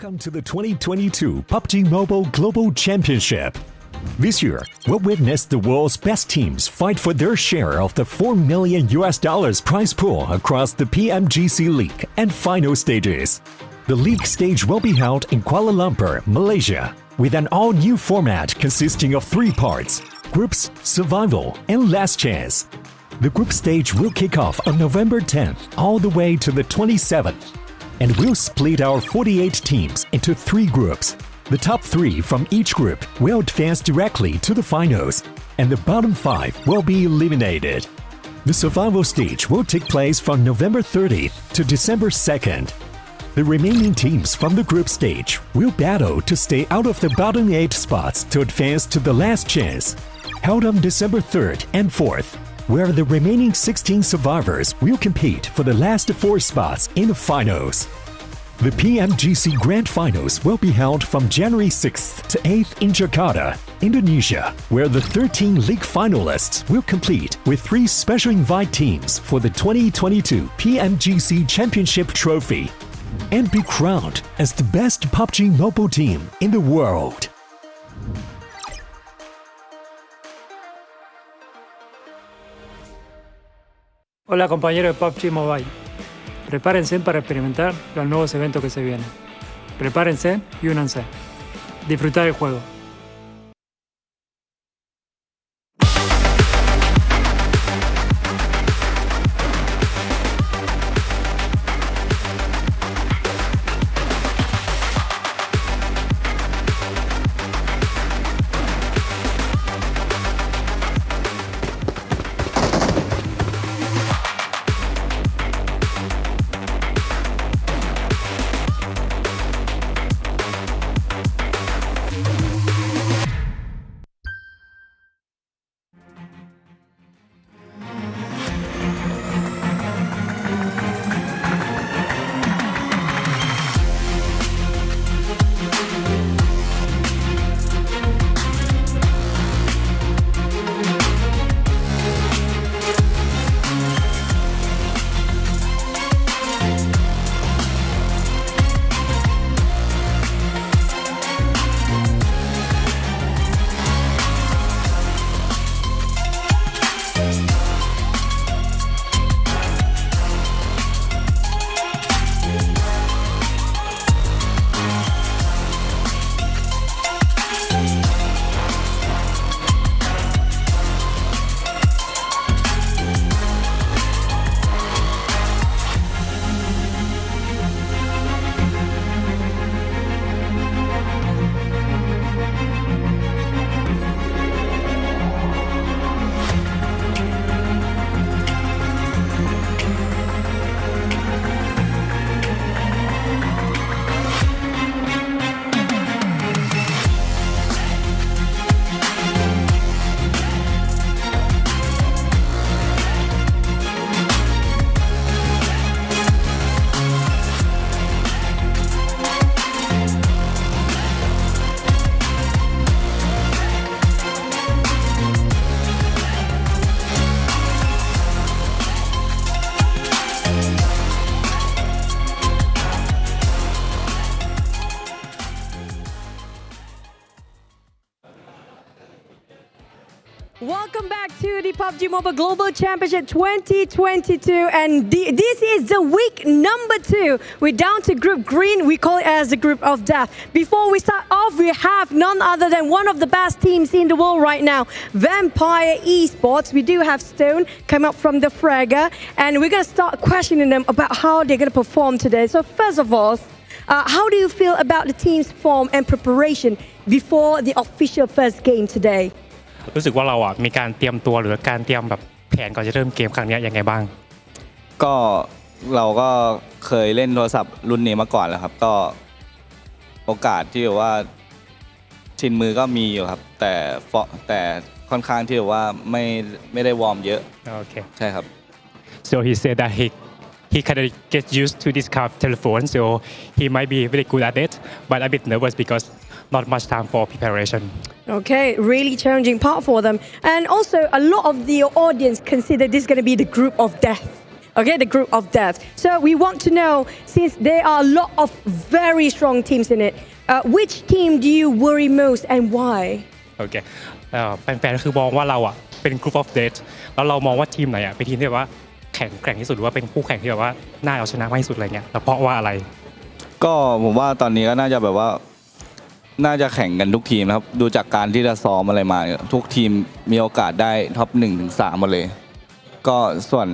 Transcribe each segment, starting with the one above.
Welcome to the 2022 PUBG MOBILE Global Championship. This year, we'll witness the world's best teams fight for their share of the $4 million prize pool across the PMGC League and final stages. The league stage will be held in Kuala Lumpur, Malaysia, with an all-new format consisting of 3 parts: groups, survival, and last chance. The group stage will kick off on November 10th all the way to the 27th, and we'll split our 48 teams into 3 groups. The top 3 from each group will advance directly to the finals, and the bottom 5 will be eliminated. The survival stage will take place from November 30th to December 2nd. The remaining teams from the group stage will battle to stay out of the bottom 8 spots to advance to the last chance, held on December 3rd and 4th, where the remaining 16 survivors will compete for the last 4 spots in the finals. The PMGC Grand Finals will be held from January 6th to 8th in Jakarta, Indonesia, where the 13 league finalists will compete with 3 special invite teams for the 2022 PMGC Championship Trophy and be crowned as the best PUBG Mobile team in the world. Hola compañeros de PUBG Mobile, prepárense para experimentar los nuevos eventos que se vienen. Prepárense y únanse. Disfrutar el juego. Welcome back to the PUBG Mobile Global Championship 2022, and this is the week number 2. We're down to Group Green. We call it as the Group of Death. Before we start off, we have none other than one of the best teams in the world right now, Vampire Esports. We do have Stone come up from the Fragger, and we're going to start questioning them about how they're going to perform today. So first of all, how do you feel about the team's form and preparation before the official first game today? รู้สึกว่าเราอ่ะมีการเตรียมตัวหรือการเตรียมแบบแผนก่อนจะเริ่มเกมครั้งนี้ยังไงบ้างก็เราก็เคยเล่นโทรศัพท์รุ่นนี้มาก่อนแล้วครับก็โอกาสที่ว่าชินมือก็มีอยู่ครับแต่ค่อนข้างที่ว่าไม่ได้วอร์มเยอะโอเคใช่ครับ so he said that he kind of gets used to this kind of telephone so he might be very good at it but a bit nervous because not much time for preparation. Okay, really challenging part for them. And also, a lot of the audience consider this going to be the group of death. Okay, the group of death. So we want to know, since there are a lot of very strong teams in it, which team do you worry most and why? โอเคแฟนๆคือมองว่าเราอ่ะเป็น group of death แล้วเรามองว่าทีมไหนอ่ะเป็นทีมที่แบบว่าแข่งที่สุดหรือว่าเป็นคู่แข่งที่แบบว่าน่าเอาชนะมากที่สุดอะไรเงี้ยแล้วเพราะว่าอะไรก็ผมว่าตอนนี้ก็น่าจะแบบว่าน่าจะแข่งกันทุกทีมนะครับดูจากการที่จะซ้อมอะไรมาทุกทีมมีโอกาสได้ท็อป 1-3 มาเลยก็ส่วน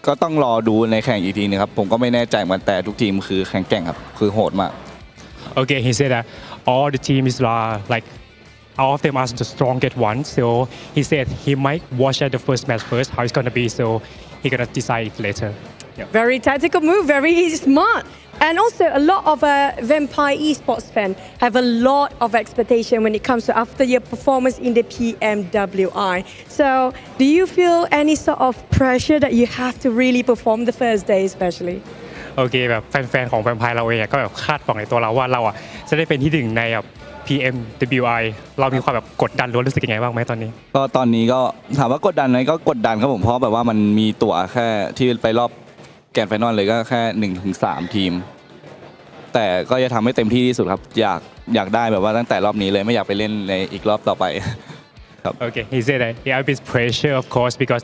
ก็ต้องรอดูในแข่งอีกทีนึงครับผมก็ไม่แน่ใจเหมือนแต่ทุกทีมคือแข่งแกร่งครับคือโหดมาก Okay, he said that all the teams are like all of them are the strongest ones. So he said he might watch at the first match first how it's gonna be. So he gonna decide later. Yeah. Very tactical move, very smart. And also a lot of Vampire Esports fans have a lot of expectation when it comes to after your performance in the PMWI. So do you feel any sort of pressure that you have to really perform the first day especially? โอเคแบบแฟนๆของแวมไพร์เราเองก็แบบคาดหวังในตัวเราว่าเราอ่ะจะได้เป็นที่หนึ่งในแบบ PMWI เรามีความแบบกดดันรู้สึกยังไงบ้างไหมตอนนี้ก็ตอนนี้ก็ถามว่ากดดันไหมก็กดดันครับผมเพราะแบบว่ามันมีตั๋วแค่ที่ไปรอบแกรนด์ไฟนอลเลยก็แค่ 1-3 ทีมแต่ก็จะทำให้เต็มที่ที่สุดครับอยากได้แบบว่าตั้งแต่รอบนี้เลยไม่อยากไปเล่นในอีกรอบต่อไปครับ Okay, he said that he have his pressure of course because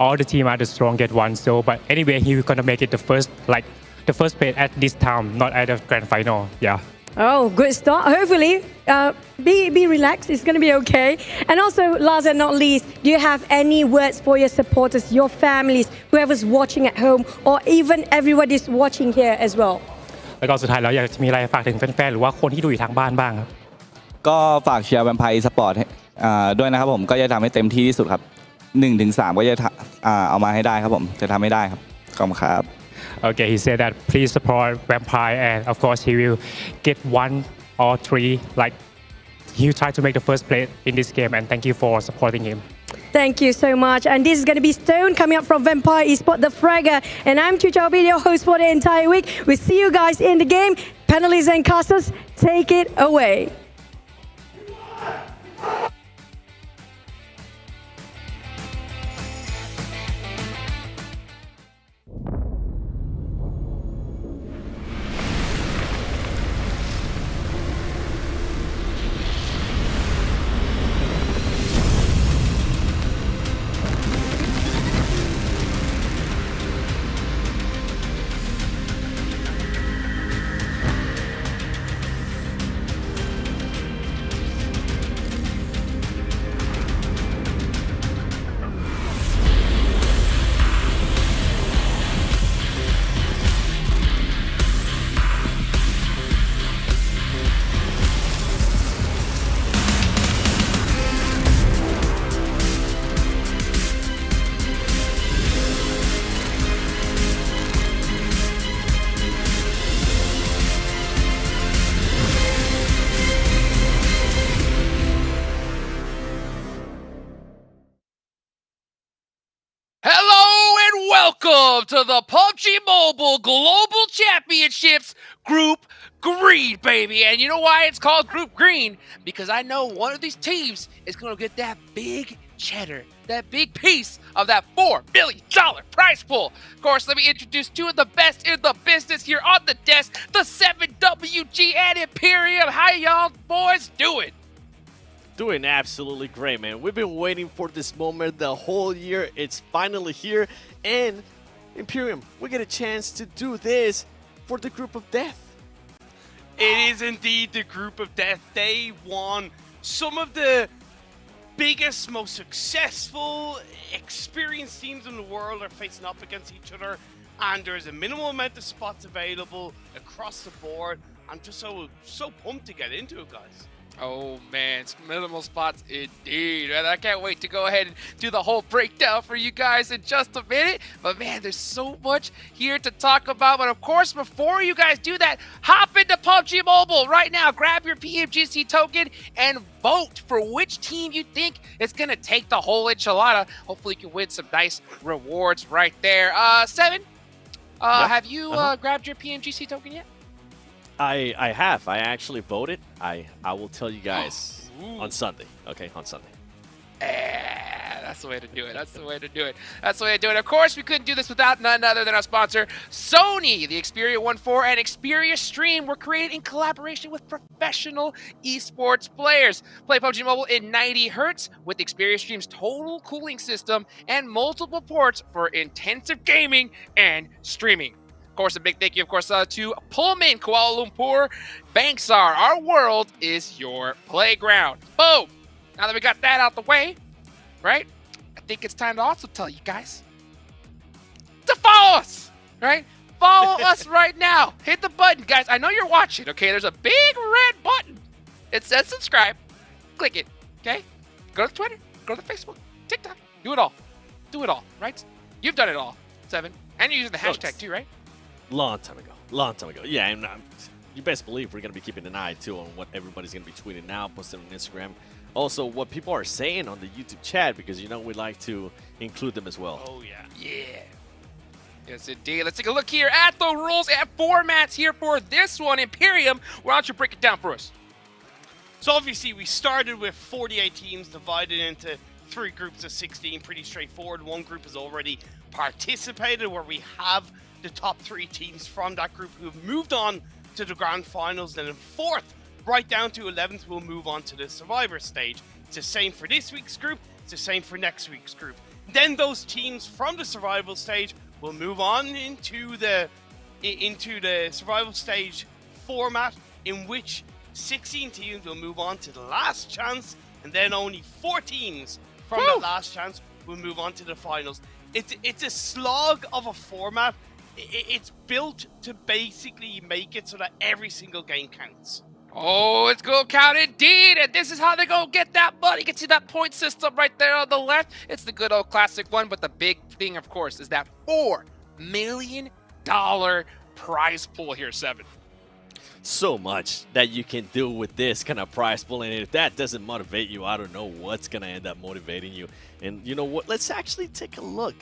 all the team are the strongest ones. So, but anyway, he's gonna make it the first place at this time, not at the grand final. Yeah. Oh, good start. Hopefully, be relaxed. It's gonna be okay. And also, last but not least, do you have any words for your supporters, your families, whoever's watching at home, or even everybody is watching here as well? แล้วก็สุดท้ายแล้วอยากจะมีอะไรฝากถึงแฟนๆหรือว่าคนที่ดูอยู่ทางบ้านบ้างครับก็ฝากเชียร์แวมไพร์ Esports ด้วยนะครับผมก็จะทำให้เต็มที่ที่สุดครับ 1-3 ก็จะเอามาให้ได้ครับผมจะทำให้ได้ครับขอบคุณครับ Okay, he said that please support Vampire and of course he will get 1 or 3 like he will try to make the first place in this game and thank you for supporting him. Thank you so much. And this is going to be Stone coming up from Vampire Esports, the Fragger. And I'm Chucha, I'll be your host for the entire week. We'll see you guys in the game. Panelists and casters, take it away. Welcome to the PUBG Mobile Global Championships Group Green, baby. And you know why it's called Group Green? Because I know one of these teams is going to get that big cheddar, that big piece of that $4 million prize pool. Of course, let me introduce two of the best in the business here on the desk, the 7WG and Imperium. How y'all boys doing? Doing absolutely great, man. We've been waiting for this moment the whole year. It's finally here. And Imperium, we get a chance to do this for the Group of Death. It is indeed the Group of Death. They won some of the biggest, most successful, experienced teams in the world are facing up against each other. And there's a minimal amount of spots available across the board. I'm just so pumped to get into it, guys. Oh man, it's minimal spots indeed. And I can't wait to go ahead and do the whole breakdown for you guys in just a minute. But man, there's so much here to talk about. But of course, before you guys do that, hop into PUBG Mobile right now. Grab your PMGC token and vote for which team you think is going to take the whole enchilada. Hopefully you can win some nice rewards right there. Seven, have you grabbed your PMGC token yet? I have. I actually voted. I will tell you guys on Sunday. Okay, on Sunday. That's the way to do it. That's the way to do it. That's the way to do it. Of course, we couldn't do this without none other than our sponsor, Sony. The Xperia 1.4 and Xperia Stream were created in collaboration with professional esports players. Play PUBG Mobile in 90 Hz with Xperia Stream's total cooling system and multiple ports for intensive gaming and streaming. Of course, a big thank you, of course, to Pullman, Kuala Lumpur, Banksar. Our world is your playground. Boom! Now that we got that out the way, right? I think it's time to also tell you guys to follow us, right? Follow us right now. Hit the button, guys. I know you're watching, okay? There's a big red button. It says subscribe. Click it, okay? Go to Twitter, go to Facebook, TikTok. Do it all. Do it all, right? You've done it all, Seven. And you're using the hashtag too, right? Long time ago. Yeah, and you best believe we're going to be keeping an eye, too, on what everybody's going to be tweeting now, posting on Instagram. Also, what people are saying on the YouTube chat, because, you know, we like to include them as well. Oh, yeah. Yeah. Yes, indeed. Let's take a look here at the rules and formats here for this one. Imperium, why don't you break it down for us? So obviously we started with 48 teams divided into 3 groups of 16. Pretty straightforward. One group has already participated, where we have the top 3 teams from that group who have moved on to the grand finals. Then in 4th, right down to 11th, we'll move on to the survivor stage. It's the same for this week's group. It's the same for next week's group. Then those teams from the survival stage will move on into the survival stage format, in which 16 teams will move on to the last chance, and then only 4 teams from that last chance will move on to the finals. It's a slog of a format. It's built to basically make it so that every single game counts. Oh, it's going to count indeed, and this is how they go get that money. You can see that point system right there on the left. It's the good old classic one, but the big thing, of course, is that $4 million prize pool here, Seven. So much that you can do with this kind of prize pool, and if that doesn't motivate you, I don't know what's going to end up motivating you. And you know what? Let's actually take a look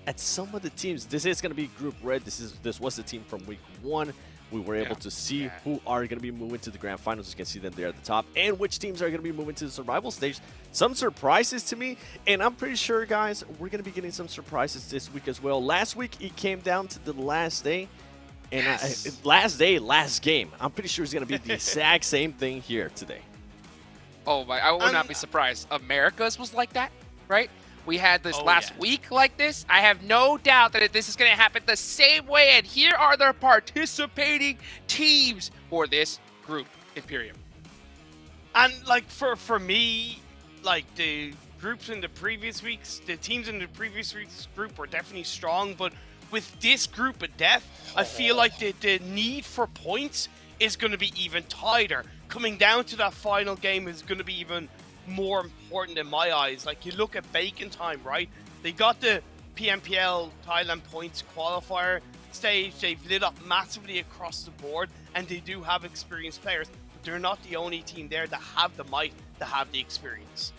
at some of the teams. This is going to be Group Red. This was the team from Week 1. We were able to see who are going to be moving to the grand finals. You can see them there at the top, and which teams are going to be moving to the survival stage. Some surprises to me, and I'm pretty sure, guys, we're going to be getting some surprises this week as well. Last week, it came down to the last day, and last day, last game. I'm pretty sure it's going to be the exact same thing here today. Oh my, I would not be surprised. America's was like that, right? We had this last week like this. I have no doubt that this is going to happen the same way. And here are the participating teams for this group, Imperium. And like for me, like the groups in the previous weeks, the teams in the previous week's group were definitely strong. But with this group of death, I feel like the need for points is going to be even tighter. Coming down to that final game is going to be even more important in my eyes. Like, you look at Bacon Time, right? They got the PMPL Thailand points qualifier stage. They've lit up massively across the board, and they do have experienced players, but they're not the only team there that have the might, that have the experience.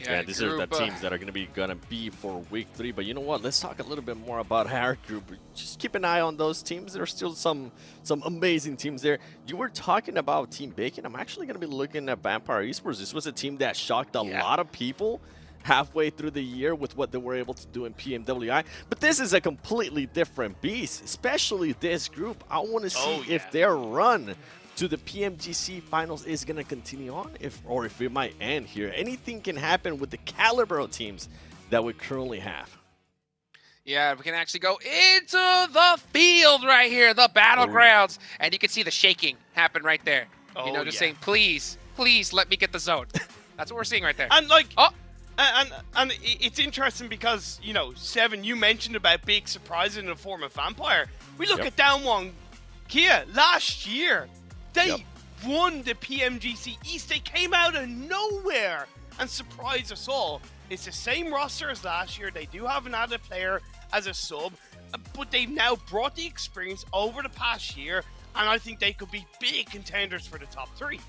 Yeah, these are the teams that are going to be for Week 3. But you know what? Let's talk a little bit more about our group. Just keep an eye on those teams. There are still some amazing teams there. You were talking about Team Bacon. I'm actually going to be looking at Vampire Esports. This was a team that shocked a lot of people halfway through the year with what they were able to do in PMWI. But this is a completely different beast, especially this group. I want to see if their run to the PMGC finals is going to continue on, or if it might end here. Anything can happen with the caliber of teams that we currently have. Yeah, we can actually go into the field right here, the battlegrounds, and you can see the shaking happen right there. You know, just saying, please, please let me get the zone. That's what we're seeing right there. And like, and it's interesting because, you know, Seven, you mentioned about big surprises in the form of Vampire. We look at Downwon Kia last year. They won the PMGC East. They came out of nowhere and surprised us all. It's the same roster as last year. They do have an added player as a sub, but they've now brought the experience over the past year, and I think they could be big contenders for the top 3.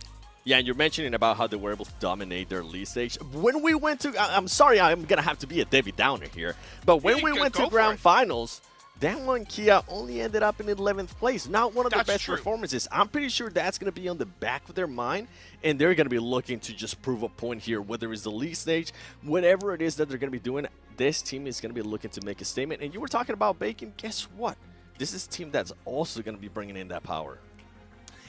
Yeah, and you're mentioning about how they were able to dominate their league stage. When we went to, I'm sorry, I'm going to have to be a Debbie Downer here, but when we went to grand finals, Damwon Kia only ended up in 11th place. Not one of their best true. performances. I'm pretty sure that's going to be on the back of their mind, and they're going to be looking to just prove a point here, whether it's the league stage, whatever it is that they're going to be doing. This team is going to be looking to make a statement. And you were talking about Bacon. Guess what? This is a team that's also going to be bringing in that power.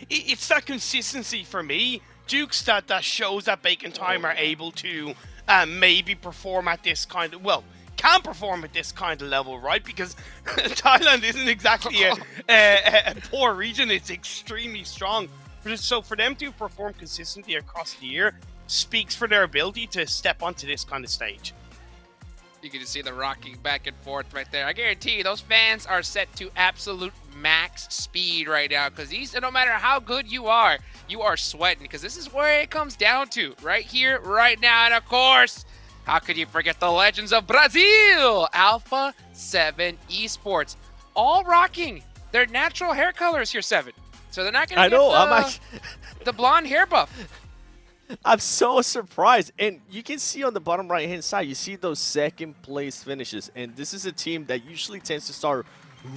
It's that consistency for me, Dukes, that shows that Bacon Time are able to maybe perform at this kind of, well, can perform at this kind of level, right? Because Thailand isn't exactly a poor region. It's extremely strong. So for them to perform consistently across the year speaks for their ability to step onto this kind of stage. You can just see the rocking back and forth right there. I guarantee you, those fans are set to absolute max speed right now, because no matter how good you are sweating, because this is where it comes down to, right here, right now. And of course, how could you forget the legends of Brazil? Alpha 7 Esports, all rocking their natural hair colors here, 7. So they're not going to get the blonde hair buff. I'm so surprised. And you can see on the bottom right-hand side, you see those second place finishes. And this is a team that usually tends to start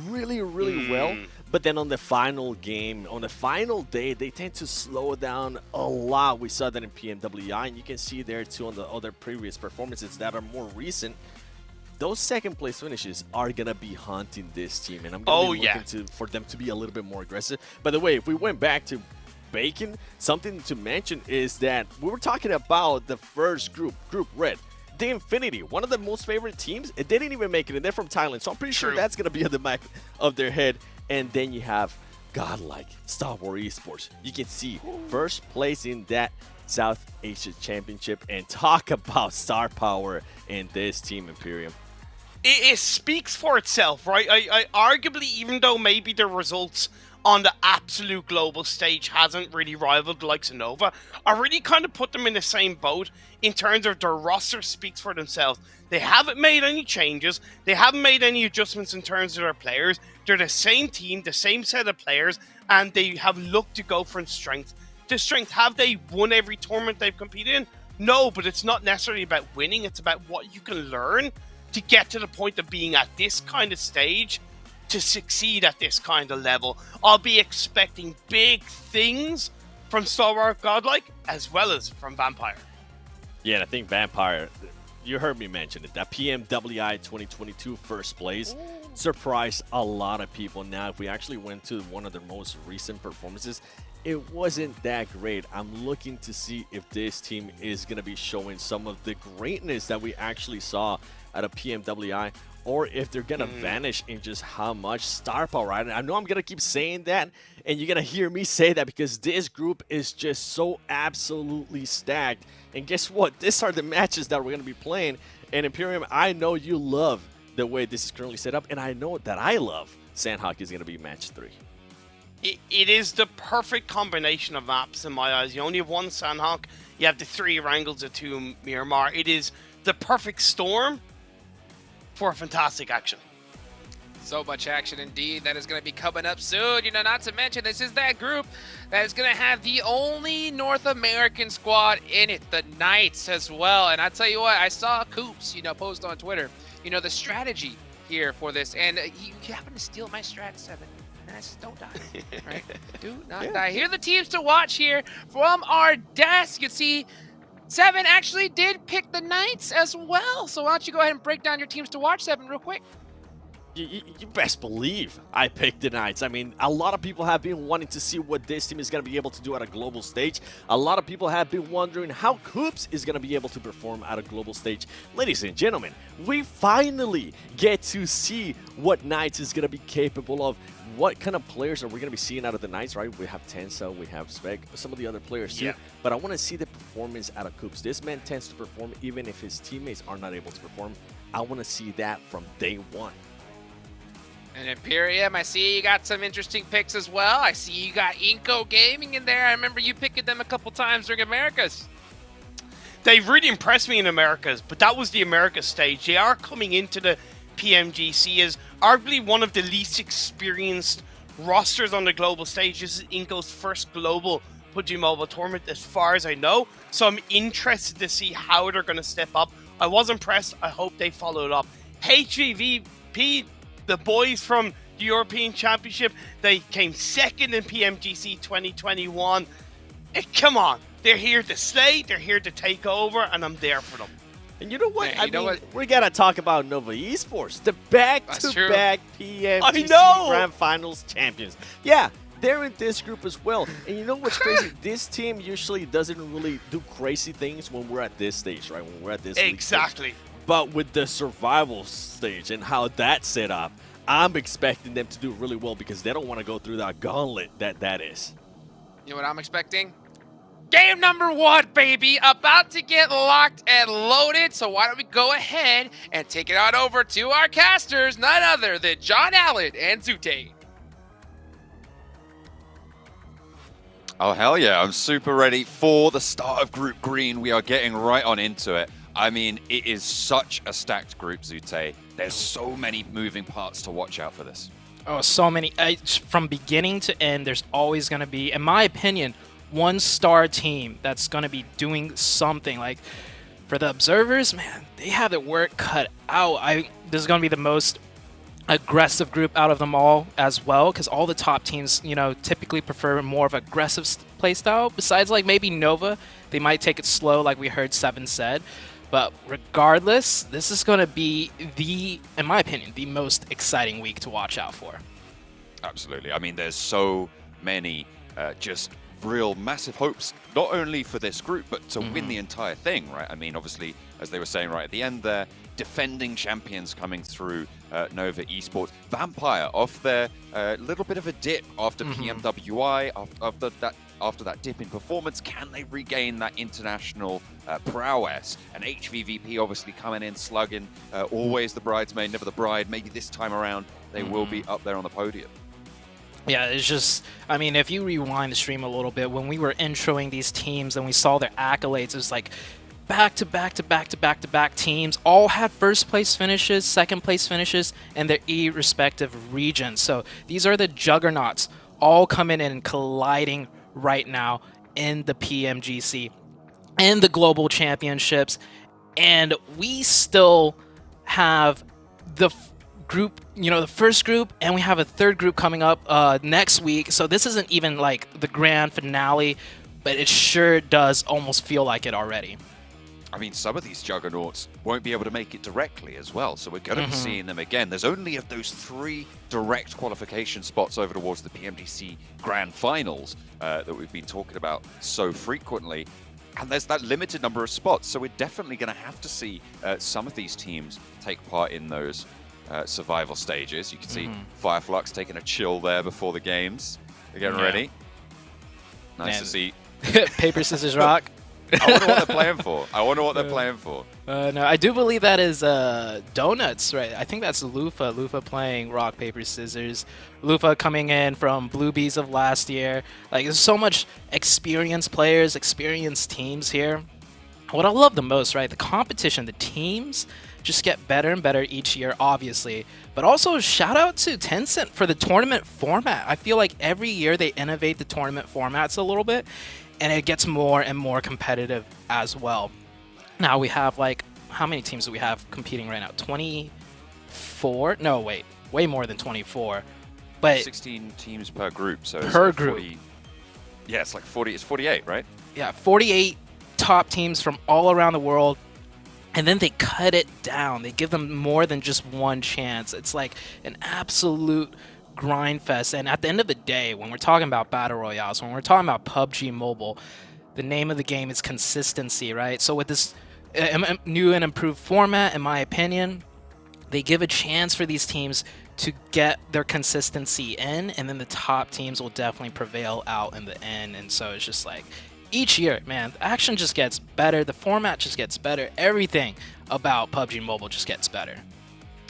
really, really well. But then on the final game, on the final day, they tend to slow down a lot. We saw that in PMWI, and you can see there too on the other previous performances that are more recent. Those second place finishes are going to be haunting this team. And I'm going to be looking for them to be a little bit more aggressive. By the way, if we went back to Bacon, something to mention is that we were talking about the first group, Group Red. The Infinity, one of the most favorite teams, it didn't even make it, and they're from Thailand, so I'm pretty sure that's going to be at the back of their head. And then you have GODLIKE, STALWART Esports. You can see first place in that South Asia Championship, and talk about star power in this team, Imperium. It speaks for itself, right? I arguably, even though maybe the results on the absolute global stage hasn't really rivaled the likes of Nova, I really kind of put them in the same boat in terms of their roster speaks for themselves. They haven't made any changes. They haven't made any adjustments in terms of their players. They're the same team, the same set of players, and they have looked to go from strength to strength. Have they won every tournament they've competed in? No, but it's not necessarily about winning. It's about what you can learn to get to the point of being at this kind of stage, to succeed at this kind of level. I'll be expecting big things from STALWART GODLIKE as well as from Vampire. Yeah, and I think Vampire, you heard me mention it, that PMWI 2022 first place surprised a lot of people. Now, if we actually went to one of their most recent performances, it wasn't that great. I'm looking to see if this team is going to be showing some of the greatness that we actually saw at a PMWI, or if they're going to vanish in just how much star power. I know I'm going to keep saying that, and you're going to hear me say that because this group is just so absolutely stacked. And guess what? These are the matches that we're going to be playing. And Imperium, I know you love the way this is currently set up, and I know that I love Sandhawk is going to be match 3. It is the perfect combination of maps in my eyes. You only have one Sandhawk, you have the 3 Wrangles, the 2 Miramar. It is the perfect storm for fantastic action. So much action indeed that is going to be coming up soon. You know, not to mention, this is that group that is going to have the only North American squad in it, the Knights as well. And I tell you what, I saw Coops, post on Twitter, the strategy here for this. And you happen to steal my strat, 7. And I said, don't die, right? Do not die. Here are the teams to watch here from our desk. You can see 7 actually did pick the Knights as well. So why don't you go ahead and break down your teams to watch, 7, real quick. You best believe I picked the Knights. I mean, a lot of people have been wanting to see what this team is going to be able to do at a global stage. A lot of people have been wondering how Coops is going to be able to perform at a global stage. Ladies and gentlemen, we finally get to see what Knights is going to be capable of. What kind of players are we going to be seeing out of the Knights, right? We have Tensa, we have Spec, some of the other players too. But I want to see the performance out of Coops. This man tends to perform even if his teammates are not able to perform. I want to see that from day one. And Imperium, I see you got some interesting picks as well. I see you got iNCO Gaming in there. I remember you picking them a couple times during Americas. They've really impressed me in Americas, but that was the Americas stage. They are coming into the PMGC as arguably one of the least experienced rosters on the global stage. This is iNCO's first global PUBG Mobile tournament as far as I know. So I'm interested to see how they're going to step up. I was impressed. I hope they follow it up. HVVP The boys from the European Championship, they came second in PMGC 2021. Come on, they're here to stay, they're here to take over, and I'm there for them. And you know what? Yeah, you know what? We gotta talk about Nova Esports, the back-to-back PMGC Grand Finals champions. Yeah, they're in this group as well. And you know what's crazy? This team usually doesn't really do crazy things when we're at this stage, right? When we're at this Exactly. stage. But with the survival stage and how that's set up, I'm expecting them to do really well because they don't want to go through that gauntlet that is. You know what I'm expecting? Game number 1, baby, about to get locked and loaded. So why don't we go ahead and take it on over to our casters, none other than John Allen and Zute. Oh, hell yeah. I'm super ready for the start of Group Green. We are getting right on into it. I mean, it is such a stacked group, Zute. There's so many moving parts to watch out for this. Oh, so many. From beginning to end, there's always going to be, in my opinion, one star team that's going to be doing something. Like, for the observers, man, they have their work cut out. This is going to be the most aggressive group out of them all as well, because all the top teams, you know, typically prefer more of aggressive playstyle. Besides, like, maybe Nova, they might take it slow, like we heard Seven said. But regardless, this is going to be in my opinion, the most exciting week to watch out for. Absolutely. I mean, there's so many just real massive hopes, not only for this group, but to win the entire thing, right? I mean, obviously, as they were saying right at the end there, defending champions coming through Nova Esports. Vampire off their little bit of a dip after PMWI, after that dip in performance. Can they regain that international prowess? And HVVP obviously coming in, slugging, always the bridesmaid, never the bride. Maybe this time around, they will be up there on the podium. Yeah, it's just, I mean, if you rewind the stream a little bit, when we were introing these teams and we saw their accolades, it was like back-to-back teams all had first place finishes, second place finishes, in their respective regions. So these are the juggernauts all coming in and colliding right now in the PMGC and the Global Championships. And we still have the group, you know, the first group, and we have a third group coming up next week. So this isn't even like the grand finale, but it sure does almost feel like it already. I mean, some of these juggernauts won't be able to make it directly as well, so we're going to be seeing them again. There's only of those 3 direct qualification spots over towards the PMGC Grand Finals that we've been talking about so frequently, and there's that limited number of spots, so we're definitely going to have to see some of these teams take part in those survival stages. You can see Fireflux taking a chill there before the games. They're getting ready. Nice to see. Paper, scissors, rock. I wonder what they're playing for. No, I do believe that is Donuts, right? I think that's Lufa. Lufa playing rock, paper, scissors. Lufa coming in from Blue Bees of last year. Like, there's so much experienced players, experienced teams here. What I love the most, right? The competition, the teams just get better and better each year, obviously. But also, shout out to Tencent for the tournament format. I feel like every year they innovate the tournament formats a little bit, and it gets more and more competitive as well. Now we have, like, how many teams do we have competing right now? 24? No, wait. Way more than 24. But 16 teams per group. So per like group. 40, yeah, it's like 40. It's 48, right? Yeah, 48 top teams from all around the world. And then they cut it down. They give them more than just one chance. It's like an absolute grind fest. And at the end of the day, when we're talking about battle royales, when we're talking about PUBG Mobile, the name of the game is consistency, right? So with this new and improved format, in my opinion, they give a chance for these teams to get their consistency in, and then the top teams will definitely prevail out in the end. And so it's just like, each year, man, the action just gets better, the format just gets better, everything about PUBG Mobile just gets better.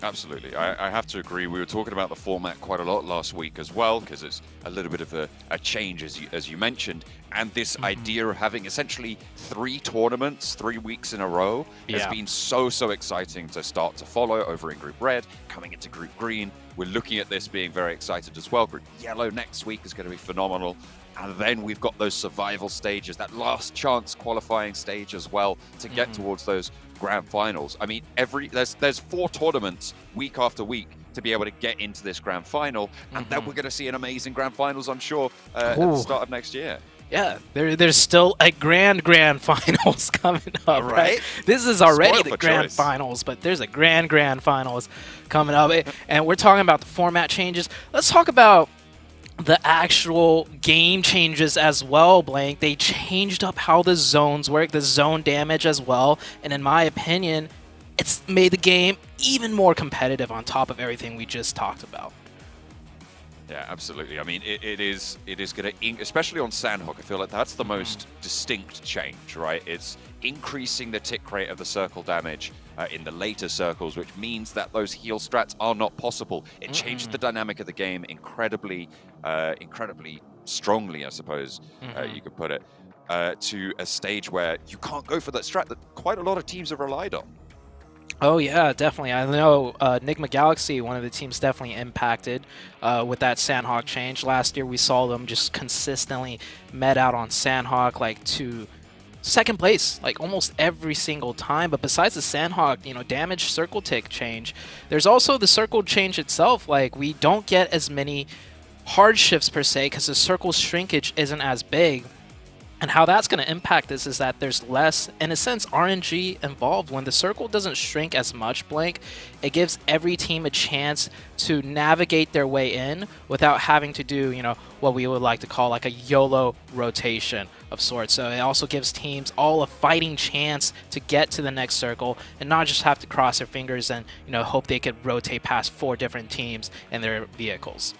Absolutely. I have to agree. We were talking about the format quite a lot last week as well, because it's a little bit of a change, as you mentioned. And this idea of having essentially 3 tournaments, 3 weeks in a row, has been so exciting to start to follow over in Group Red, coming into Group Green. We're looking at this being very excited as well. Group Yellow next week is going to be phenomenal. And then we've got those survival stages, that last chance qualifying stage as well, to get towards those grand finals. I mean, there's 4 tournaments week after week to be able to get into this grand final. And then we're going to see an amazing grand finals, I'm sure, at the start of next year. Yeah, there's still a grand finals coming up, right? This is already the grand finals, but there's a grand finals coming up. And we're talking about the format changes. Let's talk about the actual game changes as well, Blank. They changed up how the zones work, the zone damage as well. And in my opinion, it's made the game even more competitive on top of everything we just talked about. Yeah, absolutely. I mean, it is going to, especially on Sandhawk, I feel like that's the most distinct change, right? It's increasing the tick rate of the circle damage in the later circles, which means that those heal strats are not possible. It changed the dynamic of the game incredibly strongly, I suppose you could put it, to a stage where you can't go for that strat that quite a lot of teams have relied on. Oh yeah, definitely. I know Nigma Galaxy, one of the teams definitely impacted with that Sandhawk change. Last year we saw them just consistently med out on Sandhawk like to second place like almost every single time. But besides the Sandhawk, damage circle tick change, there's also the circle change itself. Like we don't get as many hard shifts per se because the circle shrinkage isn't as big. And how that's going to impact this is that there's less, in a sense, RNG involved. When the circle doesn't shrink as much, Blank, it gives every team a chance to navigate their way in without having to do, what we would like to call like a YOLO rotation of sorts. So it also gives teams all a fighting chance to get to the next circle and not just have to cross their fingers and, hope they could rotate past 4 different teams in their vehicles.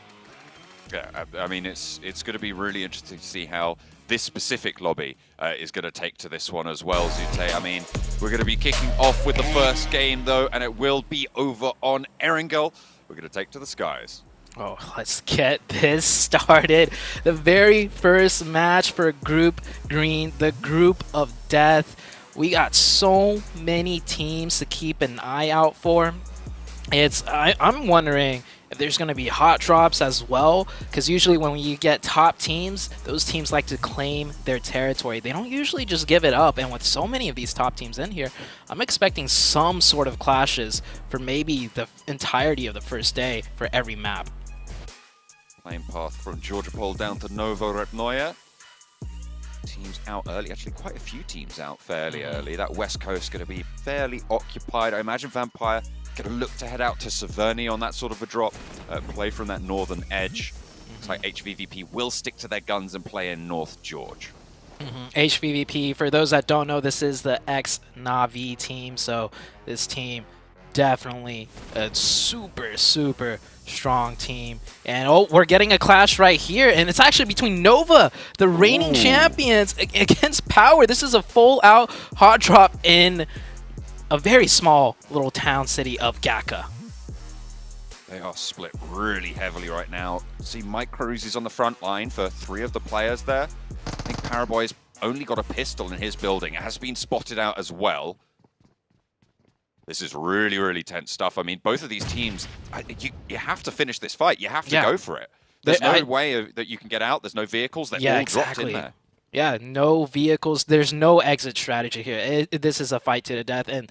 Yeah, I mean, it's going to be really interesting to see how this specific lobby is going to take to this one as well, Zute. I mean, we're going to be kicking off with the first game, though, and it will be over on Erangel. We're going to take to the skies. Oh, let's get this started. The very first match for Group Green, the Group of Death. We got so many teams to keep an eye out for. I'm wondering if there's going to be hot drops as well, because usually when you get top teams, those teams like to claim their territory. They don't usually just give it up, and with so many of these top teams in here, I'm expecting some sort of clashes for maybe the entirety of the first day for every map. Playing path from Georgia Pole down to Novo Rednoja. Teams out early, actually quite a few teams out fairly early. That West Coast going to be fairly occupied. I imagine Vampire going to look to head out to Severny on that sort of a drop, play from that northern edge. Looks like HVVP will stick to their guns and play in North George. HVVP, for those that don't know, this is the ex-Na'Vi team, so this team definitely a super strong team. And we're getting a clash right here, and it's actually between Nova, the reigning champions, against POWR. This is a full-out hot drop in a very small little town city of Gaka. They are split really heavily right now. See, Mike Cruz is on the front line for 3 of the players there. I think Paraboy's only got a pistol in his building. It has been spotted out as well. This is really tense stuff. I mean, both of these teams, you have to finish this fight. You have to go for it. There's no way that you can get out. There's no vehicles. They're all dropped in there. Yeah, no vehicles. There's no exit strategy here. This is a fight to the death, and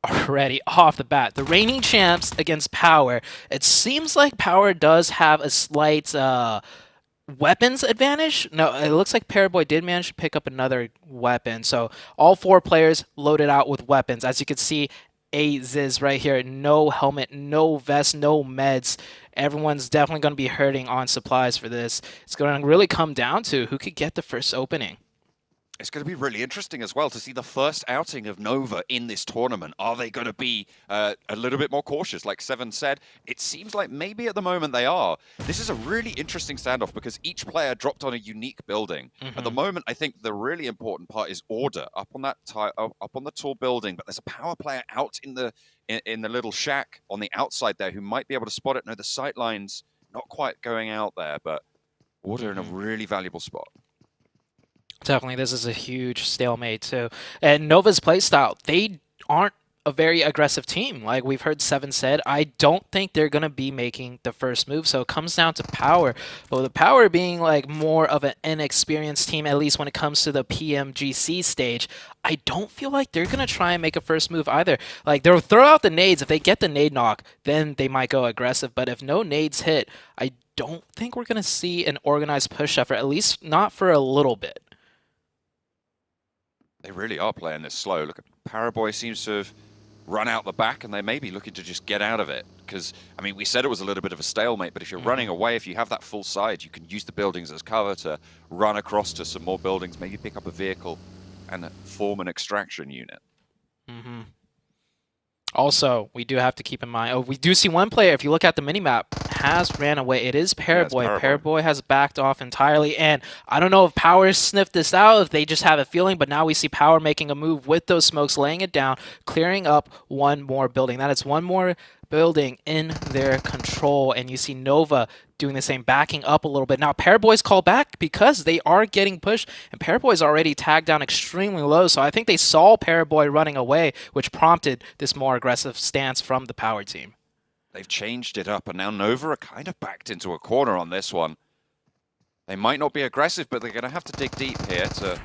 already off the bat, the reigning champs against POWR. It seems like POWR does have a slight weapons advantage. No, it looks like Paraboy did manage to pick up another weapon. So all 4 players loaded out with weapons. As you can see, Ziz right here, no helmet, no vest, no meds. Everyone's definitely going to be hurting on supplies for this. It's going to really come down to who could get the first opening. It's going to be really interesting as well to see the first outing of Nova in this tournament. Are they going to be a little bit more cautious? Like Seven said, it seems like maybe at the moment they are. This is a really interesting standoff because each player dropped on a unique building. At the moment, I think the really important part is order up on that up on the tall building. But there's a power player out in the little shack on the outside there who might be able to spot it. No, the sight line's not quite going out there, but order in a really valuable spot. Definitely, this is a huge stalemate too. And Nova's playstyle, they aren't a very aggressive team. Like we've heard Seven said, I don't think they're going to be making the first move. So it comes down to POWR. But the POWR being like more of an inexperienced team, at least when it comes to the PMGC stage, I don't feel like they're going to try and make a first move either. Like they'll throw out the nades. If they get the nade knock, then they might go aggressive. But if no nades hit, I don't think we're going to see an organized push effort, at least not for a little bit. They really are playing this slow. Look, Paraboy seems to have run out the back, and they may be looking to just get out of it. Because, I mean, we said it was a little bit of a stalemate, but if you're running away, if you have that full side, you can use the buildings as cover to run across to some more buildings, maybe pick up a vehicle and form an extraction unit. Also, we do have to keep in mind, we do see one player, if you look at the minimap, has ran away. It is Paraboy. Yeah, Paraboy has backed off entirely, and I don't know if POWR sniffed this out, if they just have a feeling, but now we see POWR making a move with those smokes, laying it down, clearing up one more building. That is one more building in their control, and you see Nova doing the same, backing up a little bit. Now Paraboy's call back because they are getting pushed, and Paraboy's already tagged down extremely low, so I think they saw Paraboy running away, which prompted this more aggressive stance from the POWR team. They've changed it up, and now Nova are kind of backed into a corner on this one. They might not be aggressive, but they're going to have to dig deep here to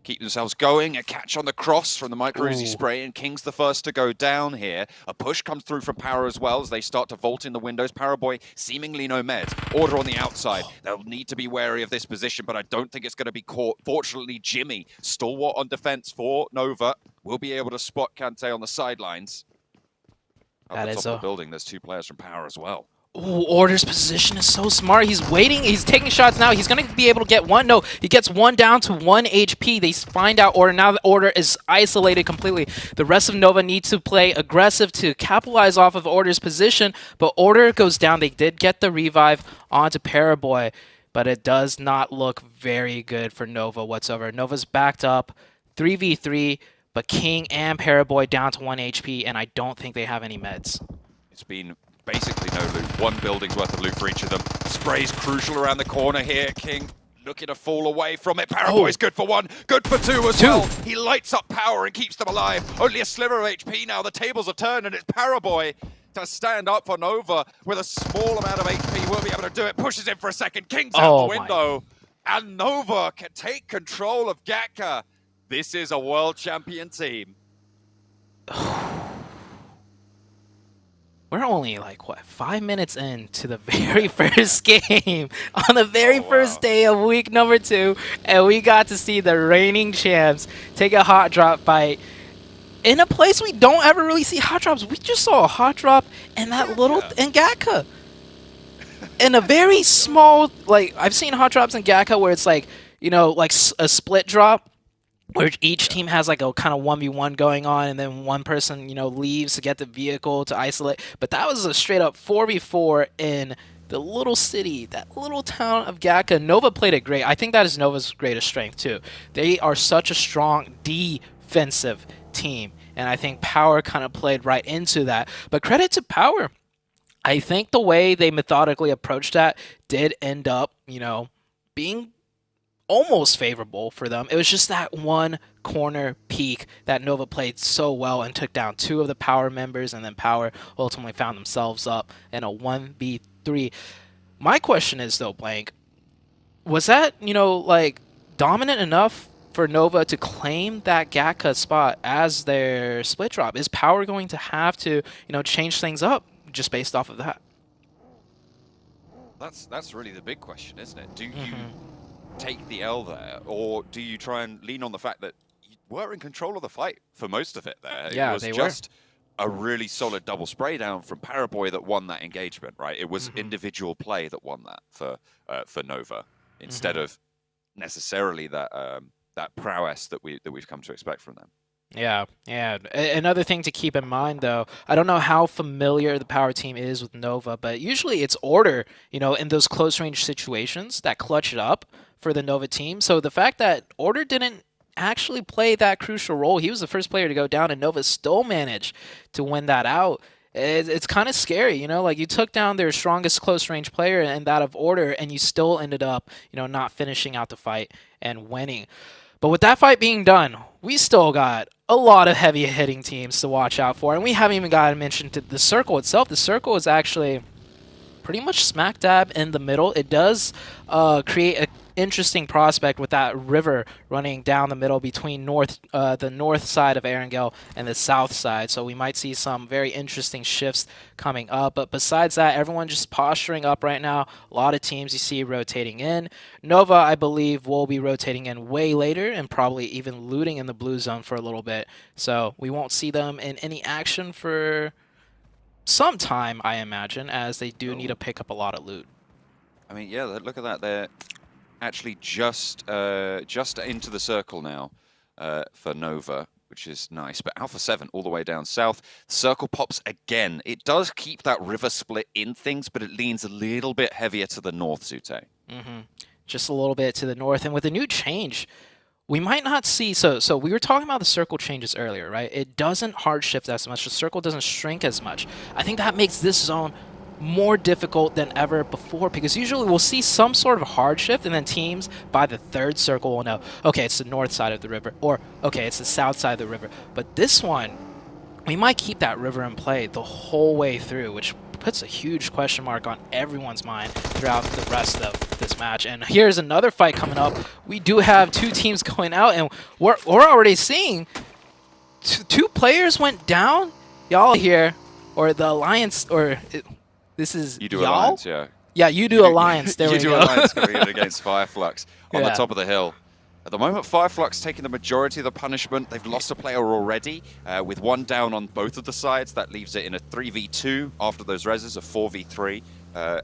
keep themselves going. A catch on the cross from the Micro Uzi spray, and King's the first to go down here. A push comes through from POWR as well as they start to vault in the windows. Paraboy seemingly no meds. Order on the outside. They'll need to be wary of this position, but I don't think it's going to be caught. Fortunately, Jimmy, stalwart on defense for Nova, will be able to spot Kante on the sidelines. At the top of the building, there's two players from POWR as well. Ooh, Order's position is so smart. He's waiting. He's taking shots now. He's going to be able to get one. No, he gets one down to 1 HP. They find out Order. Now the Order is isolated completely. The rest of Nova need to play aggressive to capitalize off of Order's position, but Order goes down. They did get the revive onto Paraboy, but it does not look very good for Nova whatsoever. Nova's backed up 3v3, but King and Paraboy down to 1 HP, and I don't think they have any meds. It's been basically no loot. One building's worth of loot for each of them. Spray's crucial around the corner here. King looking to fall away from it. Paraboy's good for one, good for two as well. He lights up POWR and keeps them alive. Only a sliver of HP now. The tables have turned, and it's Paraboy to stand up for Nova with a small amount of HP. Will be able to do it. Pushes in for a second. King's out the window. And Nova can take control of Gatka. This is a world champion team. We're only like, what, 5 minutes into the very first game on the very first day of week number 2, and we got to see the reigning champs take a hot drop fight in a place we don't ever really see hot drops. We just saw a hot drop in that little, in Gatka. In a very small, like, I've seen hot drops in Gatka where it's like, you know, like a split drop, where each team has like a kind of 1v1 going on, and then one person, you know, leaves to get the vehicle to isolate. But that was a straight up 4v4 in the little city, that little town of Gatka. Nova played it great. I think that is Nova's greatest strength too. They are such a strong defensive team, and I think POWR kind of played right into that. But credit to POWR. I think the way they methodically approached that did end up, you know, being almost favorable for them. It was just that one corner peak that Nova played so well and took down 2 of the POWR members, and then POWR ultimately found themselves up in a 1v3. My question is though, Blank, was that, you know, like dominant enough for Nova to claim that Gatka spot as their split drop? Is POWR going to have to, you know, change things up just based off of that? That's really the big question, isn't it? Do you take the L there, or do you try and lean on the fact that you were in control of the fight for most of it there? Yeah, it was just a really solid double spray down from Paraboy that won that engagement, right? It was individual play that won that for Nova, instead of necessarily that that prowess that we've come to expect from them. Yeah. Another thing to keep in mind, though, I don't know how familiar the POWR team is with Nova, but usually it's Order, you know, in those close-range situations that clutch it up for the Nova team. So the fact that Order didn't actually play that crucial role, he was the first player to go down, and Nova still managed to win that out. It's kind of scary, you know, like you took down their strongest close-range player and that of Order, and you still ended up, you know, not finishing out the fight and winning. But with that fight being done, we still got a lot of heavy hitting teams to watch out for, and we haven't even gotten mentioned to the circle itself. The circle is actually pretty much smack dab in the middle. It does create an interesting prospect with that river running down the middle between the north side of Erangel and the south side. So we might see some very interesting shifts coming up. But besides that, everyone just posturing up right now. A lot of teams you see rotating in. Nova, I believe, will be rotating in way later and probably even looting in the blue zone for a little bit. So we won't see them in any action for some time, I imagine, as they do need to pick up a lot of loot. I mean, yeah, look at that. They're actually just into the circle now for Nova, which is nice. But Alpha 7 all the way down south. Circle pops again. It does keep that river split in things, but it leans a little bit heavier to the north, Sute. Just a little bit to the north. And with a new change, we might not see, so we were talking about the circle changes earlier, right? It doesn't hard shift as much. The circle doesn't shrink as much. I think that makes this zone more difficult than ever before, because usually we'll see some sort of hard shift, and then teams by the third circle will know, okay, it's the north side of the river, or okay, it's the south side of the river. But this one, we might keep that river in play the whole way through, which puts a huge question mark on everyone's mind throughout the rest of this match. And here's another fight coming up. We do have two teams going out, and we're already seeing two players went down. Y'all here, or the Alliance, or this is Yoodo y'all? Alliance, yeah. Yeah, Yoodo Alliance. There we go. Yoodo Alliance going in against Fireflux on the top of the hill. At the moment, Fireflux taking the majority of the punishment. They've lost a player already, with one down on both of the sides. That leaves it in a 3v2 after those reses, a 4v3.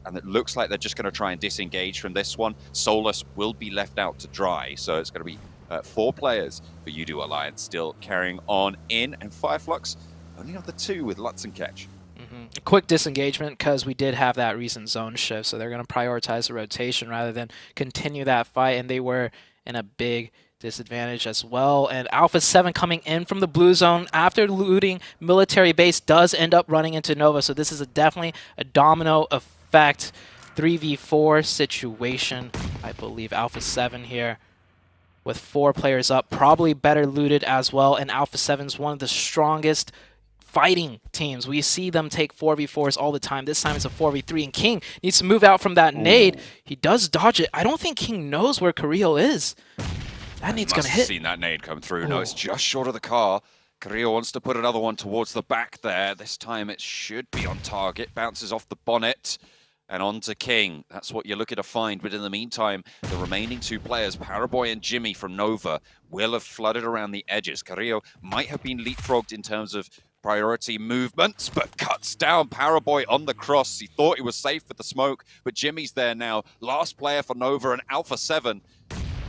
And it looks like they're just going to try and disengage from this one. Solus will be left out to dry, so it's going to be 4 players for Yoodo Alliance still carrying on in. And Fireflux only on the 2 with Lutz and Ketch. A quick disengagement because we did have that recent zone shift, so they're going to prioritize the rotation rather than continue that fight, and they were in a big disadvantage as well. And Alpha 7 coming in from the blue zone after looting military base does end up running into Nova, so this is definitely a domino effect 3v4 situation. I believe Alpha 7 here with 4 players up, probably better looted as well, and Alpha 7's one of the strongest fighting teams. We see them take 4v4s all the time. This time it's a 4v3, and King needs to move out from that nade. He does dodge it. I don't think King knows where Carrillo is. That nade's going to hit. Must have seen that nade come through. No, it's just short of the car. Carrillo wants to put another one towards the back there. This time it should be on target. Bounces off the bonnet and on to King. That's what you're looking to find. But in the meantime, the remaining 2 players, Paraboy and Jimmy from Nova, will have flooded around the edges. Carrillo might have been leapfrogged in terms of priority movements, but cuts down Paraboy on the cross. He thought he was safe with the smoke, but Jimmy's there now. Last player for Nova and Alpha 7.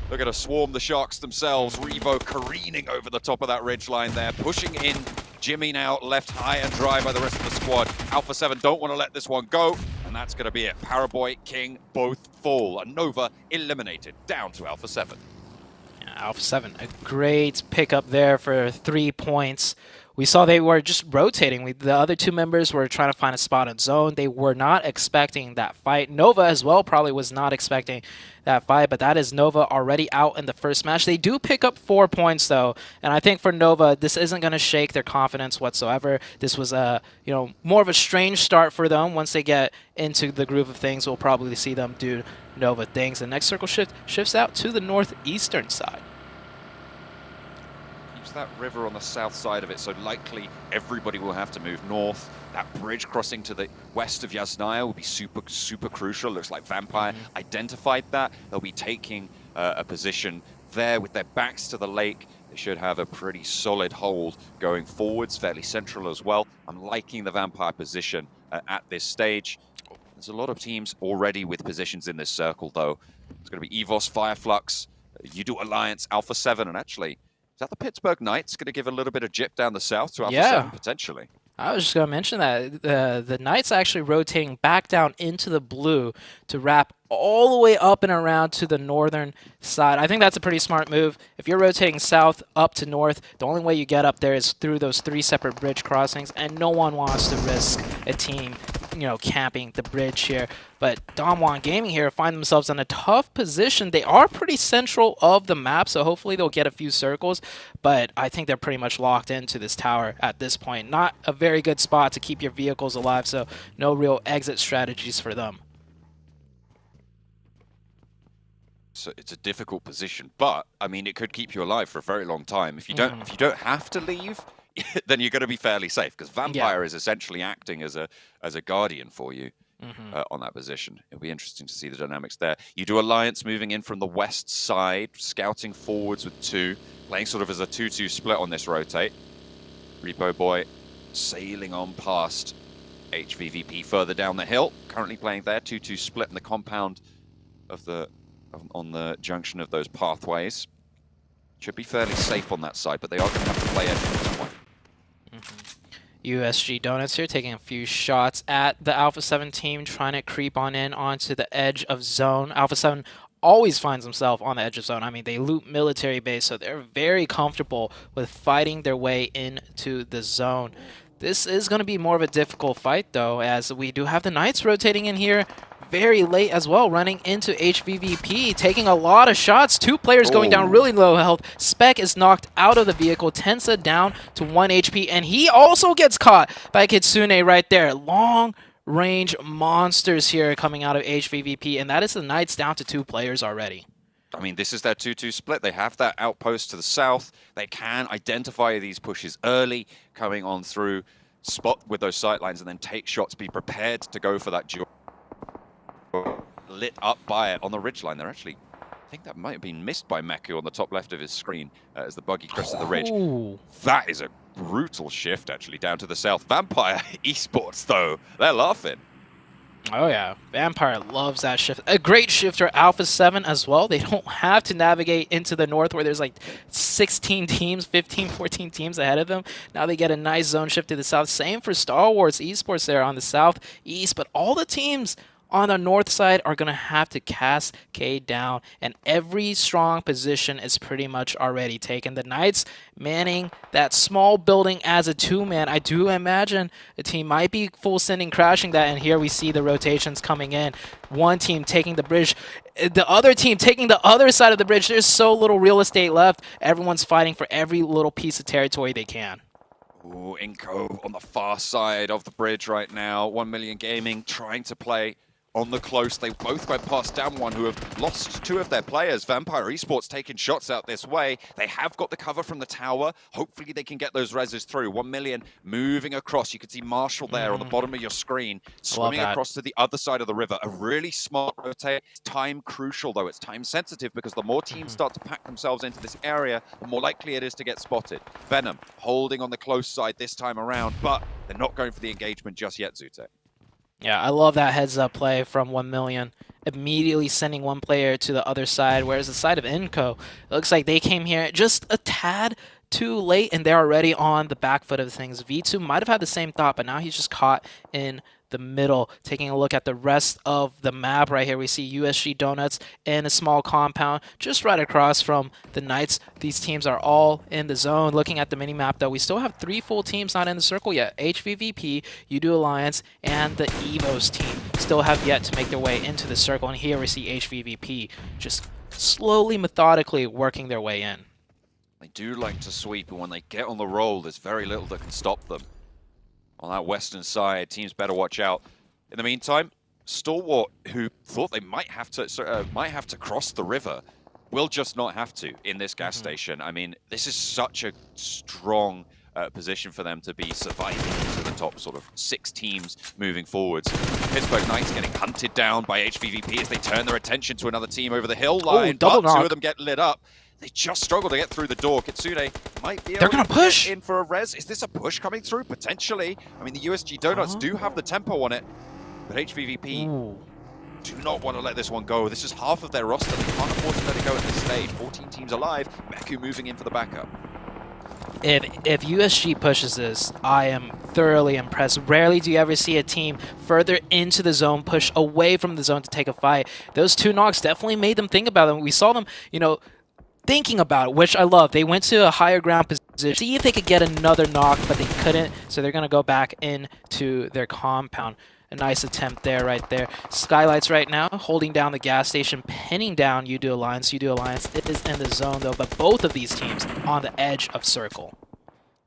They're going to swarm the Sharks themselves. Revo careening over the top of that ridgeline there, pushing in. Jimmy now left high and dry by the rest of the squad. Alpha 7 don't want to let this one go, and that's going to be it. Paraboy, King, both fall, and Nova eliminated, down to Alpha 7. Yeah, Alpha 7, a great pickup there for 3 points. We saw they were just rotating. The other 2 members were trying to find a spot in zone. They were not expecting that fight. Nova as well probably was not expecting that fight, but that is Nova already out in the first match. They do pick up 4 points though, and I think for Nova, this isn't going to shake their confidence whatsoever. This was a more of a strange start for them. Once they get into the groove of things, we'll probably see them do Nova things. The next circle shifts out to the northeastern side. That river on the south side of it, so likely everybody will have to move north. That bridge crossing to the west of Yasnaya will be super crucial. Looks like Vampire identified that. They'll be taking a position there with their backs to the lake. They should have a pretty solid hold going forwards, fairly central as well. I'm liking the Vampire position at this stage. There's a lot of teams already with positions in this circle though. It's going to be EVOS, Fireflux, Yoodo Alliance, Alpha 7, and actually, is that the Pittsburgh Knights going to give a little bit of jip down the south to Alpha 7, potentially? I was just going to mention that. The Knights actually rotating back down into the blue to wrap all the way up and around to the northern side. I think that's a pretty smart move. If you're rotating south up to north, the only way you get up there is through those 3 separate bridge crossings, and no one wants to risk a team camping the bridge here. But Dongwon Gaming here find themselves in a tough position. They are pretty central of the map, so hopefully they'll get a few circles. But I think they're pretty much locked into this tower at this point. Not a very good spot to keep your vehicles alive, so no real exit strategies for them. So it's a difficult position, but I mean, it could keep you alive for a very long time. If you don't have to leave, then you're going to be fairly safe, because Vampire is essentially acting as a guardian for you on that position. It'll be interesting to see the dynamics there. Yoodo Alliance moving in from the west side, scouting forwards with 2, playing sort of as a 2-2 split on this rotate. Repo Boy sailing on past HVVP further down the hill, currently playing there, 2-2 split in the compound of on the junction of those pathways. Should be fairly safe on that side, but they are going to have to play edge from this point. USG Donuts here taking a few shots at the Alpha 7 team, trying to creep on in onto the edge of zone. Alpha 7 always finds himself on the edge of zone. I mean, they loot military base, so they're very comfortable with fighting their way into the zone. This is going to be more of a difficult fight, though, as we do have the Knights rotating in here very late as well, running into HVVP, taking a lot of shots. 2 players going down really low health. Spec is knocked out of the vehicle. Tensa down to 1 HP, and he also gets caught by Kitsune right there. Long-range monsters here coming out of HVVP, and that is the Knights down to 2 players already. I mean, this is their 2-2 split. They have that outpost to the south. They can identify these pushes early, coming on through, spot with those sightlines, and then take shots, be prepared to go for that duel. Lit up by it on the ridgeline. They're actually, I think that might have been missed by Meku on the top left of his screen as the buggy crested the ridge. That is a brutal shift, actually, down to the south. Vampire Esports, though, they're laughing. Oh yeah, Vampire loves that shift. A great shift for Alpha 7 as well. They don't have to navigate into the north where there's like 16 teams, 15, 14 teams ahead of them. Now they get a nice zone shift to the south. Same for STALWART Esports there on the southeast, but all the teams on the north side are going to have to cascade down, and every strong position is pretty much already taken. The Knights manning that small building as a 2-man. I do imagine the team might be full sending crashing that, and here we see the rotations coming in. One team taking the bridge, the other team taking the other side of the bridge. There's so little real estate left. Everyone's fighting for every little piece of territory they can. Ooh, iNCO on the far side of the bridge right now. 1 Million Gaming trying to play on the close. They both went past Damwon, who have lost 2 of their players. Vampire Esports taking shots out this way. They have got the cover from the tower. Hopefully they can get those reses through. 1 Million moving across. You can see Marshall there on the bottom of your screen, swimming across to the other side of the river. A really smart rotate. Time crucial, though. It's time sensitive, because the more teams start to pack themselves into this area, the more likely it is to get spotted. Venom holding on the close side this time around, but they're not going for the engagement just yet, Zute. Yeah, I love that heads-up play from 1 Million. Immediately sending one player to the other side, whereas the side of iNCO, it looks like they came here just a tad too late, and they're already on the back foot of things. V2 might have had the same thought, but now he's just caught in the middle. Taking a look at the rest of the map right here, we see USG Donuts in a small compound just right across from the Knights. These teams are all in the zone. Looking at the mini-map, though, we still have 3 full teams not in the circle yet. HVVP, Yoodo Alliance, and the EVOS team still have yet to make their way into the circle. And here we see HVVP just slowly, methodically working their way in. They do like to sweep, and when they get on the roll, there's very little that can stop them. On that western side, teams better watch out. In the meantime, STALWART, who thought they might have to cross the river, will just not have to in this gas station. I mean, this is such a strong position for them to be surviving into the top sort of 6 teams moving forwards. Pittsburgh Knights getting hunted down by HVVP as they turn their attention to another team over the hill line. Double knock. 2 of them get lit up. They just struggle to get through the door. Kitsune might be able They're gonna push in for a res. Is this a push coming through? Potentially. I mean, the USG Donuts do have the tempo on it, but HVVP do not want to let this one go. This is half of their roster. They can't afford to let it go at this stage. 14 teams alive. Meku moving in for the backup. If USG pushes this, I am thoroughly impressed. Rarely do you ever see a team further into the zone push away from the zone to take a fight. Those 2 knocks definitely made them think about it. We saw them, you know, thinking about it, which I love. They went to a higher ground position, see if they could get another knock, but they couldn't, so they're going to go back into their compound. A nice attempt there, right there. Skylights right now holding down the gas station, pinning down Yoodo Alliance. Yoodo Alliance is in the zone though, but both of these teams on the edge of circle.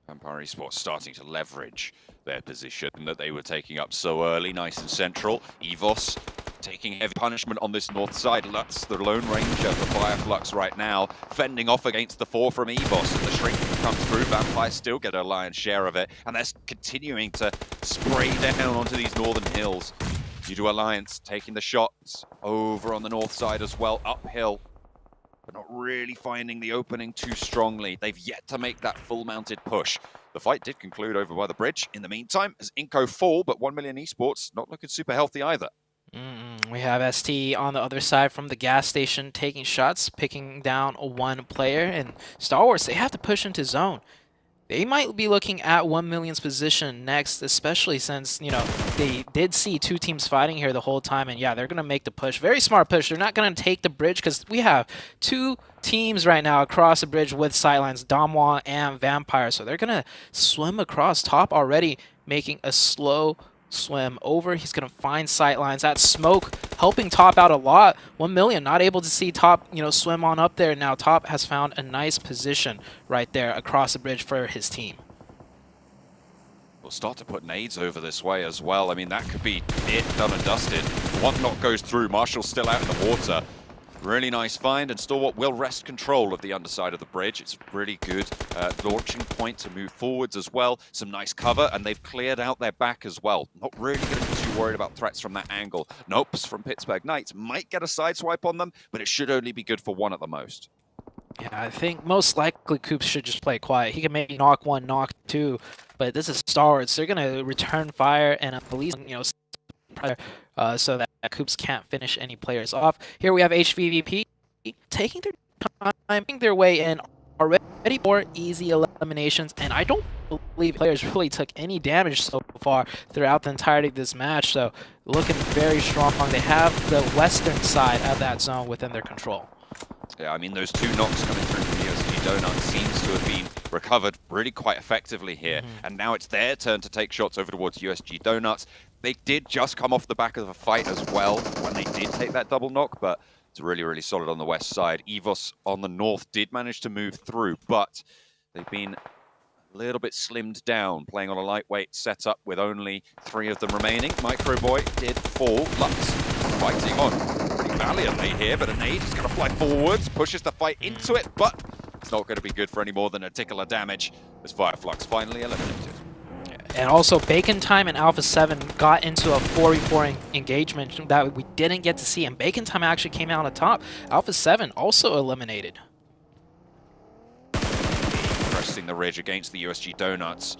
Vampire Esports starting to leverage their position that they were taking up so early, nice and central. EVOS taking heavy punishment on this north side. Lutz, the Lone Ranger for Fireflux right now, fending off against the 4 from EVOS, and the shrink comes through. Vampire still get a lion's share of it, and they're continuing to spray down onto these northern hills. Yoodo Alliance taking the shots over on the north side as well, uphill, but not really finding the opening too strongly. They've yet to make that full-mounted push. The fight did conclude over by the bridge. In the meantime, as iNCO fall, but 1 million Esports not looking super healthy either. We have ST on the other side from the gas station taking shots, picking down one player, and STALWART, they have to push into zone. They might be looking at 1 million's position next, especially since, you know, they did see 2 teams fighting here the whole time, and yeah, they're going to make the push. Very smart push. They're not going to take the bridge because we have 2 teams right now across the bridge with sidelines, Damwon and Vampire, so they're going to swim across top already, making a slow swim over. He's going to find sightlines. That smoke helping Top out a lot. 1 million not able to see Top, you know, swim on up there. Now Top has found a nice position right there across the bridge for his team. We'll start to put nades over this way as well. I mean, that could be it, done and dusted. One knock goes through. Marshall's still out in the water. Really nice find, and STALWART will wrest control of the underside of the bridge. It's really good launching point to move forwards as well. Some nice cover, and they've cleared out their back as well. Not really going to be too worried about threats from that angle. Nopes from PITTSBURGH Knights might get a sideswipe on them, but it should only be good for one at the most. Yeah, I think most likely Coops should just play quiet. He can maybe knock 1, knock 2, but this is STALWART, so they're going to return fire and at least, you know, so that Coops can't finish any players off. Here we have HVVP taking their time, making their way in already 4 easy eliminations, and I don't believe players really took any damage so far throughout the entirety of this match, so looking very strong. They have the western side of that zone within their control. Yeah, I mean, those 2 knocks coming through from USG Donuts seems to have been recovered really quite effectively here, and now it's their turn to take shots over towards USG Donuts. They did just come off the back of a fight as well when they did take that double knock, but it's really, really solid on the west side. EVOS on the north did manage to move through, but they've been a little bit slimmed down, playing on a lightweight setup with only 3 of them remaining. Microboy did fall. Lutz fighting on pretty valiantly here, but a nade is going to fly forwards, pushes the fight into it, but it's not going to be good for any more than a tickle of damage as Fireflux finally eliminated. And also, Bacon Time and Alpha 7 got into a 4v4 engagement that we didn't get to see, and Bacon Time actually came out on top. Alpha 7 also eliminated. Pressing the ridge against the USG Donuts.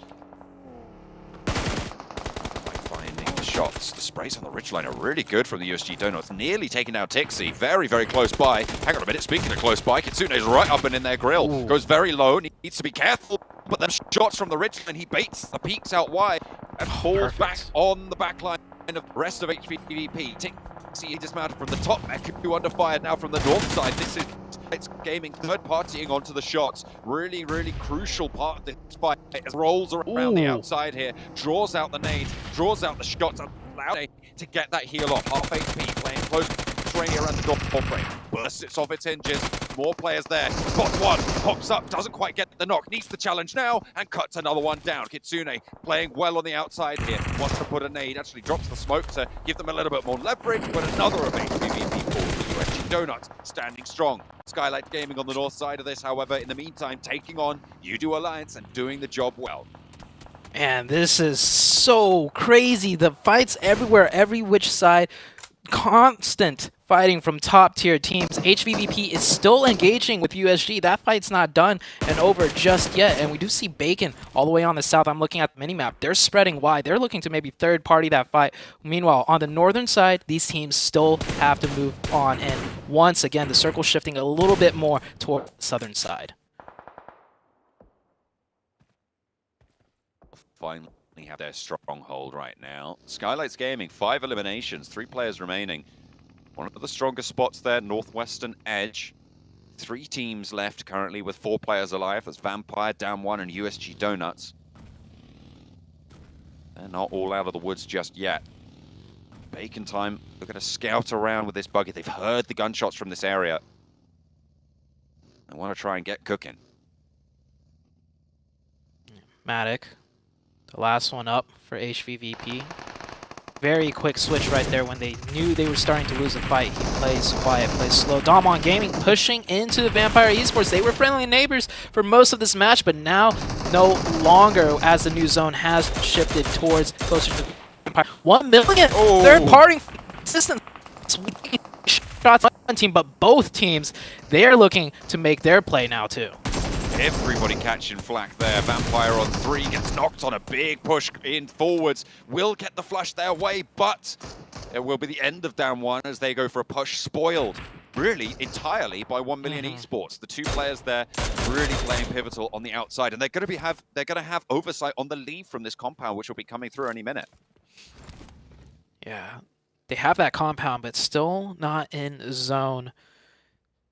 Finding the shots. The sprays on the ridgeline are really good from the USG Donuts. Nearly taking down Tixi. Very, very close by. Hang on a minute. Speaking of close by, Kitsune's right up and in their grill. Ooh. Goes very low. Needs to be careful. But them shots from the ridgeline, he baits the peaks out wide and falls back on the backline of the rest of HVVP. Tixi dismounted from the top. Eku under fire now from the north side. This is it's gaming third partying onto the shots. Really, really crucial part of this fight. It rolls around the outside here, draws out the nades, draws out the shots, allows to get that heal off. Half HP, playing close range around the door frame. Bursts it off its hinges. More players there. Spots one, pops up, doesn't quite get the knock. Needs the challenge now, and cuts another one down. Kitsune playing well on the outside here. Wants to put a nade, actually drops the smoke to give them a little bit more leverage, but another of HVVP for the USG Donuts standing strong. Skylight Gaming on the north side of this, however, in the meantime, taking on Yoodo Alliance and doing the job well. Man, this is so crazy. The fights everywhere, every which side. Constant fighting from top tier teams. HVVP is still engaging with USG. That fight's not done and over just yet. And we do see Bacon all the way on the south. I'm looking at the minimap. They're spreading wide. They're looking to maybe third party that fight. Meanwhile, on the northern side, these teams still have to move on. And once again, the circle shifting a little bit more toward the southern side. Finally have their stronghold right now. Skylights Gaming, 5 eliminations, 3 players remaining. One of the strongest spots there, northwestern edge. 3 teams left currently with 4 players alive. That's Vampire, Damwon, and USG Donuts. They're not all out of the woods just yet. Bacon Time, they're going to scout around with this buggy. They've heard the gunshots from this area. They want to try and get cooking. Matic, the last one up for HVVP. Very quick switch right there when they knew they were starting to lose a fight. He plays quiet, plays slow. Damwon Gaming pushing into the Vampire Esports. They were friendly neighbors for most of this match, but now no longer, as the new zone has shifted towards closer to Vampire. 1 million third party consistent shots on one team, but both teams, they're looking to make their play now too. Everybody catching flack there. Vampire on 3, gets knocked on a big push in forwards. Will get the flush their way, but it will be the end of down 1 as they go for a push, spoiled really entirely by 1 million Esports. The 2 players there really playing pivotal on the outside, and they're going to have oversight on the lead from this compound, which will be coming through any minute. Yeah, they have that compound, but still not in zone.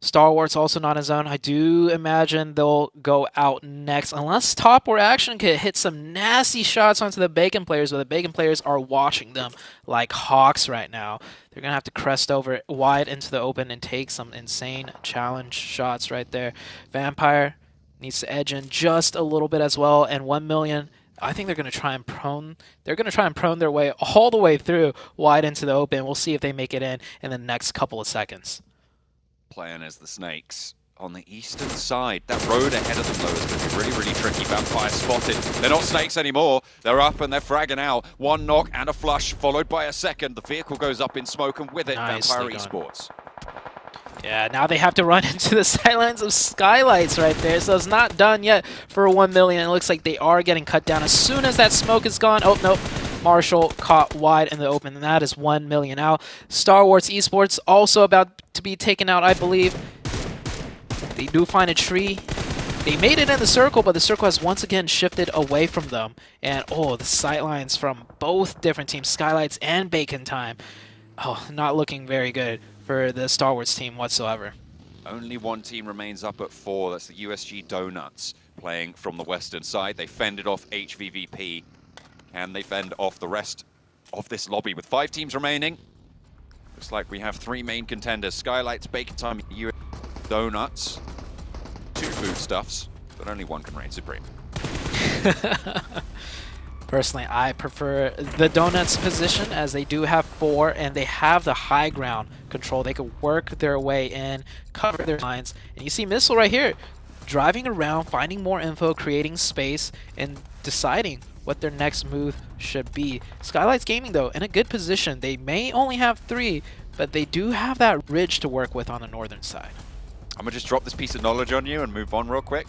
STALWART's also not in zone. I do imagine they'll go out next, unless Top War Action can hit some nasty shots onto the Bacon players, but the Bacon players are watching them like hawks right now. They're going to have to crest over wide into the open and take some insane challenge shots right there. Vampire needs to edge in just a little bit as well, and 1 million... I think they're going to try and prone. They're going to try and prone their way all the way through wide into the open. We'll see if they make it in the next couple of seconds. Playing as the Snakes on the eastern side. That road ahead of them, though, is going to be really, really tricky. Vampire spotted. They're not Snakes anymore. They're up and they're fragging out. 1 knock and a flush, followed by a second. The vehicle goes up in smoke, and with it, Vampire Esports. Yeah, now they have to run into the sidelines of Skylights right there, so it's not done yet for 1 million. It looks like they are getting cut down as soon as that smoke is gone. Oh, nope. Marshall caught wide in the open, and that is 1 million out. STALWART's Esports also about to be taken out, I believe. They do find a tree. They made it in the circle, but the circle has once again shifted away from them. And, oh, the sightlines from both different teams, Skylights and Bacon Time. Oh, not looking very good for the STALWART's team whatsoever. Only one team remains up at 4. That's the USG Donuts playing from the western side. They fended off HVVP. And they fend off the rest of this lobby with 5 teams remaining. Looks like we have 3 main contenders. Skylights, Bacon Time, USG Donuts. 2 foodstuffs, but only 1 can reign supreme. Personally, I prefer the Donuts position, as they do have 4 and they have the high ground control. They could work their way in, cover their lines. And you see Missile right here, driving around, finding more info, creating space, and deciding what their next move should be. Skylights Gaming, though, in a good position. They may only have 3, but they do have that ridge to work with on the northern side. I'm going to just drop this piece of knowledge on you and move on real quick.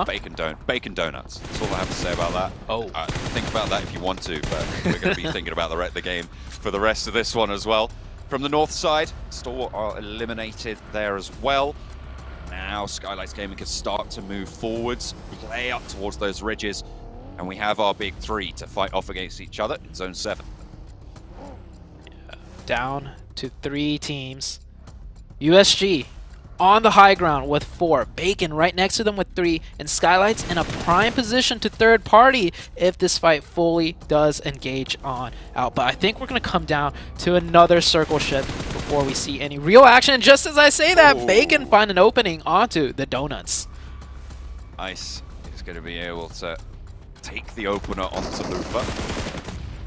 Bacon Donuts. That's all I have to say about that. Oh. Think about that if you want to, but we're going to be thinking about the game for the rest of this one as well. From the north side, STALWART are eliminated there as well. Now Skylights Gaming can start to move forwards, play up towards those ridges, and we have our big 3 to fight off against each other in Zone 7. Down to 3 teams. USG on the high ground with 4. Bacon right next to them with 3. And Skylights in a prime position to third party if this fight fully does engage on out. But I think we're going to come down to another circle shift before we see any real action. And just as I say that, Bacon find an opening onto the Donuts. Ice is going to be able to take the opener onto Lufa.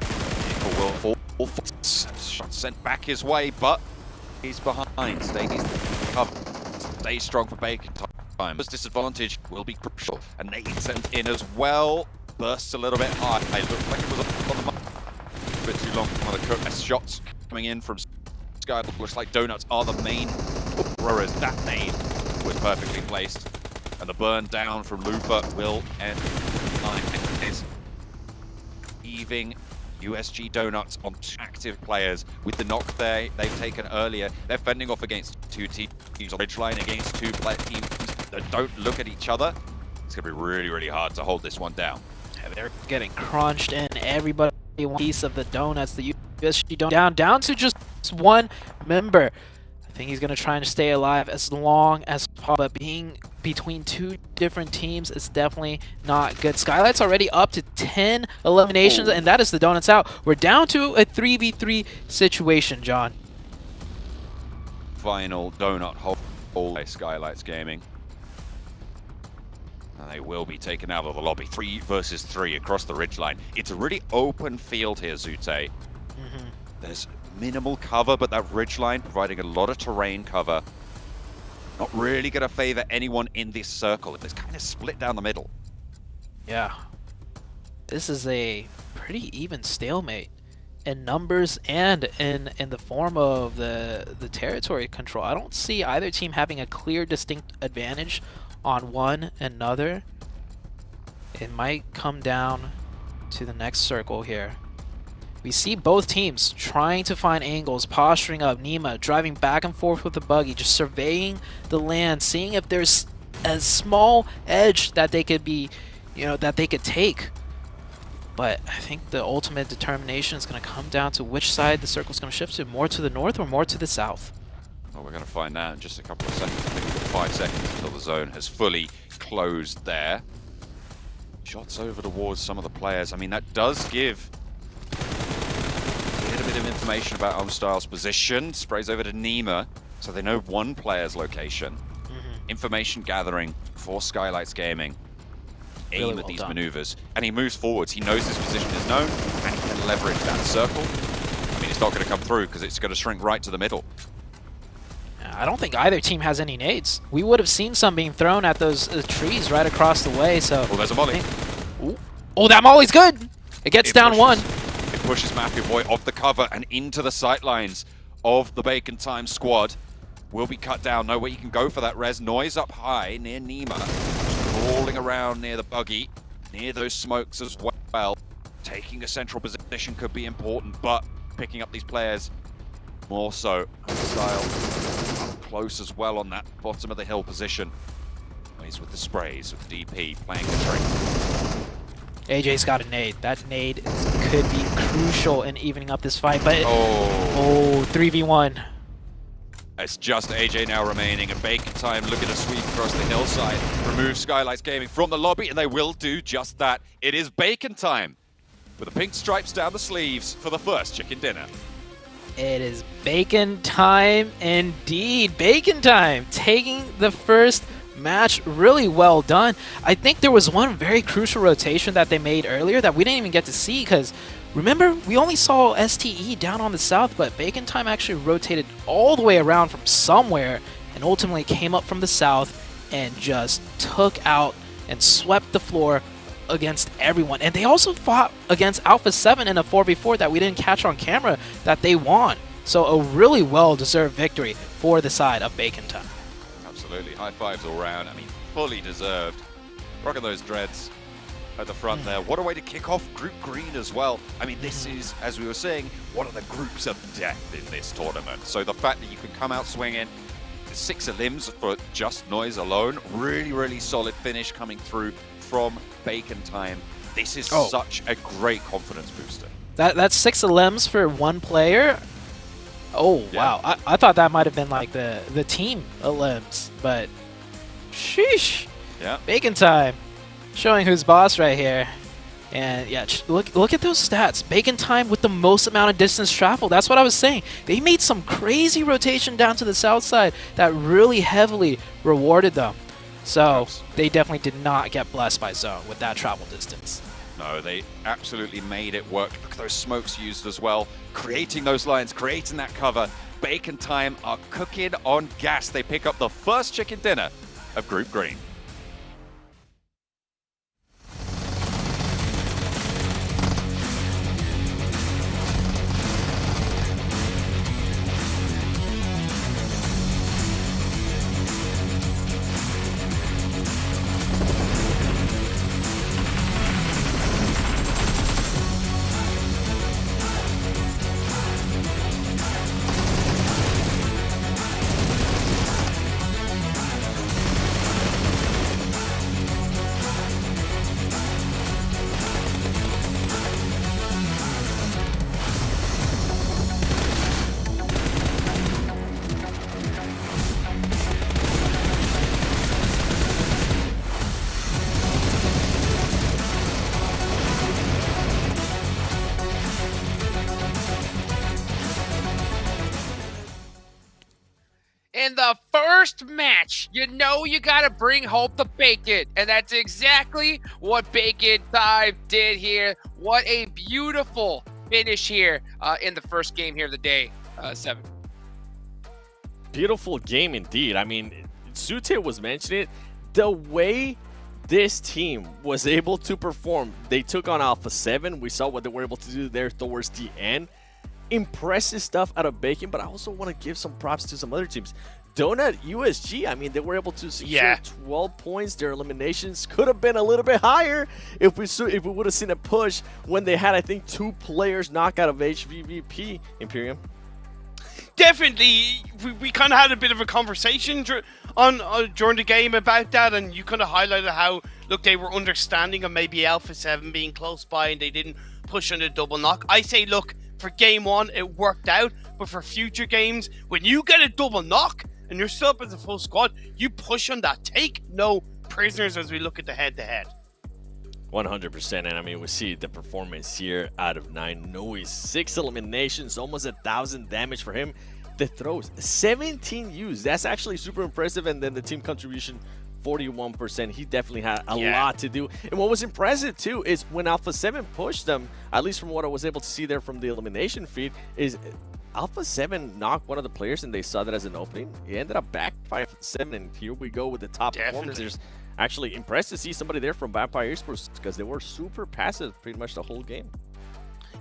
Vehicle will fall. Shot sent back his way, but he's behind. Stay strong for Bacon Time. This disadvantage will be crucial. And Nate sent in as well. Bursts a little bit high. It looked like it was on the mark. A bit too long for the cook. Shots coming in from Sky. Looks like Donuts are the main throwers. That nade was perfectly placed. And the burn down from Lufa will end. Is heaving USG Donuts on 2 active players with the knock they've taken earlier. They're fending off against 2 teams on ridgeline against 2 teams that don't look at each other. It's going to be really, really hard to hold this one down. Yeah, they're getting crunched in. Everybody wants a piece of the Donuts. The USG down to just 1 member. I think he's going to try and stay alive as long as possible. But being between two different teams is definitely not good. Skylight's already up to 10 eliminations, and that is the Donuts out. We're down to a 3v3 situation, John. Final donut hole by Skylights Gaming. And they will be taken out of the lobby. 3 versus 3 across the ridgeline. It's a really open field here, Zute. There's minimal cover, but that ridgeline providing a lot of terrain cover. Not really going to favor anyone in this circle. It's kind of split down the middle. Yeah. This is a pretty even stalemate in numbers and in the form of the territory control. I don't see either team having a clear, distinct advantage on one another. It might come down to the next circle here. We see both teams trying to find angles, posturing up. Nima driving back and forth with the buggy, just surveying the land, seeing if there's a small edge that they could be, that they could take. But I think the ultimate determination is going to come down to which side the circle's going to shift to, more to the north or more to the south. Well, we're going to find out in just a couple of seconds. I think we've got 5 seconds until the zone has fully closed there. Shots over towards some of the players. I mean, that does give a bit of information about Homestyle's position. Sprays over to Nima, so they know one player's location. Information gathering for Skylights Gaming. Aim Really at well these done. maneuvers, and he moves forwards. He knows his position is known, and he can leverage that circle. I mean, it's not going to come through because it's going to shrink right to the middle. I don't think either team has any nades. We would have seen some being thrown at those trees right across the way, so... Well, there's a molly. Oh, that molly's good! It gets down one. It pushes Mafia Boy off the cover and into the sightlines of the Bacon Time squad. Will be cut down. Nowhere you can go for that res. Noise up high near Nima. Crawling around near the buggy, near those smokes as well. Taking a central position could be important, but picking up these players more so. Style up close as well on that bottom of the hill position. He's with the sprays, with DP playing the trick. AJ's got a nade. That nade could be crucial in evening up this fight, but... 3v1. It's just AJ now remaining, and Bacon Time looking to sweep across the hillside, remove Skylights Gaming from the lobby, and they will do just that. It is Bacon Time, with the pink stripes down the sleeves for the first chicken dinner. It is Bacon Time indeed. Bacon Time taking the first match. Really well done. I think there was one very crucial rotation that they made earlier that we didn't even get to see, because remember, we only saw STE down on the south, but Bacon Time actually rotated all the way around from somewhere and ultimately came up from the south and just took out and swept the floor against everyone. And they also fought against Alpha 7 in a 4v4 that we didn't catch on camera that they won. So a really well-deserved victory for the side of Bacon Time. Absolutely. High fives all round. I mean, fully deserved. Rocking those dreads at the front there. What a way to kick off Group Green as well. I mean, this is, as we were saying, one of the groups of death in this tournament. So the fact that you can come out swinging, 6 elims for just Noise alone, really, really solid finish coming through from Bacon Time. This is such a great confidence booster. That's 6 elims for one player. Oh, wow. I thought that might have been like the team elims, but sheesh. Yeah. Bacon Time. Showing who's boss right here. And yeah, look at those stats. Bacon Time with the most amount of distance traveled. That's what I was saying. They made some crazy rotation down to the south side that really heavily rewarded them. So they definitely did not get blessed by zone with that travel distance. No, they absolutely made it work. Look at those smokes used as well. Creating those lines, creating that cover. Bacon Time are cooking on gas. They pick up the first chicken dinner of Group Green. in the first match, you know you gotta bring home the bacon. And that's exactly what Bacon Time did here. What a beautiful finish here in the first game here of the day, 7. Beautiful game indeed. I mean, Sute was mentioning it. The way this team was able to perform, they took on Alpha 7. We saw what they were able to do there towards the end. Impressive stuff out of Bacon, but I also want to give some props to some other teams. Donut, USG, I mean, they were able to secure 12 points. Their eliminations could have been a little bit higher if we would have seen a push when they had, I think, 2 players knock out of HVVP, Imperium. Definitely, we kind of had a bit of a conversation during the game about that, and you kind of highlighted how, look, they were understanding of maybe Alpha 7 being close by and they didn't push on the double knock. I say, look, for game 1, it worked out, but for future games, when you get a double knock and you're still up as a full squad, you push on that. Take no prisoners as we look at the head-to-head. 100%, and I mean, we see the performance here out of 9. Noe, 6 eliminations, almost 1,000 damage for him. The throws, 17 used. That's actually super impressive, and then the team contribution, 41%. He definitely had a lot to do. And what was impressive too is when Alpha 7 pushed them, at least from what I was able to see there from the elimination feed, is Alpha 7 knocked one of the players and they saw that as an opening. He ended up backfiring 7, and here we go with the top performers. Actually impressed to see somebody there from Vampire Esports because they were super passive pretty much the whole game.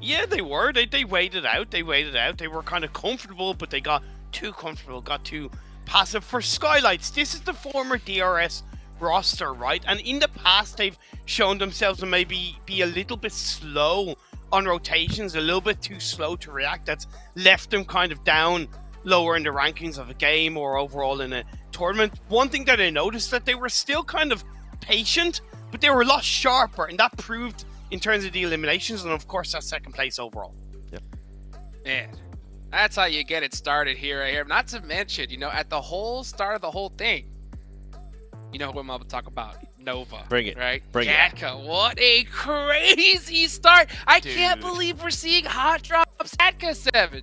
Yeah, they were. They waited out. They waited out. They were kind of comfortable, but they got too comfortable, got too passive. For Skylights, this is the former DRS roster, right? And in the past, they've shown themselves to maybe be a little bit slow on rotations, a little bit too slow to react. That's left them kind of down lower in the rankings of a game or overall in a tournament. One thing that I noticed that they were still kind of patient, but they were a lot sharper, and that proved in terms of the eliminations, and of course, that's second place overall. Yep. Man, that's how you get it started here, right here. Not to mention, you know, at the whole start of the whole thing, you know who I'm about to talk about? Nova. Bring it. Right? Bring Gatka, what a crazy start. I can't believe we're seeing hot drops Gatka 7.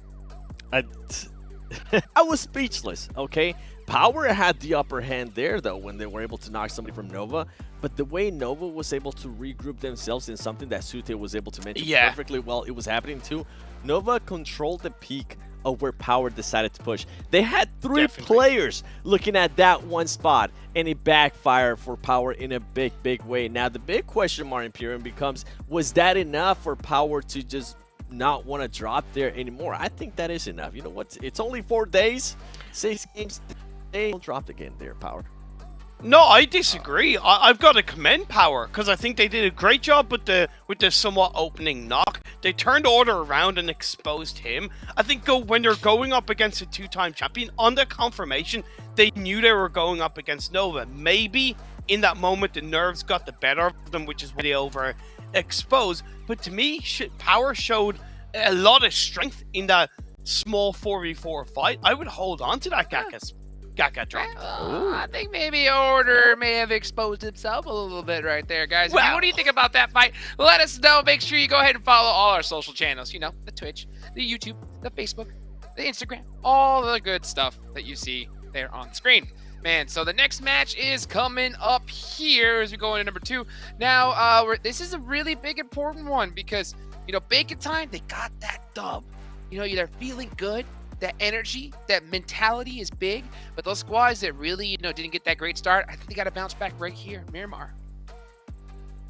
I was speechless, okay? POWR had the upper hand there, though, when they were able to knock somebody from Nova. But the way Nova was able to regroup themselves in something that Sute was able to mention perfectly well, it was happening too. Nova controlled the peak of where POWR decided to push. They had 3 players looking at that one spot, and it backfired for POWR in a big, big way. Now, the big question mark, Imperium, becomes, was that enough for POWR to just not want to drop there anymore? I think that is enough. You know what? It's only 4 days, 6 games. They don't drop again there, POWR. No, I disagree. I've got to commend POWR because I think they did a great job with the somewhat opening knock. They turned order around and exposed him. I think when they're going up against a 2-time champion, on the confirmation, they knew they were going up against Nova. Maybe in that moment, the nerves got the better of them, which is why they overexposed. But to me, POWR showed a lot of strength in that small 4v4 fight. I would hold on to that Gatka drop. I think maybe Order may have exposed himself a little bit right there, guys. Well, what do you think about that fight? Let us know. Make sure you go ahead and follow all our social channels. You know, the Twitch, the YouTube, the Facebook, the Instagram, all the good stuff that you see there on the screen. Man, so the next match is coming up here as we go into number 2. Now, this is a really big, important one because, you know, Bacon Time, they got that dub. You know, they're feeling good. That energy, that mentality is big, but those squads that really, you know, didn't get that great start, I think they got to bounce back right here, Miramar.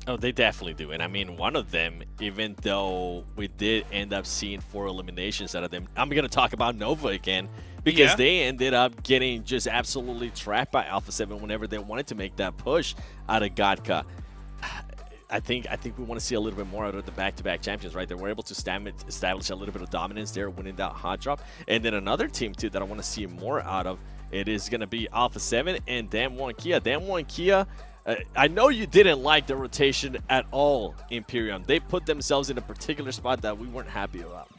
Oh, they definitely do. And I mean, one of them, even though we did end up seeing 4 eliminations out of them, I'm going to talk about Nova again because they ended up getting just absolutely trapped by Alpha 7 whenever they wanted to make that push out of Gatka. I think we want to see a little bit more out of the back-to-back champions, right? They were able to establish a little bit of dominance there, winning that hot drop. And then another team, too, that I want to see more out of, it is going to be Alpha 7 and Damwon Kia. Damwon Kia, I know you didn't like the rotation at all, Imperium. They put themselves in a particular spot that we weren't happy about.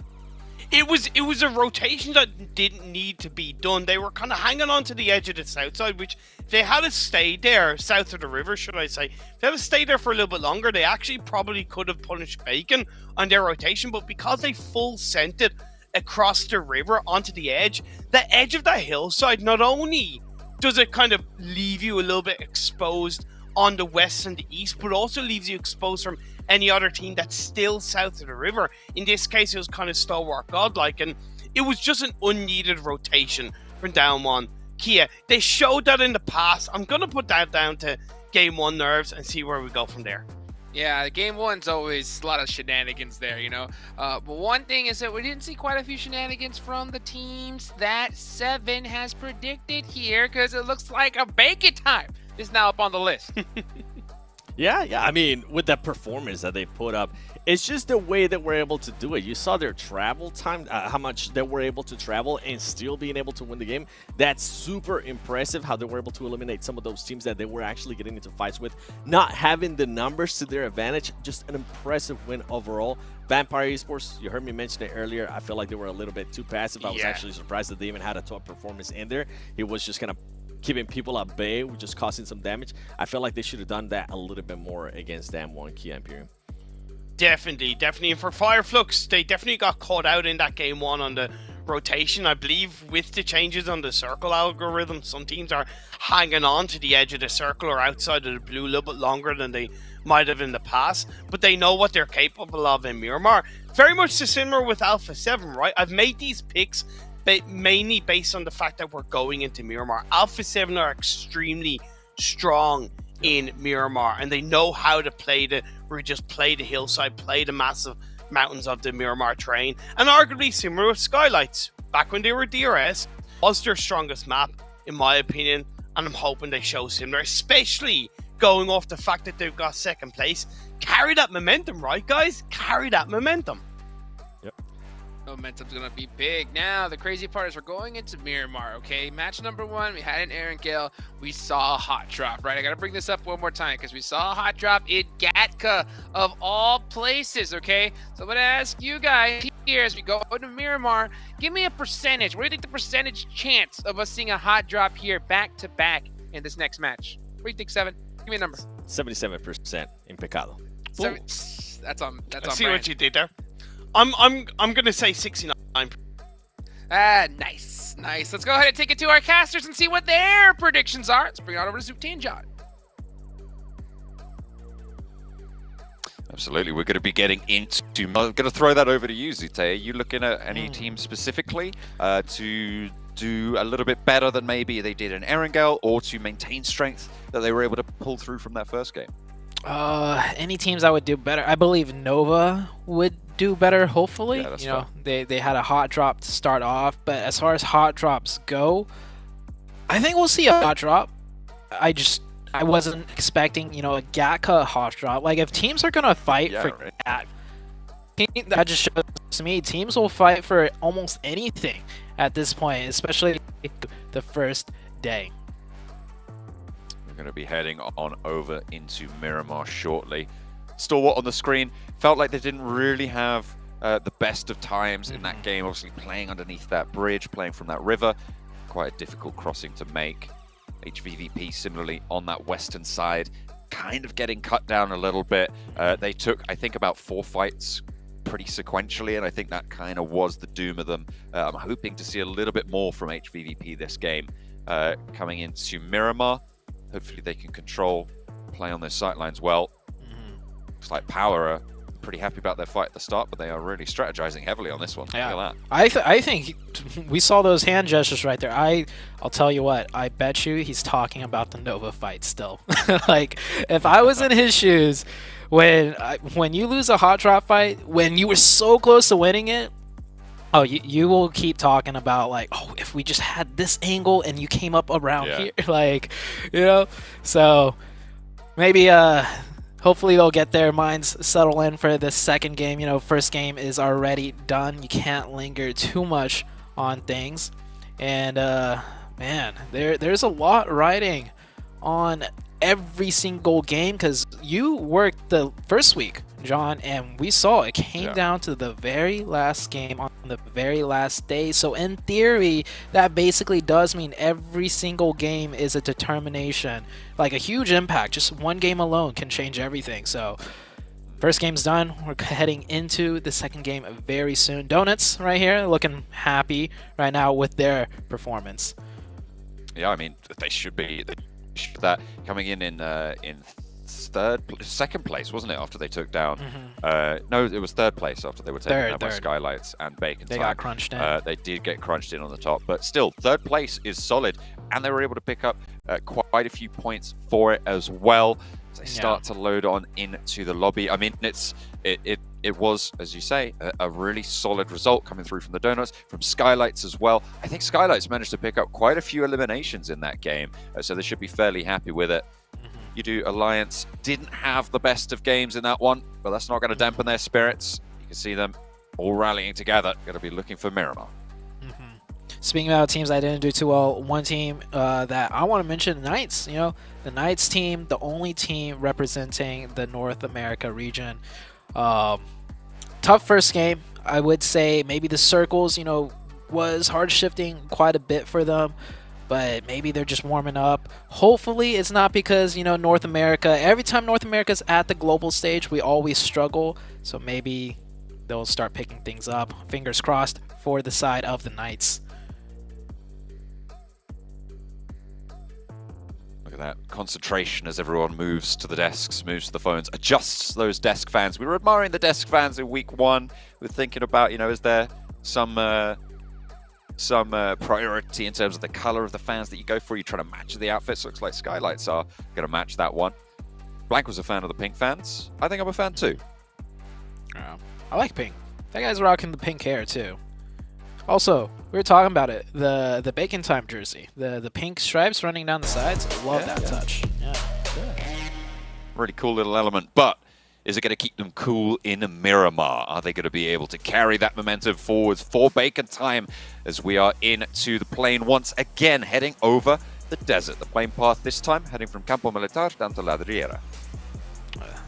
It was a rotation that didn't need to be done. They were kind of hanging on to the edge of the south side, which they had to stay there, south of the river, should I say. They had to stay there for a little bit longer. They actually probably could have punished Bacon on their rotation, but because they full sent it across the river onto the edge of that hillside, not only does it kind of leave you a little bit exposed on the west and the east, but also leaves you exposed from any other team that's still south of the river. In this case, it was kind of Stalwart Godlike, and it was just an unneeded rotation from down one. Kia, they showed that in the past. I'm going to put that down to game one nerves and see where we go from there. Yeah, game one's always a lot of shenanigans there, you know. But one thing is that we didn't see quite a few shenanigans from the teams that Seven has predicted here, because it looks like a bacon time is now up on the list. Yeah. I mean, with that performance that they put up, it's just the way that we're able to do it. You saw their travel time, how much they were able to travel and still being able to win the game. That's super impressive how they were able to eliminate some of those teams that they were actually getting into fights with, not having the numbers to their advantage. Just an impressive win overall. Vampire Esports, you heard me mention it earlier. I feel like they were a little bit too passive. I was actually surprised that they even had a top performance in there. It was just kind of keeping people at bay, which is causing some damage. I feel like they should have done that a little bit more against them one Kia Imperium. Definitely. And for Fireflux, they definitely got caught out in that game one on the rotation. I believe with the changes on the circle algorithm, some teams are hanging on to the edge of the circle or outside of the blue a little bit longer than they might have in the past, but they know what they're capable of in Miramar. Very much similar with Alpha 7, right? I've made these picks mainly based on the fact that we're going into Miramar. Alpha 7 are extremely strong in Miramar, and they know how to play the hillside, play the massive mountains of the Miramar terrain, and arguably similar with Skylights. Back when they were DRS, was their strongest map, in my opinion, and I'm hoping they show similar, especially going off the fact that they've got second place. Carry that momentum, right, guys? Carry that momentum. Momentum's gonna be big. Now, the crazy part is we're going into Miramar, okay? Match number one, we had an Aaron Gale. We saw a hot drop, right? I gotta bring this up one more time because we saw a hot drop in Gatka of all places, okay? So I'm gonna ask you guys here as we go into Miramar, give me a percentage. What do you think the percentage chance of us seeing a hot drop here back to back in this next match? What do you think, Seven? Give me a number. 77% in Pecado. That's on See brand. what you did there. I'm gonna say 69. Nice. Let's go ahead and take it to our casters and see what their predictions are. Let's bring it on over to Zoopty and John. Absolutely, we're going to be getting into. I'm going to throw that over to you, Zute. Are you looking at any team specifically to do a little bit better than maybe they did in Erangel, or to maintain strength that they were able to pull through from that first game? Any teams that would do better, I believe Nova would do better, hopefully. Yeah, that's you know, they had a hot drop to start off, but as far as hot drops go, I think we'll see a hot drop. I wasn't expecting, a Gatka hot drop. Like, if teams are gonna fight for that just shows to me teams will fight for almost anything at this point, especially the first day. We're going to be heading on over into Miramar shortly. Stalwart on the screen. Felt like they didn't really have the best of times in that game. Obviously playing underneath that bridge, playing from that river. Quite a difficult crossing to make. HVVP similarly on that western side, kind of getting cut down a little bit. They took, I think, about 4 fights pretty sequentially, and I think that kind of was the doom of them. I'm hoping to see a little bit more from HVVP this game. Coming into Miramar, hopefully they can control, play on their sightlines well. Looks like POWR are pretty happy about their fight at the start, but they are really strategizing heavily on this one. Yeah. Look at that. I think we saw those hand gestures right there. I'll tell you what, I bet you he's talking about the Nova fight still. Like, if I was in his shoes, when you lose a hot drop fight, when you were so close to winning it, you will keep talking about, like, if we just had this angle and you came up around here, like, so maybe hopefully they'll get their minds settle in for the second game. First game is already done. You can't linger too much on things. And man, there's a lot riding on every single game, because you worked the first week, John, and we saw it came down to the very last game on the very last day. So in theory, that basically does mean every single game is a determination, like a huge impact. Just one game alone can change everything. So First game's done. We're heading into the second game very soon. Donuts right here looking happy right now with their performance. Yeah, I mean, they should be. That coming in second place, wasn't it, after they took down? No, it was third place after they were taken down by Skylights and Bacon Time. They got crunched in. They did get crunched in on the top, but still, third place is solid, and they were able to pick up quite a few points for it as well. As they start to load on into the lobby. I mean, it was, as you say, a really solid result coming through from the Donuts, from Skylights as well. I think Skylights managed to pick up quite a few eliminations in that game, so they should be fairly happy with it. Yoodo Alliance didn't have the best of games in that one, but that's not going to dampen their spirits. You can see them all rallying together. Going to be looking for Miramar. Speaking about teams that didn't do too well, one team that I want to mention, the Knights. You know, the Knights team, the only team representing the North America region. Tough first game. I would say maybe the circles, you know, was hard shifting quite a bit for them, but maybe they're just warming up. Hopefully it's not because, you know, North America, every time North America's at the global stage, we always struggle. So maybe they'll start picking things up. Fingers crossed for the side of the Knights. Look at that concentration as everyone moves to the desks, moves to the phones, adjusts those desk fans. We were admiring the desk fans in week one. We're thinking about, you know, is there some priority in terms of the color of the fans that you go for? You're trying to match the outfits. Looks like Skylights are going to match that one. Blank was a fan of the pink fans. I think I'm a fan too. I like pink. That guy's rocking the pink hair too. Also, we were talking about it, the Bacon Time jersey, the pink stripes running down the sides. I love that touch. Really cool little element, but is it going to keep them cool in Miramar? Are they going to be able to carry that momentum forwards for Bacon Time as we are into the plane once again, heading over the desert? The plane path this time heading from Campo Militar down to La Riera.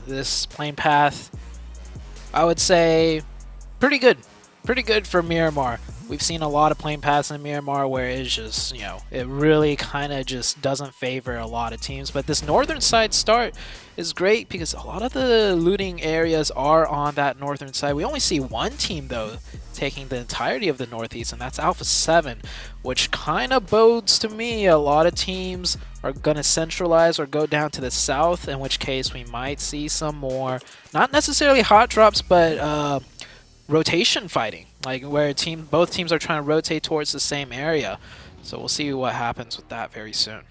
This plane path, I would say, pretty good. Pretty good for Miramar. We've seen a lot of plane paths in Miramar where it's just, you know, it really kind of just doesn't favor a lot of teams. But this northern side start is great because a lot of the looting areas are on that northern side. We only see one team, though, taking the entirety of the northeast, and that's Alpha 7, which kind of bodes to me a lot of teams are going to centralize or go down to the south, in which case we might see some more, not necessarily hot drops, but rotation fighting, like where both teams are trying to rotate towards the same area. So we'll see what happens with that very soon.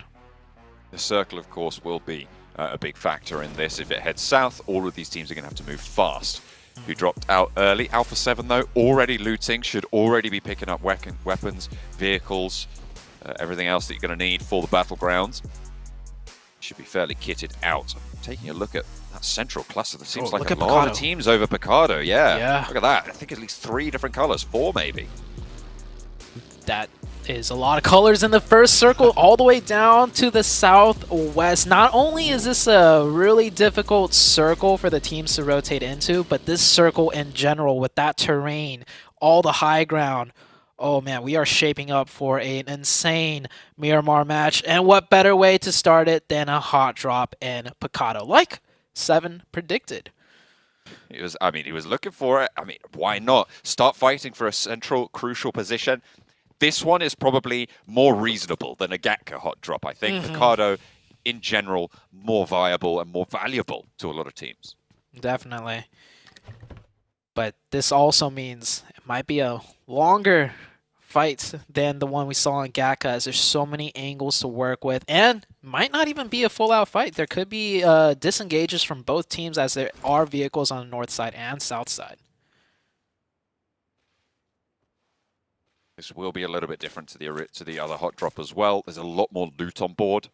The circle, of course, will be a big factor in this. If it heads south, all of these teams are going to have to move fast. Who dropped out early? Alpha 7, though, already looting, should already be picking up weapons, vehicles, everything else that you're going to need for the battlegrounds. Should be fairly kitted out. Taking a look at that central cluster, there seems like a lot of teams over Picado. Yeah, look at that. I think at least 3 different colors, 4 maybe. That is a lot of colors in the first circle, all the way down to the southwest. Not only is this a really difficult circle for the teams to rotate into, but this circle in general with that terrain, all the high ground. Oh man, we are shaping up for an insane Miramar match. And what better way to start it than a hot drop in Picado, like 7 predicted. He was looking for it. I mean, why not? Start fighting for a central, crucial position. This one is probably more reasonable than a Gatka hot drop, I think. Picado, in general, more viable and more valuable to a lot of teams. Definitely. But this also means it might be a longer fight than the one we saw in Gatka, as there's so many angles to work with, and might not even be a full-out fight. There could be disengages from both teams, as there are vehicles on the north side and south side. This will be a little bit different to the other hot drop as well. There's a lot more loot on board,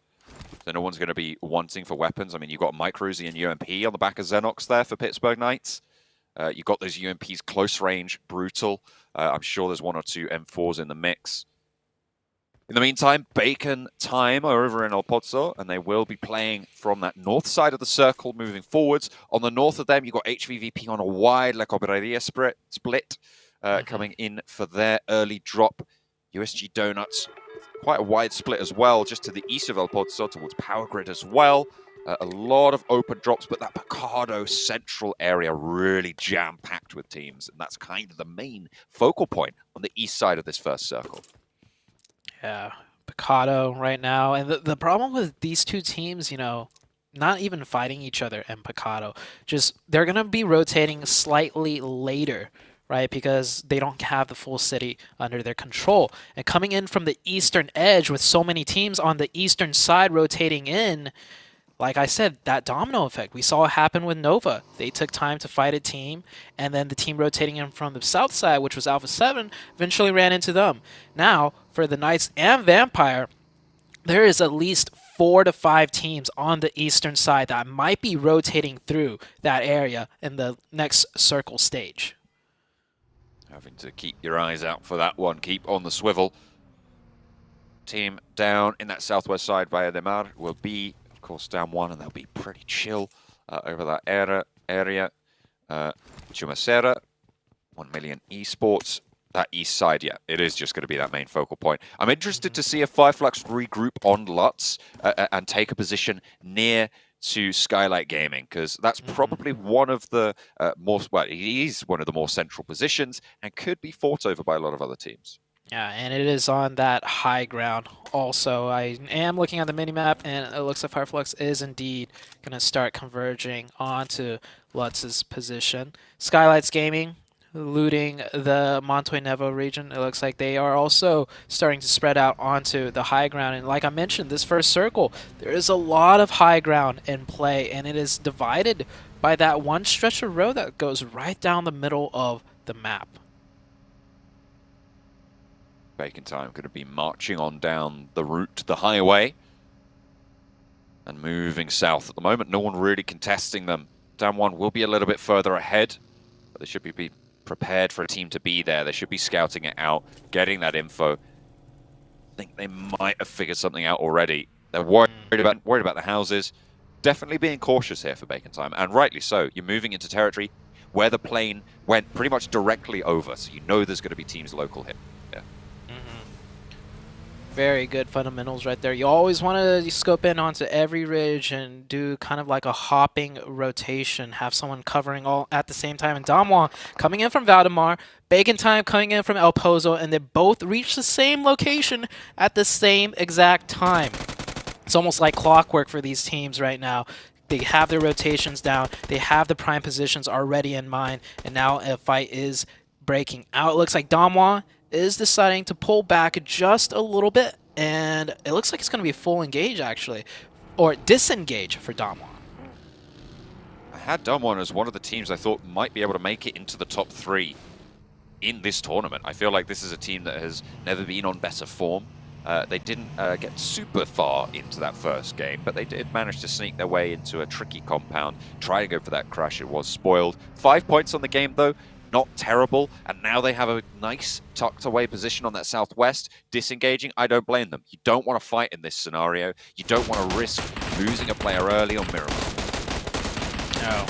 so no one's going to be wanting for weapons. I mean, you've got Microzy and UMP on the back of Xenox there for Pittsburgh Knights. You've got those UMPs close range, brutal. I'm sure there's 1 or 2 M4s in the mix. In the meantime, Bacon Time are over in El Pozo, and they will be playing from that north side of the circle moving forwards. On the north of them, you've got HVVP on a wide La Cobreria split coming in for their early drop. USG Donuts, quite a wide split as well, just to the east of El Pozo towards Power Grid as well. A lot of open drops, but that Picado central area really jam-packed with teams, and that's kind of the main focal point on the east side of this first circle. Yeah, Picado right now. And the problem with these two teams, you know, not even fighting each other and Picado, just they're going to be rotating slightly later, right? Because they don't have the full city under their control. And coming in from the eastern edge with so many teams on the eastern side rotating in, like I said, that domino effect. We saw it happen with Nova. They took time to fight a team, and then the team rotating in from the south side, which was Alpha 7, eventually ran into them. Now, for the Knights and Vampire, there is at least 4 to 5 teams on the eastern side that might be rotating through that area in the next circle stage. Having to keep your eyes out for that one. Keep on the swivel. Team down in that southwest side via the Mar will be, of course, down 1, and they'll be pretty chill over that area. Chumacera, 1 million Esports. That east side, yeah, it is just going to be that main focal point. I'm interested to see if Fireflux regroup on Lutz and take a position near to Skylight Gaming, because that's probably one of the he's one of the more central positions and could be fought over by a lot of other teams. Yeah, and it is on that high ground also. I am looking at the minimap, and it looks like Fireflux is indeed going to start converging onto Lutz's position. Skylights Gaming looting the Montoy Nevo region. It looks like they are also starting to spread out onto the high ground. And like I mentioned, this first circle, there is a lot of high ground in play, and it is divided by that one stretch of road that goes right down the middle of the map. Bacon Time going to be marching on down the route to the highway and moving south at the moment. No one really contesting them. Down 1 will be a little bit further ahead, but they should be prepared for a team to be there. They should be scouting it out, getting that info. I think they might have figured something out already. They're worried about the houses. Definitely being cautious here for Bacon Time, and rightly so. You're moving into territory where the plane went pretty much directly over, so you know there's going to be teams local here. Very good fundamentals right there. You always want to scope in onto every ridge and do kind of like a hopping rotation, have someone covering all at the same time. And Damwon coming in from Valdemar, Bacon Time coming in from El Pozo, and they both reach the same location at the same exact time. It's almost like clockwork for these teams right now. They have their rotations down, they have the prime positions already in mind, and now a fight is breaking out. It looks like Damwon is deciding to pull back just a little bit, and it looks like it's going to be a full engage, actually, or disengage for Damwon. I had Damwon as one of the teams I thought might be able to make it into the top 3 in this tournament. I feel like this is a team that has never been on better form. They didn't get super far into that first game, but they did manage to sneak their way into a tricky compound, try to go for that crash. It was spoiled. 5 points on the game, though. Not terrible, and now they have a nice tucked away position on that southwest. Disengaging, I don't blame them. You don't want to fight in this scenario. You don't want to risk losing a player early on Miracle. No.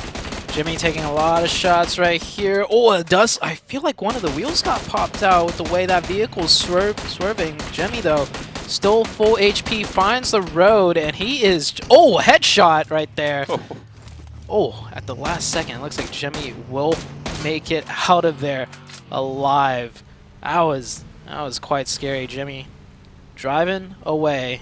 Jimmy taking a lot of shots right here. Oh, it does. I feel like one of the wheels got popped out with the way that vehicle's swerving. Jimmy, though, still full HP, finds the road, and he is... Oh, headshot right there. Oh, at the last second, it looks like Jimmy will make it out of there alive. That was quite scary. Jimmy driving away.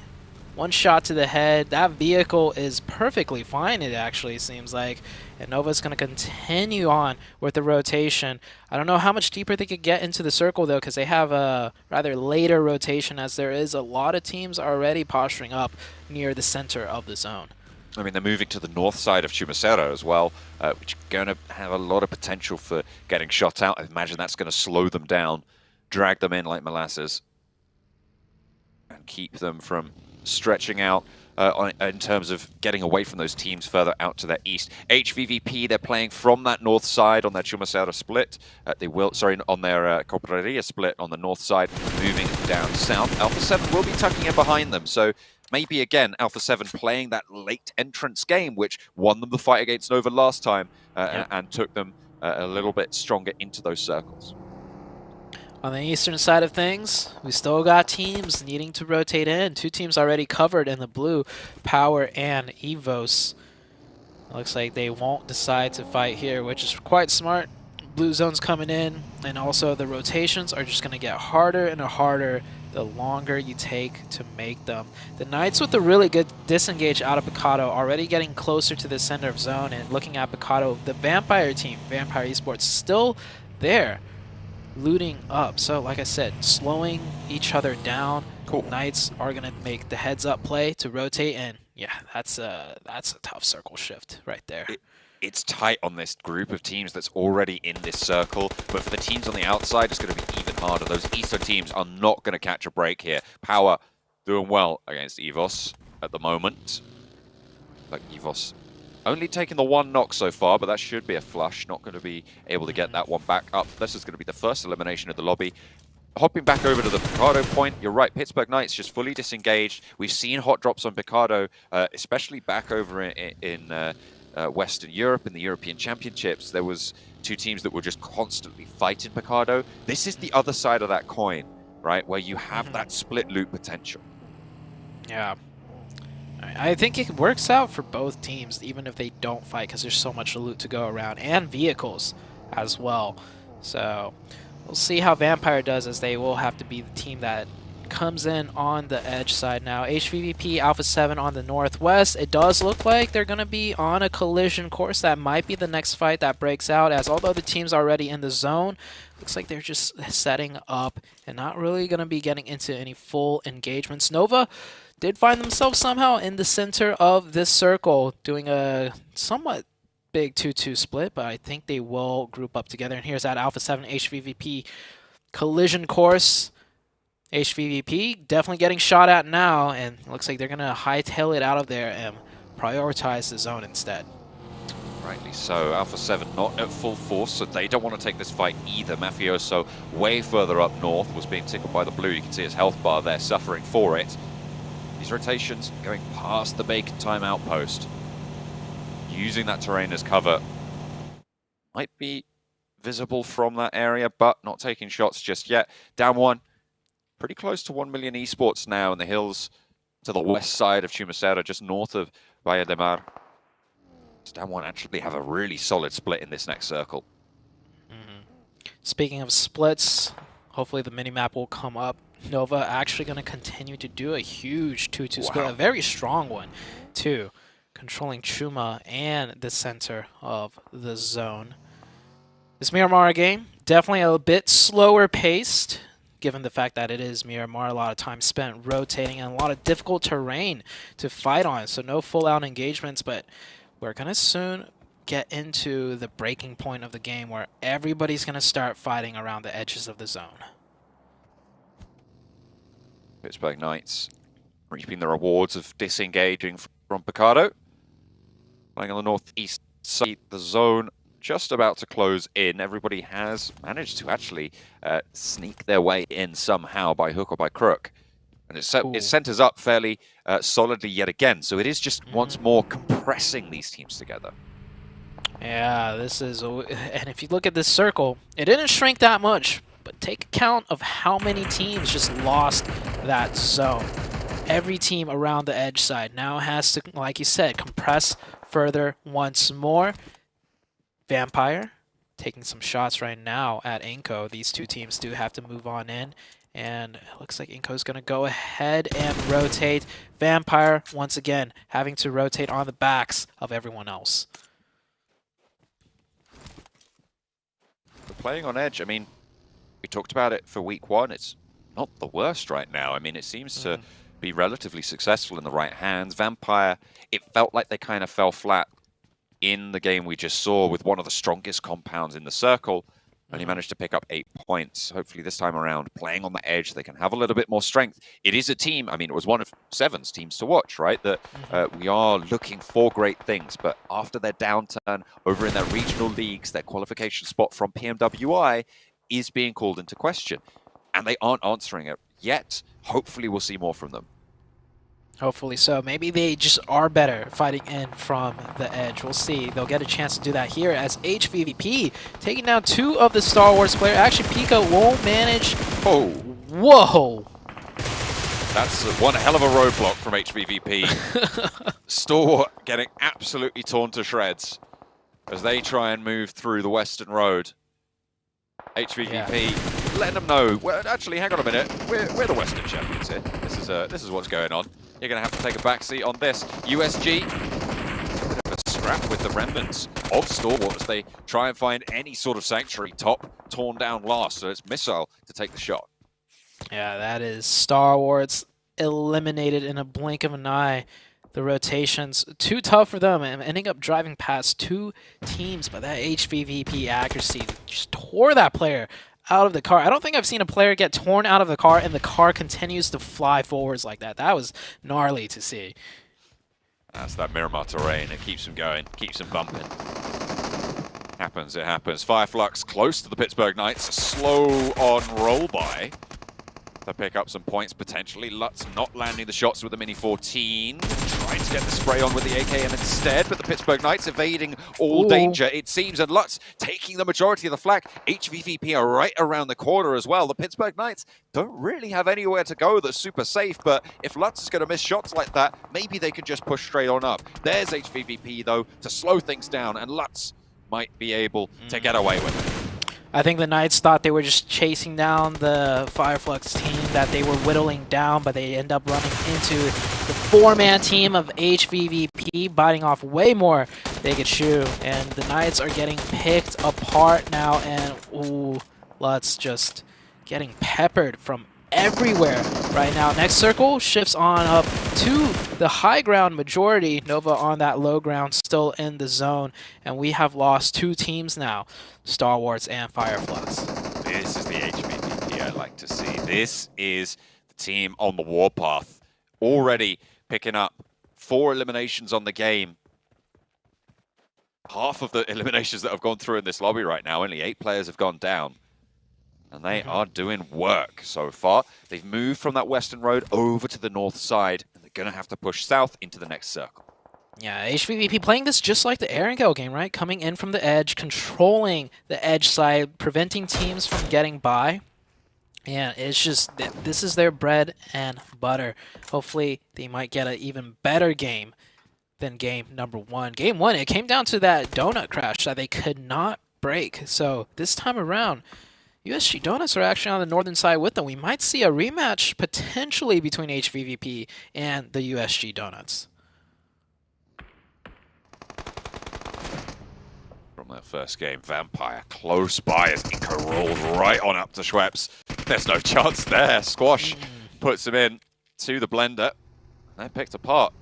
One shot to the head. That vehicle is perfectly fine, it actually seems like. And Nova's going to continue on with the rotation. I don't know how much deeper they could get into the circle, though, because they have a rather later rotation, as there is a lot of teams already posturing up near the center of the zone. I mean, they're moving to the north side of Chumacera as well, which is going to have a lot of potential for getting shot out. I imagine that's going to slow them down, drag them in like molasses, and keep them from stretching out in terms of getting away from those teams further out to their east. HVVP, they're playing from that north side on their Chumacera split. On their Corporaria split on the north side, moving down south. Alpha 7 will be tucking in behind them, so maybe, again, Alpha 7 playing that late entrance game, which won them the fight against Nova last time and took them a little bit stronger into those circles. On the eastern side of things, we still got teams needing to rotate in. 2 teams already covered in the blue, POWR and EVOS. Looks like they won't decide to fight here, which is quite smart. Blue zone's coming in, and also the rotations are just going to get harder and harder the longer you take to make them. The Knights with a really good disengage out of Picado, already getting closer to the center of zone, and looking at Picado, the Vampire team, Vampire Esports, still there, looting up. So like I said, slowing each other down. Cool. Knights are going to make the heads-up play to rotate, and yeah, that's a tough circle shift right there. It's tight on this group of teams that's already in this circle, but for the teams on the outside, it's going to be even harder. Those Eastern teams are not going to catch a break here. POWR doing well against EVOS at the moment. Like EVOS only taking the 1 knock so far, but that should be a flush. Not going to be able to get that one back up. This is going to be the first elimination of the lobby. Hopping back over to the Picado point, you're right, Pittsburgh Knights just fully disengaged. We've seen hot drops on Picado, especially back over in Western Europe in the European Championships. There was 2 teams that were just constantly fighting Picado. This is the other side of that coin, right, where you have that split loot potential. Yeah. I think it works out for both teams, even if they don't fight, because there's so much loot to go around, and vehicles as well. So we'll see how Vampire does, as they will have to be the team that comes in on the edge side now. HVVP Alpha 7 on the northwest. It does look like they're going to be on a collision course. That might be the next fight that breaks out, as although the team's already in the zone, looks like they're just setting up and not really going to be getting into any full engagements. Nova did find themselves somehow in the center of this circle, doing a somewhat big 2-2 split, but I think they will group up together. And here's that Alpha 7 HVVP collision course. HVVP definitely getting shot at now, and looks like they're going to hightail it out of there and prioritize the zone instead. Rightly so. Alpha 7 not at full force, so they don't want to take this fight either. Mafioso, way further up north, was being tickled by the blue. You can see his health bar there, suffering for it. These rotations going past the Bacon Time outpost. Using that terrain as cover. Might be visible from that area, but not taking shots just yet. Down 1. Pretty close to 1 million Esports now in the hills to the west side of Chumacera, just north of Valle de Mar. Down 1 actually have a really solid split in this next circle. Speaking of splits, hopefully the minimap will come up. Nova actually going to continue to do a huge 2-2 split, a very strong one too, controlling Chuma and the center of the zone. This Miramar game, definitely a bit slower paced, given the fact that it is Miramar, a lot of time spent rotating and a lot of difficult terrain to fight on. So no full-out engagements, but we're going to soon get into the breaking point of the game where everybody's going to start fighting around the edges of the zone. Pittsburgh Knights reaping the rewards of disengaging from Picado. Playing on the northeast side, the zone just about to close in. Everybody has managed to actually sneak their way in somehow by hook or by crook. And it centers up fairly solidly yet again. So it is just once more compressing these teams together. Yeah, this is... And if you look at this circle, it didn't shrink that much. But take account of how many teams just lost that zone. Every team around the edge side now has to, like you said, compress further once more. Vampire taking some shots right now at iNCO. These 2 teams do have to move on in. And it looks like iNCO is going to go ahead and rotate. Vampire, once again, having to rotate on the backs of everyone else. But playing on edge, I mean, we talked about it for week 1. It's not the worst right now. I mean, it seems to be relatively successful in the right hands. Vampire, it felt like they kind of fell flat in the game we just saw with one of the strongest compounds in the circle. Only managed to pick up 8 points. Hopefully this time around, playing on the edge, they can have a little bit more strength. It is a team, I mean, it was one of Seven's teams to watch, right? That we are looking for great things, but after their downturn over in their regional leagues, their qualification spot from PMWI is being called into question, and they aren't answering it yet. Hopefully we'll see more from them. Hopefully so. Maybe they just are better fighting in from the edge. We'll see. They'll get a chance to do that here as HVVP taking down 2 of the Star Wars players. Actually, Pika won't manage. Oh. Whoa. That's one hell of a roadblock from HVVP. Stalwart getting absolutely torn to shreds as they try and move through the Western Road. HVVP letting them know, well, actually, hang on a minute, we're the Western champions here. This is what's going on. You're going to have to take a backseat on this. USG, a bit of a scrap with the remnants of Stalwart as they try and find any sort of sanctuary. Top torn down last, so it's Missile to take the shot. Yeah, that is Star Wars eliminated in a blink of an eye. The rotations too tough for them and ending up driving past 2 teams, but that HVVP accuracy just tore that player out of the car. I don't think I've seen a player get torn out of the car and the car continues to fly forwards like that. That was gnarly to see. That's that Miramar terrain. It keeps him going, keeps him bumping. Happens, it happens. Fireflux close to the Pittsburgh Knights. Slow on roll by. To pick up some points potentially. Lutz not landing the shots with the Mini 14. Trying to get the spray on with the AKM instead, but the Pittsburgh Knights evading all danger, it seems, and Lutz taking the majority of the flak. HVVP are right around the corner as well. The Pittsburgh Knights don't really have anywhere to go that's super safe, but if Lutz is going to miss shots like that, maybe they can just push straight on up. There's HVVP, though, to slow things down, and Lutz might be able to get away with it. I think the Knights thought they were just chasing down the Fireflux team that they were whittling down, but they end up running into the 4-man team of HVVP, biting off way more they could chew. And the Knights are getting picked apart now, and ooh, Lutz just getting peppered from everywhere right now. Next circle shifts on up to the high ground majority. Nova on that low ground, still in the zone, and we have lost 2 teams now, Star Wars and Fireflux. This is the HVVP I like to see. This is the team on the warpath, already picking up 4 eliminations on the game. Half of the eliminations that have gone through in this lobby right now, only 8 players have gone down. And they are doing work so far. They've moved from that western road over to the north side, and they're going to have to push south into the next circle. Yeah, HVVP playing this just like the iNCO game, right? Coming in from the edge, controlling the edge side, preventing teams from getting by. Yeah, it's just, this is their bread and butter. Hopefully, they might get an even better game than game number 1. Game 1, it came down to that donut crash that they could not break. So this time around, USG Donuts are actually on the northern side with them. We might see a rematch potentially between HVVP and the USG Donuts. From that first game, Vampire close by as iNCO rolls right on up to Schweppes. There's no chance there. Squash puts him in to the blender. They're picked apart.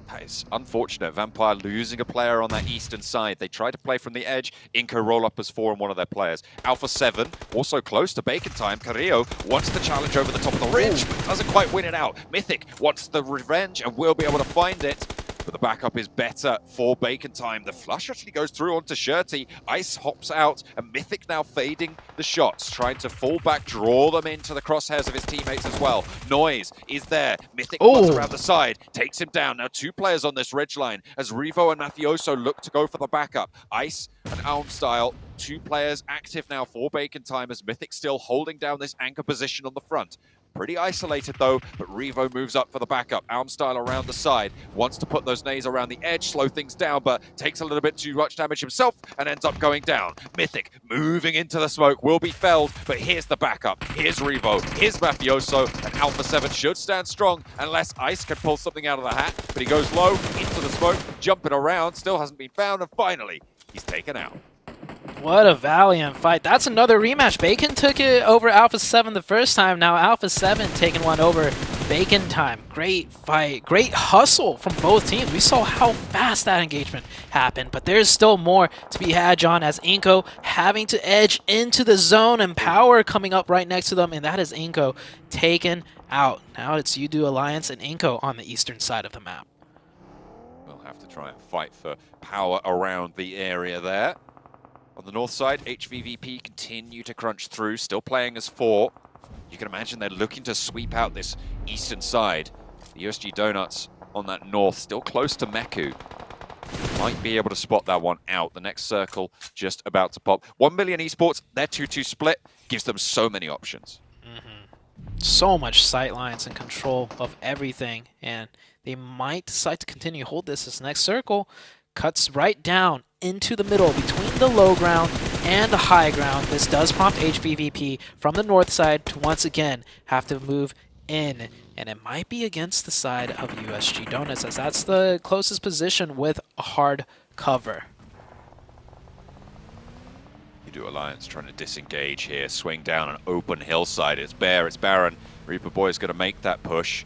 That is unfortunate. Vampire losing a player on that eastern side. They try to play from the edge. iNCO roll up as 4 on one of their players. Alpha 7, also close to bacon time. Carrillo wants the challenge over the top of the ridge, but doesn't quite win it out. Mythic wants the revenge and will be able to find it. But the backup is better for bacon time. The flush actually goes through onto Shirty. Ice hops out, and Mythic now fading the shots, trying to fall back, draw them into the crosshairs of his teammates as well. Noise is there. Mythic runs around the side, takes him down. Now 2 players on this ridge line as Revo and Mafioso look to go for the backup. Ice and Almstyle, 2 players active now for bacon time as Mythic still holding down this anchor position on the front. Pretty isolated though, but Revo moves up for the backup. Almstyle around the side, wants to put those nades around the edge, slow things down, but takes a little bit too much damage himself and ends up going down. Mythic moving into the smoke, will be felled, but here's the backup. Here's Revo, here's Mafioso, and Alpha 7 should stand strong unless Ice can pull something out of the hat, but he goes low, into the smoke, jumping around, still hasn't been found, and finally, he's taken out. What a valiant fight. That's another rematch. Bacon took it over Alpha 7 the first time. Now Alpha 7 taking one over bacon time. Great fight. Great hustle from both teams. We saw how fast that engagement happened, but there's still more to be had, John, as iNCO having to edge into the zone and POWR coming up right next to them, and that is iNCO taken out. Now it's Yoodo Alliance and iNCO on the eastern side of the map. We'll have to try and fight for power around the area there. On the north side, HVVP continue to crunch through, still playing as 4. You can imagine they're looking to sweep out this eastern side. The USG Donuts on that north, still close to Meku. Might be able to spot that one out. The next circle just about to pop. 1 million Esports, their 2-2 split gives them so many options. So much sight lines and control of everything, and they might decide to continue to hold this next circle. Cuts right down into the middle between the low ground and the high ground. This does prompt HVVP from the north side to once again have to move in, and it might be against the side of USG Donuts, as that's the closest position with a hard cover. Yoodo Alliance trying to disengage here, swing down an open hillside. It's bare, it's barren. Reaper Boy is going to make that push.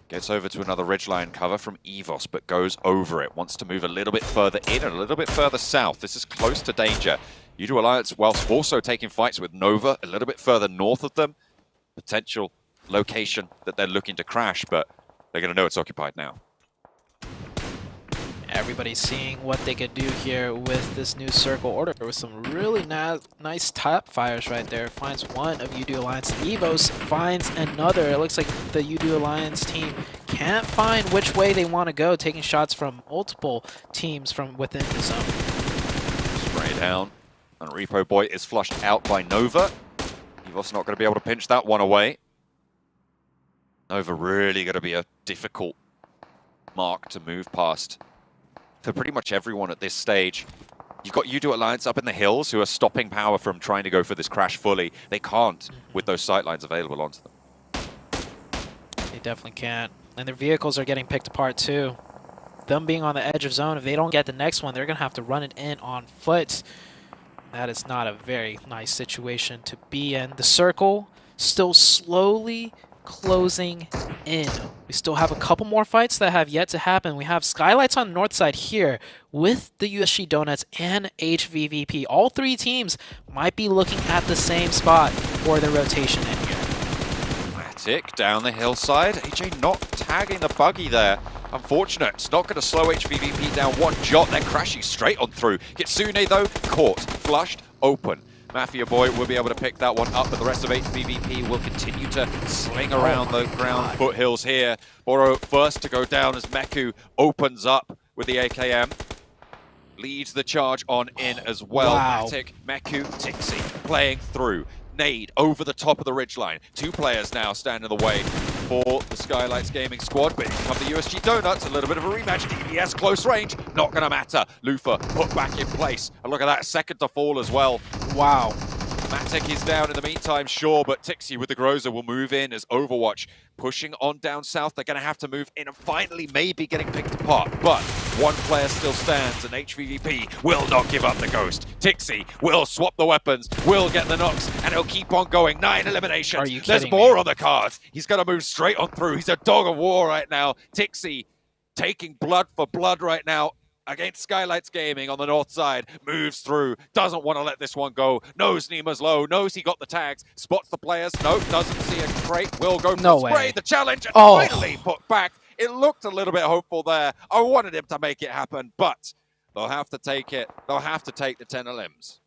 Gets over to another ridgeline cover from EVOS, but goes over it. Wants to move a little bit further in and a little bit further south. This is close to danger. Yoodo Alliance, whilst also taking fights with Nova, a little bit further north of them. Potential location that they're looking to crash, but they're going to know it's occupied now. Everybody's seeing what they could do here with this new circle order with some really nice top fires right there. Finds one of Yoodo Alliance. EVOS finds another. It looks like the Yoodo Alliance team can't find which way they want to go, taking shots from multiple teams from within the zone. Spray down, and Repo Boy is flushed out by Nova. EVOS not going to be able to pinch that one away. Nova really going to be a difficult mark to move past for pretty much everyone at this stage. You've got Yoodo Alliance up in the hills who are stopping POWR from trying to go for this crash fully. They can't with those sightlines available onto them. They definitely can't. And their vehicles are getting picked apart too. Them being on the edge of zone, if they don't get the next one, they're going to have to run it in on foot. That is not a very nice situation to be in. The circle still slowly closing in. We still have a couple more fights that have yet to happen. We have Skylights on the north side here with the USG Donuts and HVVP. All three teams might be looking at the same spot for their rotation in here. Matic down the hillside. AJ not tagging the buggy there. Unfortunate. It's not going to slow HVVP down one jot. They're crashing straight on through. Kitsune, though, caught, flushed, open. Mafia Boy will be able to pick that one up, but the rest of HVVP will continue to sling around the ground foothills here. Boro first to go down as Meku opens up with the AKM. Leads the charge on in as well. Wow. Matic, Meku, Tixi playing through. Nade over the top of the ridgeline. Two players now stand in the way for the Skylights Gaming squad, but here come the USG Donuts, a little bit of a rematch. DBS close range, not gonna matter. Lufa put back in place, and look at that, second to fall as well. Wow. Matic is down in the meantime, sure, but Tixi with the Groza will move in as Overwatch pushing on down south. They're gonna have to move in and finally maybe getting picked apart, but one player still stands and HVVP will not give up the ghost. Tixi will swap the weapons, will get the knocks, and he'll keep on going. 9 eliminations. Are you There's kidding more me? on the cards. He's gonna move straight on through. He's a dog of war right now. Tixi taking blood for blood right now against Skylights Gaming on the north side, moves through, doesn't want to let this one go, knows Nima's low, knows he got the tags, spots the players, nope, doesn't see a crate, will go for No the spray, way. the challenge, and Oh. finally put back. It looked a little bit hopeful there. I wanted him to make it happen, but they'll have to take it. They'll have to take the 10 limbs.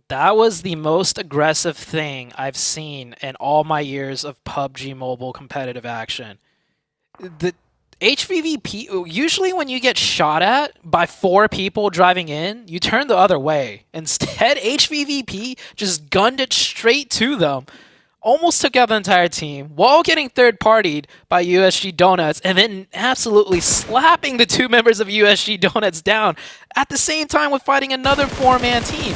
That was the most aggressive thing I've seen in all my years of PUBG Mobile competitive action. The HVVP, usually when you get shot at by 4 people driving in, you turn the other way. Instead, HVVP just gunned it straight to them, almost took out the entire team, while getting third-partied by USG Donuts, and then absolutely slapping the 2 members of USG Donuts down at the same time with fighting another 4-man team.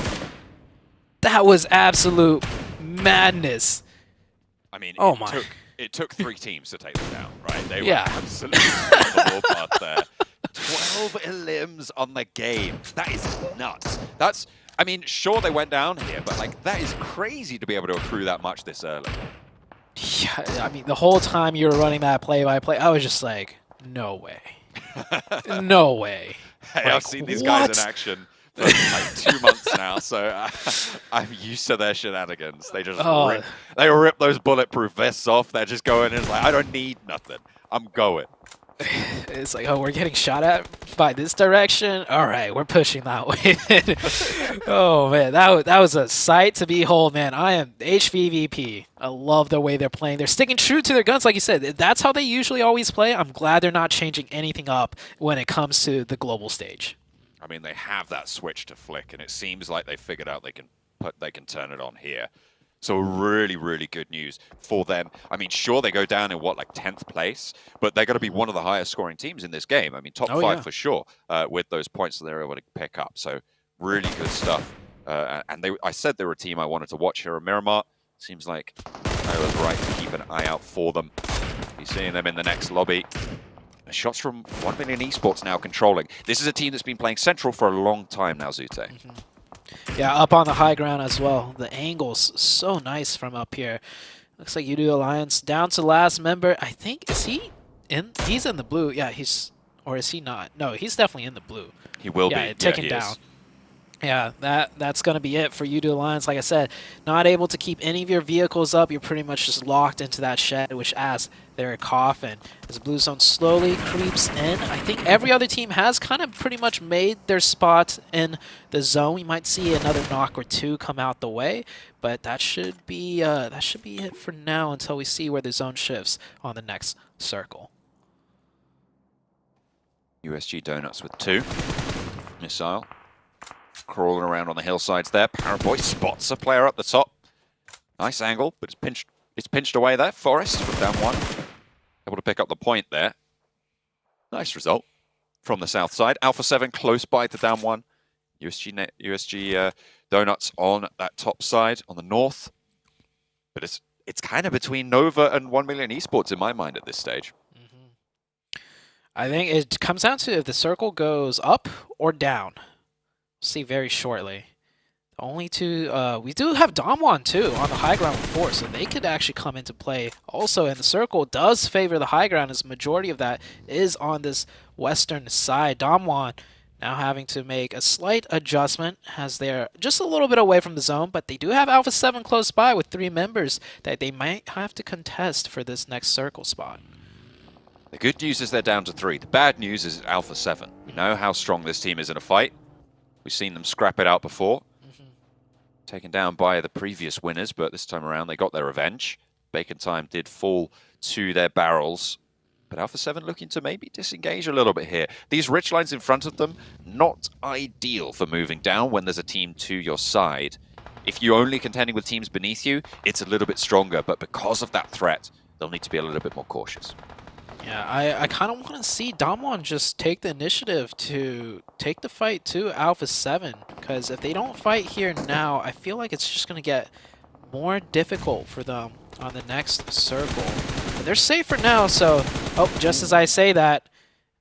That was absolute madness. I mean, Oh my. It took 3 teams to take them down, right? They were Yeah. absolutely on the warpath there. 12 limbs on the game. That is nuts. That's, I mean, sure they went down here, but like that is crazy to be able to accrue that much this early. Yeah, I mean, the whole time you were running that play-by-play, I was just like, no way. No way. Hey, Like, I've seen these guys what? in action for like 2 months now, so I'm used to their shenanigans. They just rip those bulletproof vests off. They're just going in like, I don't need nothing. I'm going. It's like, oh, we're getting shot at by this direction. All right, we're pushing that way. Oh man, that was a sight to behold, man. I am HVVP. I love the way they're playing. They're sticking true to their guns, like you said. That's how they usually always play. I'm glad they're not changing anything up when it comes to the global stage. I mean, they have that switch to flick, and it seems like they figured out they can turn it on here. So really, really good news for them. I mean, sure, they go down in, what, like 10th place, but they're going to be one of the highest scoring teams in this game. I mean, top 5 for sure with those points that they're able to pick up. So really good stuff. And I said they were a team I wanted to watch here at Miramar. Seems like I was right to keep an eye out for them. Be seeing them in the next lobby. Shots from 1 Million Esports now controlling. This is a team that's been playing Central for a long time now, Zute. Yeah, up on the high ground as well. The angle's so nice from up here. Looks like Yoodo Alliance down to last member. I think, is he in? He's in the blue. Yeah, or is he not? No, he's definitely in the blue. He will be. Taken down. Yeah, that's going to be it for Yoodo Alliance. Like I said, not able to keep any of your vehicles up. You're pretty much just locked into that shed, which adds their coffin. As Blue Zone slowly creeps in, I think every other team has kind of pretty much made their spot in the zone. We might see another knock or two come out the way, but that should be it for now until we see where the zone shifts on the next circle. USG Donuts with 2. Missile. Crawling around on the hillsides there. Paraboy spots a player up the top. Nice angle, but it's pinched away there. Forest with down 1. Able to pick up the point there. Nice result from the south side. Alpha 7 close by to down 1. USG Donuts on that top side on the north. But it's kind of between Nova and 1 Million Esports in my mind at this stage. I think it comes down to if the circle goes up or down. See very shortly. The only two, we do have Damwon too on the high ground with 4, so they could actually come into play. Also, and the circle does favor the high ground, as the majority of that is on this western side. Damwon now having to make a slight adjustment as they're just a little bit away from the zone, but they do have Alpha 7 close by with 3 members that they might have to contest for this next circle spot. The good news is they're down to 3. The bad news is Alpha 7. We know how strong this team is in a fight. We've seen them scrap it out before. Taken down by the previous winners, but this time around they got their revenge. Bacon Time did fall to their barrels, but Alpha 7 looking to maybe disengage a little bit here. These ridge lines in front of them, not ideal for moving down when there's a team to your side. If you're only contending with teams beneath you, it's a little bit stronger, but because of that threat, they'll need to be a little bit more cautious. Yeah, I kind of want to see Damwon just take the initiative to take the fight to Alpha 7, because if they don't fight here now, I feel like it's just going to get more difficult for them on the next circle. But they're safe for now, so, oh, just as I say that,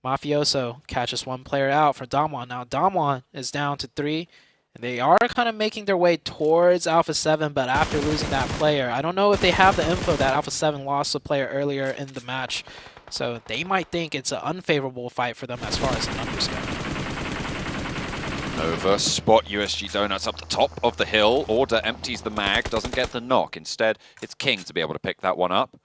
Mafioso catches 1 player out for Damwon. Now Damwon is down to 3, and they are kind of making their way towards Alpha 7, but after losing that player, I don't know if they have the info that Alpha 7 lost a player earlier in the match. So they might think it's an unfavorable fight for them as far as the numbers go. Nova spot USG Donuts up the top of the hill. Order empties the mag, doesn't get the knock. Instead, it's King to be able to pick that one up.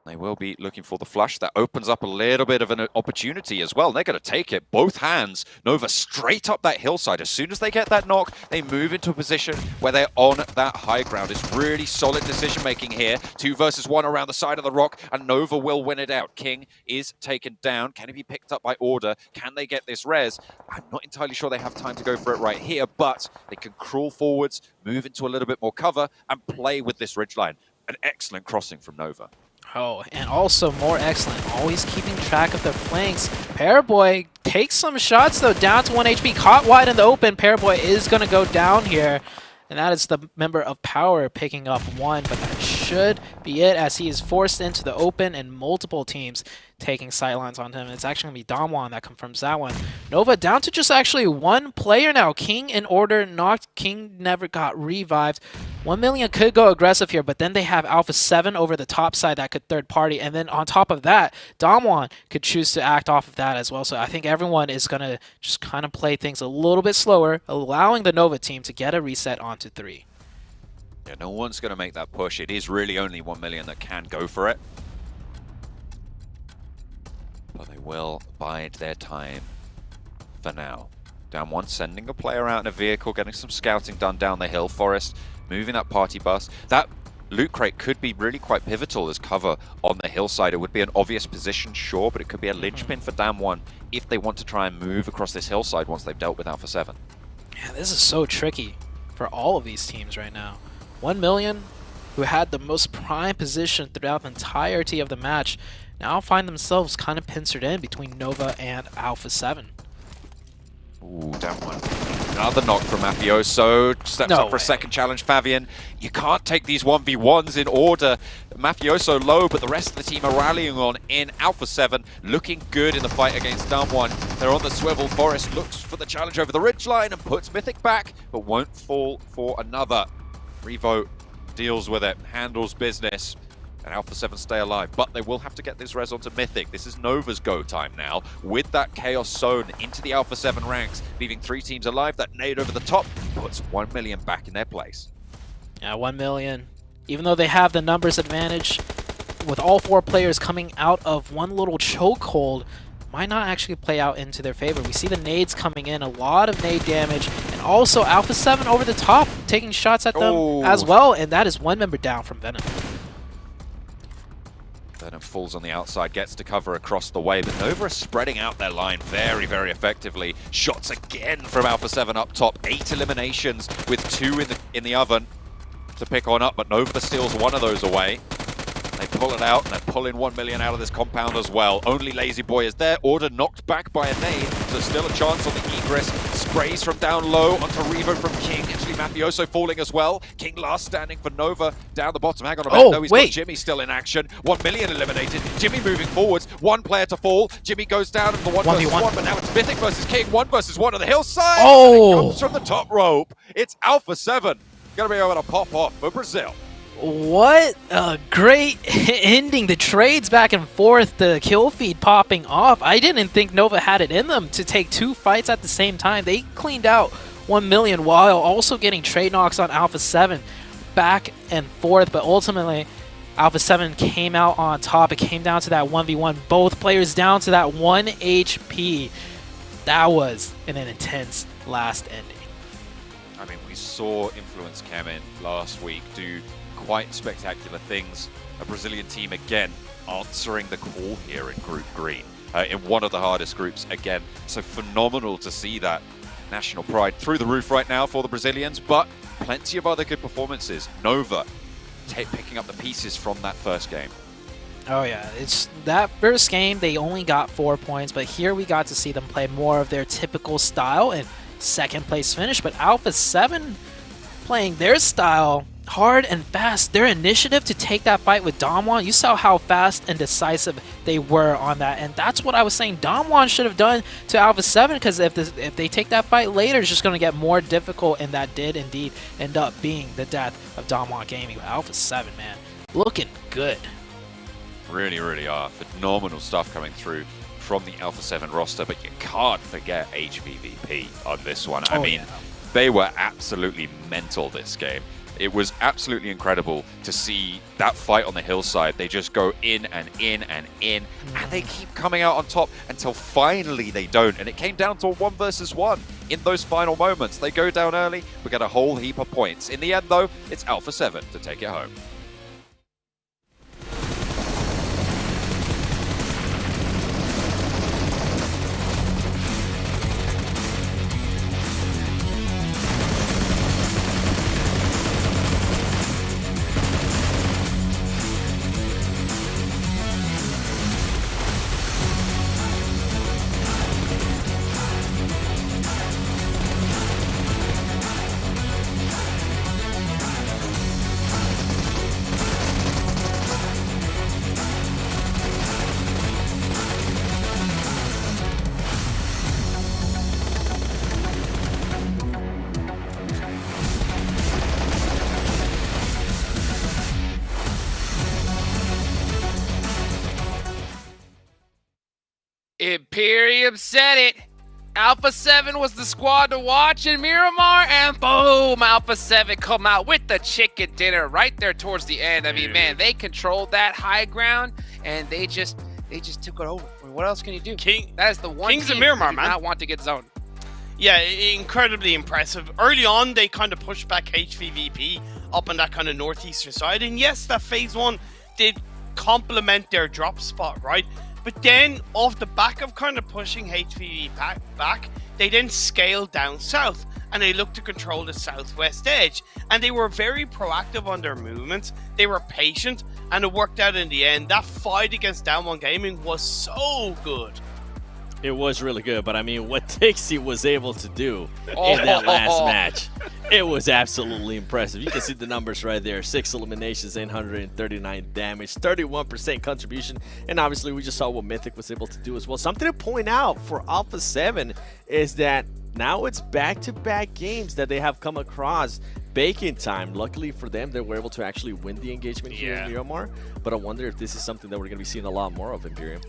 They will be looking for the flush. That opens up a little bit of an opportunity as well. They're going to take it. Both hands. Nova straight up that hillside. As soon as they get that knock, they move into a position where they're on that high ground. It's really solid decision-making here. 2 versus 1 around the side of the rock, and Nova will win it out. King is taken down. Can he be picked up by Order? Can they get this res? I'm not entirely sure they have time to go for it right here, but they can crawl forwards, move into a little bit more cover, and play with this ridgeline. An excellent crossing from Nova. Oh, and also more excellent, always keeping track of the flanks. Paraboy takes some shots though, down to 1 HP, caught wide in the open. Paraboy is going to go down here, and that is the member of POWR picking up 1, but that should be it as he is forced into the open and multiple teams taking sightlines on him. It's actually going to be Damwon that confirms that one. Nova down to just actually 1 player now. King in Order knocked. King never got revived. 1 Million could go aggressive here, but then they have Alpha 7 over the top side that could third party, and then on top of that, Damwon could choose to act off of that as well. So I think everyone is going to just kind of play things a little bit slower, allowing the Nova team to get a reset onto 3. Yeah, no one's going to make that push. It is really only 1 Million that can go for it. But they will bide their time for now. Down one, sending a player out in a vehicle, getting some scouting done down the hill. Forest moving that party bus. That loot crate could be really quite pivotal as cover on the hillside. It would be an obvious position, sure, but it could be a linchpin for Damwon if they want to try and move across this hillside once they've dealt with Alpha 7. Yeah, this is so tricky for all of these teams right now. 1 million, who had the most prime position throughout the entirety of the match, now find themselves kind of pincered in between Nova and Alpha 7. Ooh, down one. Another knock from Mafioso. Steps up for a second challenge, Fabian. You can't take these 1v1s in order. Mafioso low, but the rest of the team are rallying on in Alpha 7. Looking good in the fight against Damwon. They're on the swivel. Forest looks for the challenge over the ridgeline and puts Mythic back, but won't fall for another. Revo deals with it, handles business. And Alpha 7 stay alive, but they will have to get this res onto Mythic. This is Nova's go time now, with that Chaos Zone into the Alpha 7 ranks, leaving 3 teams alive. That nade over the top puts 1 million back in their place. Yeah, 1 million. Even though they have the numbers advantage, with all 4 players coming out of one little chokehold, might not actually play out into their favor. We see the nades coming in, a lot of nade damage, and also Alpha 7 over the top, taking shots at them as well, and that is 1 member down from Venom. Venom falls on the outside, gets to cover across the way, but Nova are spreading out their line very, very effectively. Shots again from Alpha 7 up top. 8 eliminations with 2 in the oven to pick on up, but Nova steals one of those away. They pull it out, and they're pulling 1 million out of this compound as well. Only Lazy Boy is there. Order knocked back by a nade, so still a chance on the Egress. Sprays from down low onto Revo from King. Actually, Mafioso falling as well. King last standing for Nova down the bottom. Hang on a minute. No, he's got Jimmy still in action. 1 million eliminated. Jimmy moving forwards. 1 player to fall. Jimmy goes down in the 1 versus 1, but now it's Mythic versus King. 1 versus 1 on the hillside. Oh! And it comes from the top rope. It's Alpha 7. Gonna be able to pop off for Brazil. What a great ending. The trades back and forth, the kill feed popping off. I didn't think Nova had it in them to take 2 fights at the same time. They cleaned out 1 million while also getting trade knocks on Alpha 7 back and forth. But ultimately, Alpha 7 came out on top. It came down to that 1v1. Both players down to that 1 HP. That was an intense last ending. I mean, we saw Influence Kamen last week do quite spectacular things. A Brazilian team again answering the call here in Group Green in one of the hardest groups again. So phenomenal to see that. National pride through the roof right now for the Brazilians, but plenty of other good performances. Nova picking up the pieces from that first game. Oh yeah, it's that first game they only got 4 points, but here we got to see them play more of their typical style and second place finish. But Alpha 7 playing their style hard and fast. Their initiative to take that fight with Damwon, you saw how fast and decisive they were on that, and that's what I was saying Damwon should have done to Alpha 7, because if they take that fight later, it's just going to get more difficult, and that did indeed end up being the death of Damwon Gaming. But Alpha 7, man, looking good. Really, really are. Phenomenal stuff coming through from the Alpha 7 roster, but you can't forget HVVP on this one. I mean, they were absolutely mental this game. It was absolutely incredible to see that fight on the hillside. They just go in and in and in, and they keep coming out on top until finally they don't. And it came down to a 1 versus 1 in those final moments. They go down early, we get a whole heap of points. In the end, though, it's Alpha 7 to take it home. Imperium said it. Alpha 7 was the squad to watch in Miramar, and boom, Alpha 7 come out with the chicken dinner right there towards the end. I mean, man, they controlled that high ground, and they just they just took it over. I mean, what else can you do? That is the one Kings team of Miramar, you do man. not want to get zoned. Yeah, incredibly impressive. Early on, they kind of pushed back HVVP up on that kind of northeastern side. And yes, that phase 1 did complement their drop spot, right? But then, off the back of kind of pushing HVV back, they then scaled down south. And they looked to control the southwest edge. And they were very proactive on their movements. They were patient. And it worked out in the end. That fight against Down One Gaming was so good. It was really good, but I mean, what Dixie was able to do in that last match, it was absolutely impressive. You can see the numbers right there. 6 eliminations, 839 damage, 31% contribution, and obviously we just saw what Mythic was able to do as well. Something to point out for Alpha 7 is that now it's back-to-back games that they have come across baking time. Luckily for them, they were able to actually win the engagement here in Miramar, but I wonder if this is something that we're going to be seeing a lot more of Imperium.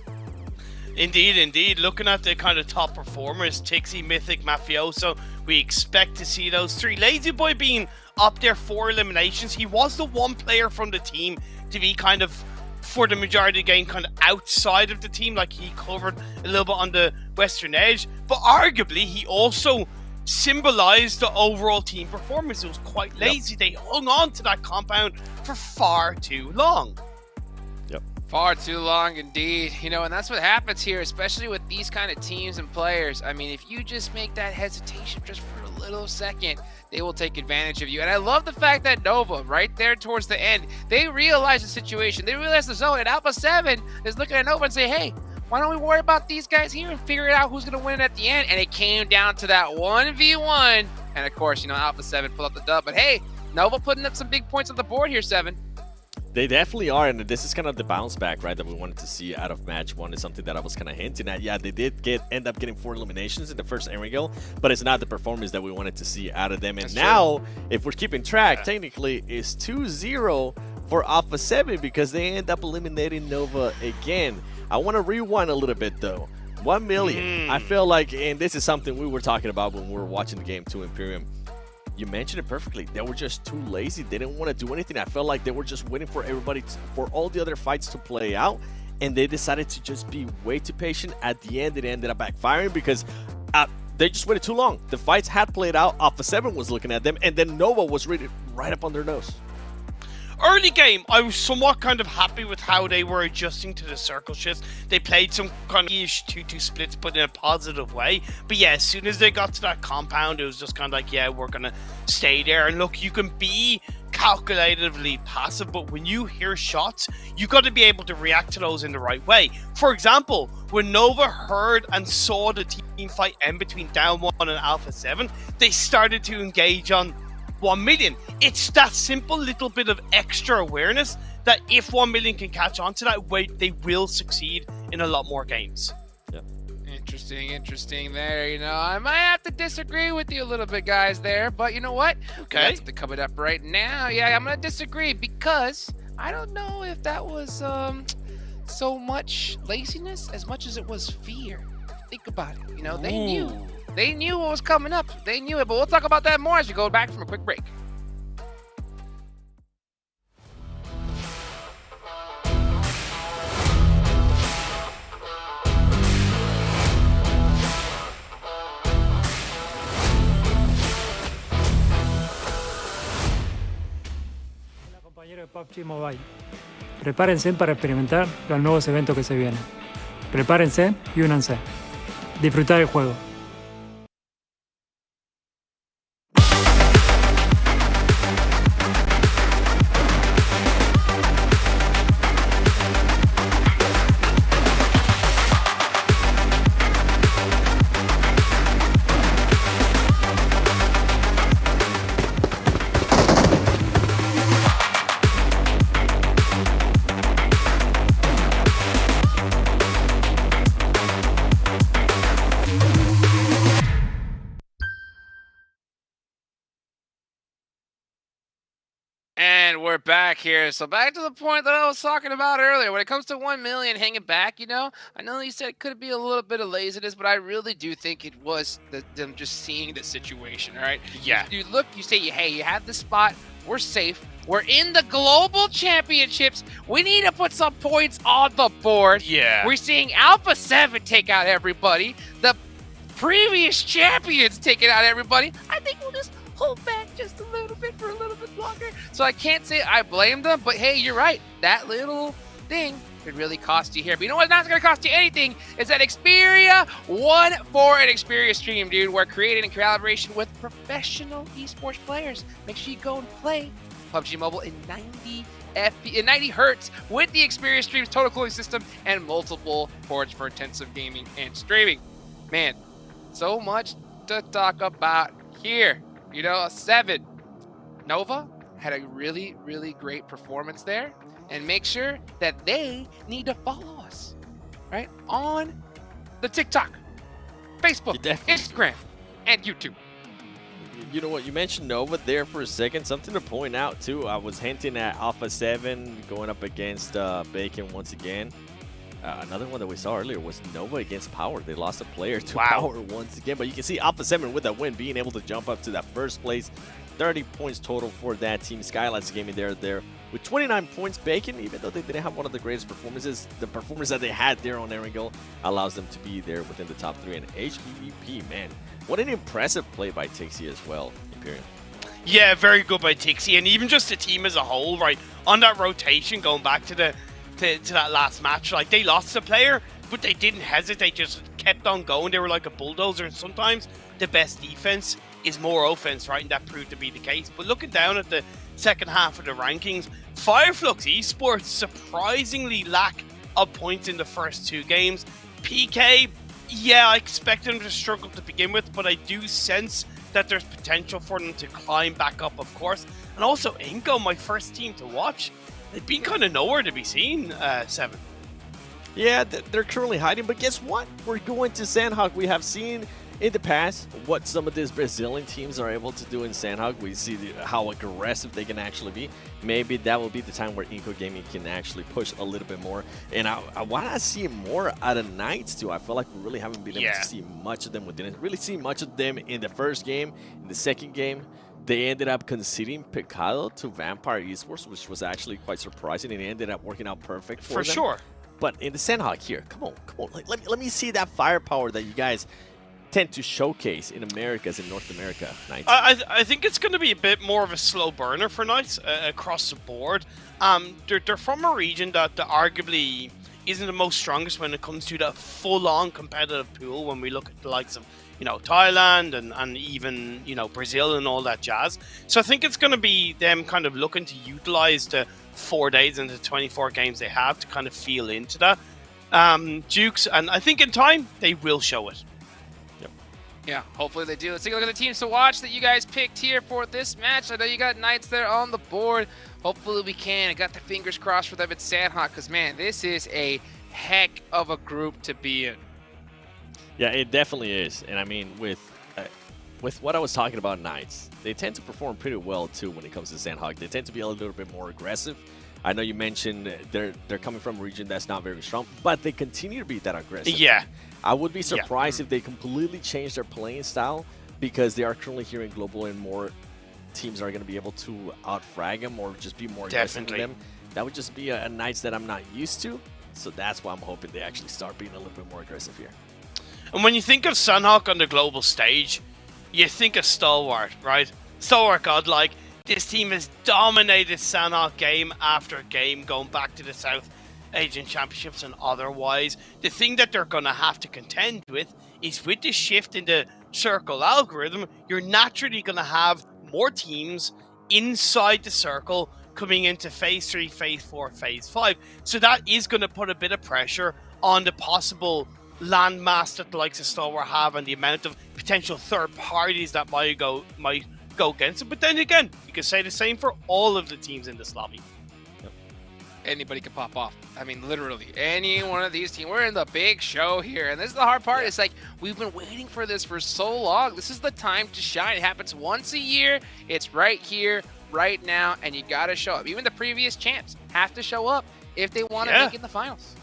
Indeed, indeed. Looking at the kind of top performers, Tixie, Mythic, Mafioso, we expect to see those 3. Lazy Boy being up there 4 eliminations. He was the one player from the team to be kind of, for the majority of the game, kind of outside of the team. Like, he covered a little bit on the western edge. But arguably, he also symbolized the overall team performance. It was quite lazy. They hung on to that compound for far too long. Far too long indeed. You know, and that's what happens here, especially with these kind of teams and players. I mean, if you just make that hesitation just for a little second, they will take advantage of you. And I love the fact that Nova, right there towards the end, they realize the situation. They realize the zone. And Alpha 7 is looking at Nova and say, hey, why don't we worry about these guys here and figure out who's going to win at the end? And it came down to that 1v1. And of course, you know, Alpha 7 pulled up the dub. But hey, Nova putting up some big points on the board here, 7. They definitely are, and this is kind of the bounce back, right, that we wanted to see out of match 1. Is something that I was kind of hinting at. Yeah, they did end up getting 4 eliminations in the first Erangel, but it's not the performance that we wanted to see out of them. And now, if we're keeping track, technically, it's 2-0 for Alpha 7 because they end up eliminating Nova again. I want to rewind a little bit, though. 1 million. I feel like, and this is something we were talking about when we were watching the game to Imperium. You mentioned it perfectly. They were just too lazy. They didn't want to do anything. I felt like they were just waiting for everybody, for all the other fights to play out. And they decided to just be way too patient. At the end, it ended up backfiring because they just waited too long. The fights had played out. Alpha 7 was looking at them. And then Nova was really right up on their nose. Early game, I was somewhat kind of happy with how they were adjusting to the circle shifts. They played some kind of 2-2 splits, but in a positive way. But yeah, as soon as they got to that compound, it was just kind of like, yeah, we're going to stay there. And look, you can be calculatively passive, but when you hear shots, you got to be able to react to those in the right way. For example, when Nova heard and saw the team fight end between Down 1 and Alpha 7, they started to engage on 1 million. It's that simple little bit of extra awareness that if 1 million can catch on to that, they will succeed in a lot more games. Interesting there. You know, I might have to disagree with you a little bit, guys, there. But you know what? Okay. That's something coming up right now. Yeah, I'm going to disagree because I don't know if that was so much laziness as much as it was fear. Think about it. You know, they knew. They knew what was coming up. They knew it, but we'll talk about that more as we go back from a quick break. Hola compañeros de PUBG Mobile. Prepárense para experimentar los nuevos eventos que se vienen. Prepárense y únanse. Disfrutar el juego. And we're back here. So back to the point that I was talking about earlier. When it comes to 1 million hanging back, you know, I know you said it could be a little bit of laziness, but I really do think it was them just seeing the situation, all right? Yeah. You look, you say, hey, you have the spot. We're safe. We're in the global championships. We need to put some points on the board. Yeah. We're seeing Alpha 7 take out everybody. The previous champions taking out everybody. I think we'll just hold back just a little bit for a little bit longer. So I can't say I blame them, but hey, you're right. That little thing could really cost you here. But you know what's not going to cost you anything is that Xperia 1 for an Xperia stream, dude. We're created in collaboration with professional esports players. Make sure you go and play PUBG Mobile in 90 hertz with the Xperia Stream's total cooling system and multiple ports for intensive gaming and streaming. Man, so much to talk about here. You know, 7. Nova had a really, really great performance there. And make sure that they need to follow us, right? On the TikTok, Facebook, Instagram, and YouTube. You know what? You mentioned Nova there for a second. Something to point out, too. I was hinting at Alpha 7 going up against Bacon once again. Another one that we saw earlier was Nova against POWR. They lost a player to POWR once again. But you can see Alpha 7 with that win being able to jump up to that first place. 30 points total for that team. Skylights Gaming there with 29 points. Bacon, even though they didn't have one of the greatest performances, the performance that they had there on Erangel allows them to be there within the top 3. And HBVP, man, what an impressive play by Tixie as well, Imperium. Yeah, very good by Tixie, and even just the team as a whole, right? On that rotation, going back to that last match, like they lost a player, but they didn't hesitate, just kept on going. They were like a bulldozer, and sometimes the best defense is more offense, right? And that proved to be the case. But looking down at the second half of the rankings, Fireflux Esports surprisingly lack of points in the first 2 games. PK, yeah, I expected them to struggle to begin with, but I do sense that there's potential for them to climb back up, of course. And also iNCO, my first team to watch, they've been kind of nowhere to be seen, 7. Yeah, they're currently hiding, but guess what? We're going to Sandhawk. We have seen in the past what some of these Brazilian teams are able to do in Sandhawk. We see how aggressive they can actually be. Maybe that will be the time where iNCO Gaming can actually push a little bit more. And I want to see more out of Knights too. I feel like we really haven't been able to see much of them. We didn't really see much of them in the first game. In the second game, they ended up conceding Picado to Vampire Esports, which was actually quite surprising, and it ended up working out perfect for them. Sure. But in the Sandhawk here, come on. Like, let me see that firepower that you guys tend to showcase in Americas and North America. Knights. I think it's going to be a bit more of a slow burner for Knights across the board. They're from a region that arguably isn't the most strongest when it comes to that full-on competitive pool when we look at the likes of, you know, Thailand and even, you know, Brazil and all that jazz. So I think it's going to be them kind of looking to utilize the 4 days and the 24 games they have to kind of feel into that. Dukes, and I think in time they will show it. Yeah, hopefully they do. Let's take a look at the teams to watch that you guys picked here for this match. I know you got Knights there on the board. Hopefully we can. I got the fingers crossed for them at Sandhawk because, man, this is a heck of a group to be in. Yeah, it definitely is. And I mean, with what I was talking about Knights, they tend to perform pretty well too when it comes to Sandhawk. They tend to be a little bit more aggressive. I know you mentioned they're coming from a region that's not very strong, but they continue to be that aggressive. Yeah. I would be surprised if they completely change their playing style because they are currently here in Global and more teams are going to be able to out-frag them or just be more aggressive than them. That would just be a Knights that I'm not used to. So that's why I'm hoping they actually start being a little bit more aggressive here. And when you think of Sandhawk on the global stage, you think of Stalwart, right? Stalwart Godlike. This team has dominated Sandhawk game after game, going back to the South Asian Championships and otherwise. The thing that they're going to have to contend with is with the shift in the circle algorithm, you're naturally going to have more teams inside the circle coming into Phase 3, Phase 4, Phase 5. So that is going to put a bit of pressure on the possible landmass that the likes of Stalwart have and the amount of potential third parties that might go against it. But then again, you can say the same for all of the teams in this lobby. Anybody could pop off. I mean, literally, any one of these teams. We're in the big show here, and this is the hard part. It's like, we've been waiting for this for so long. This is the time to shine. It happens once a year. It's right here, right now, and you got to show up. Even the previous champs have to show up if they want to make it in the finals.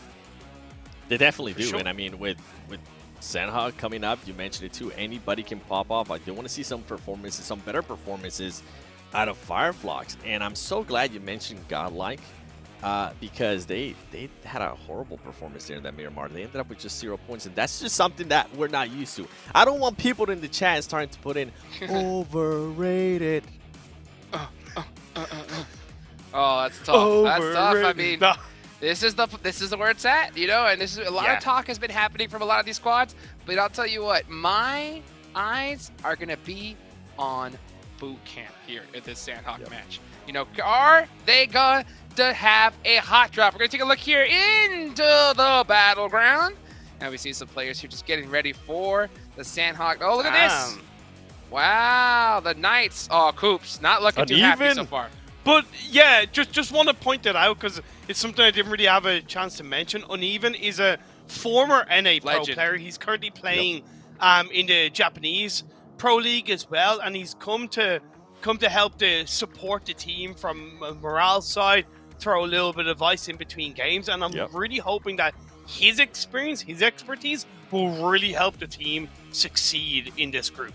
They definitely do. Sure. And I mean, with Sandhog coming up, you mentioned it too, anybody can pop off. I do want to see some performances, some better performances out of Fireflux. And I'm so glad you mentioned Godlike because they had a horrible performance there in that Miramar. They ended up with just 0 points, and that's just something that we're not used to. I don't want people in the chat starting to put in overrated. Oh, that's tough. That's tough. I mean, this is where it's at, you know, and this is a lot of talk has been happening from a lot of these squads. But I'll tell you what, my eyes are gonna be on boot camp here at this Sandhawk match. You know, are they going to have a hot drop? We're gonna take a look here into the battleground, and we see some players here just getting ready for the Sandhawk. Oh, look at this! Wow, the Knights. Oh, Coops, not looking too happy so far. But yeah, just want to point that out because it's something I didn't really have a chance to mention. Uneven is a former NA Pro player. He's currently playing in the Japanese Pro League as well, and he's come to help to support the team from a morale side, throw a little bit of advice in between games, and I'm really hoping that his experience, his expertise will really help the team succeed in this group.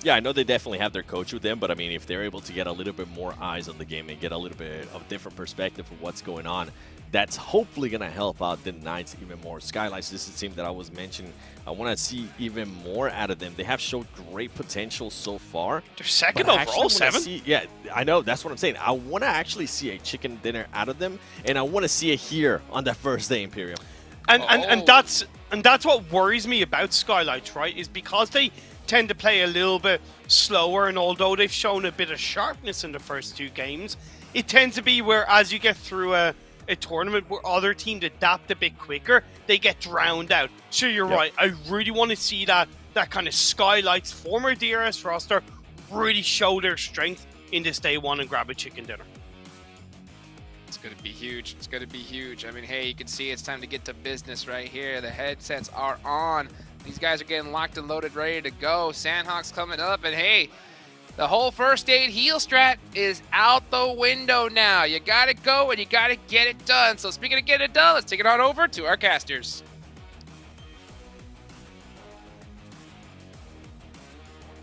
Yeah, I know they definitely have their coach with them, but I mean, if they're able to get a little bit more eyes on the game and get a little bit of a different perspective of what's going on, that's hopefully going to help out the Knights even more. Skylights, this is the team that I was mentioning. I want to see even more out of them. They have showed great potential so far. They're second overall, 7. Yeah, I know. That's what I'm saying. I want to actually see a chicken dinner out of them, and I want to see it here on that first day, Imperium. And that's what worries me about Skylights, right? Is because they tend to play a little bit slower, and although they've shown a bit of sharpness in the first 2 games, it tends to be where as you get through a tournament where other teams adapt a bit quicker, they get drowned out. So you're right. I really want to see that kind of Skylights former DRS roster really show their strength in this day 1 and grab a chicken dinner. It's going to be huge. It's going to be huge. I mean, hey, you can see it's time to get to business right here. The headsets are on. These guys are getting locked and loaded, ready to go. Sandhawk's coming up, and hey, the whole first aid heal strat is out the window now. You got to go, and you got to get it done. So speaking of getting it done, let's take it on over to our casters.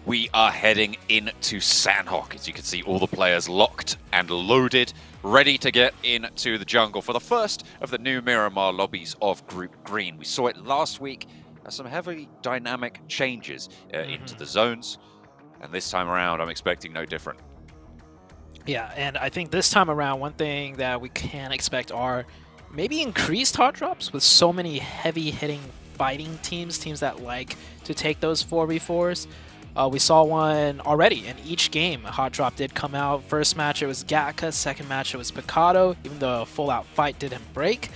We are heading into Sandhawk. As you can see, all the players locked and loaded, ready to get into the jungle for the first of the new Miramar lobbies of Group Green. We saw it last week. Some heavily dynamic changes into the zones, and this time around I'm expecting no different. Yeah, and I think this time around one thing that we can expect are maybe increased hot drops with so many heavy hitting fighting teams that like to take those 4v4s. We saw one already in each game. A hot drop did come out. First match it was Gatka, second match it was Picado, even though a full out fight didn't break.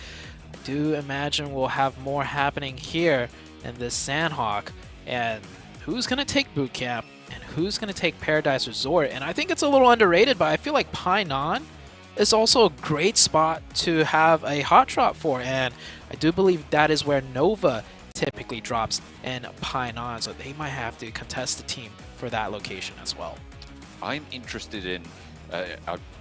I do imagine we'll have more happening here in this Sandhawk, and who's going to take boot camp and who's going to take Paradise Resort. And I think it's a little underrated, but I feel like Painan is also a great spot to have a hot drop for, and I do believe that is where Nova typically drops in Painan, so they might have to contest the team for that location as well. I'm interested in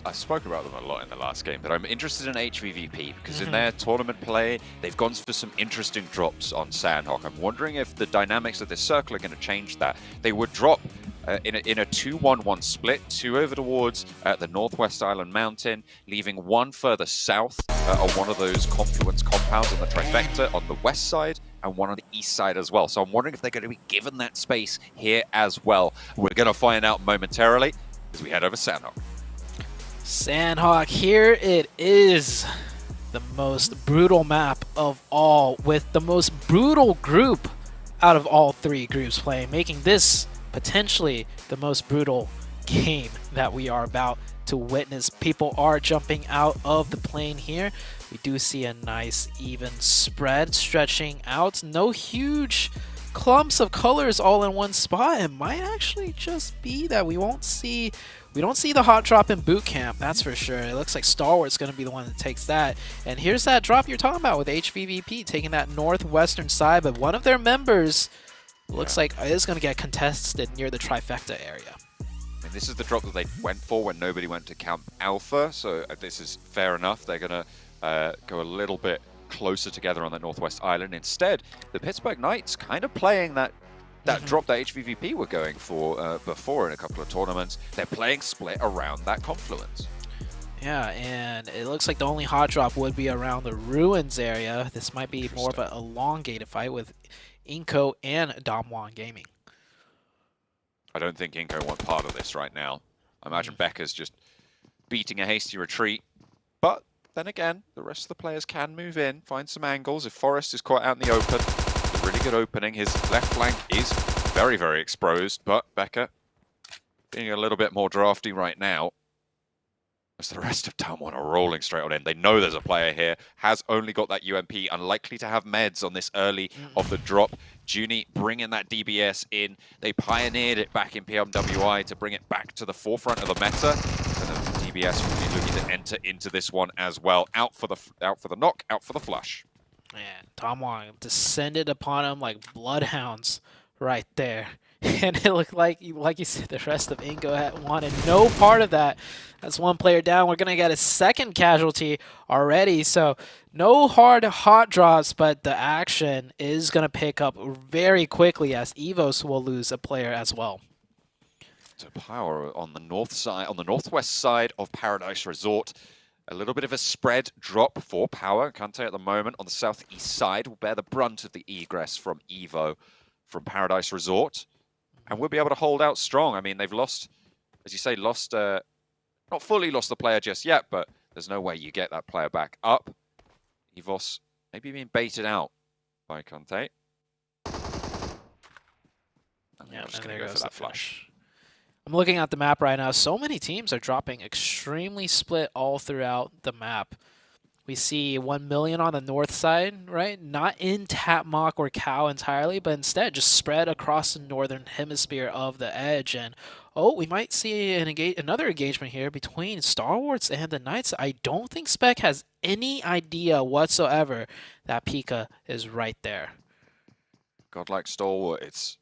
I've spoken about them a lot in the last game, but I'm interested in HVVP because in their tournament play, they've gone for some interesting drops on Sandhawk. I'm wondering if the dynamics of this circle are going to change that. They would drop in a 2-1-1 split, 2 over towards the Northwest Island Mountain, leaving 1 further south on one of those confluence compounds on the trifecta on the west side, and 1 on the east side as well. So I'm wondering if they're going to be given that space here as well. We're going to find out momentarily as we head over Sandhawk. Sandhawk, here it is. The most brutal map of all, with the most brutal group out of all 3 groups playing, making this potentially the most brutal game that we are about to witness. People are jumping out of the plane here. We do see a nice even spread stretching out. No huge clumps of colors all in one spot. It might actually just be that we don't see the hot drop in boot camp, that's for sure. It looks like STALWART's going to be the one that takes that. And here's that drop you're talking about with HVVP taking that northwestern side, but one of their members looks like is going to get contested near the trifecta area. this is the drop that they went for when nobody went to Camp Alpha, so this is fair enough. They're going to go a little bit closer together on the Northwest Island. Instead, the Pittsburgh Knights kind of playing that drop that HVVP were going for before in a couple of tournaments. They're playing split around that confluence. Yeah, and it looks like the only hot drop would be around the Ruins area. This might be more of an elongated fight with iNCO and Damwon Gaming. I don't think iNCO want part of this right now. I imagine Becca's just beating a hasty retreat. But then again, the rest of the players can move in, find some angles. If Forrest is caught out in the open, it's a really good opening. His left flank is very, very exposed, but Becca being a little bit more drafty right now. As the rest of Damwon are rolling straight on in. They know there's a player here, has only got that UMP, unlikely to have meds on this early of the drop. Junie bringing that DBS in. They pioneered it back in PMWI to bring it back to the forefront of the meta. And then DBS will be looking to enter into this one as well. Out for the knock, out for the flush. Man, Damwon descended upon him like bloodhounds right there. And it looked like you said, the rest of iNCO wanted no part of that. That's one player down. We're going to get a second casualty already. So no hard hot drops, but the action is going to pick up very quickly as EVOS will lose a player as well. So POWR on the north side, on the northwest side of Paradise Resort. A little bit of a spread drop for POWR. Kante at the moment on the southeast side will bear the brunt of the egress from Evo from Paradise Resort. And we'll be able to hold out strong. I mean, they've lost, as you say, not fully lost the player just yet, but there's no way you get that player back up. EVOS maybe being baited out by Kante. And yeah, just going to go for that flush. I'm looking at the map right now. So many teams are dropping extremely split all throughout the map. We see 1 million on the north side, right? Not in Tapmock or Cow entirely, but instead just spread across the northern hemisphere of the edge. And oh, we might see another engagement here between STALWART and the Knights. I don't think Spec has any idea whatsoever that Pika is right there. Godlike STALWART, it's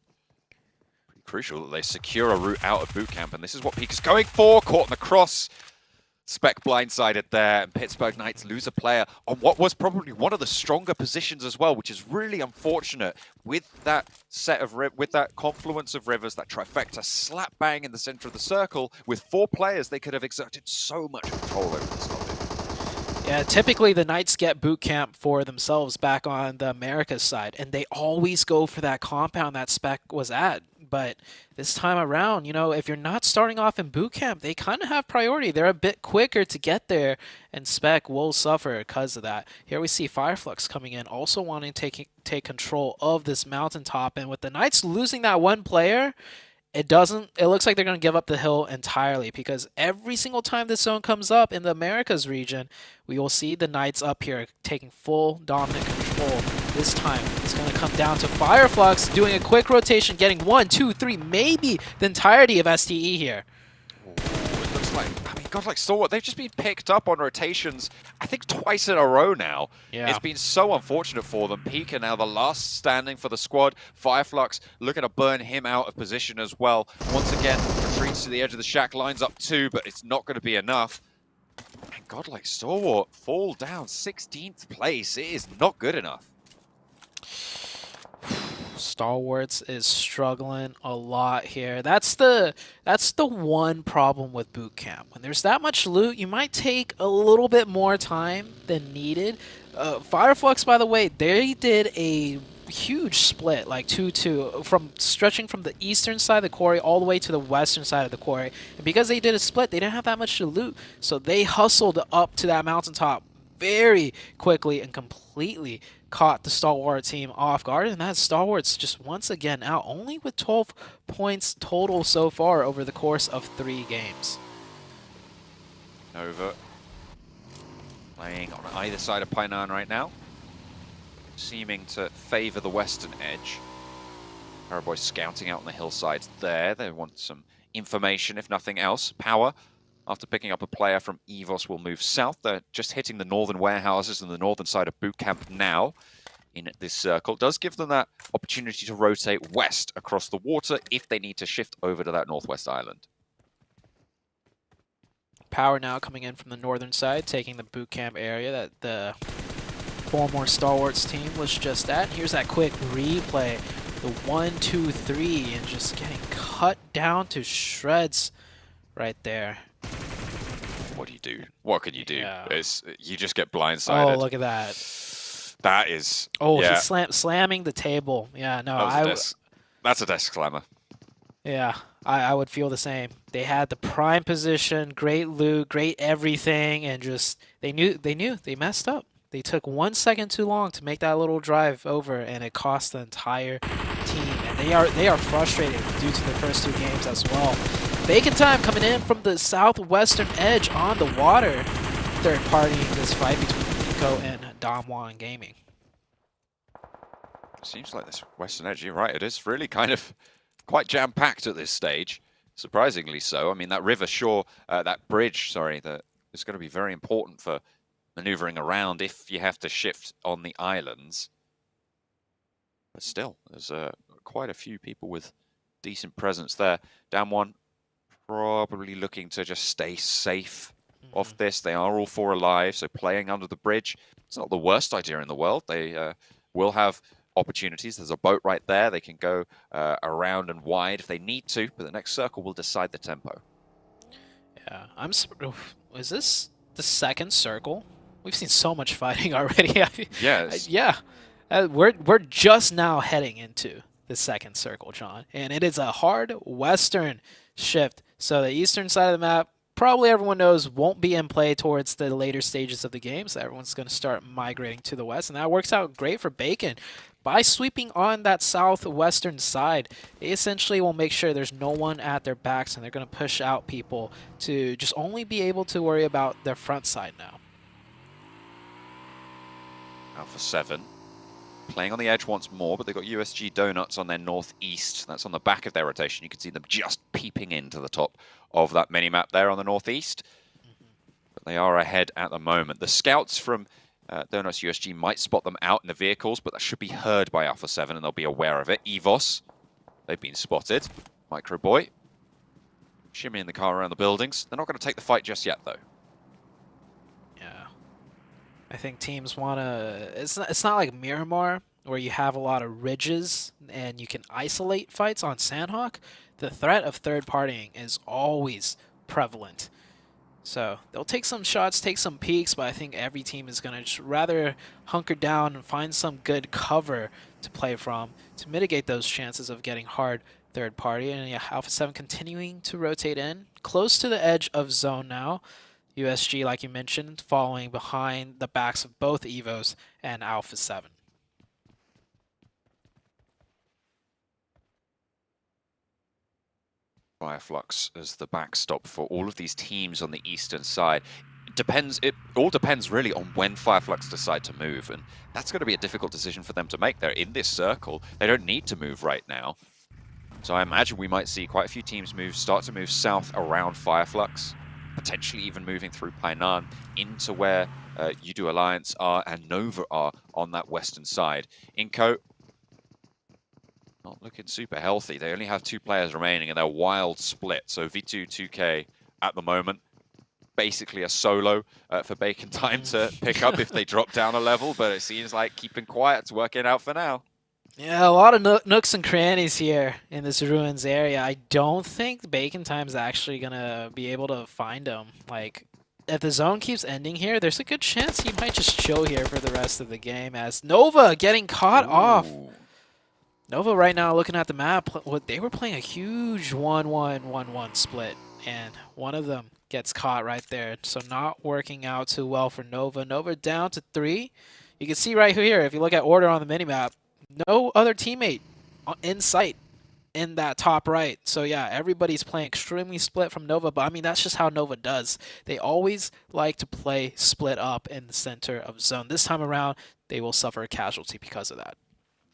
pretty crucial that they secure a route out of bootcamp, and this is what Pika's going for. Caught in the cross. Spec blindsided there, and Pittsburgh Knights lose a player on what was probably one of the stronger positions as well, which is really unfortunate with that with that confluence of rivers, that trifecta slap bang in the center of the circle. With 4 players, they could have exerted so much control over this lobby. Yeah, typically the Knights get boot camp for themselves back on the Americas side, and they always go for that compound that Spec was at. But this time around, you know, if you're not starting off in boot camp, they kind of have priority. They're a bit quicker to get there, and Spec will suffer because of that. Here we see Fireflux coming in, also wanting to take control of this mountaintop. And with the Knights losing that one player, it looks like they're going to give up the hill entirely, because every single time this zone comes up in the Americas region, we will see the Knights up here taking full dominant control. This time, it's going to come down to Fireflux doing a quick rotation, getting 1, 2, 3, maybe the entirety of STE here. Ooh, it looks like, I mean, God, like STALWART, they've just been picked up on rotations, I think twice in a row now. Yeah. It's been so unfortunate for them. Pika now the last standing for the squad. Fireflux looking to burn him out of position as well. Once again, retreats to the edge of the shack, lines up 2, but it's not going to be enough. And God, like STALWART fall down 16th place. It is not good enough. STALWART is struggling a lot here. That's the one problem with boot camp. When there's that much loot, you might take a little bit more time than needed. Fireflux, by the way, they did a huge split, like 2-2, from stretching from the eastern side of the quarry all the way to the western side of the quarry. And because they did a split, they didn't have that much to loot, so they hustled up to that mountaintop very quickly and completely caught the STALWART team off guard, and that STALWART's just once again out, only with 12 points total so far over the course of 3 games. Nova playing on either side of Painan right now, seeming to favor the western edge. Paraboy scouting out on the hillsides there. They want some information, if nothing else. POWR, after picking up a player from EVOS, will move south. They're just hitting the northern warehouses and the northern side of boot camp now in this circle. Does give them that opportunity to rotate west across the water if they need to shift over to that northwest island. POWR now coming in from the northern side, taking the boot camp area that the former STALWARTs team was just at. Here's that quick replay. The 1, 2, 3, and just getting cut down to shreds right there. What do you do? What can you do? Yeah. You just get blindsided. Oh, look at that. That is... Oh, yeah. he's slamming the table. Yeah, no, That's a desk slammer. Yeah, I would feel the same. They had the prime position, great loot, great everything, and just they knew they messed up. They took 1 second too long to make that little drive over, and it cost the entire team. And they are frustrated due to the first 2 games as well. Bacon Time coming in from the southwestern edge on the water, third partying this fight between iNCO and Damwon Gaming. Seems like this western edge, you're right, it is really kind of quite jam-packed at this stage, surprisingly so. I mean, that river shore, that bridge, sorry, that is going to be very important for maneuvering around if you have to shift on the islands. But still, there's quite a few people with decent presence there. Damwon probably looking to just stay safe off this. They are all 4 alive, so playing under the bridge, it's not the worst idea in the world. They will have opportunities. There's a boat right there. They can go around and wide if they need to, but the next circle will decide the tempo. Yeah, is this the second circle? We've seen so much fighting already. Yes. Yeah. We're just now heading into the second circle, John, and it is a hard western shift. So the eastern side of the map, probably everyone knows, won't be in play towards the later stages of the game, so everyone's going to start migrating to the west, and that works out great for Bacon. By sweeping on that southwestern side, they essentially will make sure there's no one at their backs, and they're going to push out people to just only be able to worry about their front side now. Alpha 7 playing on the edge once more, but they've got USG Donuts on their northeast. That's on the back of their rotation. You can see them just peeping into the top of that mini-map there on the northeast. But they are ahead at the moment. The scouts from Donuts USG might spot them out in the vehicles, but that should be heard by Alpha 7 and they'll be aware of it. EVOS, they've been spotted. Micro Boy, shimmying the car around the buildings. They're not going to take the fight just yet, though. Yeah. I think teams want to... It's not like Miramar, where you have a lot of ridges and you can isolate fights on Sandhawk. The threat of third partying is always prevalent. So they'll take some shots, take some peeks, but I think every team is going to just rather hunker down and find some good cover to play from to mitigate those chances of getting hard third party. And yeah, Alpha 7 continuing to rotate in, close to the edge of zone now. USG, like you mentioned, following behind the backs of both EVOs and Alpha 7. Fireflux as the backstop for all of these teams on the eastern side. It all depends really on when Fireflux decide to move, and that's going to be a difficult decision for them to make. They're in this circle. They don't need to move right now. So I imagine we might see quite a few teams start to move south around Fireflux, potentially even moving through Painan into where Yoodo Alliance are and Nova are on that western side. iNCO not looking super healthy. They only have 2 players remaining and they're wild split. So V2 2K at the moment, basically a solo for Bacon Time to pick up if they drop down a level, but it seems like keeping quiet's working out for now. Yeah, a lot of nooks and crannies here in this ruins area. I don't think Bacon Time's actually going to be able to find them. Like, if the zone keeps ending here, there's a good chance he might just chill here for the rest of the game, as Nova getting caught off. Nova right now, looking at the map, they were playing a huge 1-1-1-1 split, and one of them gets caught right there. So not working out too well for Nova. Nova down to 3. You can see right here, if you look at order on the minimap, no other teammate in sight in that top right. So yeah, everybody's playing extremely split from Nova, but I mean, that's just how Nova does. They always like to play split up in the center of zone. This time around, they will suffer a casualty because of that.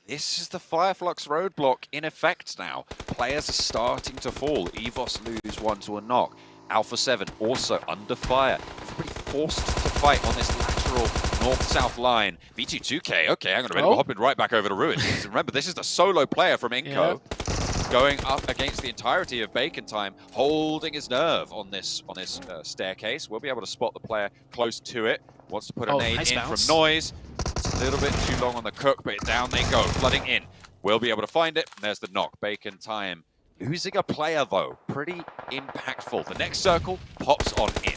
This is the Fireflux roadblock in effect now. Players are starting to fall. EVOS lose 1 to a knock. Alpha 7 also under fire. Everybody forced to fight on this lateral north-south line. V2 2K, okay, hang on a minute, we're hopping right back over to Ruins. Remember, this is the solo player from iNCO. going up against the entirety of Bacon Time, holding his nerve on this staircase. We'll be able to spot the player close to it. Wants to put a nade nice in bounce. from Noise. It's a little bit too long on the Cook, but down they go, flooding in. We'll be able to find it. There's the knock. Bacon Time losing a player, though. Pretty impactful. The next circle pops on in.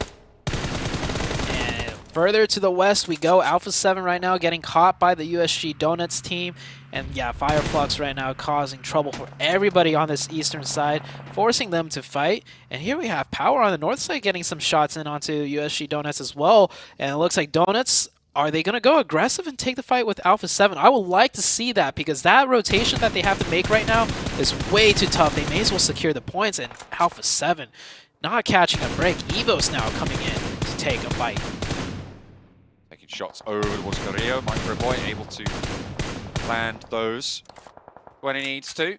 And further to the west we go. Alpha 7 right now getting caught by the USG Donuts team. And yeah, Fireflux right now causing trouble for everybody on this eastern side, forcing them to fight. And here we have POWR on the north side getting some shots in onto USG Donuts as well. And it looks like Donuts, are they going to go aggressive and take the fight with Alpha 7? I would like to see that, because that rotation that they have to make right now is way too tough. They may as well secure the points, and Alpha 7 not catching a break. EVOS now coming in to take a fight. Taking shots over towards Carrillo. Microboy able to land those when he needs to.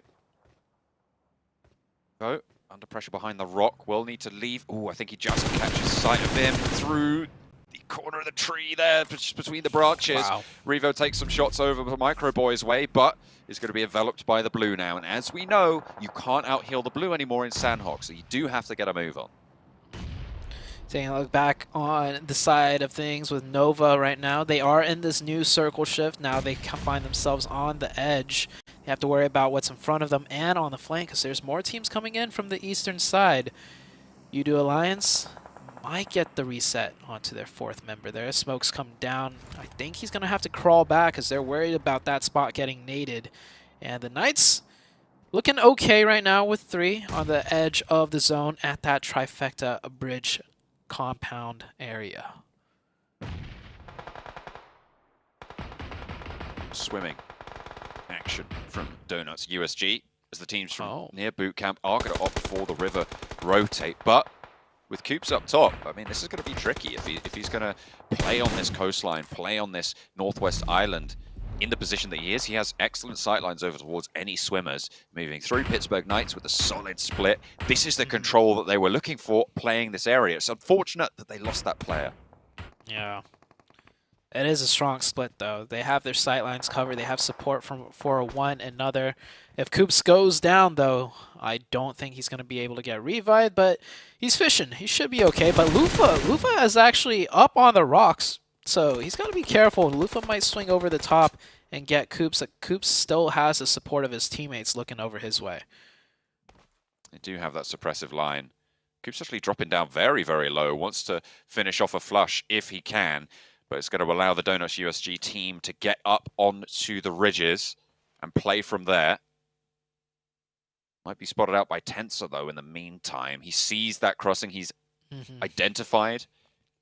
Go under pressure behind the rock. Will need to leave. Oh, I think he just catches sight of him through the corner of the tree there, just between the branches. Wow. Revo takes some shots over the Microboy's way, but is going to be enveloped by the blue now. And as we know, you can't out-heal the blue anymore in Sandhawk, so you do have to get a move on. Taking a look back on the side of things with Nova right now. They are in this new circle shift. Now they can find themselves on the edge. They have to worry about what's in front of them and on the flank, because there's more teams coming in from the eastern side. Yoodo Alliance might get the reset onto their fourth member there. Smoke's come down. I think he's going to have to crawl back, because they're worried about that spot getting naded. And the Knights looking okay right now with 3 on the edge of the zone at that trifecta bridge compound area. Swimming action from Donuts USG as the teams from near boot camp are going to opt for the river rotate, but with Coops up top, I mean, this is going to be tricky if he's going to play on this coastline, play on this northwest island in the position that he is. He has excellent sightlines over towards any swimmers, moving through Pittsburgh Knights with a solid split. This is the control that they were looking for playing this area. It's unfortunate that they lost that player. Yeah. It is a strong split, though. They have their sightlines covered. They have support for one another. If Coops goes down, though, I don't think he's going to be able to get revived, but he's fishing. He should be okay. But Lufa is actually up on the rocks, so he's got to be careful. Lufa might swing over the top and get Coops. Coops still has the support of his teammates looking over his way. They do have that suppressive line. Coops actually dropping down very, very low. Wants to finish off a flush if he can, but it's going to allow the Donuts USG team to get up onto the ridges and play from there. Might be spotted out by Tensor, though, in the meantime. He sees that crossing. He's identified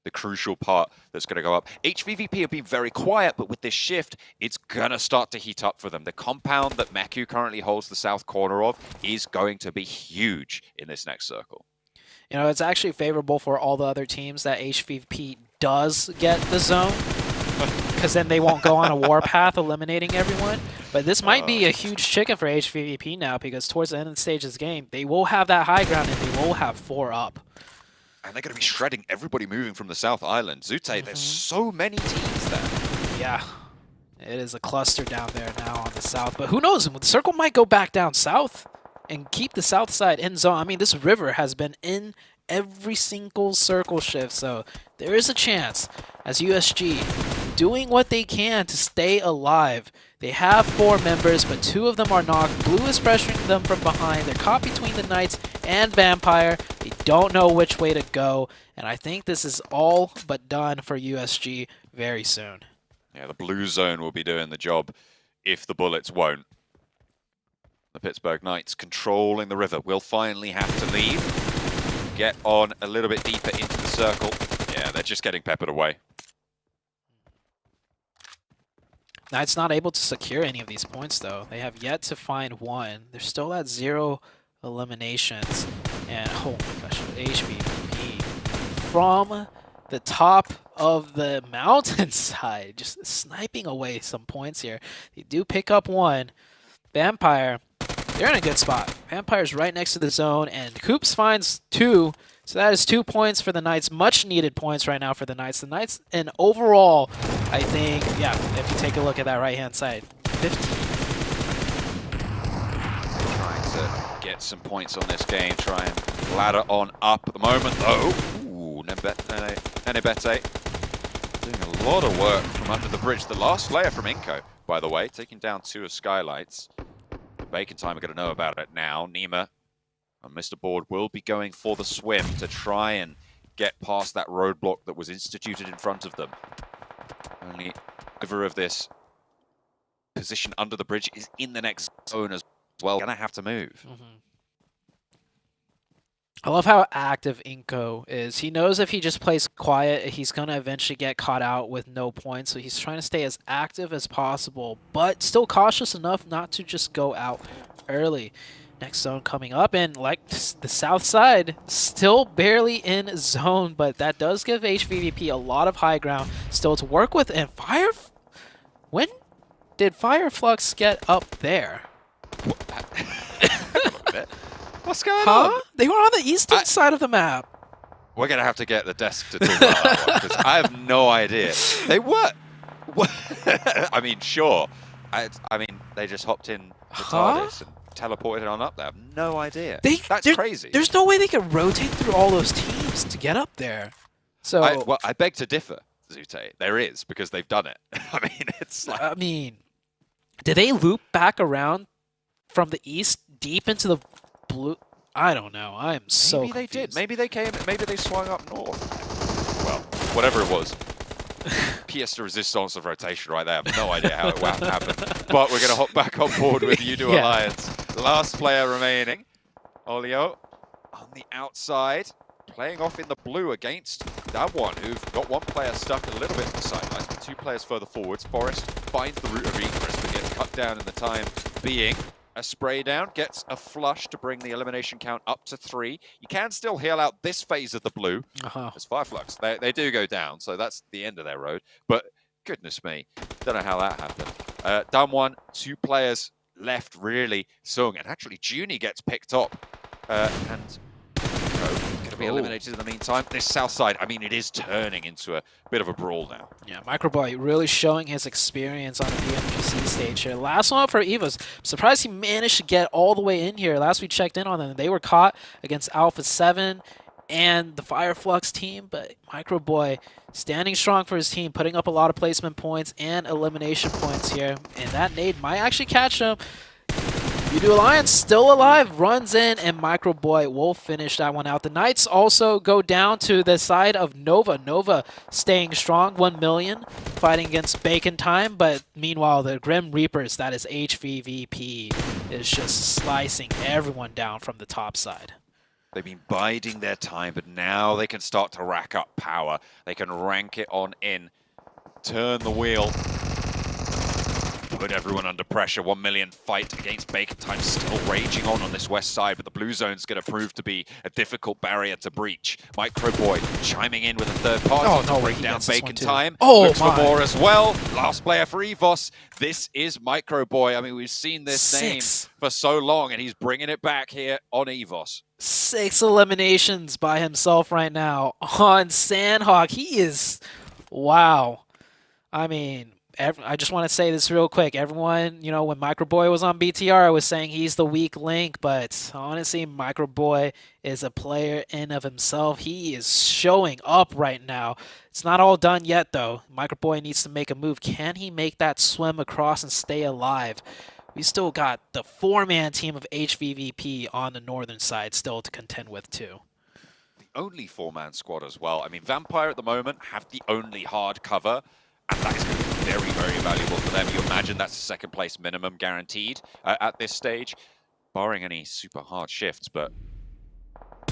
the crucial part that's going to go up. HVVP have been very quiet, but with this shift, it's going to start to heat up for them. The compound that Maku currently holds the south corner of is going to be huge in this next circle. You know, it's actually favorable for all the other teams that HVP does get the zone, because then they won't go on a warpath eliminating everyone. But this might be a huge chicken for HVVP now, because towards the end of the stage of this game, they will have that high ground and they will have 4 up. And they're going to be shredding everybody moving from the South Island. Zute, there's so many teams there. Yeah, it is a cluster down there now on the south. But who knows? The circle might go back down south and keep the south side in zone. I mean, this river has been in every single circle shift, so there is a chance as USG doing what they can to stay alive. They have 4 members, but 2 of them are knocked. Blue is pressuring them from behind. They're caught between the Knights and Vampire. They don't know which way to go, and I think this is all but done for USG very soon. Yeah, the blue zone will be doing the job if the Bullets won't. The Pittsburgh Knights controlling the river will finally have to leave. Get on a little bit deeper into the circle. Yeah, they're just getting peppered away. Knights not able to secure any of these points, though. They have yet to find one. They're still at 0 eliminations. And, oh my gosh, HVP from the top of the mountainside, just sniping away some points here. They do pick up 1. Vampire, they're in a good spot. Vampire's right next to the zone, and Coops finds 2. So that is 2 points for the Knights. Much needed points right now for the Knights. The Knights, and overall, I think, yeah, if you take a look at that right-hand side, 15. Trying to get some points on this game. Try and ladder on up at the moment, though. Ooh, Nenebete doing a lot of work from under the bridge. The last player from iNCO, by the way, taking down 2 of Skylights. Bacon Time are going to know about it now. Nima and Mr. Board will be going for the swim to try and get past that roadblock that was instituted in front of them. Only over of this position under the bridge is in the next zone as well. Gonna have to move. I love how active iNCO is. He knows if he just plays quiet, he's going to eventually get caught out with no points. So he's trying to stay as active as possible, but still cautious enough not to just go out early. Next zone coming up, and like the south side, still barely in zone, but that does give HVVP a lot of high ground still to work with. And when did Fireflux get up there? What's going on? They were on the eastern side of the map. We're going to have to get the desk to talk about that one, because I have no idea. They were. I mean, sure. I mean, they just hopped in the TARDIS and teleported on up there. I have no idea. That's crazy. There's no way they could rotate through all those teams to get up there. So well, I beg to differ, Zute. There is, because they've done it. I mean, it's like... I mean, did they loop back around from the east deep into the blue? I don't know. I am so Maybe they confused. did. Maybe they came. Maybe they swung up north. Well, whatever it was. Pièce de resistance of rotation right there. I have no idea how it happened. But we're going to hop back on board with Yoodo Alliance. Last player remaining. Olio on the outside. Playing off in the blue against that one, who've got one player stuck a little bit in the sidelines, but 2 players further forwards. Forest finds the route of egress, but gets cut down in the time being. A spray down, gets a flush to bring the elimination count up to 3. You can still heal out this phase of the blue. As Fireflux, they do go down, so that's the end of their road. But goodness me, don't know how that happened. Done one, 2 players left really. Sung, and actually Junie gets picked up. And going to be eliminated in the meantime. This south side, I mean, it is turning into a bit of a brawl now. Yeah, Microboy really showing his experience on the PMGC stage here. Last one for EVOS. I'm surprised he managed to get all the way in here. Last we checked in on them, they were caught against Alpha 7 and the Fireflux team, but Microboy standing strong for his team, putting up a lot of placement points and elimination points here. And that nade might actually catch him. Yoodo Alliance still alive, runs in, and Microboy will finish that one out. The Knights also go down to the side of Nova. Nova staying strong, 1 million, fighting against Bacon Time, but meanwhile, the Grim Reapers, that is HVVP, is just slicing everyone down from the top side. They've been biding their time, but now they can start to rack up power. They can rank it on in, turn the wheel, put everyone under pressure. 1 million fight against Bacon Time still raging on this west side, but the blue zone's going to prove to be a difficult barrier to breach. Microboy chiming in with a third party to bring down Bacon Time. Looks for more as well. Last player for EVOS. This is Microboy. I mean, we've seen this name for so long, and he's bringing it back here on EVOS. 6 eliminations by himself right now on Sandhawk. He is, wow. I mean, I just want to say this real quick. Everyone, you know, when Microboy was on BTR, I was saying he's the weak link, but honestly, Microboy is a player in of himself. He is showing up right now. It's not all done yet, though. Microboy needs to make a move. Can he make that swim across and stay alive? We still got the 4-man team of HVVP on the northern side still to contend with, too. The only 4-man squad as well. I mean, Vampire at the moment have the only hard cover, and that is going to be very, very valuable for them. You imagine that's a second place minimum guaranteed at this stage, barring any super hard shifts, but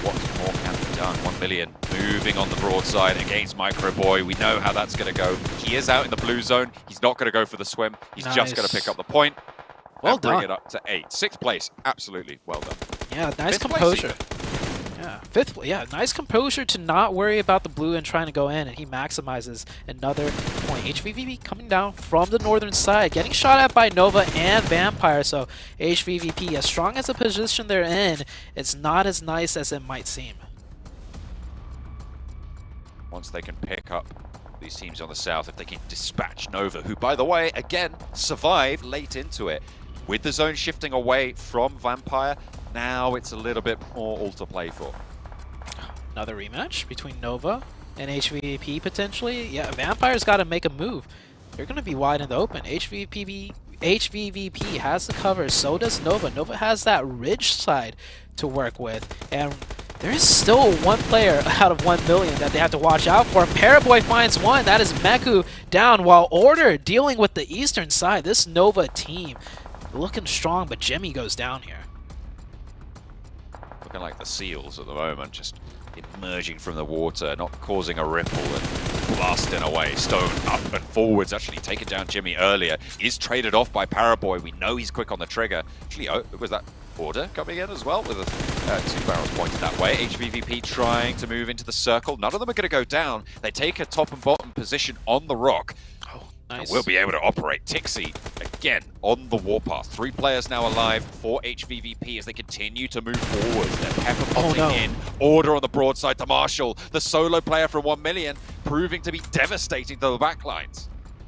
what more can be done? 1 million moving on the broadside against Microboy. We know how that's going to go. He is out in the blue zone. He's not going to go for the swim. He's just going to pick up the point. Well and bring it up to 8. 6th place, absolutely well done. Yeah, nice composure. Yeah, 5th place. Yeah, nice composure to not worry about the blue and trying to go in, and he maximizes another point. HVVP coming down from the northern side, getting shot at by Nova and Vampire, so HVVP, as strong as the position they're in, it's not as nice as it might seem. Once they can pick up these teams on the south, if they can dispatch Nova, who, by the way, again, survived late into it. With the zone shifting away from Vampire, now it's a little bit more all to play for. Another rematch between Nova and HVVP potentially. Yeah, Vampire's got to make a move. They're going to be wide in the open. HVVP has the cover, so does Nova. Nova has that ridge side to work with, and there is still one player out of 1 million that they have to watch out for. Paraboy finds one. That is Meku down, while Order dealing with the eastern side. This Nova team looking strong, but Jimmy goes down here. Looking like the seals at the moment, just emerging from the water, not causing a ripple and blasting away. Stone up and forwards, actually taken down Jimmy earlier. Is traded off by Paraboy. We know he's quick on the trigger. Actually, was that Order coming in as well with two barrels pointed that way? HVVP trying to move into the circle. None of them are going to go down. They take a top and bottom position on the rock. Nice. And we'll be able to operate. Tixi, again, on the warpath. 3 players now alive for HVVP as they continue to move forwards. They're pepper potting in. Order on the broadside to Marshall. The solo player from 1 million, proving to be devastating to the backlines.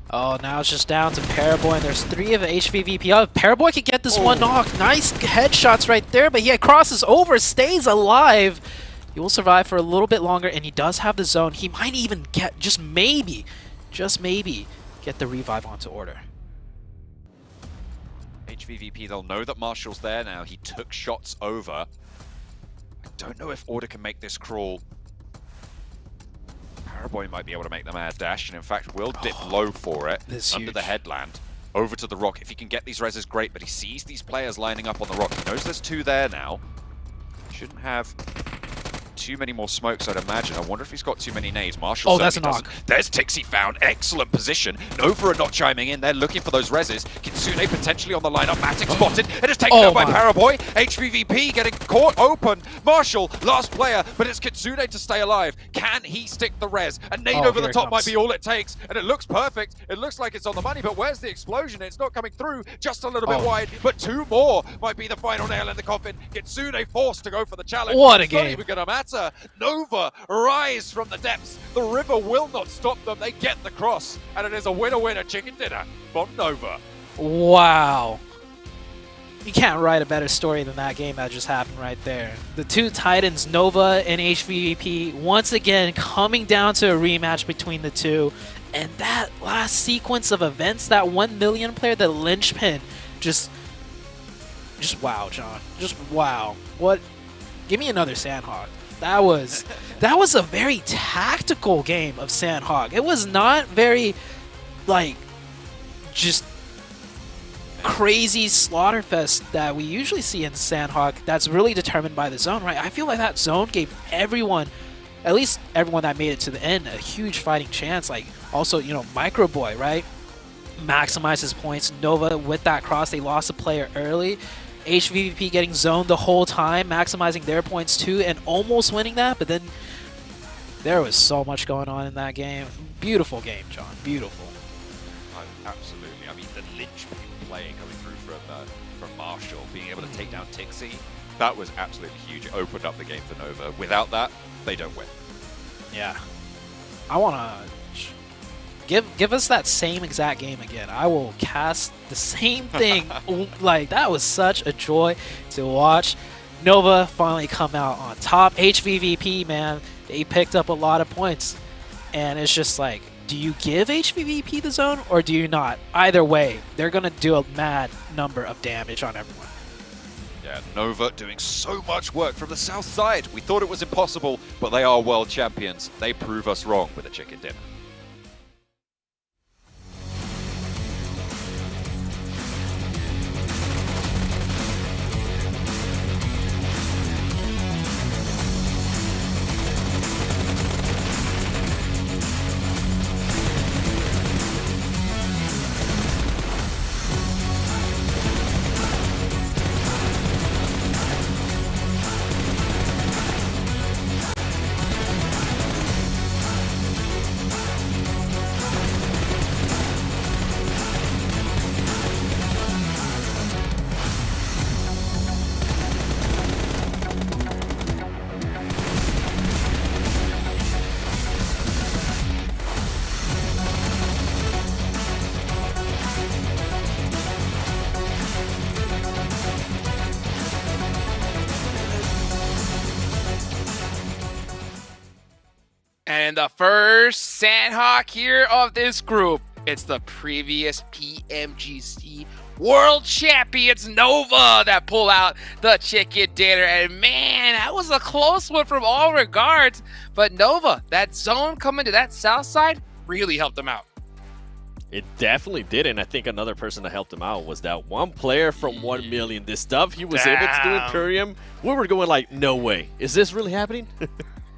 Oh, now it's just down to Paraboy, and there's 3 of HVVP up. Paraboy could get this one knock. Nice headshots right there, but he crosses over, stays alive. He will survive for a little bit longer, and he does have the zone. He might even get, just maybe, get the revive onto Order. HVVP, they'll know that Marshall's there now. He took shots over. I don't know if Order can make this crawl. Paraboy might be able to make the mad dash, and in fact will dip low for it under the headland. Over to the rock. If he can get these reses, great, but he sees these players lining up on the rock. He knows there's 2 there now. Shouldn't have too many more smokes, I'd imagine. I wonder if he's got too many nades. Marshall that's a knock. There's Tixi found. Excellent position. Nova are not chiming in. They're looking for those reses. Kitsune potentially on the lineup. Matic spotted. It is taken down by Paraboy. HVVP getting caught open. Marshall, last player, but it's Kitsune to stay alive. Can he stick the res? A nade over the top might be all it takes. And it looks perfect. It looks like it's on the money, but where's the explosion? It's not coming through. Just a little bit wide, but 2 more might be the final nail in the coffin. Kitsune forced to go for the challenge. What a it's not game. even gonna matter. Nova rise from the depths. The river will not stop them. They get the cross, and it is a winner-winner chicken dinner from Nova. Wow. You can't write a better story than that game that just happened right there. The 2 Titans, Nova and HVVP, once again coming down to a rematch between the 2. And that last sequence of events, that 1 million player, the linchpin, just wow, John. Just wow. What? Give me another Sandhawk. That was a very tactical game of Sandhawk. It was not very, like, just crazy slaughterfest that we usually see in Sandhawk that's really determined by the zone, right? I feel like that zone gave everyone, at least everyone that made it to the end, a huge fighting chance. Like, also, you know, Microboy, right? Maximize his points. Nova with that cross, they lost a player early. HVVP getting zoned the whole time, maximizing their points too, and almost winning that, but then there was so much going on in that game. Beautiful game, John. Beautiful. Absolutely. I mean, the linchpin play coming through from Marshall, being able to take down Tixi, that was absolutely huge. It opened up the game for Nova. Without that, they don't win. Yeah. I want to give us that same exact game again. I will cast the same thing. Like, that was such a joy to watch. Nova finally come out on top. HVVP, man, they picked up a lot of points. And it's just like, do you give HVVP the zone or do you not? Either way, they're going to do a mad number of damage on everyone. Yeah, Nova doing so much work from the south side. We thought it was impossible, but they are world champions. They prove us wrong with a chicken dinner. And the first Sandhawk here of this group, it's the previous PMGC World Champions Nova that pull out the chicken dinner. And man, that was a close one from all regards. But Nova, that zone coming to that south side really helped them out. It definitely did, and I think another person that helped him out was that one player from 1 million. This stuff he was able to do Imperium, we were going like, no way. Is this really happening?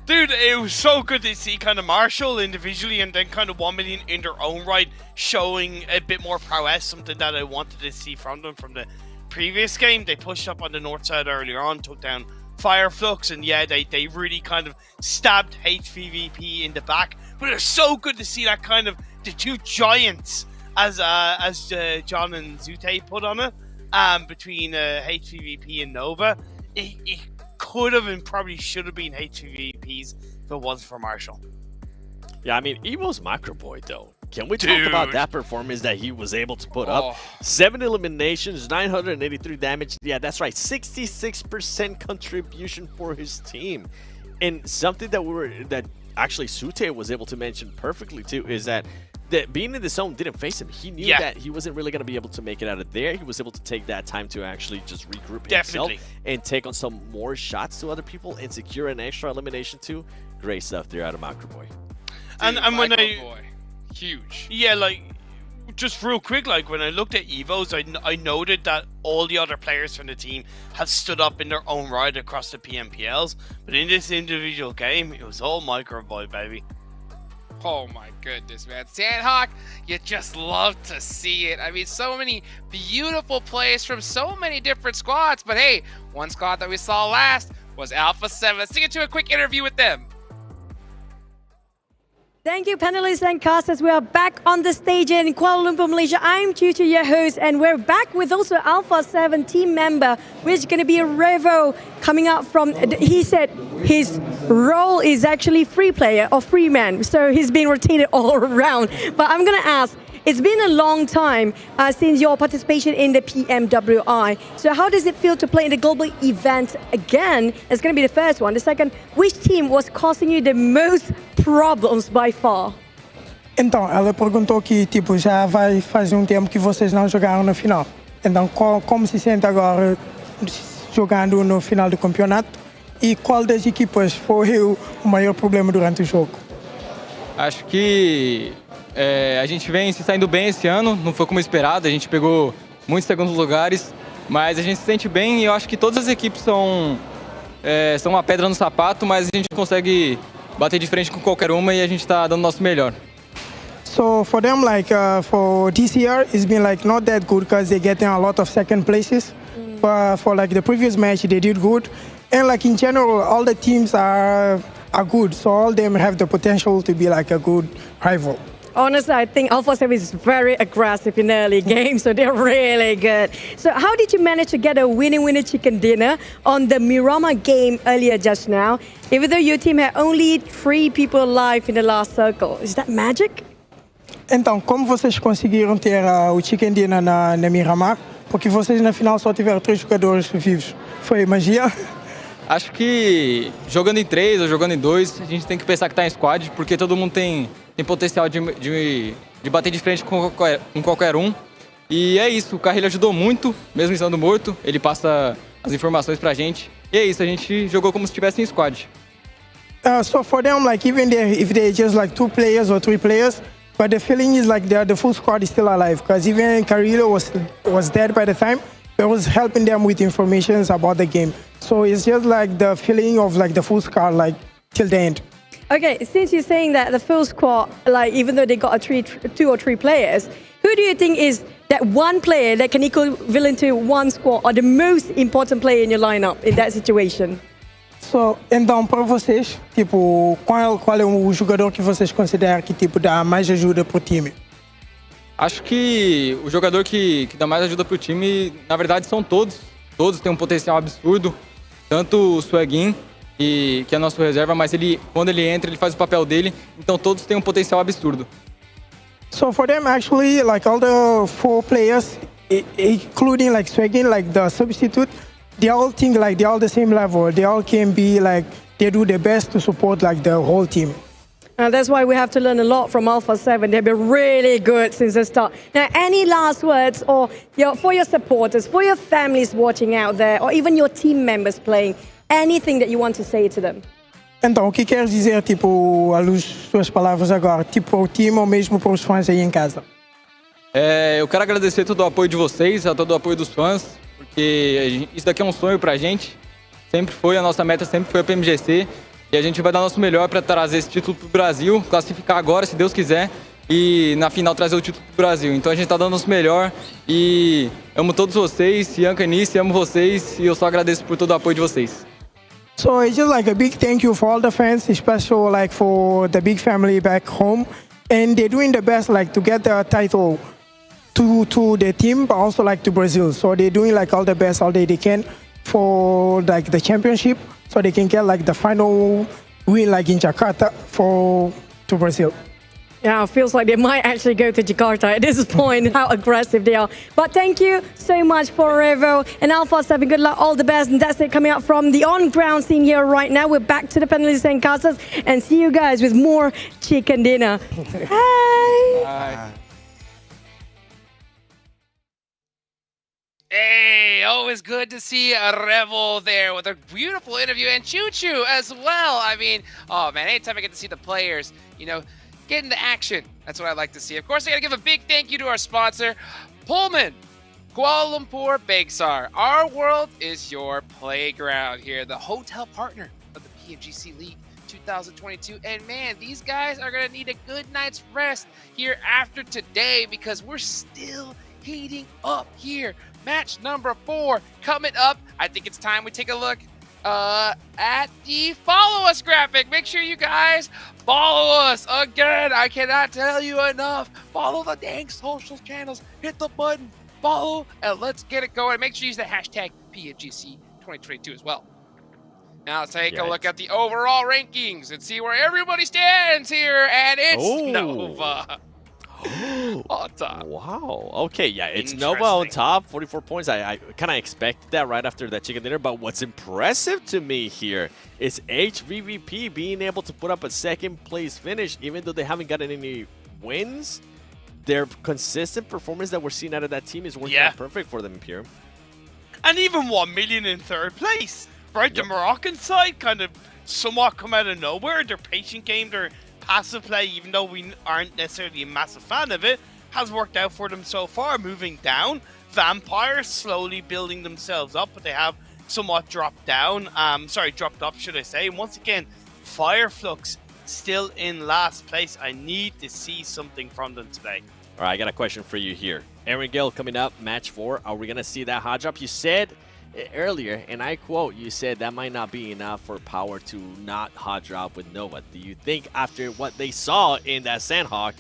Dude, it was so good to see kind of Marshall individually and then kind of 1 million in their own right, showing a bit more prowess, something that I wanted to see from them from the previous game. They pushed up on the north side earlier on, took down Fireflux, and yeah, they really kind of stabbed HVVP in the back. But it was so good to see that kind of the two giants, as John and Zute put on it, between HVVP and Nova. It could have and probably should have been HVVP's if it wasn't for Marshall. Yeah, I mean, EVOS Microboy, though. Can we talk about that performance that he was able to put up? 7 eliminations, 983 damage. Yeah, that's right. 66% contribution for his team. And something that actually Sute was able to mention perfectly, too, is that being in the zone didn't face him. He knew that he wasn't really going to be able to make it out of there. He was able to take that time to actually just regroup himself and take on some more shots to other people and secure an extra elimination too. Great stuff there out of Microboy. And when huge. Yeah, like, just real quick, like, when I looked at EVOs, I noted that all the other players from the team have stood up in their own right across the PMPLs. But in this individual game, it was all Microboy, baby. Oh my goodness, man. Sandhawk, you just love to see it. I mean, so many beautiful plays from so many different squads. But hey, one squad that we saw last was Alpha 7. Let's get into a quick interview with them. Thank you, panelists and casters. We are back on the stage in Kuala Lumpur, Malaysia. I'm Tutu, your host, and we're back with also Alpha 7 team member, which is going to be a Revo coming up from, he said his role is actually free player or free man, so he's being rotated all around. But I'm going to ask, it's been a long time since your participation in the PMWI. So how does it feel to play in the global event again? It's going to be the first one. The second, which team was causing you the most problems by far? Então, ela perguntou que tipo já vai fazer tempo que vocês não jogaram na final. Então, como se sente agora jogando no final do campeonato? E qual das equipas foi o maior problema durante o jogo? Acho que a gente vem se saindo bem esse ano, não foi como esperado, a gente pegou muitos segundos lugares, mas a gente se sente bem e eu acho que todas as equipes são uma pedra no sapato, mas a gente consegue bater de frente com qualquer uma e a gente está dando o nosso melhor. So for them, like for this year, it's been like not that good because they're getting a lot of second places. But for like the previous match, they did good, and like in general, all the teams are good. So all of them have the potential to be like a good rival. Honestly, I think Alpha 7 is very aggressive in early games, so they're really good. So how did you manage to get a winner chicken dinner on the Miramar game earlier just now, even though your team had only 3 people alive in the last circle? Is that magic? Então, como vocês conseguiram ter o chicken dinner na Miramar? Porque vocês na final só tiveram 3 jogadores vivos. Foi magia? Acho que jogando em 3 ou jogando em 2, a gente tem que pensar que tá em squad, porque todo mundo tem potencial de bater de frente com qualquer um. E é isso, o Carrilho ajudou muito, mesmo estando morto, ele passa as informações pra gente. E é isso, a gente jogou como se estivesse em squad. So for them, like even if they just like 2 players or 3 players, but the feeling is like the full squad is still alive, because even Carrillo was dead by the time. It was helping them with information about the game. So it's just like the feeling of like the full squad, like till the end. Okay, since you're saying that the full squad, like even though they got 2 or 3 players, who do you think is that one player that can equivalent to one squad or the most important player in your lineup in that situation? So, então para vocês, tipo, qual é o jogador que vocês consideram que tipo dá mais ajuda pro time? Acho que o jogador que dá mais ajuda pro time, na verdade, são todos. Todos têm um potencial absurdo. Tanto o Swaggin, que é nosso reserva, mas quando ele entra, ele faz o papel dele. Então todos têm um potencial absurdo. So for them, actually, like all the 4 players, including like Swaggin, like the substitute, they all think like they're all the same level. They all can be like, they do their best to support like the whole team. That's why we have to learn a lot from Alpha 7. They've been really good since the start. Now, any last words or for your supporters, for your families watching out there, or even your team members playing, anything that you want to say to them? Então, o que queres dizer, tipo, às suas palavras agora, tipo, ao time ou mesmo para os fãs aí em casa? Eu quero agradecer todo o apoio de vocês, a todo o apoio dos fãs, porque isso daqui é um sonho pra gente. Sempre foi, a nossa meta sempre foi a PMGC. E a gente vai dar o nosso melhor para trazer esse título pro Brasil, classificar agora, se Deus quiser, e na final trazer o título pro Brasil. Então a gente tá dando o nosso melhor e amo todos vocês, Ianca Nice, amo vocês e eu só agradeço por todo o apoio de vocês. So it's just like a big thank you for all the fans, especially like for the big family back home. And they're doing the best like to get the title to the team, but also like to Brazil. So they're doing like all the best all they can for like the championship, so they can get like the final win like in Jakarta to Brazil. Yeah, it feels like they might actually go to Jakarta at this point, how aggressive they are. But thank you so much for Revo and Alpha 7. Good luck, all the best. And that's it coming up from the on-ground scene here right now. We're back to the penalties and casas and see you guys with more chicken dinner. Bye. Bye. Hey, always good to see a Revel there with a beautiful interview and Choo Choo as well. I mean, oh man, anytime I get to see the players, get into action. That's what I like to see. Of course, I got to give a big thank you to our sponsor, Pullman, Kuala Lumpur, Bagsar. Our world is your playground here, the hotel partner of the PMGC League 2022. And man, these guys are going to need a good night's rest here after today because we're still heating up here. Match number 4 coming up. I think it's time we take a look at the follow us graphic. Make sure you guys follow us. Again, I cannot tell you enough. Follow the dang social channels. Hit the button, follow, and let's get it going. Make sure you use the hashtag PMGC 2022 as well. Now let's take a look at the overall rankings and see where everybody stands here. And it's Nova on top. Wow. Okay, yeah, it's Nova on top, 44 points. I kind of expected that right after that chicken dinner, but what's impressive to me here is HVVP being able to put up a second place finish, even though they haven't gotten any wins. Their consistent performance that we're seeing out of that team is working out perfect for them, Imperium. And even 1 million in 3rd place, right? The Moroccan side kind of somewhat come out of nowhere. Their patient game, their passive play, even though we aren't necessarily a massive fan of it, has worked out for them so far, moving down. Vampires slowly building themselves up, but they have somewhat dropped up, should I say. And once again, Fireflux still in last place. I need to see something from them today. All right, I got a question for you here. Aaron Gill coming up, match 4. Are we going to see that hot drop? You said earlier, and I quote, you said that might not be enough for Power to not hot drop with Nova. Do you think after what they saw in that Sandhawk,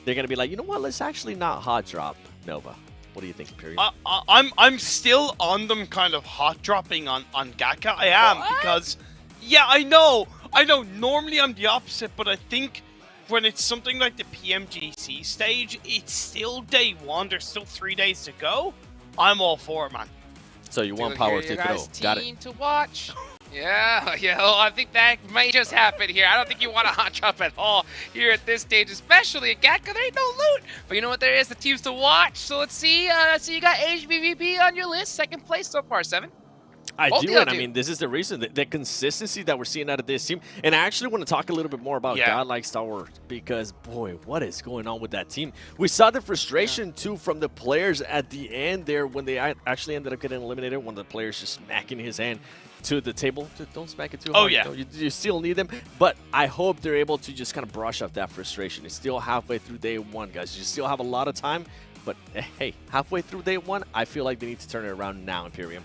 they're going to be like, you know what, let's actually not hot drop Nova? What do you think, Imperium? I'm still on them kind of hot dropping on Gaka. I am, because, I know, normally I'm the opposite, but I think when it's something like the PMGC stage, it's still day 1, there's still 3 days to go. I'm all for it, man. So you want Power to throw. Got it. To watch. I think that may just happen here. I don't think you want a hot drop at all here at this stage, especially at Gatka. There ain't no loot. But you know what? There is the teams to watch. So let's see. So you got HBVP on your list. 2nd place so far, 7. I do, and I mean, this is the reason, the consistency that we're seeing out of this team. And I actually want to talk a little bit more about GODLIKE STALWART, because, boy, what is going on with that team? We saw the frustration, too, from the players at the end there when they actually ended up getting eliminated, one of the players just smacking his hand to the table. Don't smack it too hard. You still need them. But I hope they're able to just kind of brush off that frustration. It's still halfway through day 1, guys. You still have a lot of time. But, hey, halfway through day 1, I feel like they need to turn it around now, Imperium.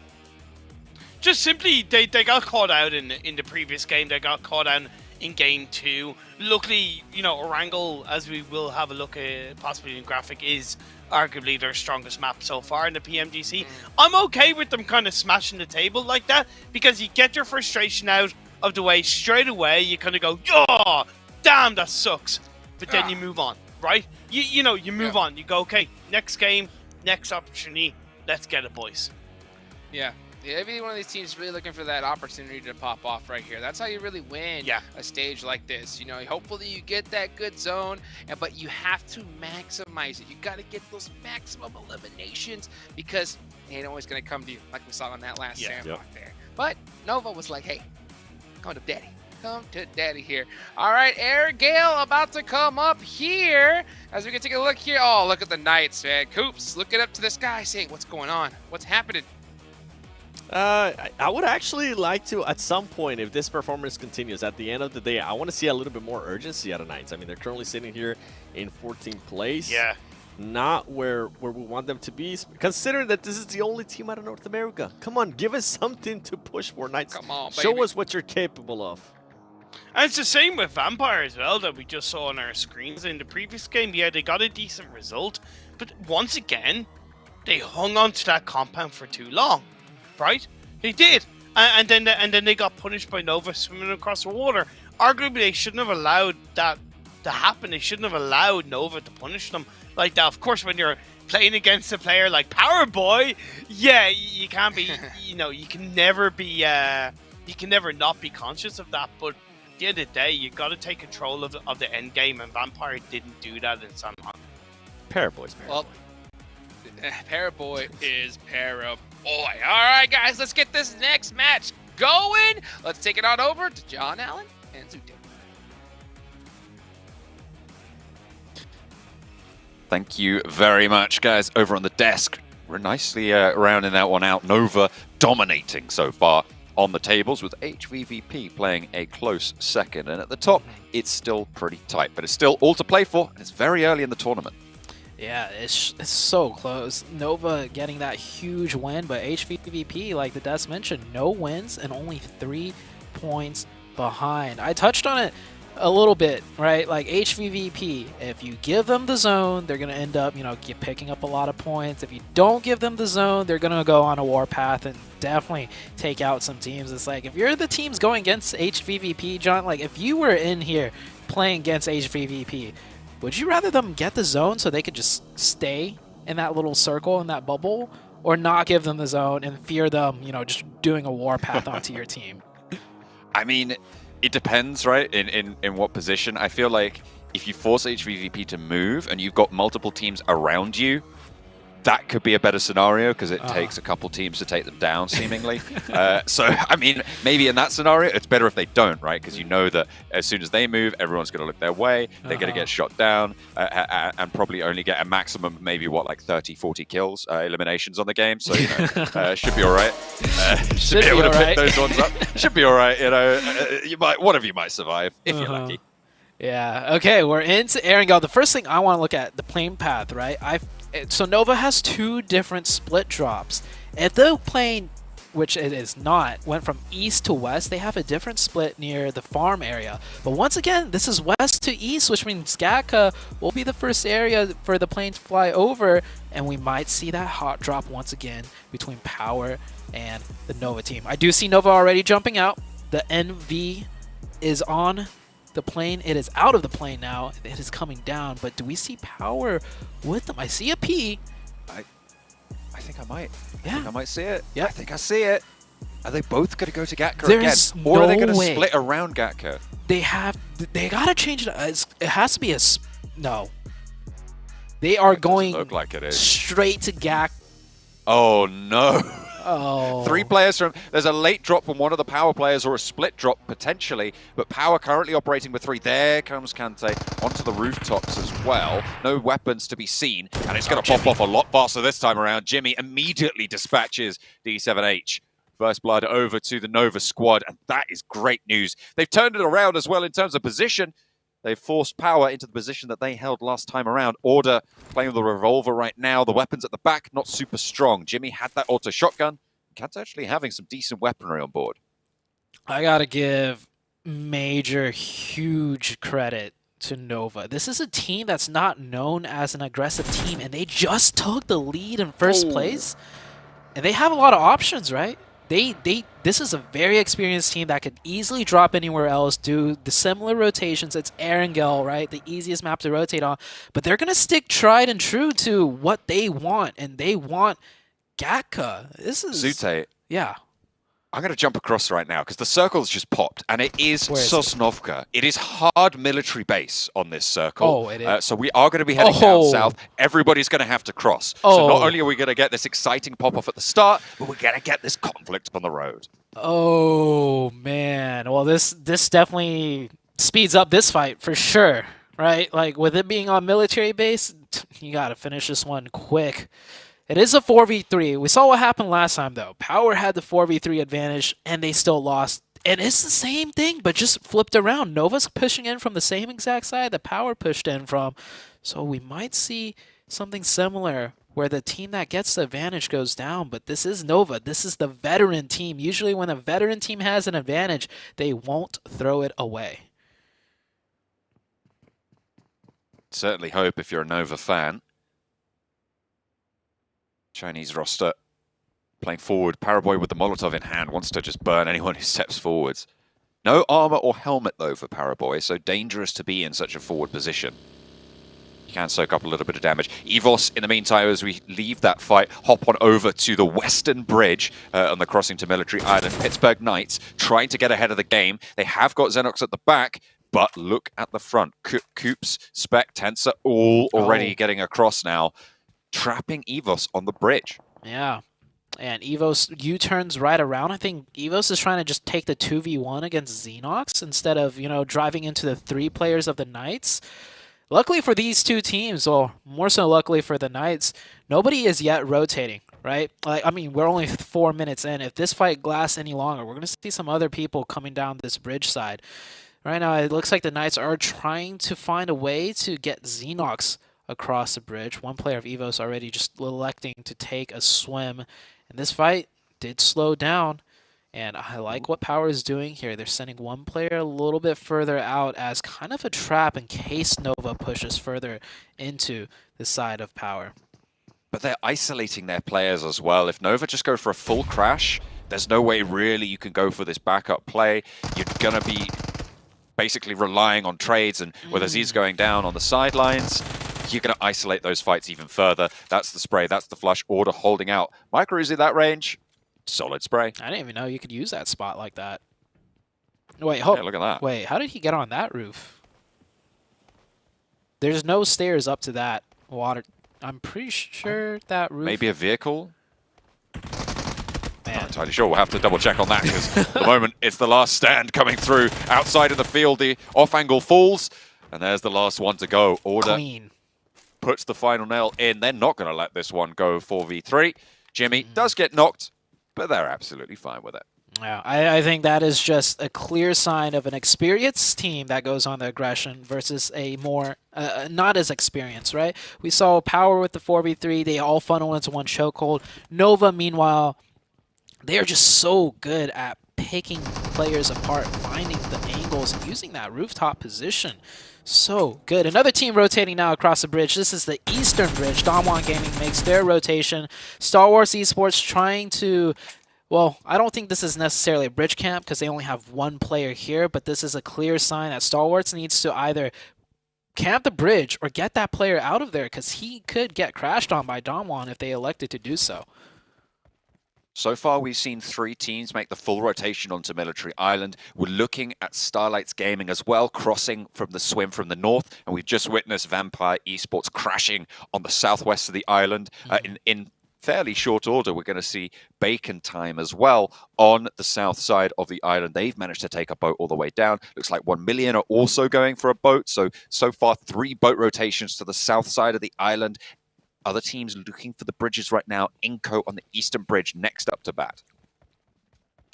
Just simply, they got caught out in the previous game. They got caught out in game 2. Luckily, Orangel, as we will have a look at possibly in graphic, is arguably their strongest map so far in the PMGC. I'm okay with them kind of smashing the table like that, because you get your frustration out of the way straight away. You kind of go, oh, damn, that sucks. But then you move on, right? You move on. You go, okay, next game, next opportunity. Let's get it, boys. Yeah. Every one of these teams is really looking for that opportunity to pop off right here. That's how you really win a stage like this. You know, hopefully you get that good zone, but you have to maximize it. You got to get those maximum eliminations because it ain't always going to come to you like we saw on that last sandbox there. But Nova was like, hey, come to daddy. Come to daddy here. All right, Air Gale about to come up here as we can take a look here. Oh, look at the Knights, man. Coops looking up to the sky saying, what's going on? What's happening? I would actually like to, at some point, if this performance continues, at the end of the day, I want to see a little bit more urgency out of Knights. I mean, they're currently sitting here in 14th place. Yeah. Not where we want them to be, considering that this is the only team out of North America. Come on, give us something to push for, Knights. Come on, baby. Show us what you're capable of. And it's the same with Vampire as well that we just saw on our screens in the previous game. Yeah, they got a decent result, but once again, they hung on to that compound for too long, right? They did, and then they got punished by Nova swimming across the water. Arguably, they shouldn't have allowed that to happen. They shouldn't have allowed Nova to punish them like that. Of course, when you're playing against a player like Power Boy, yeah, you can't be, you know, you can never be, you can never not be conscious of that, but at the end of the day, you got to take control of the end game, and Vampire didn't do that in Sanhok. Paraboy's Well, Paraboy is Paraboy. All right, guys, let's get this next match going. Let's take it on over to John Allen and Zute. Thank you very much, guys. Over on the desk, we're nicely rounding that one out. Nova dominating so far on the tables, with HVVP playing a close second. And at the top, it's still pretty tight, but it's still all to play for, and it's very early in the tournament. Yeah, it's so close. Nova getting that huge win, but HVVP, like the Des mentioned, no wins and only 3 points behind. I touched on it a little bit, right? Like HVVP, if you give them the zone, they're going to end up, you know, picking up a lot of points. If you don't give them the zone, they're going to go on a warpath and definitely take out some teams. It's like, if you're the teams going against HVVP, John, like if you were in here playing against HVVP, would you rather them get the zone so they could just stay in that little circle, in that bubble, or not give them the zone and fear them, you know, just doing a warpath onto your team? I mean, it depends, right, in what position. I feel like if you force HVVP to move and you've got multiple teams around you, that could be a better scenario because it takes a couple teams to take them down, seemingly. So, I mean, maybe in that scenario, it's better if they don't, right? Because you know that as soon as they move, everyone's going to look their way. They're going to get shot down and probably only get a maximum of maybe, what, like 30, 40 kills, eliminations on the game. So, you know, should be all right. Should be able to pick those ones up. Should be all right, you know. One of you might survive, if you're lucky. Yeah, okay, we're into Erangel. The first thing I want to look at, the plane path, right? So Nova has 2 different split drops. If the plane, which it is not, went from east to west, they have a different split near the farm area. But once again, this is west to east, which means Gatka will be the first area for the plane to fly over, and we might see that hot drop once again between POWR and the Nova team. I do see Nova already jumping out. The NV is on the plane. It is out of the plane now. It is coming down, but do we see POWR with them? I see a P. I think I might. Yeah. I think I might see it. Yeah. I think I see it. Are they both going to go to Gatka There's again? Or are they going to way. split around Gatka? They got to change it. It has to be a... No. They are going look like it is. straight to Gatka. Oh, no. Oh. 3 players from... There's a late drop from one of the POWR players or a split drop, potentially. But POWR currently operating with 3. There comes Kante onto the rooftops as well. No weapons to be seen. And it's going to pop off a lot faster this time around. Jimmy immediately dispatches D7H. First blood over to the Nova squad. And that is great news. They've turned it around as well in terms of position. They've forced POWR into the position that they held last time around. Order playing with the revolver right now. The weapons at the back, not super strong. Jimmy had that auto shotgun. Cat's actually having some decent weaponry on board. I got to give major, huge credit to Nova. This is a team that's not known as an aggressive team, and they just took the lead in first place. And they have a lot of options, right? This is a very experienced team that could easily drop anywhere else, do the similar rotations. It's Erangel, right? The easiest map to rotate on. But they're going to stick tried and true to what they want, and they want Gatka. This is... Zute, Yeah. I'm going to jump across right now because the circle's just popped, and it is Sosnovka. It is hard military base on this circle. Oh, it is. So we are going to be heading down south. Everybody's going to have to cross. So not only are we going to get this exciting pop-off at the start, but we're going to get this conflict on the road. Oh, man. Well, this definitely speeds up this fight for sure, right? Like, with it being on military base, you got to finish this one quick. It is a 4v3. We saw what happened last time, though. POWR had the 4v3 advantage, and they still lost. And it's the same thing, but just flipped around. Nova's pushing in from the same exact side that POWR pushed in from. So we might see something similar where the team that gets the advantage goes down. But this is Nova. This is the veteran team. Usually when a veteran team has an advantage, they won't throw it away. Certainly hope if you're a Nova fan. Chinese roster playing forward. Paraboy with the Molotov in hand wants to just burn anyone who steps forwards. No armor or helmet though for Paraboy, so dangerous to be in such a forward position. You can soak up a little bit of damage. EVOS, in the meantime, as we leave that fight, hop on over to the western bridge on the crossing to Military Island. PITTSBURGH Knights trying to get ahead of the game. They have got Xenox at the back, but look at the front. Koops, Spec, Tensor, all already getting across now, trapping EVOS on the bridge. Yeah. And EVOS U-turns right around. I think EVOS is trying to just take the 2v1 against Xenox instead of, you know, driving into the 3 players of the Knights. Luckily for these two teams, or more so luckily for the Knights, nobody is yet rotating, right? Like, I mean, we're only 4 minutes in. If this fight lasts any longer, we're going to see some other people coming down this bridge side. Right now, it looks like the Knights are trying to find a way to get Xenox across the bridge. One player of EVOS already just electing to take a swim. And this fight did slow down. And I like what POWR is doing here. They're sending one player a little bit further out as kind of a trap in case Nova pushes further into the side of POWR. But they're isolating their players as well. If Nova just go for a full crash, there's no way really you can go for this backup play. You're going to be basically relying on trades, and with Aziz going down on the sidelines, you're going to isolate those fights even further. That's the spray, that's the flush. Order holding out. Micro is in that range. Solid spray. I didn't even know you could use that spot like that. Wait, hold. Yeah, look at that. Wait, how did he get on that roof? There's no stairs up to that water. I'm pretty sure that roof. Maybe a vehicle? Not entirely sure. We'll have to double check on that because at the moment it's the last stand coming through. Outside of the field, the off angle falls. And there's the last one to go. Order puts the final nail in. They're not going to let this one go 4v3. Jimmy does get knocked, but they're absolutely fine with it. Yeah, I think that is just a clear sign of an experienced team that goes on the aggression versus a more not as experienced, right? We saw POWR with the 4v3. They all funnel into one chokehold. Nova, meanwhile, they're just so good at picking players apart, finding the angles, and using that rooftop position. So good. Another team rotating now across the bridge. This is the Eastern Bridge. Damwon Gaming makes their rotation. STALWART Esports trying to... Well, I don't think this is necessarily a bridge camp because they only have one player here, but this is a clear sign that STALWART needs to either camp the bridge or get that player out of there because he could get crashed on by Damwon if they elected to do so. So far, we've seen 3 teams make the full rotation onto Military Island. We're looking at Starlights Gaming as well, crossing from the swim from the north. And we've just witnessed Vampire Esports crashing on the southwest of the island. In fairly short order, we're going to see Bacon Time as well on the south side of the island. They've managed to take a boat all the way down. Looks like 1 million are also going for a boat. So far, 3 boat rotations to the south side of the island. Other teams looking for the bridges right now. iNCO on the eastern bridge next up to bat.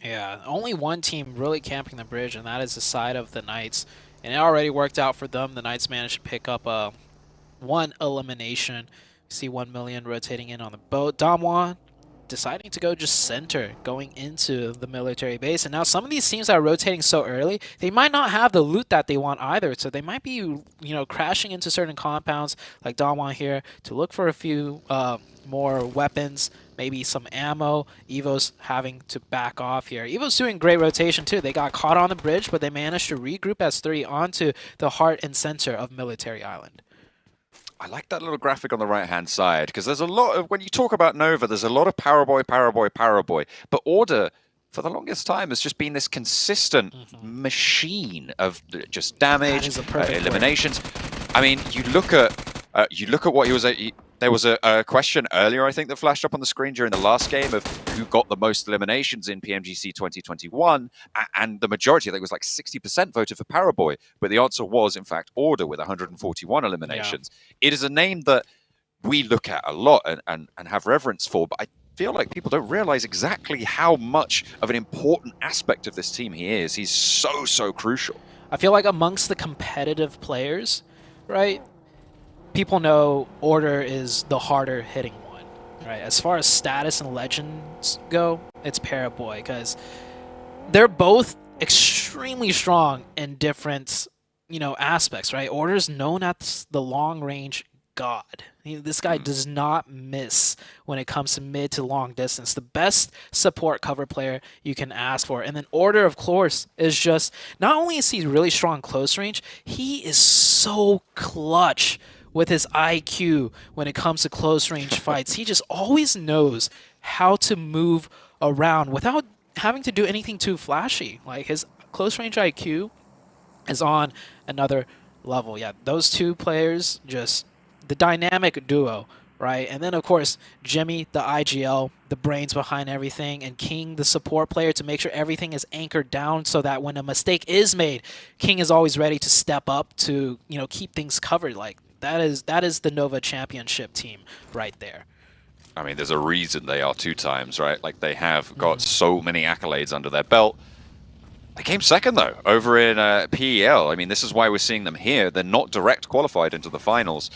Yeah, only one team really camping the bridge, and that is the side of the Knights. And it already worked out for them. The Knights managed to pick up 1 elimination. You see 1 million rotating in on the boat. Damwon deciding to go just center, going into the military base. And now some of these teams that are rotating so early, they might not have the loot that they want either. So they might be, you know, crashing into certain compounds like Damwon here to look for a few more weapons, maybe some ammo. EVOS having to back off here. EVOS doing great rotation too. They got caught on the bridge, but they managed to regroup as 3 onto the heart and center of Military Island. I like that little graphic on the right-hand side, because there's a lot of, when you talk about Nova, there's a lot of Power Boy, but Order, for the longest time, has just been this consistent machine of just damage, eliminations. I mean, you look at what he was. There was a question earlier, I think, that flashed up on the screen during the last game of who got the most eliminations in PMGC 2021, and the majority, I think, was like 60% voted for Paraboy, but the answer was, in fact, Order with 141 eliminations. Yeah. It is a name that we look at a lot and have reverence for, but I feel like people don't realize exactly how much of an important aspect of this team he is. He's so crucial. I feel like amongst the competitive players, right, people know Order is the harder hitting one, right? As far as status and legends go, it's Paraboy, because they're both extremely strong in different, aspects, right? Order's known as the long-range god. This guy does not miss when it comes to mid to long distance. The best support cover player you can ask for. And then Order, of course, is just, not only is he really strong close range, he is so clutch with his IQ when it comes to close range fights. He just always knows how to move around without having to do anything too flashy. Like, his close range IQ is on another level. Yeah, those two players, just the dynamic duo, right? And then, of course, Jimmy, the IGL, the brains behind everything, and King, the support player, to make sure everything is anchored down so that when a mistake is made, King is always ready to step up to, keep things covered. Like, that is the Nova Championship team right there. I mean, there's a reason they are 2 times, right? Like, they have got so many accolades under their belt. They came second, though, over in PEL. I mean, this is why we're seeing them here. They're not direct qualified into the finals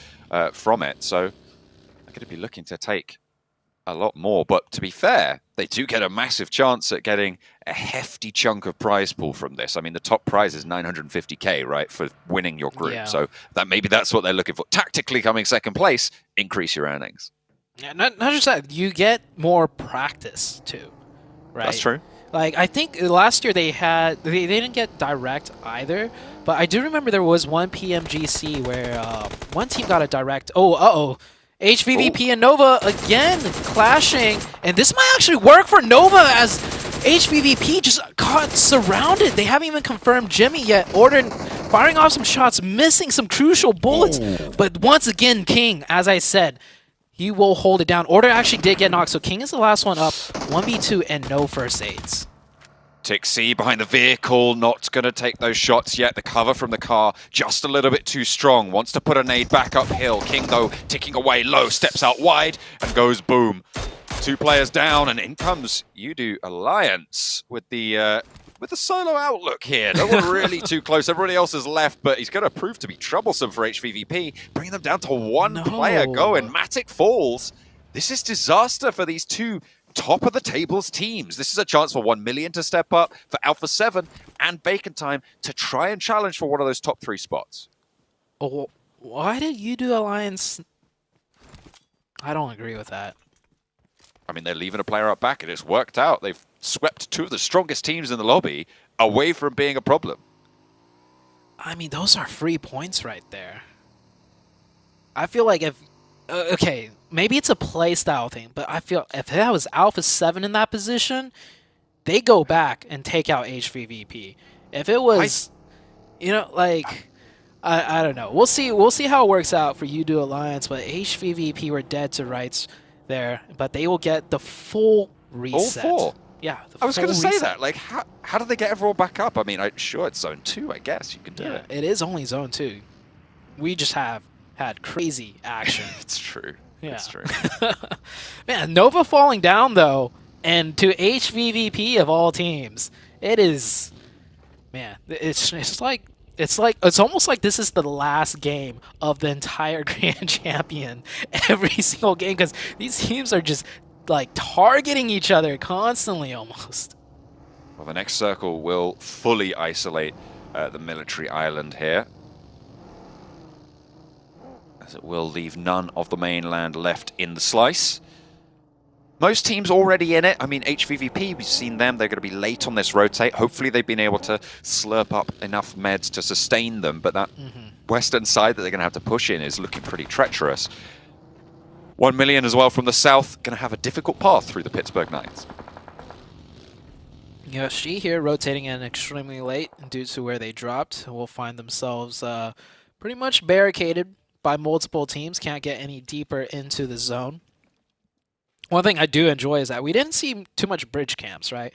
from it, so they're going to be looking to take a lot more. But to be fair, they do get a massive chance at getting a hefty chunk of prize pool from this. I mean, the top prize is 950k, right, for winning your group. Yeah. So maybe that's what they're looking for. Tactically, coming second place, increase your earnings. Yeah, not just that, you get more practice too, right? That's true. Like, I think last year they didn't get direct either, but I do remember there was one PMGC where one team got a direct. HVVP and Nova again clashing, and this might actually work for Nova as HVVP just got surrounded. They haven't even confirmed Jimmy yet. Order firing off some shots, missing some crucial bullets, but once again, King, as I said, he will hold it down. Order actually did get knocked, so King is the last one up. 1v2 and no first aids. Tixi behind the vehicle, not going to take those shots yet. The cover from the car just a little bit too strong. Wants to put a nade back uphill. King, though, ticking away low, steps out wide and goes boom. 2 players down, and in comes Yoodo Alliance with the solo outlook here. No one really too close. Everybody else has left, but he's going to prove to be troublesome for HVVP, bringing them down to 1 player going. Matic falls. This is disaster for these 2 top-of-the-tables teams. This is a chance for 1 million to step up, for Alpha 7 and Bacon Time to try and challenge for one of those top 3 spots. Oh, why did Yoodo Alliance? I don't agree with that. I mean, they're leaving a player up back, and it's worked out. They've swept 2 of the strongest teams in the lobby away from being a problem. I mean, those are free points right there. I feel like if... okay, maybe it's a playstyle thing, but I feel if that was Alpha 7 in that position, they go back and take out HVVP. If it was, I don't know. We'll see how it works out for Yoodo Alliance, but HVVP were dead to rights there, but they will get the full reset. All 4? Yeah. I was going to say that. Like, how do they get everyone back up? I mean, sure, it's Zone 2, I guess. You can do it. It is only Zone 2. We just have had crazy action. It's true. Yeah. It's true. Man, Nova falling down, though, and to HVVP of all teams, it is... Man, it's almost like this is the last game of the entire Grand Champion every single game, because these teams are just like targeting each other constantly almost. Well, the next circle will fully isolate the military island here, as it will leave none of the mainland left in the slice. Most teams already in it. I mean, HVVP, we've seen them. They're going to be late on this rotate. Hopefully they've been able to slurp up enough meds to sustain them, but that western side that they're going to have to push in is looking pretty treacherous. 1 million as well from the south, going to have a difficult path through the Pittsburgh Knights. Yoshi here rotating in extremely late due to where they dropped. Will find themselves pretty much barricaded by multiple teams. Can't get any deeper into the zone. One thing I do enjoy is that we didn't see too much bridge camps, right?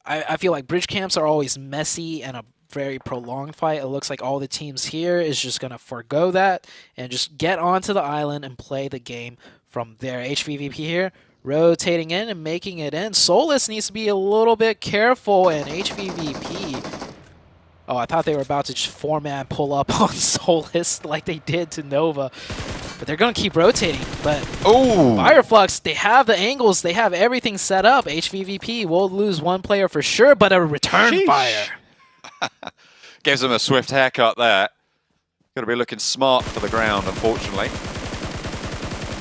I feel like bridge camps are always messy and a very prolonged fight. It looks like all the teams here is just going to forgo that and just get onto the island and play the game from there. HVVP here rotating in and making it in. Solus needs to be a little bit careful, and HVVP... Oh, I thought they were about to just four-man pull up on Solus like they did to Nova. But they're going to keep rotating. But Fireflux, they have the angles. They have everything set up. HVVP will lose one player for sure, but a return fire. Gives them a swift haircut there. Going to be looking smart for the ground, unfortunately.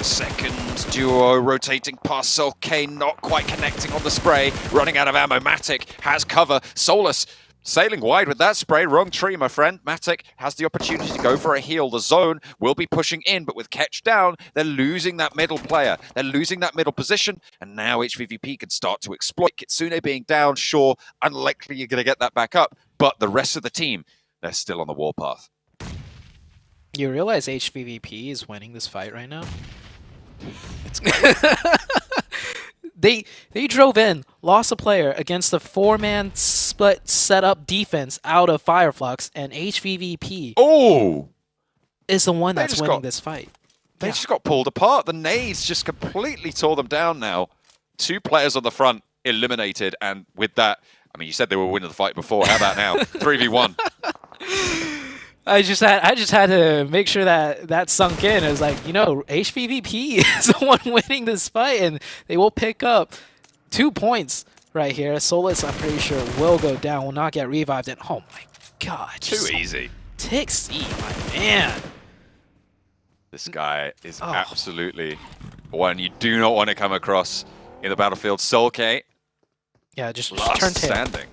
Second duo rotating past Sol K, not quite connecting on the spray. Running out of ammo. Matic has cover. Solus sailing wide with that spray. Wrong tree, my friend. Matic has the opportunity to go for a heal. The zone will be pushing in, but with Ketch down, they're losing that middle player. They're losing that middle position, and now HVVP can start to exploit. Kitsune being down, sure, unlikely you're going to get that back up, but the rest of the team, they're still on the warpath. You realize HVVP is winning this fight right now? They drove in, lost a player against the four-man split setup defense out of Fireflux, and HVVP is the one that's winning this fight. They just got pulled apart. The nades just completely tore them down now. 2 players on the front eliminated, and with that, I mean, you said they were winning the fight before. How about now? 3v1. I just had to make sure that sunk in. It was like, you know, HVVP is the one winning this fight, and they will pick up 2 points right here. Solus, I'm pretty sure, will go down, will not get revived. And oh my god, too easy. Tixie, my man. This guy is absolutely one you do not want to come across in the battlefield. Sol K. Yeah, just last turn tail. standing.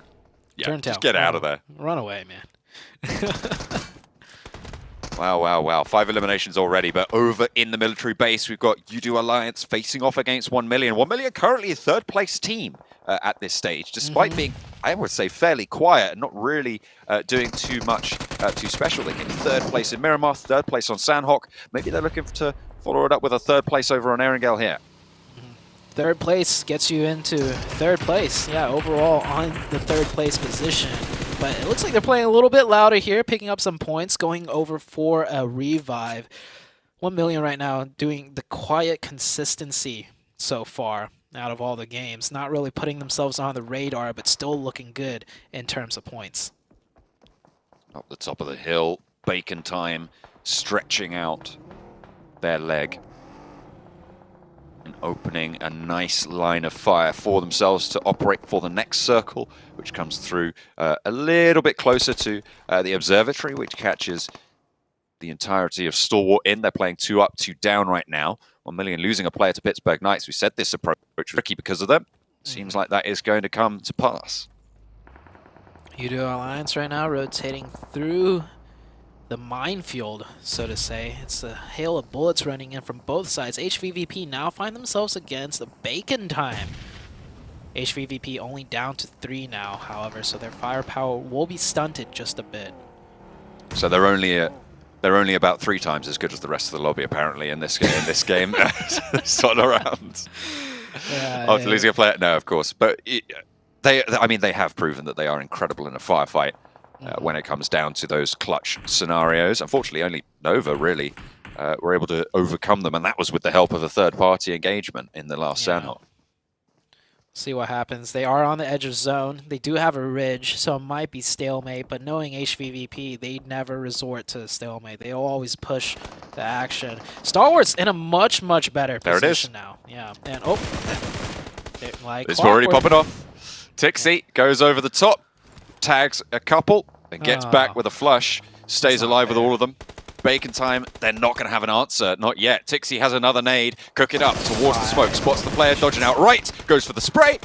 Yeah, turn tail. Just get out of there. Run away, man. Wow, wow, wow. 5 eliminations already, but over in the military base, we've got Yoodo Alliance facing off against 1 million. 1 million currently a third-place team at this stage, despite being, I would say, fairly quiet and not really doing too much too special. They get 3rd place in Miramar, 3rd place on Sandhawk. Maybe they're looking to follow it up with a 3rd place over on Erangel here. 3rd place gets you into 3rd place. Yeah, overall on the 3rd place position. But it looks like they're playing a little bit louder here, picking up some points, going over for a revive. 1 million right now, doing the quiet consistency so far out of all the games. Not really putting themselves on the radar, but still looking good in terms of points. Up the top of the hill, Bacon Time stretching out their leg. And opening a nice line of fire for themselves to operate for the next circle, which comes through a little bit closer to the observatory, which catches the entirety of Stalwart in. They're playing 2 up, 2 down right now. 1 million losing a player to Pittsburgh Knights. We said this approach was tricky because of them. Seems like that is going to come to pass. Yoodo Alliance right now rotating through the minefield, so to say. It's a hail of bullets running in from both sides. HVVP now find themselves against the Bacon Time. HVVP only down to 3 now, however, so their firepower will be stunted just a bit. So they're only about 3 times as good as the rest of the lobby, apparently, in this game. This time around. After losing a player, no, of course, but they have proven that they are incredible in a firefight. When it comes down to those clutch scenarios. Unfortunately, only Nova really were able to overcome them, and that was with the help of a third-party engagement in the last Sandhawk. See what happens. They are on the edge of zone. They do have a ridge, so it might be stalemate, but knowing HVVP, they never resort to stalemate. They always push the action. STALWART's in a much, much better position now. Yeah, and it's already popping off. Tixie goes over the top, tags a couple, and gets back with a flush. Stays alive with all of them. Bacon Time, they're not going to have an answer. Not yet. Tixie has another nade. Cook it up towards the smoke. Spots the player dodging out right. Goes for the spray.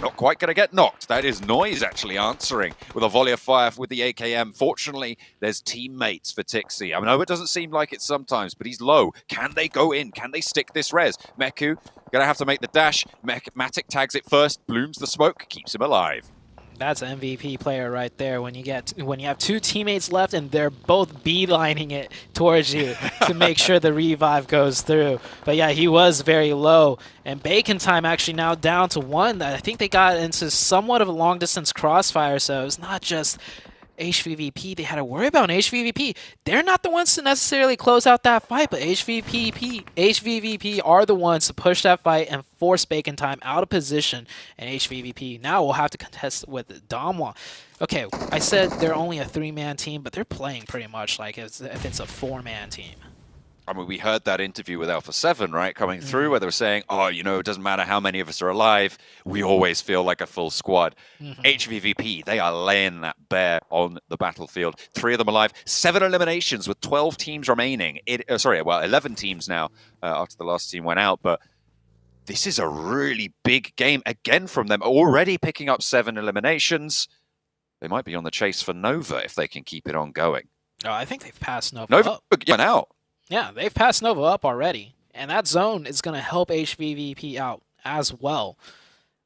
Not quite going to get knocked. That is Noise actually answering with a volley of fire with the AKM. Fortunately, there's teammates for Tixi. I know it doesn't seem like it sometimes, but he's low. Can they go in? Can they stick this res? Meku going to have to make the dash. Matic tags it first, blooms the smoke, keeps him alive. That's an MVP player right there. When you have two teammates left and they're both beelining it towards you to make sure the revive goes through. But yeah, he was very low. And Bacon Time actually now down to 1. I think they got into somewhat of a long distance crossfire, so it's not just HVVP they had to worry about. HVVP, they're not the ones to necessarily close out that fight, but HVVP are the ones to push that fight and force Bacon Time out of position. And HVVP now will have to contest with Damwon. Okay, I said they're only a 3-man team, but they're playing pretty much like if it's a 4-man team. I mean, we heard that interview with Alpha 7, right, coming through, where they were saying, oh, you know, it doesn't matter how many of us are alive, we always feel like a full squad. HVVP, they are laying that bare on the battlefield. 3 of them alive, 7 eliminations with 12 teams remaining. 11 teams now after the last team went out, but this is a really big game again from them, already picking up 7 eliminations. They might be on the chase for Nova if they can keep it on going. Oh, I think they've passed Nova. Nova went out. Yeah, they've passed Nova up already, and that zone is going to help HVVP out as well.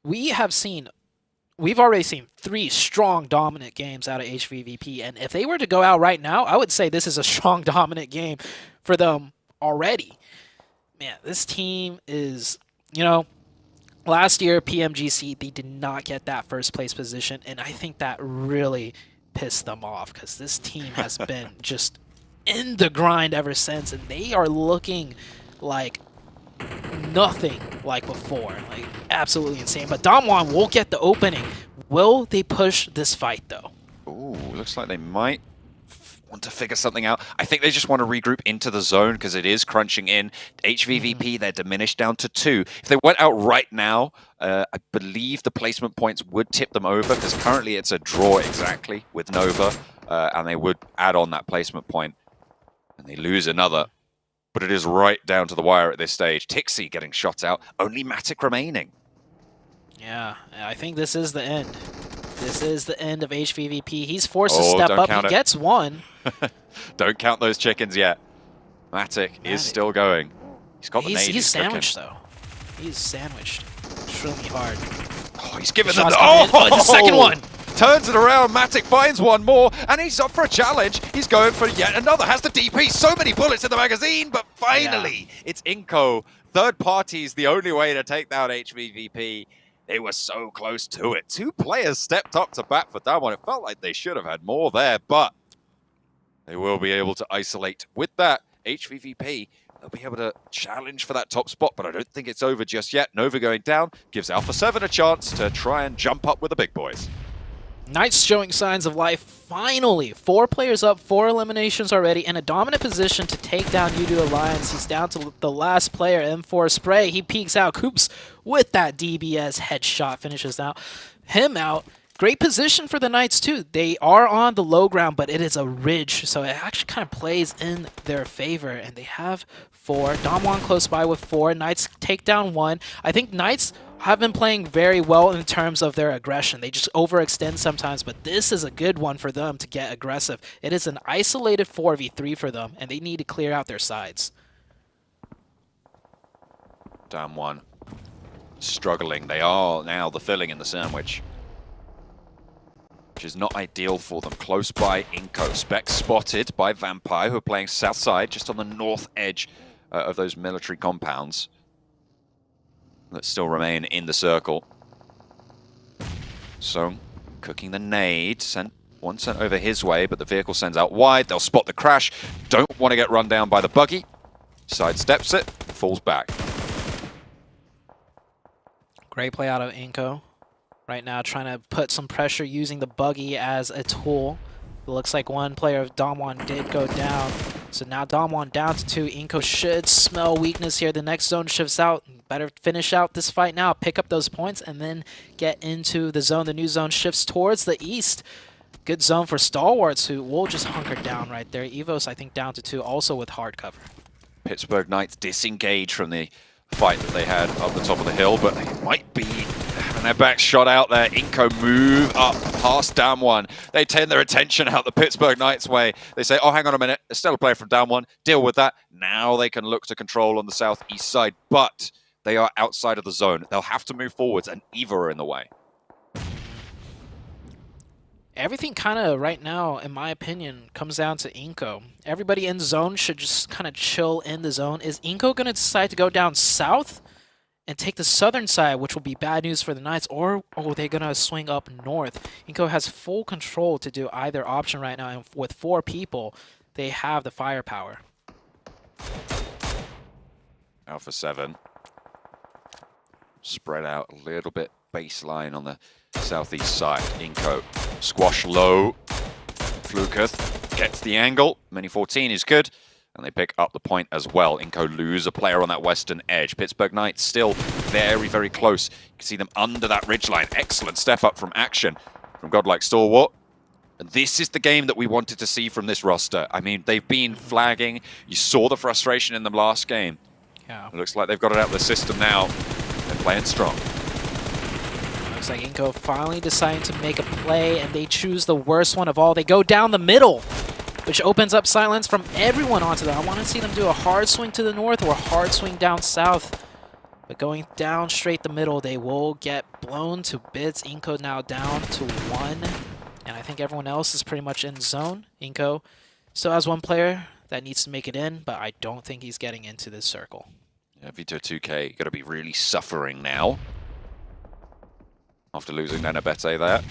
We've already seen 3 strong dominant games out of HVVP, and if they were to go out right now, I would say this is a strong dominant game for them already. Man, this team is, you know, last year PMGC, they did not get that first place position, and I think that really pissed them off because this team has been just in the grind ever since, and they are looking like nothing like before. Like, absolutely insane. But Damwon will get the opening. Will they push this fight, though? Ooh, looks like they might want to figure something out. I think they just want to regroup into the zone because it is crunching in. HVVP, they're diminished down to 2. If they went out right now, I believe the placement points would tip them over because currently it's a draw exactly with Nova, and they would add on that placement point. And they lose another, but it is right down to the wire at this stage. Tixi getting shot out, only Matic remaining. Yeah, I think this is the end. This is the end of HVVP. He's forced to step up. He gets 1. Don't count those chickens yet. Matic is still going. He's got the nade. He's sandwiched, though. He's sandwiched. Extremely hard. Oh, he's given them the second one. Turns it around, Matic finds one more, and he's up for a challenge. He's going for yet another, has the DP, so many bullets in the magazine, but finally, it's iNCO. Third party is the only way to take down HVVP. They were so close to it. 2 players stepped up to bat for Damwon. It felt like they should have had more there, but they will be able to isolate. With that, HVVP, they'll be able to challenge for that top spot, but I don't think it's over just yet. Nova going down gives Alpha 7 a chance to try and jump up with the big boys. Knights showing signs of life, finally. 4 players up, 4 eliminations already, in a dominant position to take down Yoodo Alliance. He's down to the last player, M4 Spray. He peeks out. Coops with that DBS headshot finishes him out. Great position for the Knights, too. They are on the low ground, but it is a ridge, so it actually kind of plays in their favor. And they have 4. Damwon close by with 4. Knights take down 1. I think Knights have been playing very well in terms of their aggression. They just overextend sometimes, but this is a good one for them to get aggressive. It is an isolated 4v3 for them, and they need to clear out their sides. Damwon struggling. They are now the filling in the sandwich, which is not ideal for them. Close by iNCO. Spec spotted by Vampire, who are playing south side, just on the north edge of those military compounds that still remain in the circle. So, cooking the nade. One sent over his way, but the vehicle sends out wide. They'll spot the crash. Don't want to get run down by the buggy. Sidesteps it, falls back. Great play out of iNCO. Right now, trying to put some pressure using the buggy as a tool. It looks like one player of Damwon did go down. So now Damwon down to 2. iNCO should smell weakness here. The next zone shifts out. Better finish out this fight now. Pick up those points and then get into the zone. The new zone shifts towards the east. Good zone for STALWARTs, who will just hunker down right there. EVOS, I think, down to 2, also with hard cover. PITTSBURGH Knights disengage from the fight that they had up the top of the hill, but they might be And their back shot out there. iNCO move up past down one. They turn their attention out the Pittsburgh Knights way. They say, oh, hang on a minute. There's still a player from down one. Deal with that. Now they can look to control on the southeast side, but they are outside of the zone. They'll have to move forwards, and EVA are in the way. Everything kind of right now, in my opinion, comes down to iNCO. Everybody in zone should just kind of chill in the zone. Is iNCO going to decide to go down south and take the southern side, which will be bad news for the Knights, or are they going to swing up north? iNCO has full control to do either option right now, and with 4 people, they have the firepower. Alpha 7. Spread out a little bit baseline on the southeast side. iNCO squash low. Fluketh gets the angle. Mini 14 is good. And they pick up the point as well. iNCO lose a player on that western edge. Pittsburgh Knights still very, very close. You can see them under that ridgeline. Excellent step up from action from GODLIKE STALWART. And this is the game that we wanted to see from this roster. I mean, they've been flagging. You saw the frustration in the last game. Yeah. It looks like they've got it out of the system now. They're playing strong. Looks like iNCO finally deciding to make a play, and they choose the worst one of all. They go down the middle, which opens up silence from everyone onto them. I want to see them do a hard swing to the north or a hard swing down south. But going down straight the middle, they will get blown to bits. iNCO now down to 1. And I think everyone else is pretty much in zone. iNCO still has 1 player that needs to make it in, but I don't think he's getting into this circle. Yeah, Vito 2K going to be really suffering now after losing Nenabete there.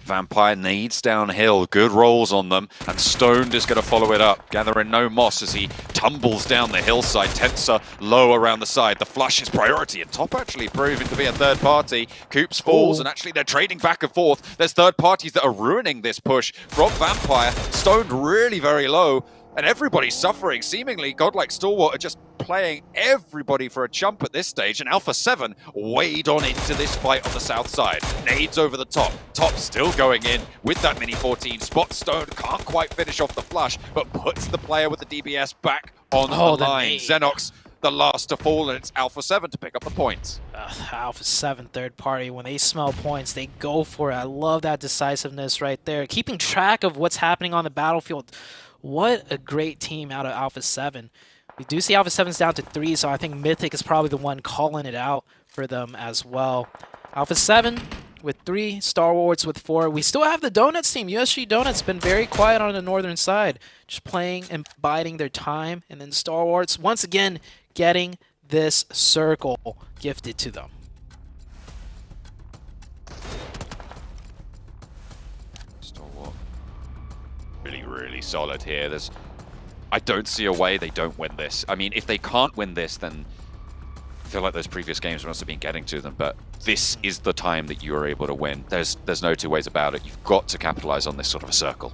Vampire nades downhill, good rolls on them, and Stoned is going to follow it up, gathering no moss as he tumbles down the hillside. Tensa low around the side. The flush is priority, and top actually proving to be a third party. Coops falls, and actually they're trading back and forth. There's third parties that are ruining this push from Vampire. Stoned really very low, and everybody's suffering. Seemingly, GODLIKE STALWART are just playing everybody for a chump at this stage, and Alpha 7 weighed on into this fight on the south side. Nades over the top. Top still going in with that Mini 14. Spot Stone can't quite finish off the flush, but puts the player with the DBS back on the line. Xenox, the last to fall, and it's Alpha 7 to pick up the points. Alpha 7 third party, when they smell points, they go for it. I love that decisiveness right there. Keeping track of what's happening on the battlefield. What a great team out of Alpha 7. We do see Alpha 7's down to 3, so I think Mythic is probably the one calling it out for them as well. Alpha 7 with 3, STALWARTS with 4. We still have the Donuts team. USG Donuts been very quiet on the northern side, just playing and biding their time. And then STALWARTS, once again, getting this circle gifted to them. Really solid here. I don't see a way they don't win this. I mean, if they can't win this, then I feel like those previous games must have been getting to them, but this is the time that you are able to win. There's no 2 ways about it. You've got to capitalize on this sort of a circle.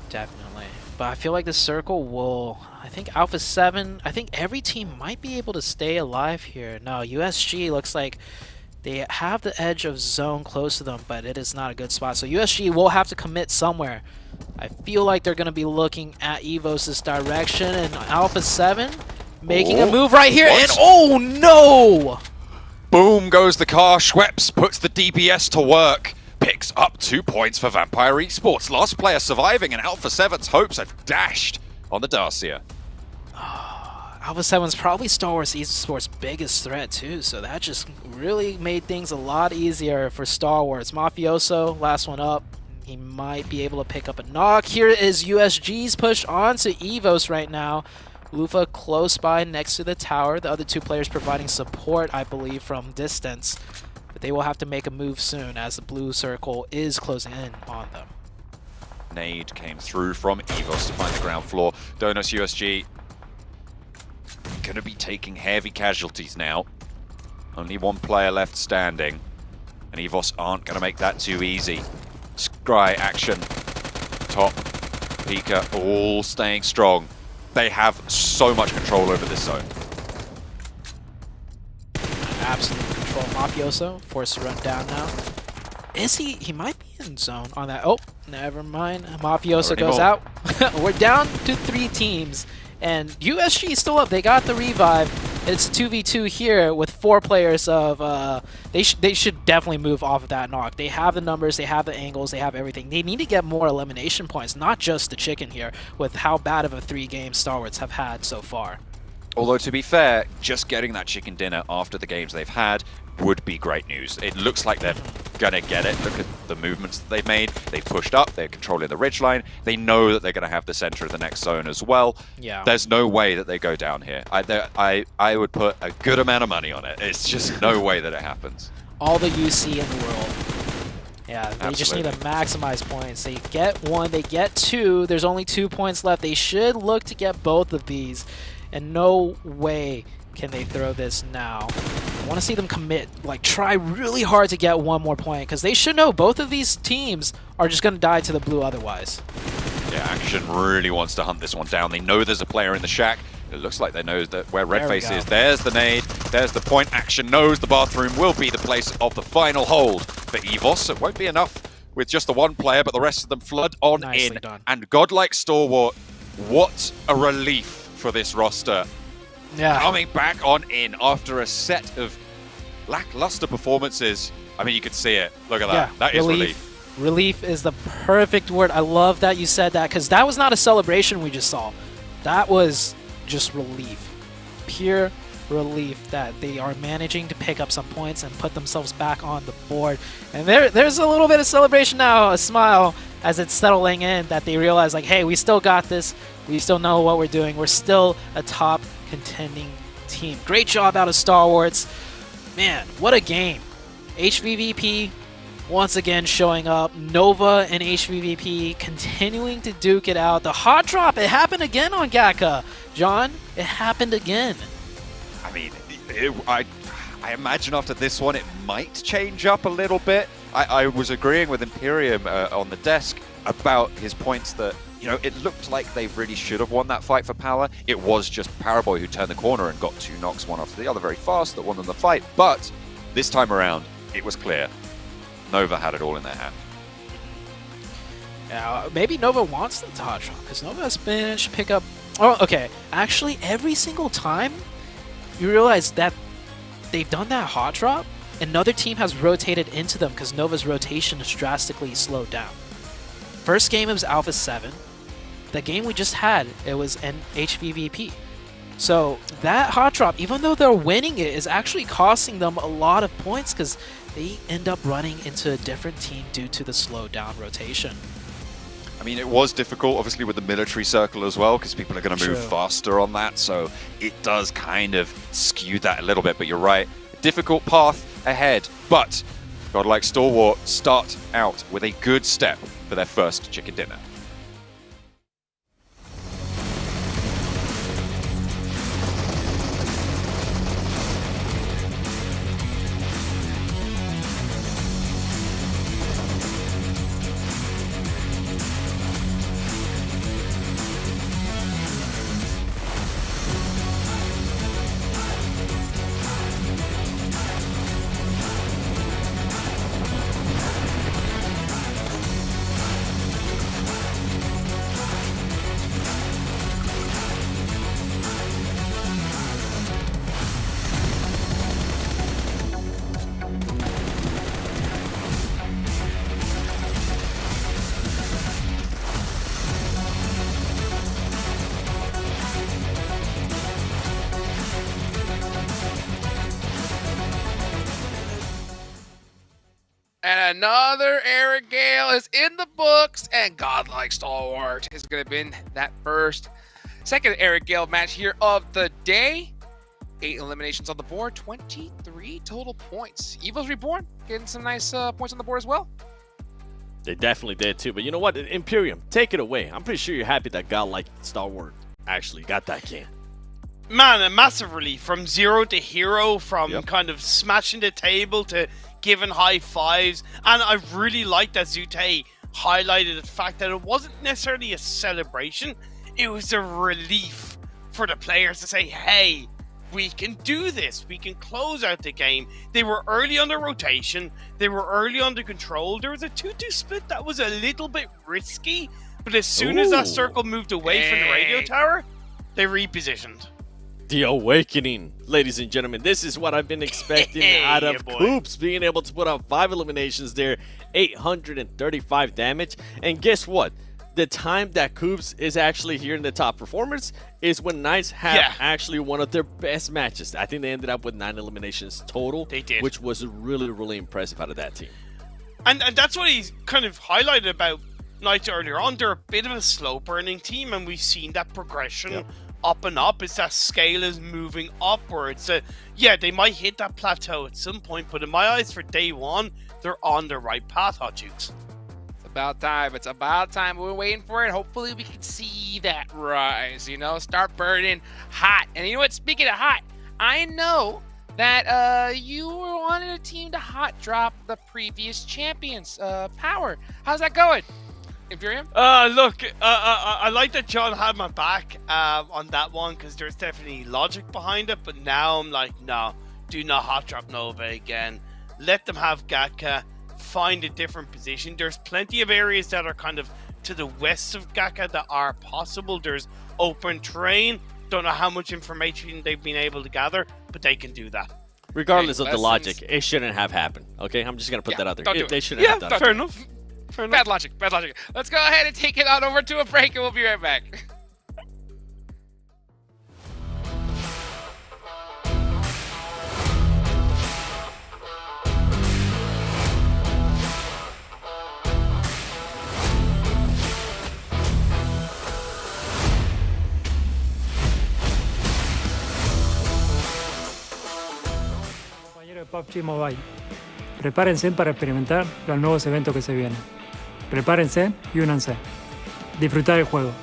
Definitely. But I feel like the circle will... I think Alpha 7... I think every team might be able to stay alive here. No, USG looks like they have the edge of zone close to them, but it is not a good spot. So USG will have to commit somewhere. I feel like they're going to be looking at EVOS' direction, and Alpha 7 making a move right here, and oh no! Boom goes the car. Schweppes puts the DBS to work. Picks up 2 points for Vampire Esports. Last player surviving, and Alpha 7's hopes are dashed on the Dacia. Alpha 7's probably STALWARTS Esports' biggest threat too, so that just really made things a lot easier for STALWARTS. Mafioso, last one up. He might be able to pick up a knock. Here is USG's push onto EVOS right now. Lufa close by next to the tower. The other 2 players providing support, I believe, from distance. But they will have to make a move soon as the blue circle is closing in on them. Nade came through from EVOS to find the ground floor. Donuts USG going to be taking heavy casualties now. Only 1 player left standing. And EVOS aren't going to make that too easy. Scry action. Top. Pika all staying strong. They have so much control over this zone. Absolute control. Mafioso forced to run down now. Is he? He might be in zone on that. Oh, never mind. Mafioso goes out. We're down to 3 teams. And USG is still up. They got the revive. it's 2v2 here with 4 players of they should definitely move off of that knock. They have the numbers, they have the angles, they have everything. They need to get more elimination points, not just the chicken here, with how bad of a 3-game STALWARTs have had so far. Although, to be fair, just getting that chicken dinner after the games they've had would be great news. It looks like they're gonna get it. Look at the movements that they've made. They've pushed up, they're controlling the ridgeline. They know that they're gonna have the center of the next zone as well. Yeah. There's no way that they go down here. I would put a good amount of money on it. It's just no way that it happens. All the UC in the world. Yeah, they just need to Absolutely. maximize points. They get 1, they get 2. There's only 2 points left. They should look to get both of these. And no way can they throw this now. I want to see them commit, like try really hard to get 1 more point, because they should know both of these teams are just going to die to the blue otherwise. Yeah, Action really wants to hunt this one down. They know there's a player in the shack. It looks like they know that where Redface is. There's the nade. There's the point. Action knows the bathroom will be the place of the final hold for EVOS. It won't be enough with just the 1 player, but the rest of them flood on in. Done. And GODLIKE STALWART, what a relief for this roster. Yeah. Coming back on in after a set of lackluster performances. I mean, you could see it. Look at that. Yeah, That is relief. Relief is the perfect word. I love that you said that, because that was not a celebration we just saw. That was just relief. Pure relief that they are managing to pick up some points and put themselves back on the board. And there's a little bit of celebration now, a smile, as it's settling in, that they realize, like, hey, we still got this. We still know what we're doing. We're still a top contending team. Great job out of STALWARTs. Man, what a game. HVVP once again showing up. Nova and HVVP continuing to duke it out. The hot drop, it happened again on Gaka. John, it happened again. I mean, I imagine after this one it might change up a little bit. I was agreeing with Imperium on the desk about his points that, you know, it looked like they really should have won that fight for power. It was just Paraboy who turned the corner and got 2 knocks, one after the other, very fast, that won them the fight. But this time around, it was clear. Nova had it all in their hand. Now, maybe Nova wants them to hot drop, because Nova has managed to pick up... Oh, okay. Actually, every single time, you realize that they've done that hot drop, another team has rotated into them, because Nova's rotation is drastically slowed down. First game, it was Alpha 7. The game we just had, it was an HVVP. So that hot drop, even though they're winning it, is actually costing them a lot of points, because they end up running into a different team due to the slowed down rotation. I mean, it was difficult, obviously, with the military circle as well, because people are going to move faster on that, so it does kind of skew that a little bit, but you're right. Difficult path ahead, but GODLIKE STALWART start out with a good step for their first chicken dinner. And another Eric Gale is in the books, and GODLIKE STALWART is going to be that second Eric Gale match here of the day. 8 eliminations on the board, 23 total points. EVOS REBORN getting some nice points on the board as well. They definitely did too, but you know what? Imperium, take it away. I'm pretty sure you're happy that GODLIKE STALWART actually got that game. Man, a massive relief from 0 to hero, from kind of smashing the table to giving high fives. And I really like that Zute highlighted the fact that it wasn't necessarily a celebration, it was a relief for the players to say, hey, we can do this, we can close out the game. They were early on the rotation, they were early on the control. There was a 2-2 split that was a little bit risky, but as soon as that circle moved away from the radio tower, they repositioned. The awakening, ladies and gentlemen. This is what I've been expecting out of Coops, being able to put out 5 eliminations there, 835 damage. And guess what? The time that Coops is actually here in the top performers is when Knights have actually one of their best matches. I think they ended up with 9 eliminations total. They did. Which was really, really impressive out of that team. And that's what he's kind of highlighted about Knights earlier on. They're a bit of a slow-burning team, and we've seen that progression up and up. It's that scale is moving upwards. Yeah, they might hit that plateau at some point, but in my eyes, for day one, they're on the right path, Hot Jukes. About time. It's about time. We're waiting for it. Hopefully we can see that rise, you know, start burning hot. And you know what? Speaking of hot, I know that you were wanting a team to hot drop the previous champions, POWR. How's that going, Imperium? Look, I like that John had my back on that one, because there's definitely logic behind it, but now I'm like, no, do not hot drop Nova again. Let them have Gatka. Find a different position. There's plenty of areas that are kind of to the west of Gatka that are possible. There's open terrain. Don't know how much information they've been able to gather, but they can do that. Regardless of the logic, it shouldn't have happened. Okay, I'm just gonna put that out there. They shouldn't have done fair enough. Fair enough. Bad logic. Bad logic. Let's go ahead and take it on over to a break, and we'll be right back. De PUBG Mobile. Prepárense para experimentar los nuevos eventos que se vienen. Prepárense y únanse. Disfrutar el juego.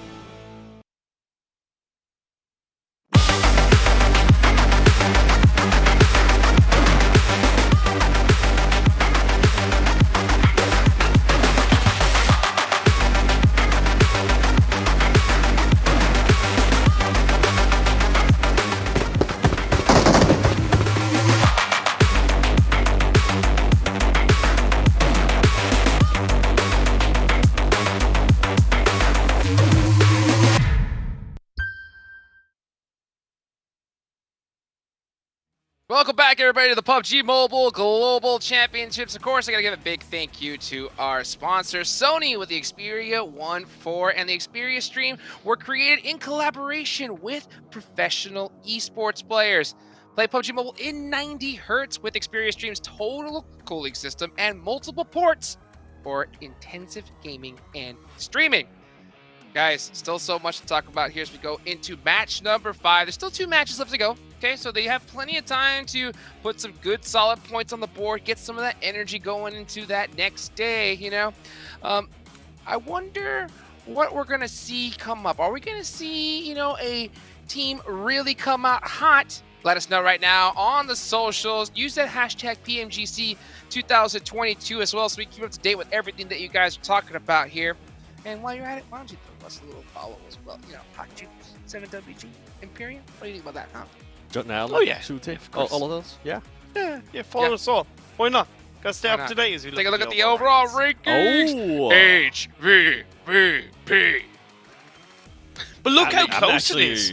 Welcome back, everybody, to the PUBG Mobile Global Championships. Of course, I got to give a big thank you to our sponsor, Sony, with the Xperia 1.4 and the Xperia Stream were created in collaboration with professional esports players. Play PUBG Mobile in 90 Hz with Xperia Stream's total cooling system and multiple ports for intensive gaming and streaming. Guys, still so much to talk about here as we go into match number 5. There's still 2 matches left to go. Okay, so they have plenty of time to put some good solid points on the board, get some of that energy going into that next day, you know. I wonder what we're going to see come up. Are we going to see, you know, a team really come out hot? Let us know right now on the socials. Use that hashtag PMGC 2022 as well so we keep up to date with everything that you guys are talking about here. And while you're at it, why don't you throw us a little follow as well? You know, Hot Juice, 7WG, Imperium. What do you think about that, huh? Oh, yeah. All of those? Yeah. Yeah, follow us all. Why not? Gotta stay up to date as we take a look at the overall rankings. HVVP. But look how close it is.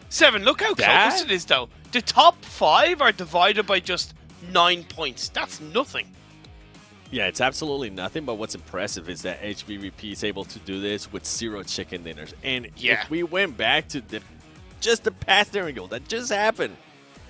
7, look how close it is, though. The top 5 are divided by just 9 points. That's nothing. Yeah, it's absolutely nothing, but what's impressive is that HVVP is able to do this with 0 chicken dinners. And if we went back to just the past go that just happened,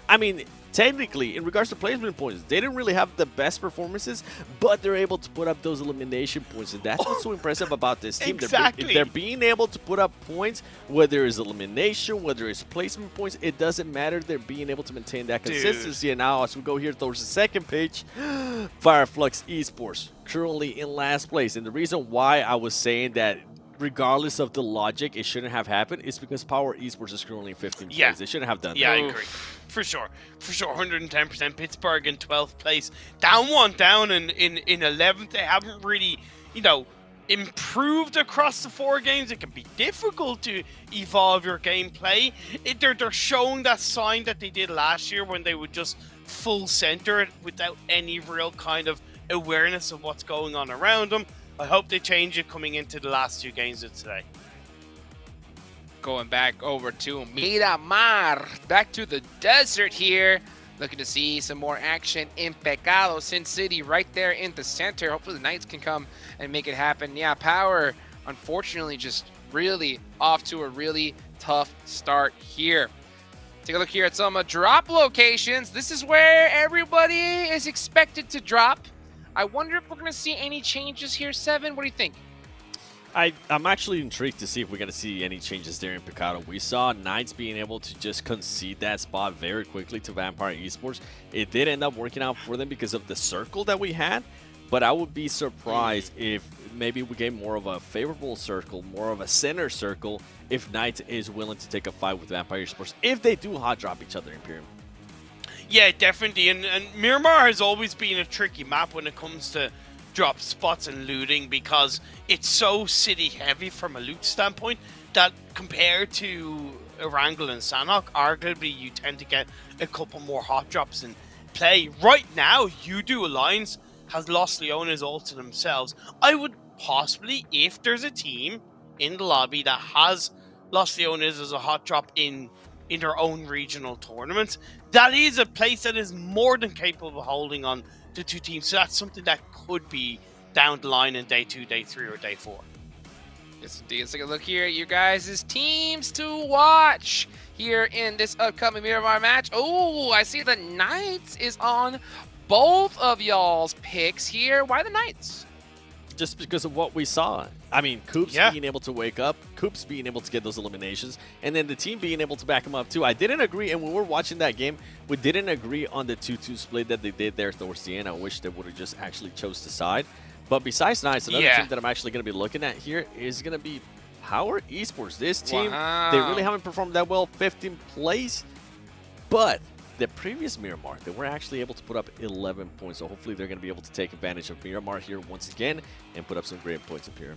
I mean, technically, in regards to placement points, they didn't really have the best performances, but they're able to put up those elimination points, and that's what's so impressive about this team. Exactly. They're being able to put up points, whether it's elimination, whether it's placement points, it doesn't matter. They're being able to maintain that consistency. And now, as we go here towards the second page, Fireflux Esports currently in last place. And the reason why I was saying that regardless of the logic, it shouldn't have happened is because POWR Esports is currently in 15th place. They shouldn't have done that. Yeah, I agree. For sure. 110%. Pittsburgh in 12th place. Down in 11th. They haven't really, you know, improved across the 4 games. It can be difficult to evolve your gameplay. They're showing that sign that they did last year when they would just full center it without any real kind of awareness of what's going on around them. I hope they change it coming into the last 2 games of today. going back over to Miramar. Back to the desert here. Looking to see some more action in Pecado, Sin City right there in the center. Hopefully the Knights can come and make it happen. Yeah, POWR, unfortunately, just really off to a really tough start here. Take a look here at some drop locations. This is where everybody is expected to drop. I wonder if we're going to see any changes here, Seven. What do you think? I'm actually intrigued to see if we're going to see any changes there in Picado. We saw Knights being able to just concede that spot very quickly to Vampire Esports. It did end up working out for them because of the circle that we had, but I would be surprised if maybe we get more of a favorable circle, more of a center circle, if Knights is willing to take a fight with Vampire Esports, if they do hot drop each other in Imperium. Yeah, definitely. And Miramar has always been a tricky map when it comes to drop spots and looting, because it's so city heavy from a loot standpoint that compared to Erangel and Sanhok, arguably you tend to get a couple more hot drops in play. Right now, Yoodo Alliance has lost Leona's ult to themselves. I would possibly, if there's a team in the lobby that has lost Leona's as a hot drop in their own regional tournaments, that is a place that is more than capable of holding on to two teams. So that's something that could be down the line in day 2, day 3, or day 4. Yes, indeed. Let's take a look here at your guys' teams to watch here in this upcoming Miramar match. Oh, I see the Knights is on both of y'all's picks here. Why the Knights? Just because of what we saw. I mean, Coops being able to wake up, Coops being able to get those eliminations, and then the team being able to back him up too. I didn't agree, and when we were watching that game, we didn't agree on the 2-2 split that they did there towards the end. I wish they would have just actually chose to side. But besides Knights, another team that I'm actually going to be looking at here is going to be POWR Esports. This team, they really haven't performed that well, 15th place, but the previous Miramar, they were actually able to put up 11 points. So hopefully they're going to be able to take advantage of Miramar here once again and put up some great points up here.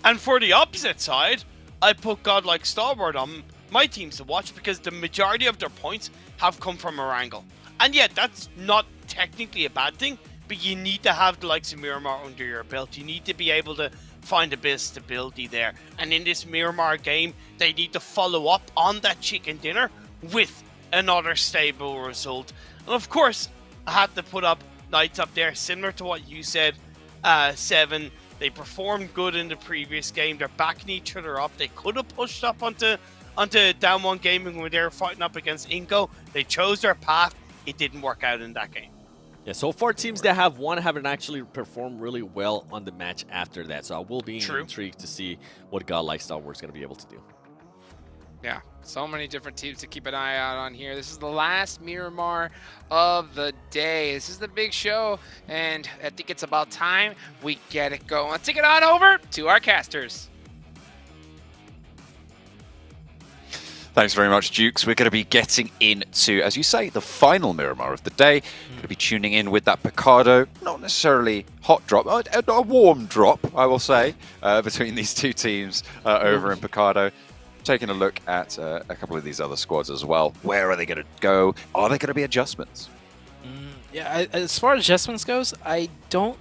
And for the opposite side, I put GODLIKE STALWART on my teams to watch because the majority of their points have come from Erangel. And yet, that's not technically a bad thing, but you need to have the likes of Miramar under your belt. You need to be able to find a bit of stability there. And in this Miramar game, they need to follow up on that chicken dinner with another stable result. And of course, I had to put up Knights up there, similar to what you said, Seven. They performed good in the previous game. They're backing each other up. They could have pushed up onto Down 1 Gaming when they were fighting up against iNCO. They chose their path. It didn't work out in that game. Yeah, so far teams that have won haven't actually performed really well on the match after that. So I will be intrigued to see what GODLIKE STALWART is going to be able to do. Yeah, so many different teams to keep an eye out on here. This is the last Miramar of the day. This is the big show, and I think it's about time we get it going. Let's take it on over to our casters. Thanks very much, Dukes. We're going to be getting into, as you say, the final Miramar of the day. Going to be tuning in with that Picado, not necessarily hot drop, a warm drop, I will say, between these two teams over in Picado. Taking a look at a couple of these other squads as well. Where are they going to go? Are there going to be adjustments? Yeah, as far as adjustments goes, I don't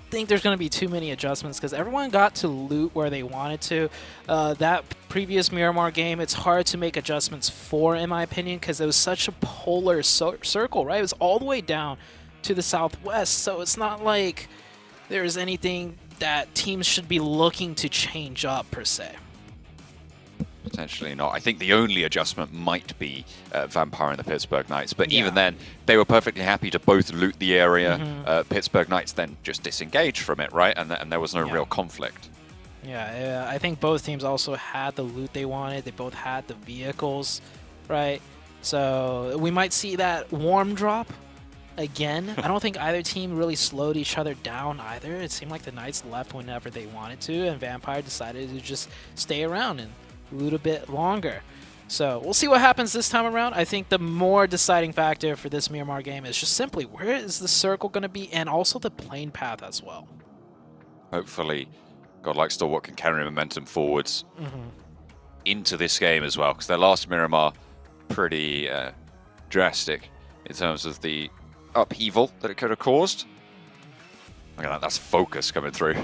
think there's going to be too many adjustments because everyone got to loot where they wanted to. That previous Miramar game, it's hard to make adjustments for, in my opinion, because it was such a polar circle, right? It was all the way down to the southwest, so it's not like there's anything that teams should be looking to change up, per se. Potentially not. I think the only adjustment might be Vampire and the Pittsburgh Knights, but even then, they were perfectly happy to both loot the area. Pittsburgh Knights then just disengaged from it, right? And there was no real conflict. Yeah, I think both teams also had the loot they wanted. They both had the vehicles, right? So we might see that warm drop again. I don't think either team really slowed each other down either. It seemed like the Knights left whenever they wanted to, and Vampire decided to just stay around and loot a bit longer. So we'll see what happens this time around. I think the more deciding factor for this Miramar game is just simply where is the circle going to be, and also the plane path as well. Hopefully, GODLIKE STALWART can carry momentum forwards into this game as well, because their last Miramar pretty drastic in terms of the upheaval that it could have caused. Look at that, that's focus coming through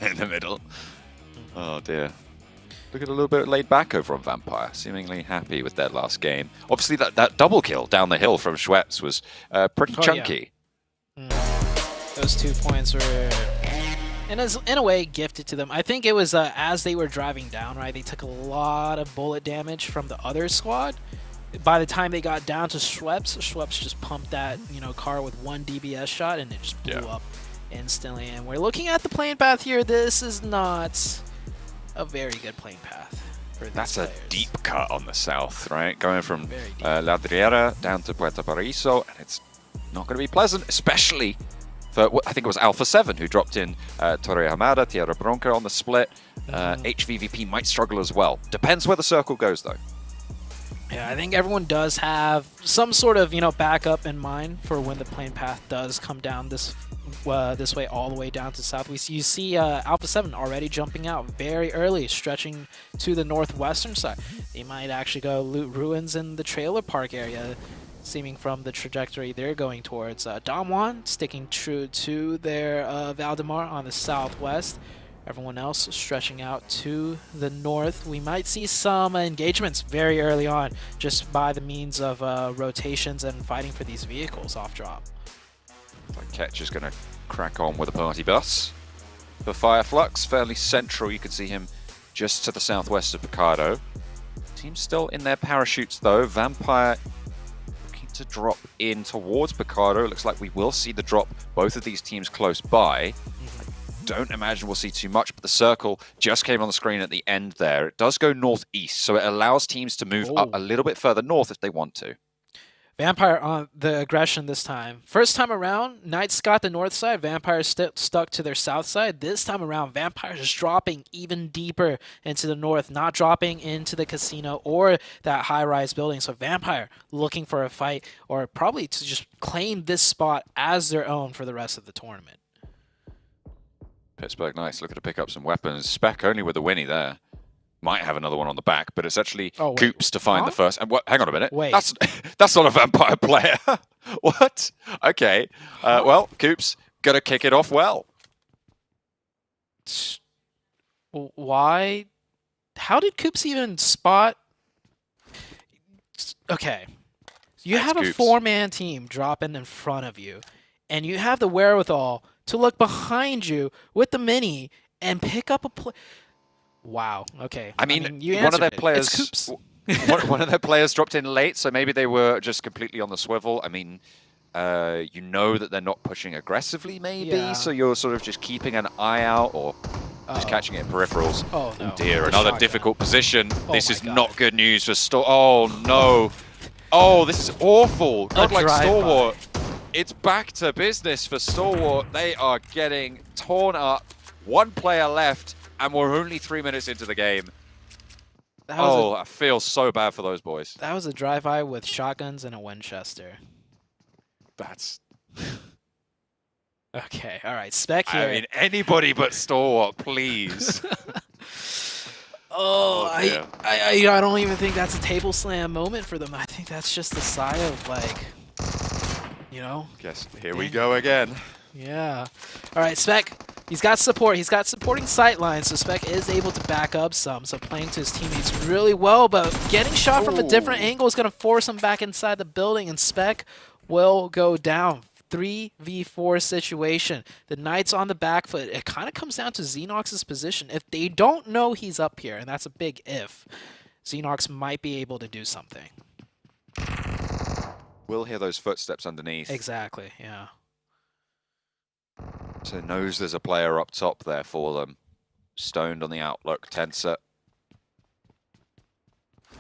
in the middle. Oh dear. looking a little bit laid back over on Vampire, seemingly happy with their last game. Obviously, that double kill down the hill from Schweppes was pretty chunky. Those 2 points were, in a way, gifted to them. I think it was as they were driving down, right? They took a lot of bullet damage from the other squad. By the time they got down to Schweppes just pumped that car with 1 DBS shot, and it just blew up instantly. And we're looking at the playing path here. This is not a very good playing path for these That's players. a deep cut on the south, right? Going from La Driera down to Puerto Paraiso, and it's not going to be pleasant, especially for, I think it was Alpha 7 who dropped in Torre Hamada, Tierra Bronca on the split. HVVP might struggle as well. Depends where the circle goes, though. Yeah, I think everyone does have some sort of backup in mind for when the playing path does come down this way all the way down to south. You see Alpha 7 already jumping out very early, stretching to the northwestern side. They might actually go loot ruins in the trailer park area, seeming from the trajectory they're going towards. Damwon sticking true to their Valdemar on the southwest. Everyone else stretching out to the north. We might see some engagements very early on, just by the means of rotations and fighting for these vehicles off drop. Ketch is going to crack on with a party bus. For Fireflux, fairly central. You can see him just to the southwest of Picardo. Team's still in their parachutes, though. Vampire looking to drop in towards Picardo. Looks like we will see the drop, both of these teams close by. Don't imagine we'll see too much, but the circle just came on the screen at the end there. It does go northeast, so it allows teams to move up a little bit further north if they want to. Vampire on the aggression this time. First time around, Knights got the north side, Vampire stuck to their south side. This time around, Vampire is dropping even deeper into the north, not dropping into the casino or that high-rise building. So Vampire looking for a fight, or probably to just claim this spot as their own for the rest of the tournament. PITTSBURGH Knights looking to pick up some weapons. Spec only with the Winnie there. Might have another one on the back, but it's actually Coops to find the first. And what? Hang on a minute. Wait. That's not a Vampire player. What? Okay. Well, Coops gonna kick it off well. Why? How did Coops even spot? Okay. You have a 4-man team dropping in front of you, and you have the wherewithal to look behind you with the mini and pick up a play. Wow. Okay. I mean you one of their answered it. players. It's Coops. one of their players dropped in late, so maybe they were just completely on the swivel. I mean, you know that they're not pushing aggressively, maybe, so you're sort of just keeping an eye out or just catching it in peripherals. Oh no! Dear, another difficult position. This is not good news for Oh no! Oh, this is awful. Godlike Stalwart. It's back to business for Stalwart. They are getting torn up. 1 player left, and we're only 3 minutes into the game. I feel so bad for those boys. That was a drive-by with shotguns and a Winchester. That's... Okay, all right, Spec here. I mean, anybody but Stalwart, please. I don't even think that's a table slam moment for them. I think that's just a sigh of, like, Guess here we go again. Yeah. All right, Spec. He's got support. He's got supporting sight lines, so Spec is able to back up some. So playing to his teammates really well, but getting shot from a different angle is going to force him back inside the building, and Spec will go down. 3v4 situation. The Knights on the back foot. It kind of comes down to Xenox's position. If they don't know he's up here, and that's a big if, Xenox might be able to do something. We'll hear those footsteps underneath. Exactly, yeah. So knows there's a player up top there for them. Stoned on the outlook, Tensor.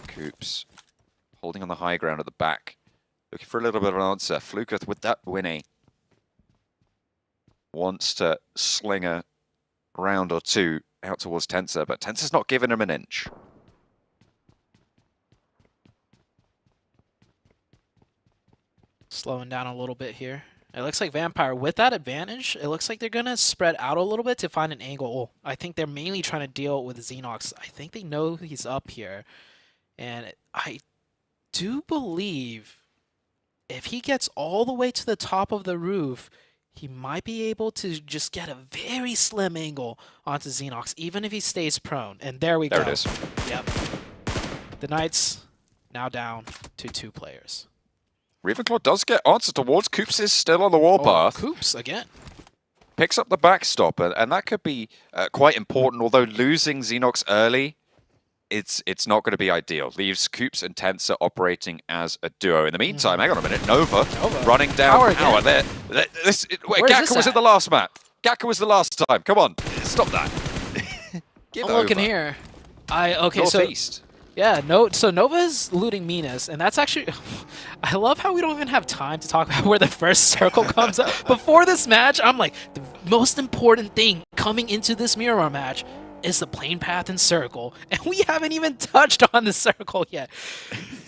Coops holding on the high ground at the back. Looking for a little bit of an answer. Fluketh with that Winnie. Wants to sling a round or two out towards Tensor, but Tensor's not giving him an inch. Slowing down a little bit here. It looks like Vampire, with that advantage, it looks like they're going to spread out a little bit to find an angle. I think they're mainly trying to deal with Xenox. I think they know he's up here. And I do believe if he gets all the way to the top of the roof, he might be able to just get a very slim angle onto Xenox, even if he stays prone. And there we go. There it is. Yep. The Knights now down to 2 players. Ravenclaw does get answer towards. Koops is still on the warpath. Koops again. Picks up the backstop, and that could be quite important, although losing Xenox early, it's not going to be ideal. Leaves Koops and Tensor operating as a duo. In the meantime, hang on a minute, Nova running down power there. Wait, Gakka was in the last map. Gakka was the last time. Come on, stop that. I'm looking here. Okay, Northeast. so yeah, so Nova is looting Minas, and that's actually, I love how we don't even have time to talk about where the first circle comes up. Before this match, I'm like, the most important thing coming into this Miramar match is the plane path and circle, and we haven't even touched on the circle yet.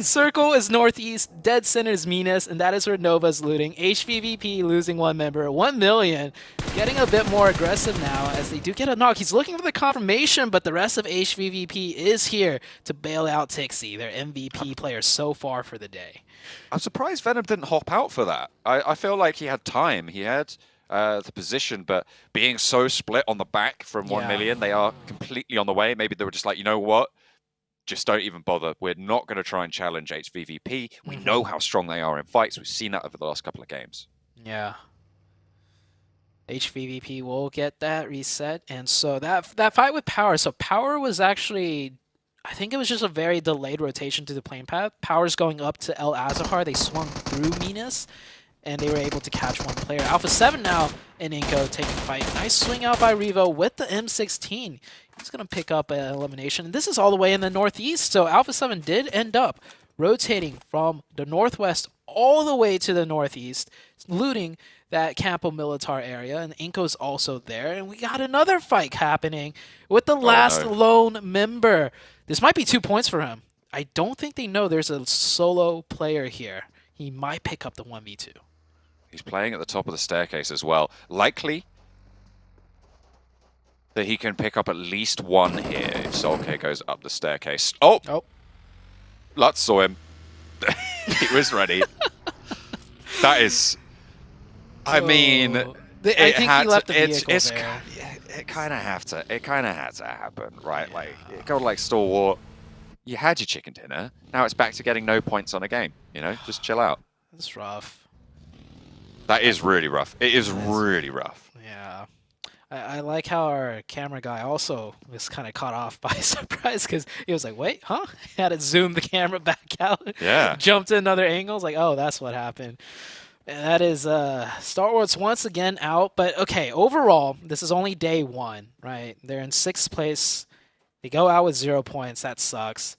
Circle is northeast, dead center is Minas, and that is where Nova's looting. HVVP losing 1 member, 1 million, getting a bit more aggressive now as they do get a knock. He's looking for the confirmation, but the rest of HVVP is here to bail out Tixie, their MVP player so far for the day. I'm surprised Venom didn't hop out for that. I feel like he had time. He had the position, but being so split on the back from 1 million, they are completely on the way. Maybe they were just like, you know what? Just don't even bother. We're not going to try and challenge HVVP. We know how strong they are in fights. We've seen that over the last couple of games. Yeah. HVVP will get that reset. And so that fight with POWR. So POWR was actually, I think it was just a very delayed rotation to the plane path. POWR's going up to El Azahar. They swung through Minas, and they were able to catch 1 player. Alpha 7 now in iNCO taking fight. Nice swing out by Revo with the M16. He's going to pick up an elimination. And this is all the way in the northeast, so Alpha 7 did end up rotating from the northwest all the way to the northeast, looting that Campo Militar area, and iNCO's also there. And we got another fight happening with the last lone member. This might be 2 points for him. I don't think they know there's a solo player here. He might pick up the 1v2. He's playing at the top of the staircase as well. Likely that he can pick up at least 1 here if Solke goes up the staircase. Oh! Lutz saw him. He was ready. That is... I mean... I think he left the vehicle there. It kind of had to happen, right? Like, GODLIKE Stalwart, you had your chicken dinner. Now it's back to getting no points on a game. You know, just chill out. That's rough. That is really rough. It is really rough. Yeah. I like how our camera guy also was kind of caught off by surprise because he was like, wait, huh? Had to zoom the camera back out. Yeah. Jumped to another angle. Like, oh, that's what happened. And that is STALWART's once again out. But, okay, overall, this is only day 1, right? They're in 6th place. They go out with 0 points. That sucks.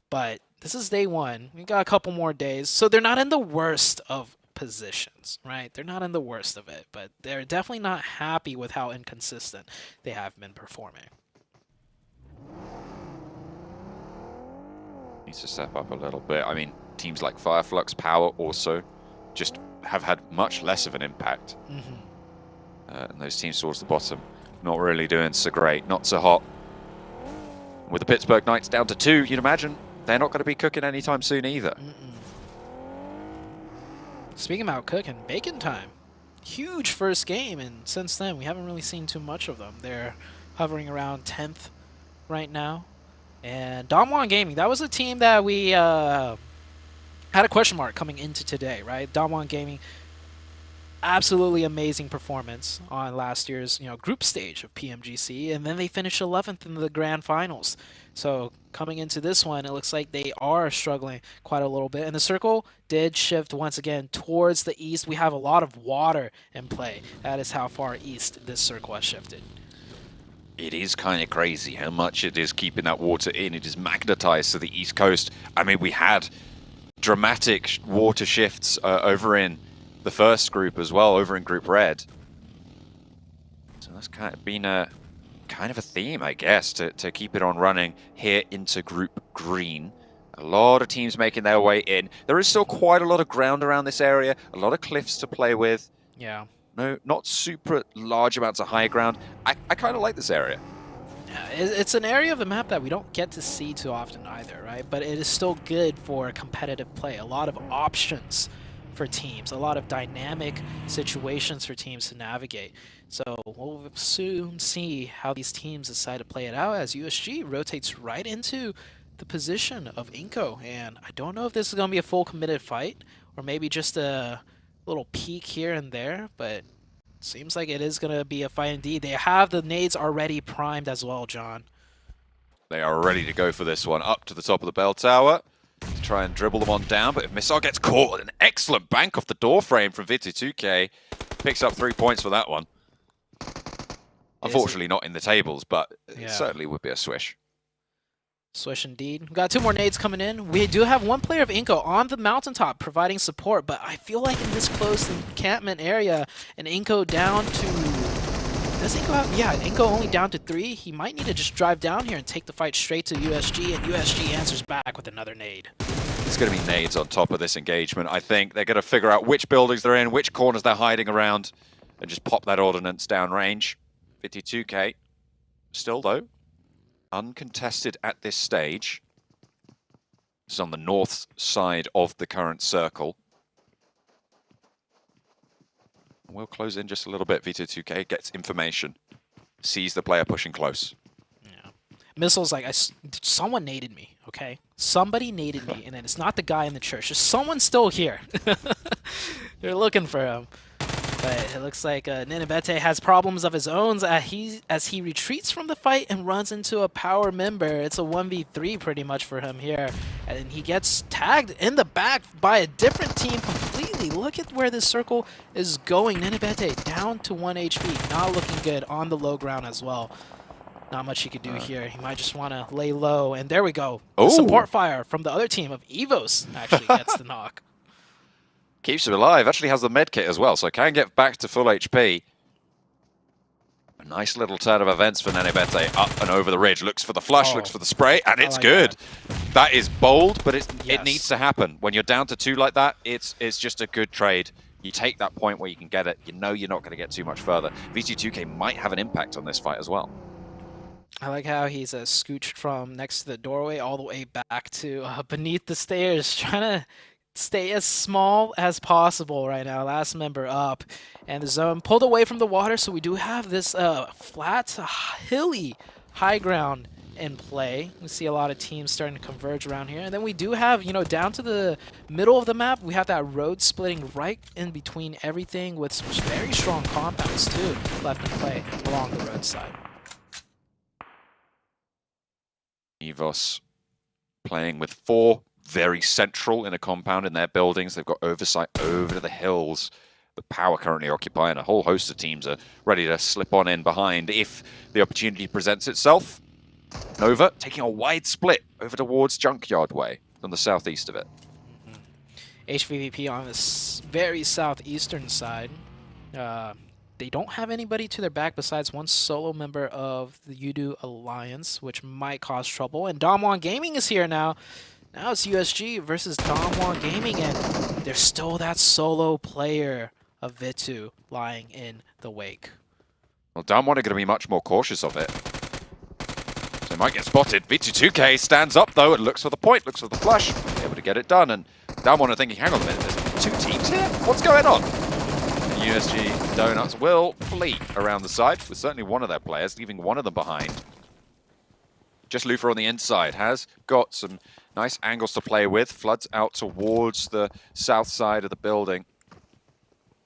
But this is day 1. We got a couple more days. So they're not in the worst of positions, right? They're not in the worst of it, but they're definitely not happy with how inconsistent they have been performing. Needs to step up a little bit. I mean, teams like Fireflux, POWR also just have had much less of an impact. And those teams towards the bottom not really doing so great, not so hot. With the Pittsburgh Knights down to 2, you'd imagine they're not going to be cooking anytime soon either. Speaking about cooking, Bacon Time. Huge first game, and since then we haven't really seen too much of them. They're hovering around 10th right now. And Dongwon Gaming, that was a team that we had a question mark coming into today, right? Dongwon Gaming, absolutely amazing performance on last year's group stage of PMGC, and then they finished 11th in the grand finals. So coming into this one, it looks like they are struggling quite a little bit. And the circle did shift once again towards the east. We have a lot of water in play. That is how far east this circle has shifted. It is kind of crazy how much it is keeping that water in. It is magnetized to the east coast. I mean, we had dramatic water shifts over in the first group as well, over in Group Red. So that's kind of been a theme, I guess, to keep it on running here into Group Green. A lot of teams making their way in. There is still quite a lot of ground around this area, a lot of cliffs to play with. Yeah. No, not super large amounts of high ground. I kind of like this area. Yeah, it's an area of the map that we don't get to see too often either, right? But it is still good for competitive play. A lot of options for teams, a lot of dynamic situations for teams to navigate. So we'll soon see how these teams decide to play it out as USG rotates right into the position of iNCO. And I don't know if this is going to be a full committed fight or maybe just a little peek here and there, but seems like it is going to be a fight indeed. They have the nades already primed as well, John. They are ready to go for this one. Up to the top of the bell tower to try and dribble them on down, but if Missile gets caught, an excellent bank off the door frame from Vitu2K. Picks up 3 points for that one. Unfortunately not in the tables, but it certainly would be a swish. Swish indeed. We've got 2 more nades coming in. We do have 1 player of iNCO on the mountaintop providing support, but I feel like in this close encampment area, and iNCO down to... Does iNCO have... Yeah, iNCO only down to 3. He might need to just drive down here and take the fight straight to USG, and USG answers back with another nade. There's going to be nades on top of this engagement, I think. They're going to figure out which buildings they're in, which corners they're hiding around, and just pop that ordnance down range. 52K. Still, though, uncontested at this stage. This is on the north side of the current circle. We'll close in just a little bit. Vitu2K gets information, sees the player pushing close. Yeah. Missile's like, someone naded me, okay? Somebody naded me, and then it's not the guy in the church. Just someone's still here. They're looking for him. But it looks like Nenebete has problems of his own as he retreats from the fight and runs into a POWR member. It's a 1v3 pretty much for him here. And he gets tagged in the back by a different team completely. Look at where this circle is going. Nenebete down to 1 HP. Not looking good on the low ground as well. Not much he could do here. He might just want to lay low. And there we go. Oh. Support fire from the other team of EVOS actually gets the knock. Keeps him alive, actually has the medkit as well, so can get back to full HP. A nice little turn of events for Nenebete, up and over the ridge. Looks for the flush, looks for the spray, and it's good. That is bold, but it needs to happen. When you're down to 2 like that, it's just a good trade. You take that point where you can get it. You know you're not going to get too much further. VT2K might have an impact on this fight as well. I like how he's scooched from next to the doorway all the way back to beneath the stairs, trying to stay as small as possible right now. Last member up, and the zone pulled away from the water, so we do have this flat, hilly high ground in play. We see a lot of teams starting to converge around here, and then we do have, you know, down to the middle of the map, we have that road splitting right in between everything with some very strong compounds too left in play along the roadside. EVOS playing with 4 very central in a compound in their buildings. They've got oversight over to the hills. The POWR currently occupying a whole host of teams are ready to slip on in behind if the opportunity presents itself. Nova taking a wide split over towards Junkyard Way on the southeast of it. HVVP on this very southeastern side. They don't have anybody to their back besides 1 solo member of the Yoodo Alliance, which might cause trouble. And Damwon Gaming is here now. Now it's USG versus Damwon Gaming, and there's still that solo player of Vitu lying in the wake. Well, Damwon are going to be much more cautious of it. So they might get spotted. Vitu2K stands up, though, and looks for the point, looks for the flush. Able to get it done, and Damwon are thinking, hang on a minute, there's 2 teams here? What's going on? And USG Donuts will flee around the side with certainly one of their players, leaving one of them behind. Just Lufa on the inside has got some nice angles to play with. Floods out towards the south side of the building.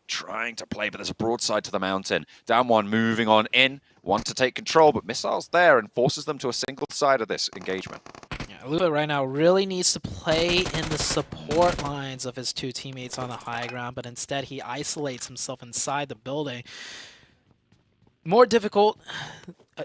Trying to play, but there's a broadside to the mountain. Damwon moving on in. Want to take control, but Missile's there and forces them to a single side of this engagement. Yeah, Lufa right now really needs to play in the support lines of his 2 teammates on the high ground, but instead he isolates himself inside the building. More difficult,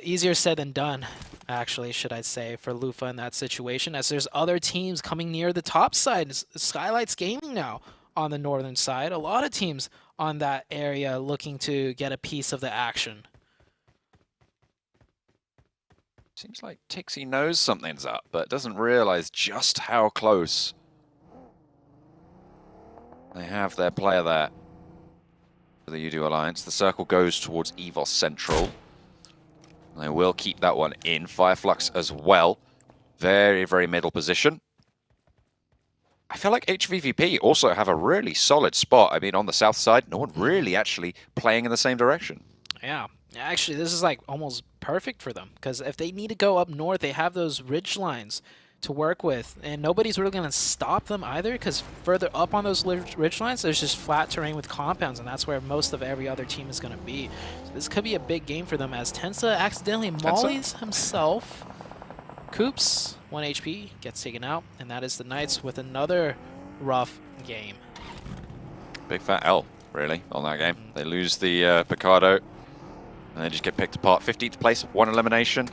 easier said than done, actually, should I say, for Lufa in that situation, as there's other teams coming near the top side. Skylights Gaming now on the northern side. A lot of teams on that area looking to get a piece of the action. Seems like Tixie knows something's up, but doesn't realize just how close they have their player there. For the Yoodo Alliance, the circle goes towards EVOS Central. They will keep that one in. Fireflux as well. Very, very middle position. I feel like HVVP also have a really solid spot. I mean, on the south side, no one really actually playing in the same direction. Yeah. Actually, this is like almost perfect for them, because if they need to go up north, they have those ridge lines to work with, and nobody's really going to stop them either, because further up on those ridge lines, there's just flat terrain with compounds, and that's where most of every other team is going to be. So this could be a big game for them, as Tensa accidentally mollies himself. Koops, 1 HP, gets taken out, and that is the Knights with another rough game. Big fat L, really, on that game. They lose the Picardo, and they just get picked apart. 15th place, 1 elimination.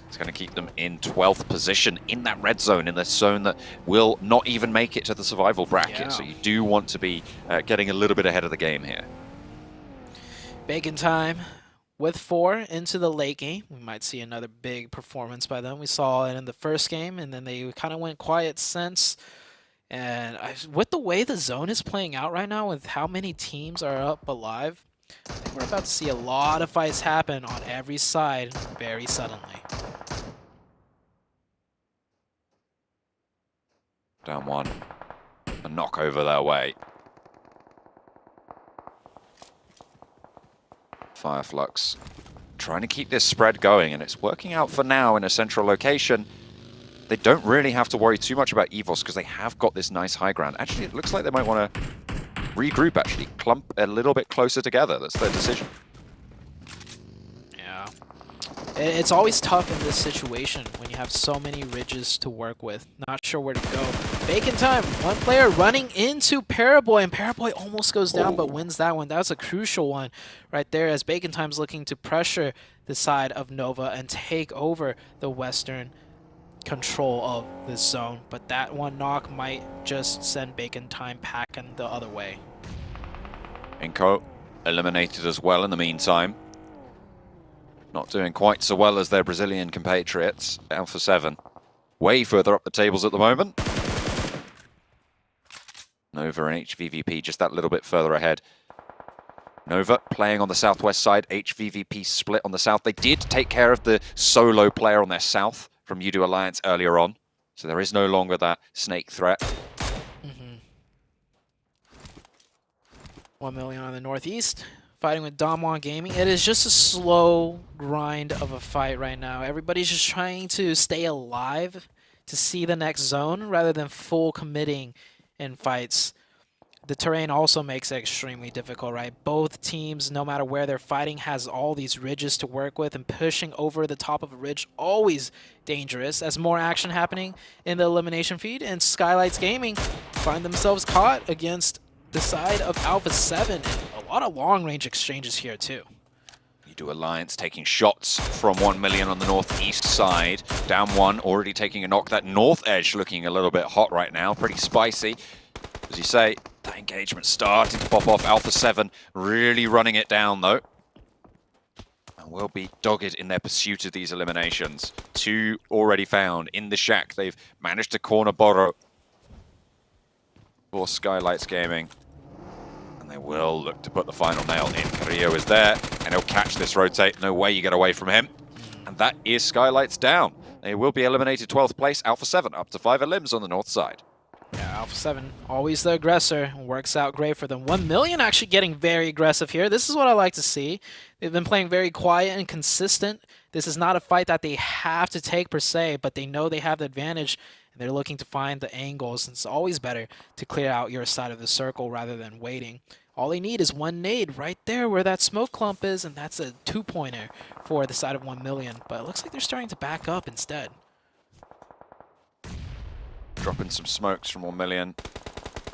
It's going to keep them in 12th position in that red zone, in the zone that will not even make it to the survival bracket. Yeah. So you do want to be getting a little bit ahead of the game here. Bacon time with 4 into the late game. We might see another big performance by them. We saw it in the first game, and then they kind of went quiet since. And with the way the zone is playing out right now, with how many teams are up alive, I think we're about to see a lot of fights happen on every side very suddenly. Down 1. A knock over their way. Fireflux trying to keep this spread going, and it's working out for now in a central location. They don't really have to worry too much about EVOS because they have got this nice high ground. Actually, it looks like they might want to regroup, actually. Clump a little bit closer together. That's their decision. Yeah. It's always tough in this situation when you have so many ridges to work with. Not sure where to go. Bacon time. One player running into Paraboy, and Paraboy almost goes down but wins that one. That was a crucial one right there, as Bacon time's looking to pressure the side of Nova and take over the western control of this zone. But that one knock might just send Bacon time packing the other way. iNCO eliminated as well in the meantime. Not doing quite so well as their Brazilian compatriots. Alpha 7 way further up the tables at the moment. Nova and HVVP just that little bit further ahead. Nova playing on the southwest side, HVVP split on the south. They did take care of the solo player on their south from Yoodo Alliance earlier on, so there is no longer that snake threat. 1 million on the northeast, fighting with Damwon Gaming. It is just a slow grind of a fight right now. Everybody's just trying to stay alive to see the next zone rather than full committing in fights. The terrain also makes it extremely difficult, right? Both teams, no matter where they're fighting, has all these ridges to work with, and pushing over the top of a ridge always dangerous, as more action happening in the elimination feed, and Skylights Gaming find themselves caught against the side of Alpha 7, and a lot of long-range exchanges here too. Yoodo Alliance taking shots from 1 million on the northeast side. Down 1, already taking a knock. That north edge looking a little bit hot right now, pretty spicy. As you say, that engagement starting to pop off. Alpha 7 really running it down though. And will be dogged in their pursuit of these eliminations. 2 already found in the shack. They've managed to corner Boro for Skylights Gaming. And they will look to put the final nail in. Carrillo is there, and he'll catch this rotate. No way you get away from him. And that is Skylights down. They will be eliminated 12th place. Alpha 7 up to 5 limbs on the north side. Yeah, Alpha 7, always the aggressor. Works out great for them. 1 million actually getting very aggressive here. This is what I like to see. They've been playing very quiet and consistent. This is not a fight that they have to take per se, but they know they have the advantage, and they're looking to find the angles. It's always better to clear out your side of the circle rather than waiting. All they need is one nade right there where that smoke clump is, and that's a 2-pointer for the side of 1 million. But it looks like they're starting to back up instead. Dropping some smokes from 1 million.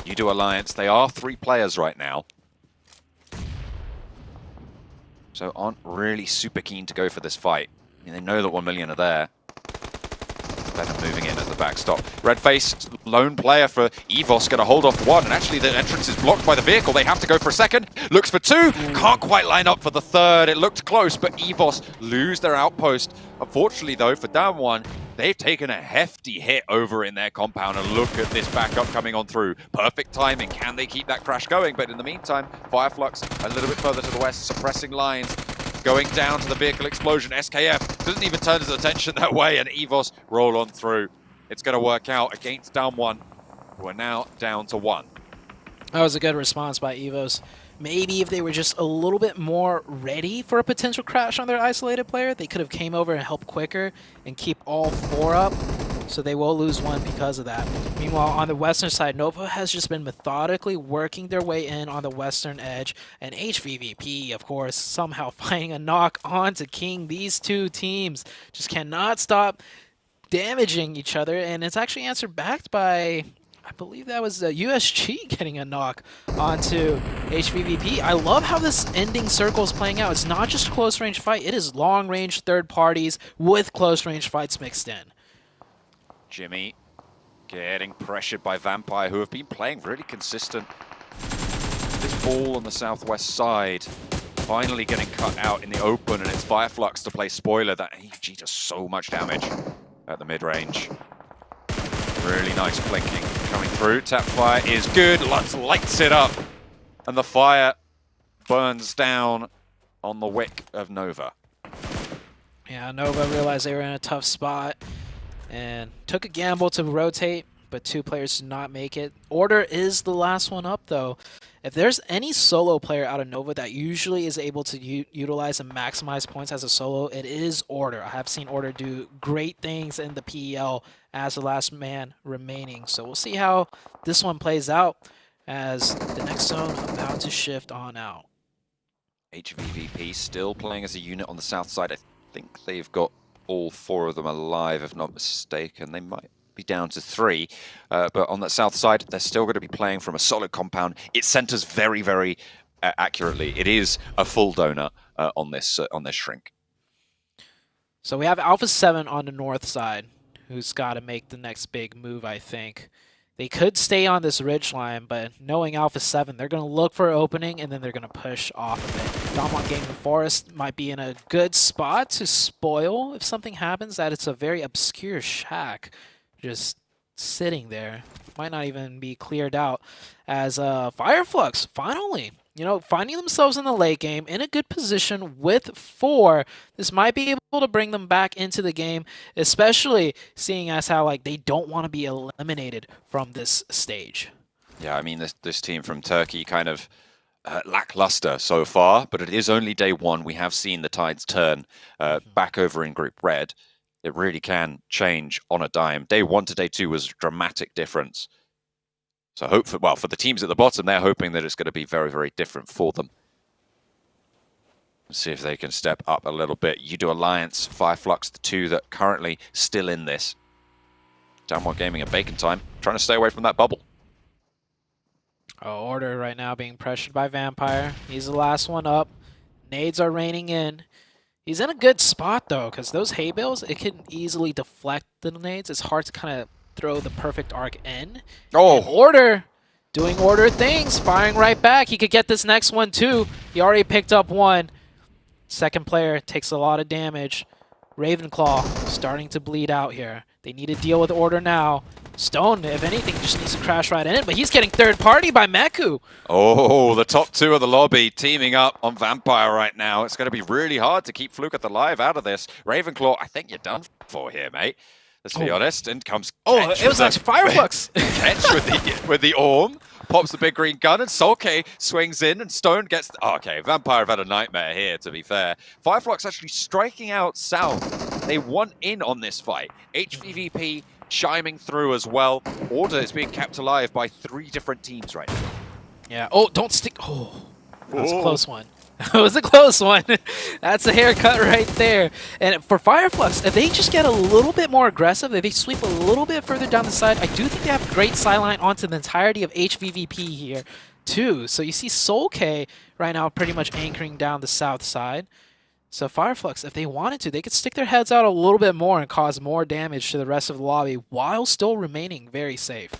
Yoodo Alliance, they are 3 players right now. So aren't really super keen to go for this fight. I mean, they know that 1 million are there. Better moving in as the backstop. Redface, lone player for EVOS, going to hold off 1, and actually the entrance is blocked by the vehicle. They have to go for a second. Looks for 2. Can't quite line up for the 3rd. It looked close, but EVOS lose their outpost. Unfortunately, though, for down 1, they've taken a hefty hit over in their compound, and look at this backup coming on through. Perfect timing. Can they keep that crash going? But in the meantime, Fireflux a little bit further to the west, suppressing lines. Going down to the vehicle explosion. SKF doesn't even turn his attention that way, and EVOS roll on through. It's going to work out against down 1. We're now down to 1. That was a good response by EVOS. Maybe if they were just a little bit more ready for a potential crash on their isolated player, they could have came over and helped quicker and keep all 4 up. So they will lose 1 because of that. Meanwhile, on the western side, Nova has just been methodically working their way in on the western edge. And HVVP, of course, somehow finding a knock onto King. These two teams just cannot stop damaging each other. And it's actually answered back by, I believe that was USG getting a knock onto HVVP. I love how this ending circle is playing out. It's not just close range fight, it is long range third parties with close range fights mixed in. Jimmy getting pressured by Vampire, who have been playing really consistent. This ball on the southwest side finally getting cut out in the open, and it's Fireflux to play spoiler. That AG does so much damage at the mid-range. Really nice blinking coming through. Tap fire is good. Lutz lights it up, and the fire burns down on the wick of Nova. Yeah, Nova realized they were in a tough spot and took a gamble to rotate, but 2 players did not make it. Order is the last one up, though. If there's any solo player out of Nova that usually is able to utilize and maximize points as a solo, it is Order. I have seen Order do great things in the PEL as the last man remaining. So we'll see how this one plays out as the next zone about to shift on out. HVVP still playing as a unit on the south side. I think they've got all 4 of them alive, if not mistaken. They might be down to 3, but on that south side, they're still going to be playing from a solid compound. It centers very, very accurately. It is a full donut on this shrink. So we have Alpha 7 on the north side, who's got to make the next big move, I think. They could stay on this ridge line, but knowing Alpha 7, they're going to look for an opening, and then they're going to push off of it. Damwon Gaming Forest might be in a good spot to spoil if something happens, that it's a very obscure shack just sitting there. Might not even be cleared out as Fireflux finally, finding themselves in the late game in a good position with 4. This might be able to bring them back into the game, especially seeing as how they don't want to be eliminated from this stage. Yeah, I mean, this team from Turkey kind of lackluster so far, but it is only day 1. We have seen the tides turn back over in Group Red. It really can change on a dime. Day 1 to day 2 was a dramatic difference. So for the teams at the bottom, they're hoping that it's going to be very, very different for them. Let's see if they can step up a little bit. Yoodo Alliance, Fireflux, the 2 that currently still in this. Damwon Gaming and Bacon Time, trying to stay away from that bubble. Order right now being pressured by Vampire. He's the last one up. Nades are raining in. He's in a good spot, though, because those hay bales, it can easily deflect the nades. It's hard to kind of throw the perfect arc in. Oh! And Order doing Order things, firing right back. He could get this next one, too. He already picked up 1. Second player takes a lot of damage. Ravenclaw starting to bleed out here. They need to deal with Order now. Stone, if anything, just needs to crash right in it, but he's getting third party by Meku. Oh, the top 2 of the lobby teaming up on Vampire right now. It's going to be really hard to keep Fluke alive out of this. Ravenclaw, I think you're done for here, mate. Let's be honest. And comes it was actually Fireflux. Catch with the Orm. Pops the big green gun, and Solke swings in, and Stone gets... okay, Vampire have had a nightmare here, to be fair. Fireflux actually striking out south. They want in on this fight. HVVP chiming through as well. Order is being kept alive by 3 different teams right now. Yeah. Oh, don't stick. Oh, that was a close one. That was a close one. That's a haircut right there. And for Fireflux, if they just get a little bit more aggressive, if they sweep a little bit further down the side, I do think they have great sideline onto the entirety of HVVP here, too. So you see Soul K right now pretty much anchoring down the south side. So Fireflux, if they wanted to, they could stick their heads out a little bit more and cause more damage to the rest of the lobby while still remaining very safe.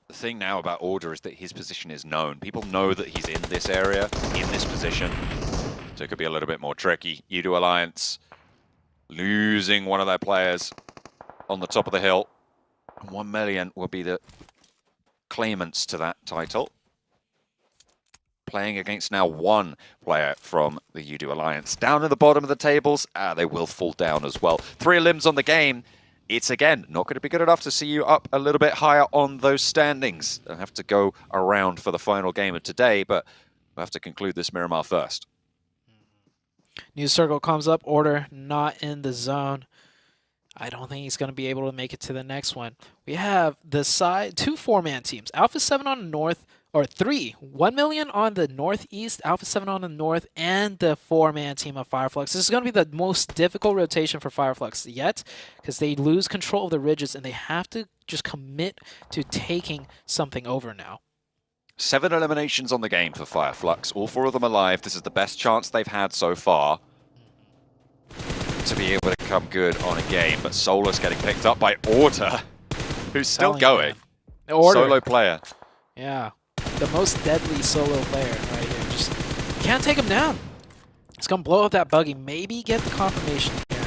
The thing now about Order is that his position is known. People know that he's in this area, in this position. So it could be a little bit more tricky. Yoodo Alliance losing one of their players on the top of the hill. 1 million will be the claimants to that title. Playing against now 1 player from the Yoodo Alliance. Down at the bottom of the tables, they will fall down as well. 3 limbs on the game. it's again not going to be good enough to see you up a little bit higher on those standings. They'll have to go around for the final game of today, but we'll have to conclude this Miramar first. News circle comes up, order not in the zone. I don't think he's going to be able to make it to the next one. We have the side, 2 4-man teams. Alpha 7 on the north, or 3. 1 million on the northeast, Alpha 7 on the north, and the 4-man team of Fireflux. This is going to be the most difficult rotation for Fireflux yet, because they lose control of the ridges, and they have to just commit to taking something over now. 7 eliminations on the game for Fireflux. All 4 of them alive. This is the best chance they've had so far to be able to come good on a game. But Solar's getting picked up by Order, who's still going. Solo player. Yeah, the most deadly solo player right here. Just can't take him down. It's going to blow up that buggy. Maybe get the confirmation here.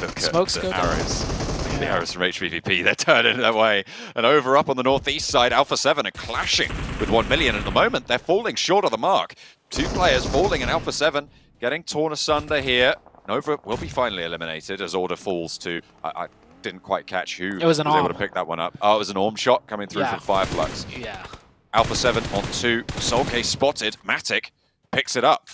Look Smokes at the go arrows. down. The arrows from HVVP, they're turning that way. And over up on the northeast side, Alpha 7 are clashing with 1 million at the moment. They're falling short of the mark. 2 players falling in Alpha 7, getting torn asunder here. Nova will be finally eliminated as Order falls to... I didn't quite catch who was able to pick that one up. Oh, it was an Orm shot coming through from Fireflux. Yeah. Alpha 7 on 2. Soulcase spotted. Matic picks it up.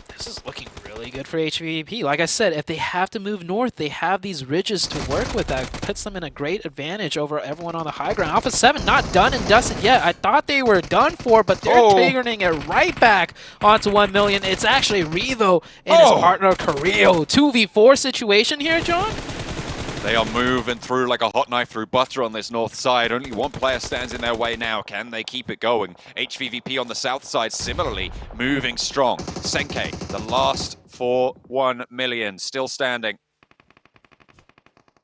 This is looking really good for HVVP. Like I said, if they have to move north, they have these ridges to work with. That puts them in a great advantage over everyone on the high ground. Alpha 7 not done and dusted yet. I thought they were done for, but they're triggering it right back onto 1 million. It's actually Revo and his partner Carrillo. 2v4 situation here, John? They are moving through like a hot knife through butter on this north side. Only 1 player stands in their way now. Can they keep it going? HVVP on the south side similarly moving strong. Senke, the last for 1 million, still standing.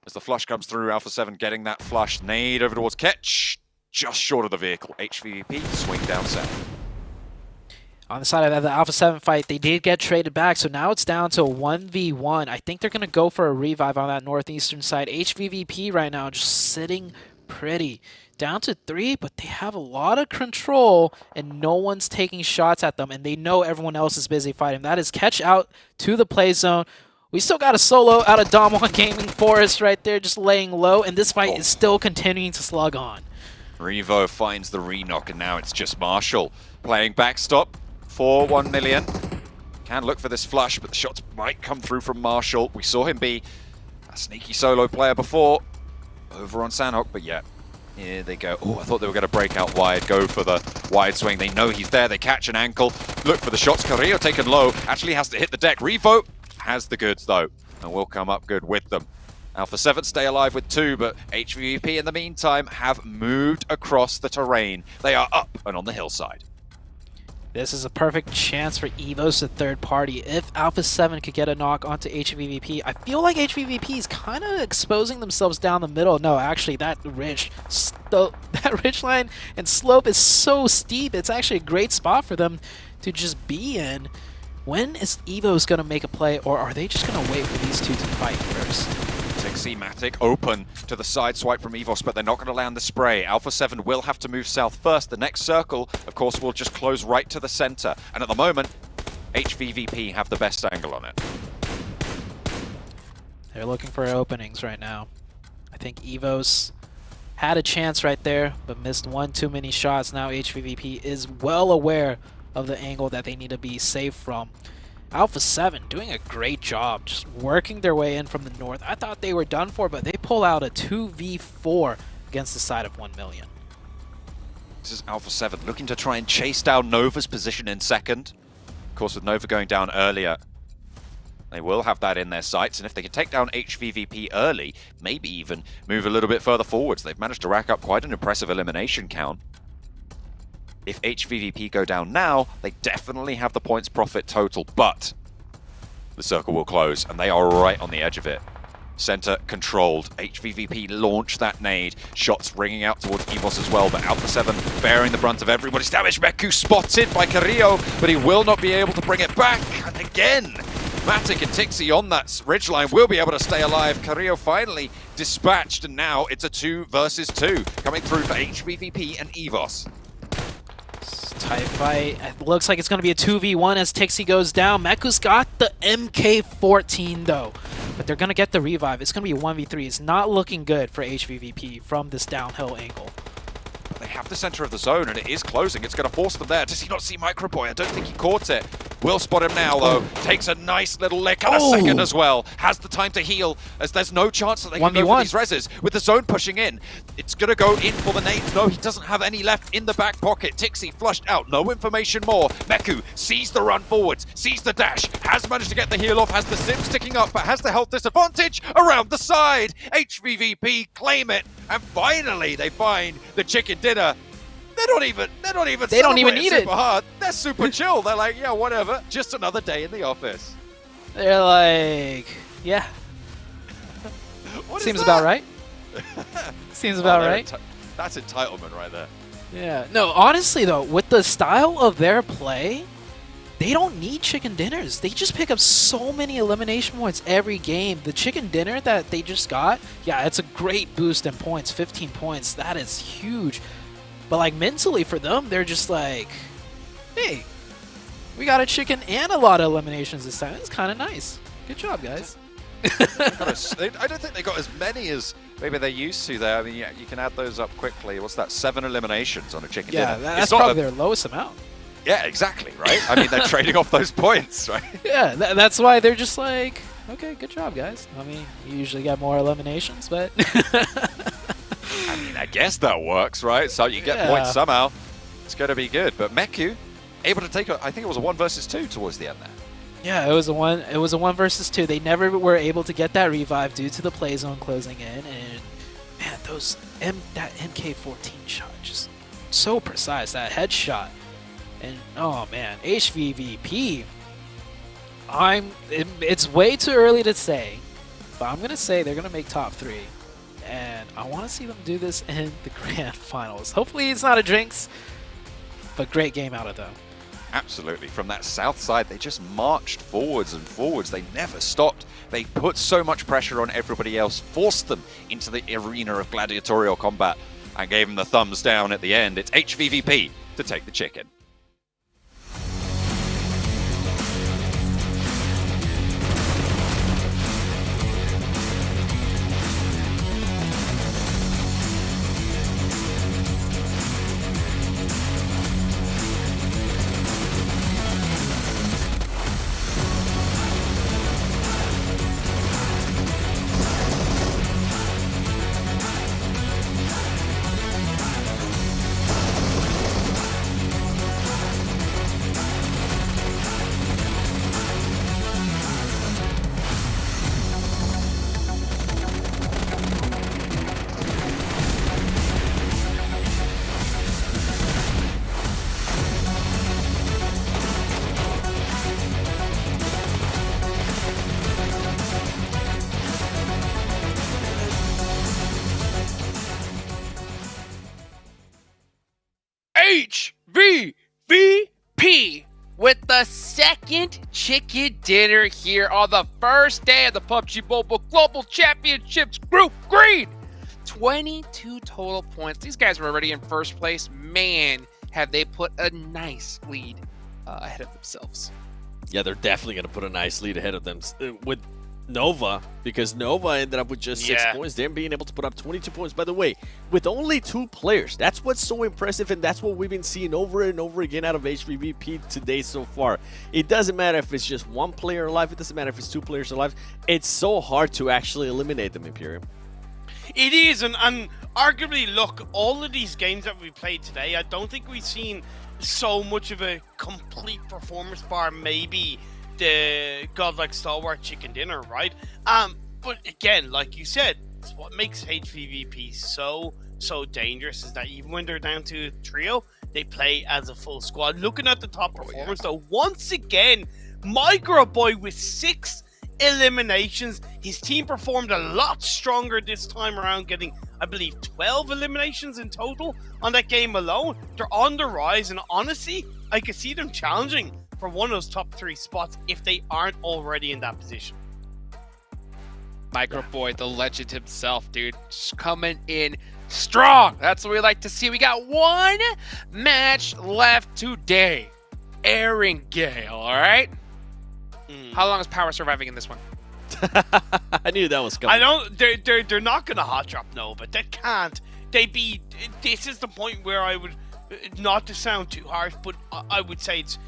As the flush comes through, Alpha 7 getting that flush. Nade over towards Ketch, just short of the vehicle. HVVP swing down south. On the side of the Alpha 7 fight, they did get traded back, so now it's down to 1v1. I think they're going to go for a revive on that northeastern side. HVVP right now just sitting pretty. Down to 3, but they have a lot of control, and no one's taking shots at them, and they know everyone else is busy fighting. That is Catch out to the play zone. We still got a solo out of Damwon Gaming Forest right there, just laying low, and this fight is still continuing to slug on. Revo finds the re-knock, and now it's just Marshall playing backstop for 1 million. Can look for this flush, but the shots might come through from Marshall. We saw him be a sneaky solo player before over on Sandhawk, but yeah, here they go. Oh, I thought they were going to break out wide, go for the wide swing. They know he's there. They catch an ankle, look for the shots. Carrillo taken low, actually has to hit the deck. Revo has the goods though, and will come up good with them. Alpha 7 stay alive with 2, but HVVP in the meantime have moved across the terrain. They are up and on the hillside. This is a perfect chance for EVOS, the third party. If Alpha 7 could get a knock onto HVVP, I feel like HVVP is kind of exposing themselves down the middle. No, actually, that ridge line and slope is so steep. It's actually a great spot for them to just be in. When is EVOS going to make a play, or are they just going to wait for these 2 to fight first? Matic open to the side swipe from EVOS, but they're not going to land the spray. Alpha 7 will have to move south first. The next circle, of course, will just close right to the center. And at the moment, HVVP have the best angle on it. They're looking for openings right now. I think EVOS had a chance right there, but missed 1 too many shots. Now HVVP is well aware of the angle that they need to be safe from. Alpha 7 doing a great job, just working their way in from the north. I thought they were done for, but they pull out a 2v4 against the side of 1 million. This is Alpha 7 looking to try and chase down Nova's position in second. Of course, with Nova going down earlier, they will have that in their sights, and if they can take down HVVP early, maybe even move a little bit further forwards. They've managed to rack up quite an impressive elimination count. If HVVP go down now, they definitely have the points profit total, but the circle will close, and they are right on the edge of it. Center controlled. HVVP launched that nade. Shots ringing out towards EVOS as well, but Alpha 7 bearing the brunt of everybody's damage. Meku spotted by Carrillo, but he will not be able to bring it back. And again, Matic and Tixi on that ridgeline will be able to stay alive. Carrillo finally dispatched, and now it's a 2 versus 2 coming through for HVVP and EVOS. Tight fight. It looks like it's going to be a 2v1 as Tixi goes down. Meku's got the MK14 though. but they're going to get the revive. It's going to be 1v3. It's not looking good for HVVP from this downhill angle. They have the center of the zone, and it is closing. It's going to force them there. Does he not see Microboy? I don't think he caught it. Will spot him now, though. Takes a nice little lick and a second as well. Has the time to heal, as there's no chance that they can go for these reses. With the zone pushing in, it's going to go in for the nades. No, he doesn't have any left in the back pocket. Tixi flushed out. No information more. Meku sees the run forwards, sees the dash, has managed to get the heal off, has the sim sticking up, but has the health disadvantage around the side. HVVP claim it, and finally they find the chicken dinner. They don't even need it. Hard. They're super chill. They're like, yeah, whatever. Just another day in the office. They're like, yeah. Seems about right. Seems about right. That's entitlement right there. Yeah. No, honestly though, with the style of their play, they don't need chicken dinners. They just pick up so many elimination points every game. The chicken dinner that they just got, yeah, it's a great boost in points. 15 points. That is huge. But like mentally for them, they're just like, hey, we got a chicken and a lot of eliminations this time. It's kind of nice. Good job, guys. I don't think they got as many as maybe they used to there. I mean, yeah, you can add those up quickly. What's that? 7 eliminations on a chicken dinner. Yeah, that's probably their lowest amount. Yeah, exactly, right? I mean, they're trading off those points, right? Yeah, that's why they're just like, okay, good job, guys. I mean, you usually get more eliminations, but... I mean, I guess that works, right? So you get points somehow. It's going to be good. But Meku, able to take I think it was a 1 versus 2 towards the end there. Yeah, it was a 1 versus 2. They never were able to get that revive due to the play zone closing in. And man, that MK14 shot, just so precise, that headshot. And oh man, HVVP. It's way too early to say, but I'm gonna say they're gonna make top 3. And I want to see them do this in the grand finals. Hopefully it's not a drinks, but great game out of them. Absolutely. From that south side, they just marched forwards and forwards. They never stopped. They put so much pressure on everybody else, forced them into the arena of gladiatorial combat, and gave them the thumbs down at the end. It's HVVP to take the chicken. HVVP with the second chicken dinner here on the first day of the PUBG MOBILE Global Championships Group Green. 22 total points. These guys were already in first place. Man, have they put a nice lead ahead of themselves. Yeah, they're definitely going to put a nice lead ahead of them with Nova, because Nova ended up with just 6 points. Them being able to put up 22 points. By the way, with only 2 players. That's what's so impressive, and that's what we've been seeing over and over again out of HVVP today so far. It doesn't matter if it's just 1 player alive. It doesn't matter if it's 2 players alive. It's so hard to actually eliminate them, Imperium. It is, and arguably, look, all of these games that we played today, I don't think we've seen so much of a complete performance bar, maybe the Godlike Stalwart chicken dinner, right? But again, like you said, it's what makes HVVP so dangerous is that even when they're down to a trio, they play as a full squad. Looking at the top performers, though, once again, Microboy with 6 eliminations. His team performed a lot stronger this time around, getting, I believe, 12 eliminations in total on that game alone. They're on the rise, and honestly, I could see them challenging for one of those top 3 spots if they aren't already in that position. Microboy, the legend himself, dude, just coming in strong. That's what we like to see. We got 1 match left today. Erringale, all right? How long is POWR surviving in this one? I knew that was coming. I don't. They're not gonna hot drop Nova. They can't. This is the point where I would, not to sound too harsh, but I would say it's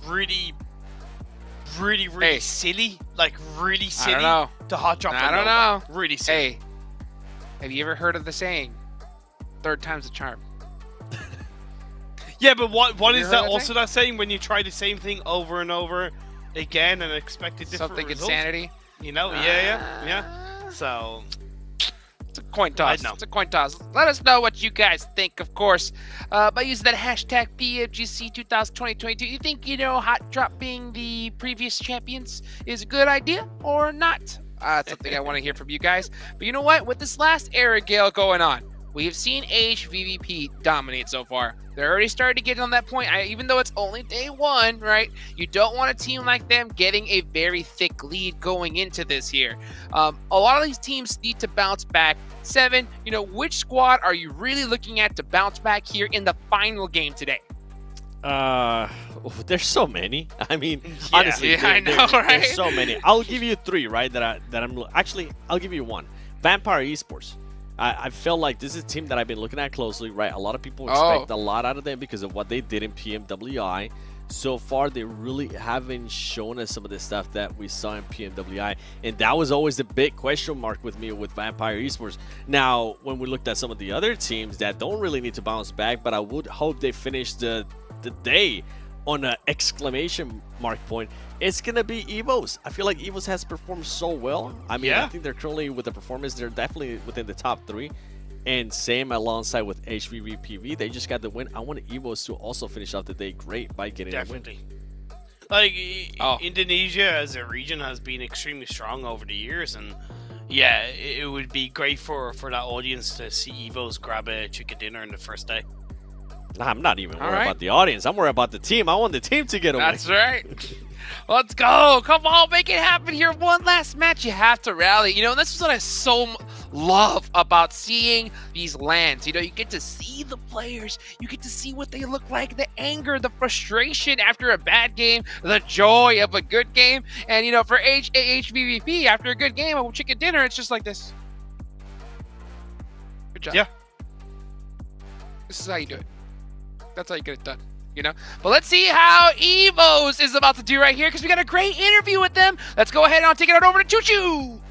really silly. Like really silly to hot drop. I don't know. Really silly. Hey, have you ever heard of the saying, third time's a charm? Yeah, but what is that also that saying when you try the same thing over and over again and expect a different Something result? insanity? You know, yeah. So it's a coin toss. It's a coin toss. Let us know what you guys think, of course, by using that hashtag PMGC 2022. You think, hot drop being the previous champions is a good idea or not? That's something I want to hear from you guys. But you know what? With this last era gale going on, we have seen HVVP dominate so far. They're already starting to get on that point. Even though it's only day one, right? You don't want a team like them getting a very thick lead going into this here. A lot of these teams need to bounce back. Seven, which squad are you really looking at to bounce back here in the final game today? There's so many. I mean, honestly, I know, right? There's so many. I'll give you three, right? I'll give you one. Vampire Esports. I feel like this is a team that I've been looking at closely, right? A lot of people expect a lot out of them because of what they did in PMWI. So far, they really haven't shown us some of the stuff that we saw in PMWI. And that was always the big question mark with me with Vampire Esports. Now, when we looked at some of the other teams that don't really need to bounce back, but I would hope they finish the day on an exclamation mark point, it's going to be EVOS. I feel like EVOS has performed so well. I mean, I think they're currently, with the performance, they're definitely within the top 3. And same alongside with HVVPV. They just got the win. I want EVOS to also finish off the day great by getting a win. Like, Indonesia as a region has been extremely strong over the years. And yeah, it would be great for that audience to see EVOS grab a chicken dinner in the first day. Nah, I'm not even worried about the audience. I'm worried about the team. I want the team to get a win. That's right. Let's go. Come on, make it happen here. One last match. You have to rally. And this is what I so love about seeing these LANs. You get to see the players. You get to see what they look like. The anger, the frustration after a bad game, the joy of a good game. And, for HVVP, after a good game of chicken dinner, it's just like this. Good job. Yeah. This is how you do it. That's how you get it done, But let's see how EVOS is about to do right here because we got a great interview with them. Let's go ahead and I'll take it over to Choo Choo.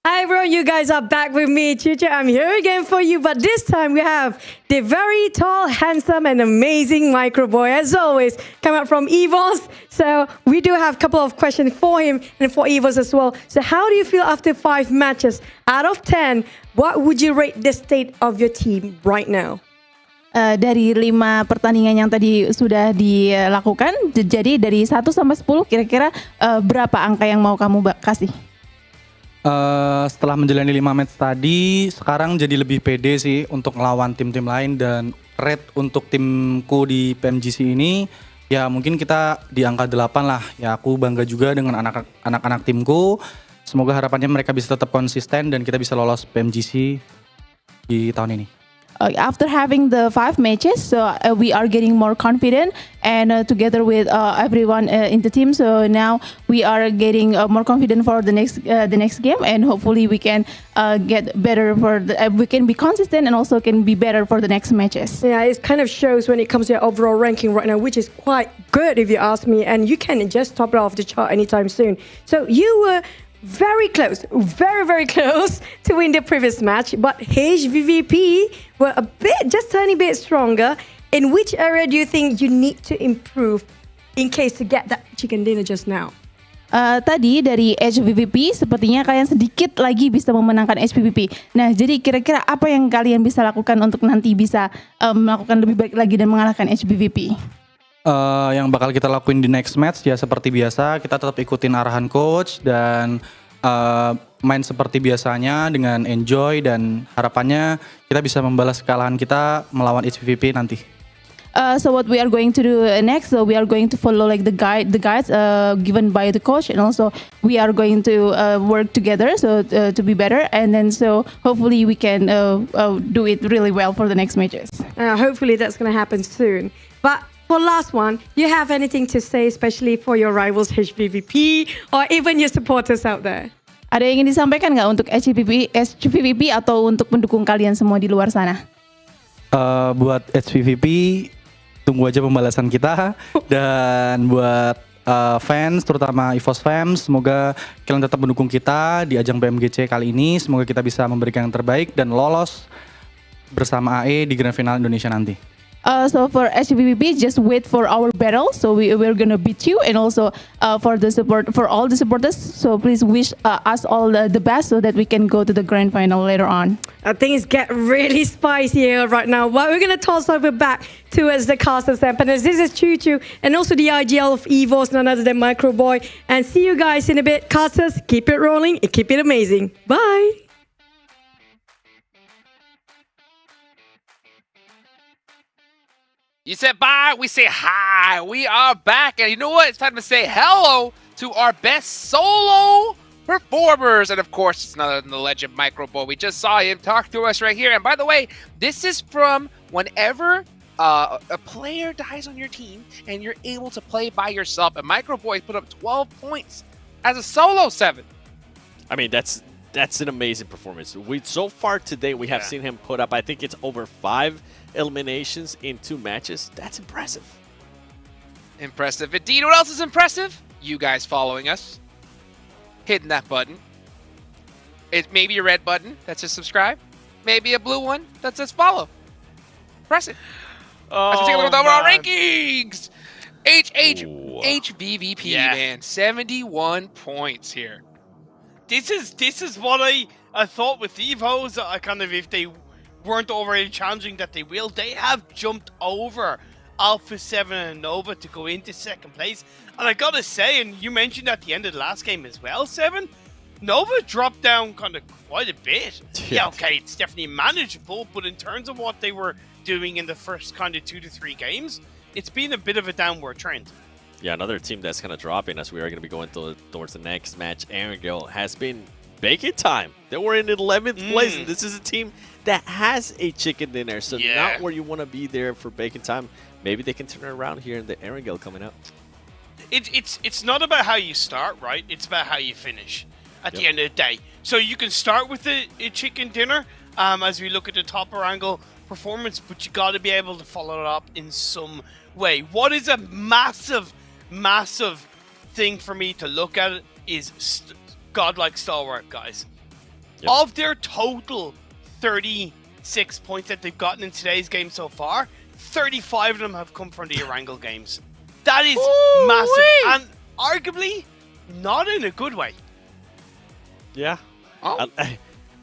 Hi everyone, you guys are back with me, Chicha. I'm here again for you, but this time we have the very tall, handsome, and amazing micro boy, as always, come out from EVOS. So we do have a couple of questions for him and for EVOS as well. So how do you feel after 5 matches? Out of 10, what would you rate the state of your team right now? Dari 5 pertandingan yang tadi sudah dilakukan, jadi dari 1 sampai 10, kira-kira berapa angka yang mau kamu kasih? Setelah menjalani 5 match tadi, sekarang jadi lebih pede sih untuk ngelawan tim-tim lain, dan rate untuk timku di PMGC ini ya mungkin kita di angka 8 lah. Ya aku bangga juga dengan anak-anak timku. Semoga harapannya mereka bisa tetap konsisten dan kita bisa lolos PMGC di tahun ini. After having the 5 matches, so we are getting more confident, and together with everyone in the team, so now we are getting more confident for the next game, and hopefully we can get better we can be consistent and also can be better for the next matches. Yeah, it kind of shows when it comes to your overall ranking right now, which is quite good if you ask me, and you can just top it off the chart anytime soon. So you were very close, very close to win the previous match, but HVVP were just a tiny bit stronger. In which area do you think you need to improve in case to get that chicken dinner just now? Tadi dari HVVP sepertinya kalian sedikit lagi bisa memenangkan HVVP. Nah, jadi kira-kira apa yang kalian bisa lakukan untuk nanti bisa melakukan lebih baik lagi dan mengalahkan HVVP? Yang bakal kita lakuin di next match ya seperti biasa, kita tetap ikutin arahan coach dan main seperti biasanya dengan enjoy, dan harapannya kita bisa membalas kekalahan kita melawan HVVP nanti. So what we are going to do next, so we are going to follow like the guides given by the coach, and also we are going to work together so to be better, and then so hopefully we can do it really well for the next matches. Hopefully that's going to happen soon. But for last one, you have anything to say, especially for your rivals HVVP or even your supporters out there? Ada yang ingin disampaikan nggak untuk HVVP atau untuk pendukung kalian semua di luar sana? Buat HVVP, tunggu aja pembalasan kita. Dan buat fans, terutama EVOS fans, semoga kalian tetap mendukung kita di ajang PMGC kali ini. Semoga kita bisa memberikan yang terbaik dan lolos bersama AE di Grand Final Indonesia nanti. So for HVVP, just wait for our battle. So we're gonna beat you, and also for all the supporters. So please wish us all the best so that we can go to the grand final later on. Things get really spicy here right now. But we're gonna toss over back towards the casters and panelists. This is Choo Choo and also the IGL of EVOS, none other than Microboy. And see you guys in a bit. Casters, keep it rolling and keep it amazing. Bye. You said bye, we say hi. We are back, and you know what? It's time to say hello to our best solo performers. And of course, it's none other than the legend Microboy. We just saw him talk to us right here. And by the way, this is from whenever a player dies on your team and you're able to play by yourself. And Microboy put up 12 points as a solo 7. I mean, that's an amazing performance. So far today, we have seen him put up, I think it's over 5 eliminations in 2 matches. That's impressive. Impressive indeed. What else is impressive? You guys following us. Hitting that button. It may be a red button that says subscribe. Maybe a blue one that says follow. Press it. Let's take a look at the overall rankings. HVVP, man. 71 points here. This is what I thought with EVOS. I kind of, if they weren't already challenging that they will, they have jumped over Alpha 7 and Nova to go into second place. And I gotta say, and you mentioned at the end of the last game as well, 7, Nova dropped down kind of quite a bit. Yeah, okay, it's definitely manageable, but in terms of what they were doing in the first kind of 2 to 3 games, it's been a bit of a downward trend. Yeah, another team that's kind of dropping as we are going to be going towards the next match. iNCO has been bacon time. They were in 11th place, and this is a team that has a chicken dinner, so not where you want to be there for bacon time. Maybe they can turn it around here in the iNCO coming up. It's not about how you start, right? It's about how you finish at the end of the day. So you can start with a chicken dinner as we look at the top iNCO performance, but you got to be able to follow it up in some way. What is a massive thing for me to look at is GODLIKE STALWART, guys. Of their total 36 points that they've gotten in today's game so far, 35 of them have come from the iNCO games. That is massive, and arguably not in a good way. Yeah.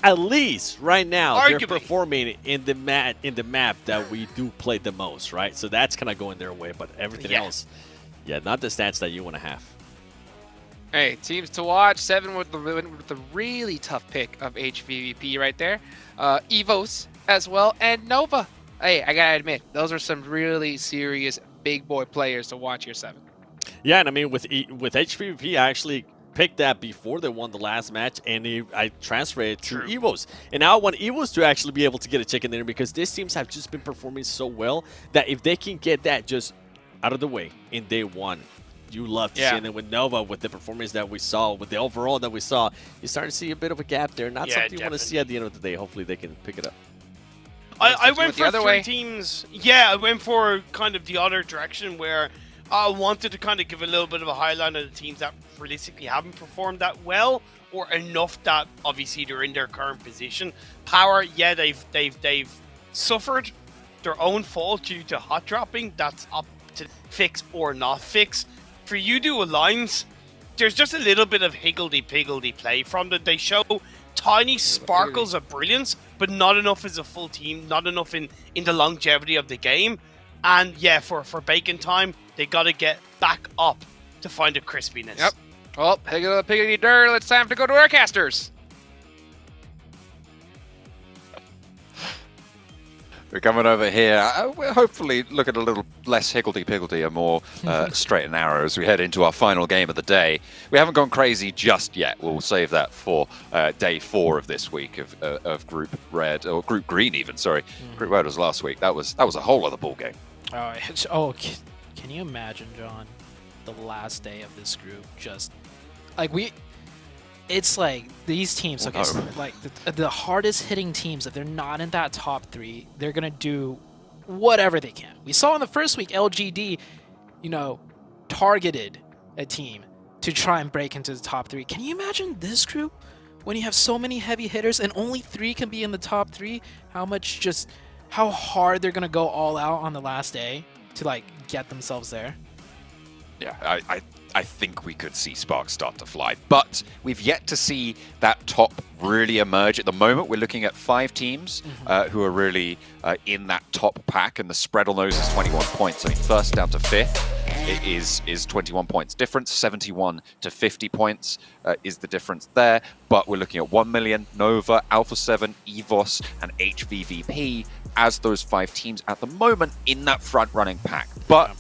At least right now they're performing in the map that we do play the most, right? So that's kind of going their way, but everything else, not the stats that you want to have. Hey, teams to watch. 7 with the really tough pick of HVVP right there. EVOS as well, and Nova. Hey, I gotta admit, those are some really serious big boy players to watch here, 7. Yeah, and I mean with HVVP, I actually picked that before they won the last match, and I transferred it to EVOS. And now I want EVOS to actually be able to get a chicken dinner because these teams have just been performing so well that if they can get that just out of the way in day 1, you love to see it. And with Nova, with the performance that we saw, with the overall that we saw, you start to see a bit of a gap there. Not something you want to see at the end of the day. Hopefully they can pick it up. I went for 3 teams. Yeah, I went for kind of the other direction where I wanted to kind of give a little bit of a highlight of the teams that realistically haven't performed that well or enough that obviously they're in their current position. POWR, yeah, they've suffered their own fault due to hot dropping. That's up to fix or not fix. For Yoodo Alliance, there's just a little bit of higgledy-piggledy play from them. They show tiny sparkles of brilliance, but not enough as a full team, not enough in the longevity of the game. And yeah, for bacon time, they got to get back up to find a crispiness. Yep. Well, piggity dirt, it's time to go to our casters. We're coming over here. We'll hopefully look at a little less higgledy-piggledy and more straight and narrow as we head into our final game of the day. We haven't gone crazy just yet. We'll save that for day 4 of this week of Group Red, or Group Green even, sorry. Group Red was last week. That was a whole other ball game. Can you imagine, John, the last day of this group? Just like it's like these teams. Okay, so like the hardest hitting teams, if they're not in that top 3, they're gonna do whatever they can. We saw in the first week, LGD, targeted a team to try and break into the top 3. Can you imagine this group when you have so many heavy hitters and only 3 can be in the top 3? How hard they're gonna go all out on the last day to like get themselves there. Yeah, I think we could see sparks start to fly, but we've yet to see that top really emerge. At the moment, we're looking at 5 teams who are really in that top pack, and the spread on those is 21 points. I mean, first down to 5th is 21 points difference. 71 to 50 points is the difference there, but we're looking at 1 Million, Nova, Alpha 7, EVOS, and HVVP as those 5 teams at the moment in that front-running pack. But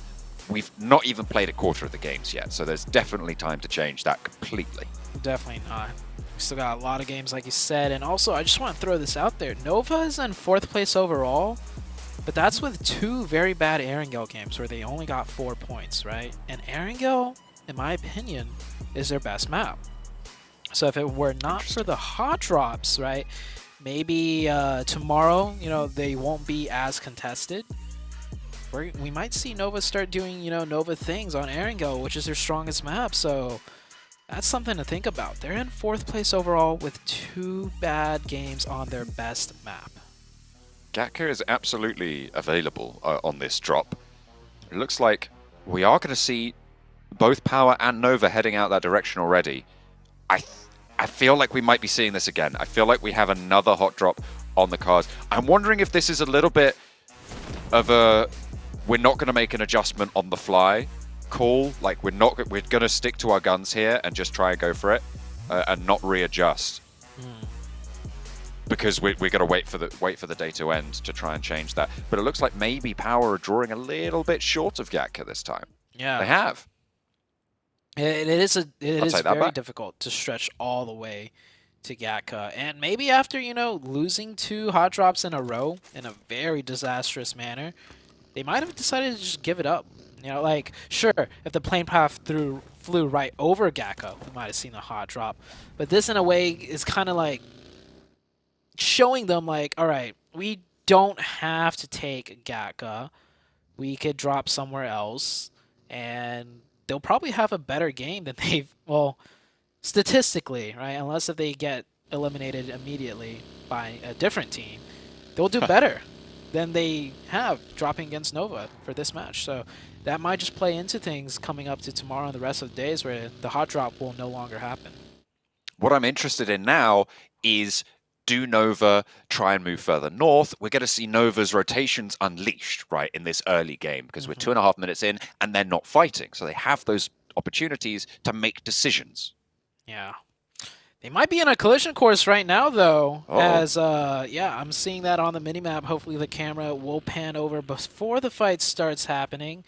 we've not even played a quarter of the games yet, so there's definitely time to change that completely. Definitely not. We still got a lot of games, like you said, and also I just want to throw this out there. Nova is in 4th place overall, but that's with 2 very bad Erangel games where they only got 4 points, right? And Erangel, in my opinion, is their best map. So if it were not for the hot drops, right, maybe tomorrow, they won't be as contested. We might see Nova start doing, Nova things on Erangel, which is their strongest map. So that's something to think about. They're in 4th place overall with 2 bad games on their best map. Gatka is absolutely available on this drop. It looks like we are going to see both POWR and Nova heading out that direction already. I feel like we might be seeing this again. I feel like we have another hot drop on the cards. I'm wondering if this is a little bit of a we're not going to make an adjustment on the fly call. Like we're going to stick to our guns here and just try and go for it and not readjust. Because we're going to wait for the day to end to try and change that. But it looks like maybe POWR are drawing a little bit short of Gatka this time. Yeah, they have. It is very difficult to stretch all the way to Gatka, and maybe after losing 2 hot drops in a row in a very disastrous manner, they might have decided to just give it up. Like sure, if the plane path flew right over Gatka, we might have seen a hot drop, but this in a way is kind of like showing them like, all right, we don't have to take Gatka, we could drop somewhere else, and they'll probably have a better game than statistically, right? Unless if they get eliminated immediately by a different team, they'll do better than they have dropping against Nova for this match. So that might just play into things coming up to tomorrow and the rest of the days where the hot drop will no longer happen. What I'm interested in now is, do Nova try and move further north? We're going to see Nova's rotations unleashed, right, in this early game, because we're 2.5 minutes in and they're not fighting. So they have those opportunities to make decisions. Yeah. They might be in a collision course right now, though, as, I'm seeing that on the minimap. Hopefully the camera will pan over before the fight starts happening.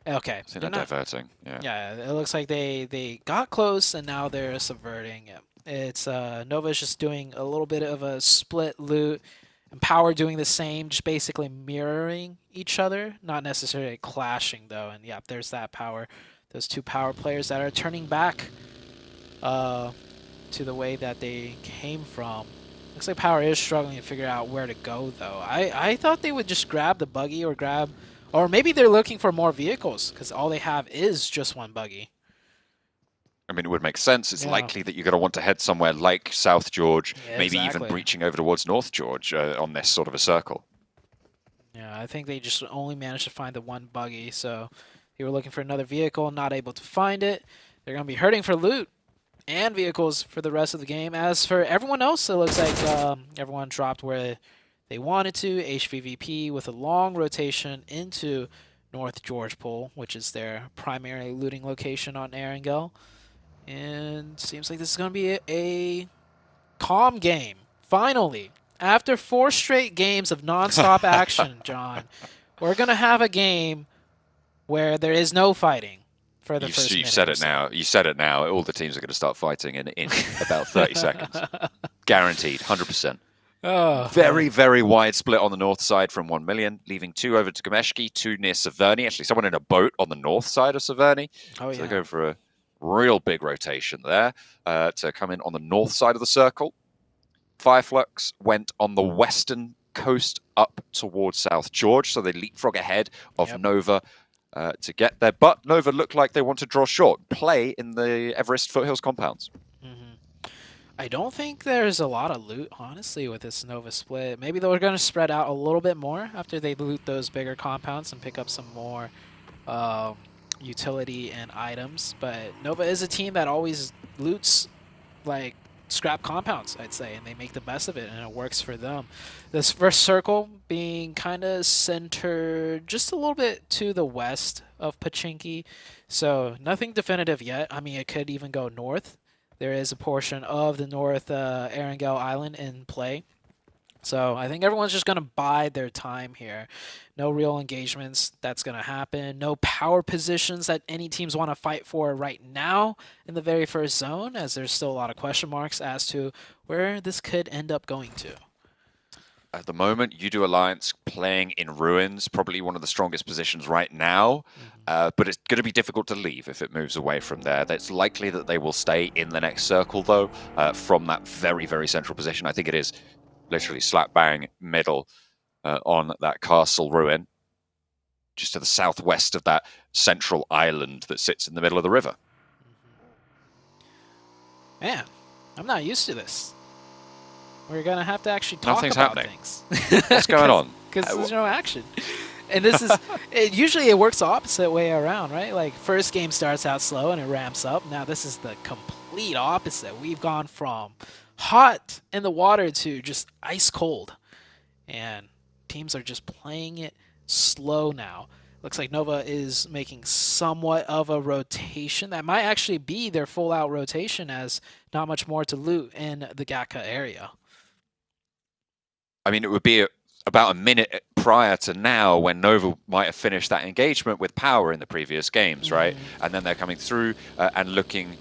Okay. So they're diverting, Yeah, it looks like they got close, and now they're subverting. It's Nova's just doing a little bit of a split loot, and POWR doing the same, just basically mirroring each other, not necessarily clashing, though. And, yeah, there's that POWR. Those 2 POWR players that are turning back to the way that they came from. Looks like POWR is struggling to figure out where to go, though. I thought they would just grab the buggy or maybe they're looking for more vehicles because all they have is just 1 buggy. I mean, it would make sense. It's likely that you're going to want to head somewhere like South George, maybe even breaching over towards North George on this sort of a circle. Yeah, I think they just only managed to find the 1 buggy, so they were looking for another vehicle, not able to find it. They're going to be hurting for loot and vehicles for the rest of the game. As for everyone else, it looks like everyone dropped where they wanted to. HVVP with a long rotation into North George Pool, which is their primary looting location on Erangel. And seems like this is going to be a calm game. Finally, after 4 straight games of non-stop action, John, we're going to have a game where there is no fighting. For the first you've said it now. You said it now. All the teams are going to start fighting in about 30 seconds. Guaranteed, 100%. Very, very wide split on the north side from 1 million, leaving 2 over to Gameshki, 2 near Severny. Actually, someone in a boat on the north side of Severny. So they're going for a real big rotation there to come in on the north side of the circle. Fireflux went on the western coast up towards South George, so they leapfrog ahead of Nova to get there. But Nova looked like they want to draw short, play in the Everest Foothills compounds. I don't think there's a lot of loot, honestly, with this Nova split. Maybe they're going to spread out a little bit more after they loot those bigger compounds and pick up some more utility and items. But Nova is a team that always loots, like, scrap compounds, I'd say, and they make the best of it, and it works for them. This first circle being kind of centered just a little bit to the west of Pachinki, so nothing definitive yet. I mean, it could even go north. There is a portion of the North Erangel Island in play. So I think everyone's just going to bide their time here. No real engagements that's going to happen. No power positions that any teams want to fight for right now in the very first zone, as there's still a lot of question marks as to where this could end up going to. At the moment, Yoodo Alliance playing in ruins, probably one of the strongest positions right now. But it's going to be difficult to leave if it moves away from there. It's likely that they will stay in the next circle, though, from that very, very central position. I think it is literally slap bang middle on that castle ruin, just to the southwest of that central island that sits in the middle of the river. Man, I'm not used to this. We're going to have to actually talk about things. What's going on? Because there's no action. And this is, usually it works the opposite way around, right? Like, first game starts out slow and it ramps up. Now this is the complete opposite. We've gone from hot in the water to just ice cold. And teams are just playing it slow now. Looks like Nova is making somewhat of a rotation. That might actually be their full-out rotation, as not much more to loot in the Gatka area. I mean, it would be about a minute prior to now when Nova might have finished that engagement with POWR in the previous games, right? And then they're coming through and looking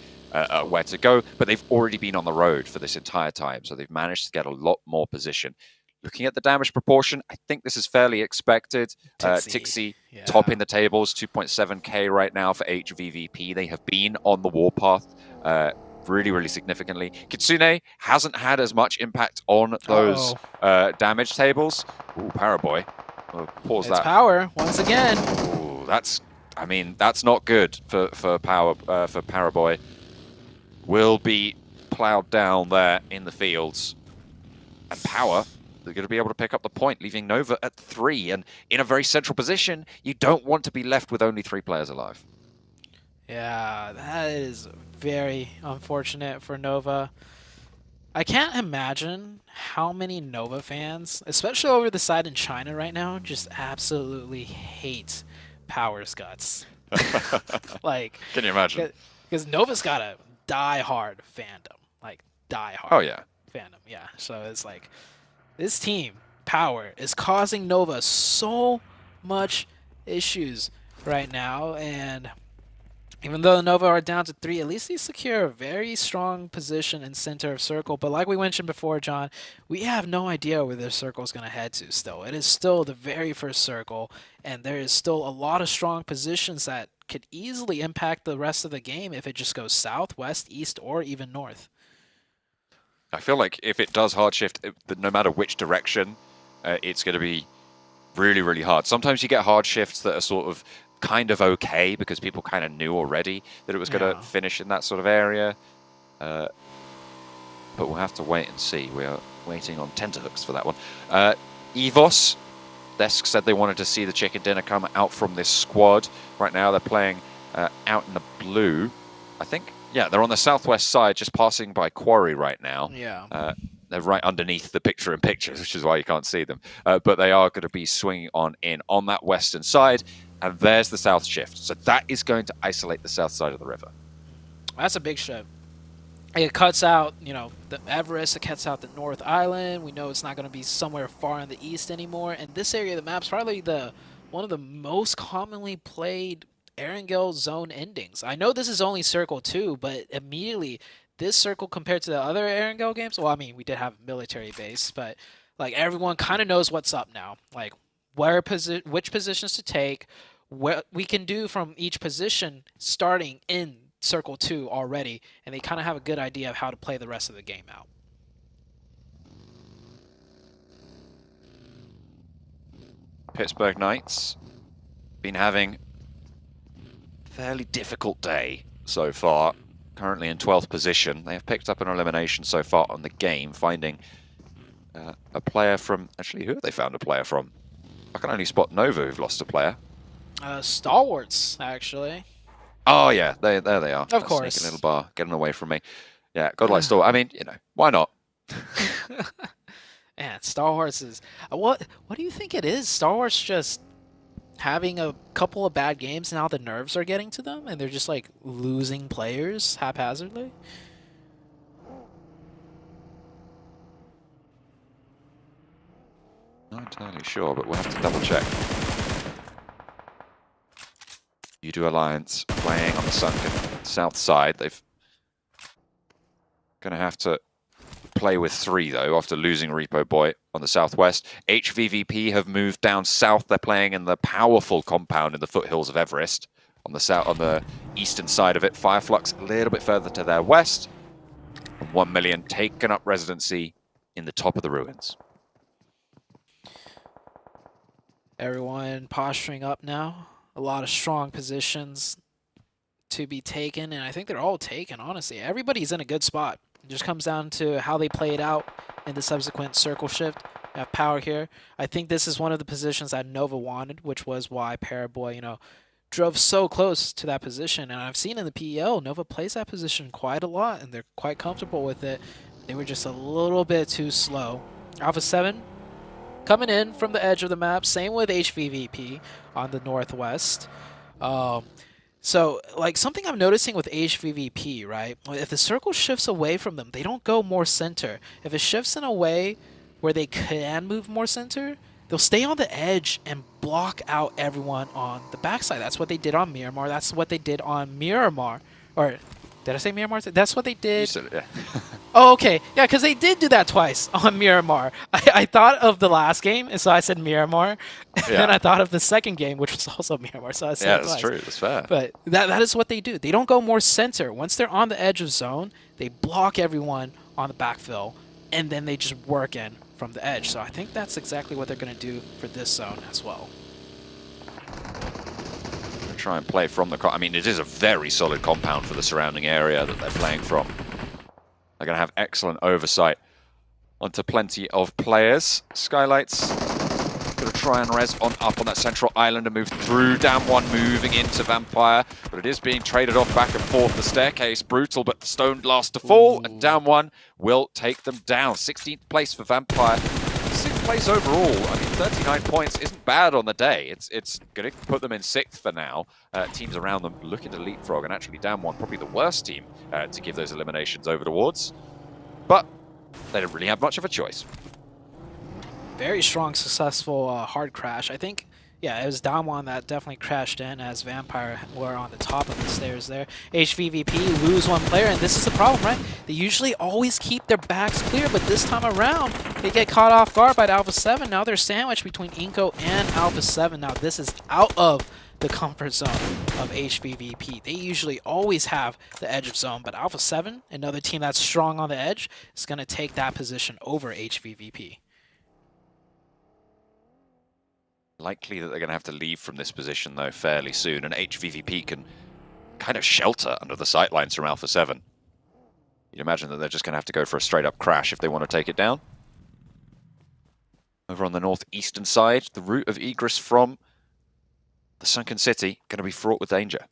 where to go. But they've already been on the road for this entire time, so they've managed to get a lot more position. Looking at the damage proportion, I think this is fairly expected. TIXI topping the tables, 2.7k right now for HVVP. They have been on the warpath really, really significantly. Kitsune hasn't had as much impact on those damage tables. Ooh, Paraboy. Pause that. POWR once again. Ooh, I mean, that's not good for Paraboy. Will be plowed down there in the fields. And POWR, they're going to be able to pick up the point, leaving Nova at 3. And in a very central position, you don't want to be left with only 3 players alive. Yeah, that is very unfortunate for Nova. I can't imagine how many Nova fans, especially over the side in China right now, just absolutely hate POWR's guts. Like, can you imagine? Because Nova's got a die-hard fandom. Like, die-hard. Oh, yeah. Fandom, yeah. So it's like, this team, POWR, is causing Nova so much issues right now, and even though Nova are down to 3, at least they secure a very strong position in center of circle. But like we mentioned before, John, we have no idea where this circle is going to head to still. It is still the very first circle, and there is still a lot of strong positions that could easily impact the rest of the game if it just goes south, west, east, or even north. I feel like if it does hard shift, no matter which direction, it's going to be really, really hard. Sometimes you get hard shifts that are sort of kind of okay because people kind of knew already that it was going to finish in that sort of area. But we'll have to wait and see. We are waiting on tenterhooks for that one. EVOS, Desk said they wanted to see the chicken dinner come out from this squad. Right now they're playing out in the blue. I think, yeah, they're on the southwest side, just passing by Quarry right now. Yeah. They're right underneath the picture-in-picture, which is why you can't see them. But they are going to be swinging on in on that western side. And there's the south shift. So that is going to isolate the south side of the river. That's a big shift. It cuts out, you know, the Everest. It cuts out the North Island. We know it's not going to be somewhere far in the east anymore. And this area of the map's probably one of the most commonly played Erangel zone endings. I know this is only Circle 2, but immediately this circle compared to the other RNGO games, well, I mean, we did have a military base, but like everyone kind of knows what's up now. Like which positions to take, what we can do from each position starting in Circle 2 already, and they kind of have a good idea of how to play the rest of the game out. Pittsburgh Knights been having a fairly difficult day so far. Currently in 12th position. They have picked up an elimination so far on the game, finding a player from... Actually, who have they found a player from? I can only spot Nova who've lost a player. Stalwarts, actually. Oh, yeah. There they are. Of course. Sneaky little bar, getting away from me. Yeah, GODLIKE Stalwart. I mean, you know, why not? Man, Stalwarts is... What do you think it is? Stalwarts just having a couple of bad games, now the nerves are getting to them, and they're just like losing players haphazardly? Not entirely sure, but we'll have to double check. Yoodo Alliance playing on the sunken south side. They've going to have to play with 3 though after losing Repo Boy on the southwest. HVVP have moved down south. They're playing in the powerful compound in the foothills of Everest on the eastern side of it. Fireflux a little bit further to their west. And 1 Million taken up residency in the top of the ruins. Everyone posturing up now. A lot of strong positions to be taken, and I think they're all taken, honestly. Everybody's in a good spot. It just comes down to how they play it out in the subsequent circle shift. We have POWR here. I think this is one of the positions that Nova wanted, which was why Paraboy, you know, drove so close to that position. And I've seen in the PEL, Nova plays that position quite a lot, and they're quite comfortable with it. They were just a little bit too slow. Alpha 7 coming in from the edge of the map. Same with HVVP on the northwest. So, like, something I'm noticing with HVVP, right? If the circle shifts away from them, they don't go more center. If it shifts in a way where they can move more center, they'll stay on the edge and block out everyone on the backside. That's what they did on Miramar. That's what they did on Miramar. Or, did I say Miramar? That's what they did. You said it, yeah. Oh, okay. Yeah, because they did do that twice on Miramar. I thought of the last game, and so I said Miramar. And then I thought of the second game, which was also Miramar, so I said it twice. True. That's fair. But that is what they do. They don't go more center. Once they're on the edge of zone, they block everyone on the backfill, and then they just work in from the edge. So I think that's exactly what they're going to do for this zone as well. Try and play from the... I mean, it is a very solid compound for the surrounding area that they're playing from. They're going to have excellent oversight onto plenty of players. Skylights going to try and res on up on that central island and move through. Down 1 moving into Vampire, but it is being traded off back and forth. The staircase, brutal, but Stone last to fall, and Down 1 will take them down. 16th place for Vampire. 6th place overall. I mean, 39 points isn't bad on the day. It's going to put them in 6th for now. Teams around them looking to leapfrog, and actually Down 1 probably the worst team to give those eliminations over towards. But they don't really have much of a choice. Very strong, successful hard crash. I think, yeah, it was Down 1 that definitely crashed in as Vampire were on the top of the stairs there. HVVP lose 1 player, and this is the problem, right? They usually always keep their backs clear, but this time around, they get caught off guard by the Alpha 7. Now they're sandwiched between iNCO and Alpha 7. Now this is out of the comfort zone of HVVP. They usually always have the edge of zone, but Alpha 7, another team that's strong on the edge, is going to take that position over HVVP. Likely that they're going to have to leave from this position, though, fairly soon, and HVVP can kind of shelter under the sightlines from Alpha 7. You'd imagine that they're just going to have to go for a straight-up crash if they want to take it down. Over on the northeastern side, the route of egress from the sunken city going to be fraught with danger.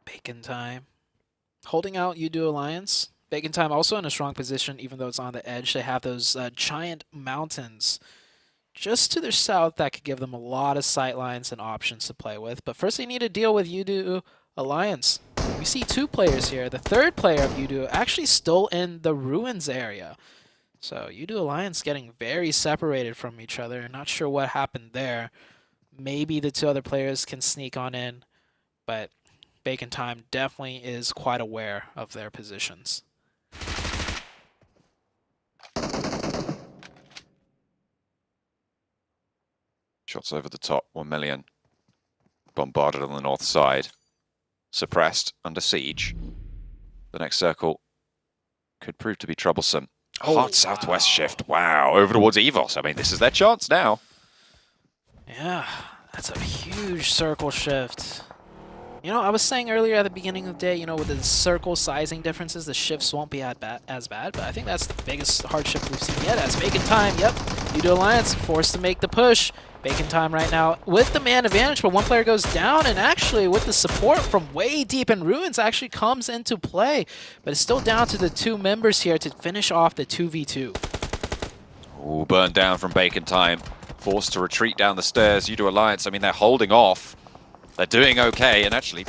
Bacon time. Holding out Yoodo Alliance. Bacon time also in a strong position, even though it's on the edge. They have those giant mountains just to their south that could give them a lot of sightlines and options to play with. But first they need to deal with Yoodo Alliance. We see 2 players here. The 3rd player of Yoodo actually still in the ruins area. So Yoodo Alliance getting very separated from each other. Not sure what happened there. Maybe the 2 other players can sneak on in. but Bacon Time definitely is quite aware of their positions. Shots over the top, 1 million. Bombarded on the north side. Suppressed, under siege. The next circle could prove to be troublesome. Hard southwest shift, wow, over towards EVOS. I mean, this is their chance now. Yeah, that's a huge circle shift. You know, I was saying earlier at the beginning of the day, you know, with the circle sizing differences, the shifts won't be as bad, but I think that's the biggest hard shift we've seen yet. As Bacon Time, yep, Yoodo Alliance forced to make the push. Bacon Time right now with the man advantage, but one player goes down, and actually with the support from way deep in Ruins actually comes into play. But it's still down to the 2 members here to finish off the 2v2. Ooh, burned down from Bacon Time. Forced to retreat down the stairs. Yoodo Alliance, I mean, they're holding off. They're doing okay, and actually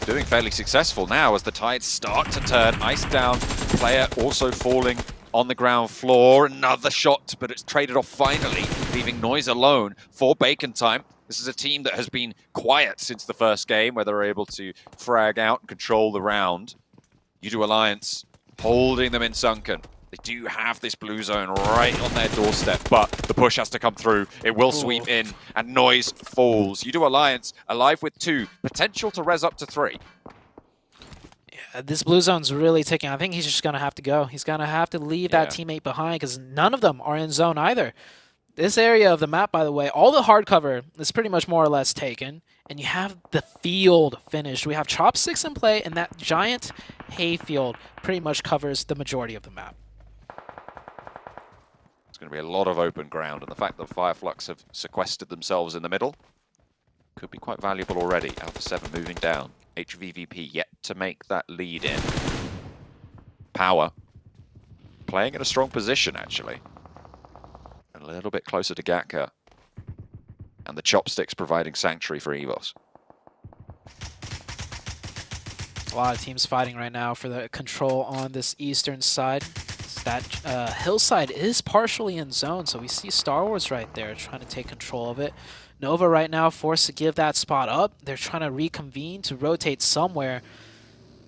doing fairly successful now as the tides start to turn. Ice down, player also falling on the ground floor. Another shot, but it's traded off finally, leaving Noise alone for Bacon Time. This is a team that has been quiet since the first game, where they were able to frag out and control the round. Yoodo Alliance holding them in sunken. They do have this blue zone right on their doorstep, but the push has to come through. It will sweep in, and Noise falls. Yoodo Alliance alive with 2, potential to res up to 3. This blue zone's really ticking. I think he's just going to have to go. He's going to have to leave that teammate behind because none of them are in zone either. This area of the map, by the way, all the hard cover is pretty much more or less taken, and you have the field finished. We have Chopsticks in play, and that giant hayfield pretty much covers the majority of the map. It's going to be a lot of open ground, and the fact that Fireflux have sequestered themselves in the middle could be quite valuable already. Alpha 7 moving down. HVVP yet to make that lead in. POWR playing in a strong position, actually. And a little bit closer to Gatka. And the Chopsticks providing sanctuary for EVOS. A lot of teams fighting right now for the control on this eastern side. That hillside is partially in zone, so we see STALWART right there trying to take control of it. Nova right now forced to give that spot up. They're trying to reconvene to rotate somewhere.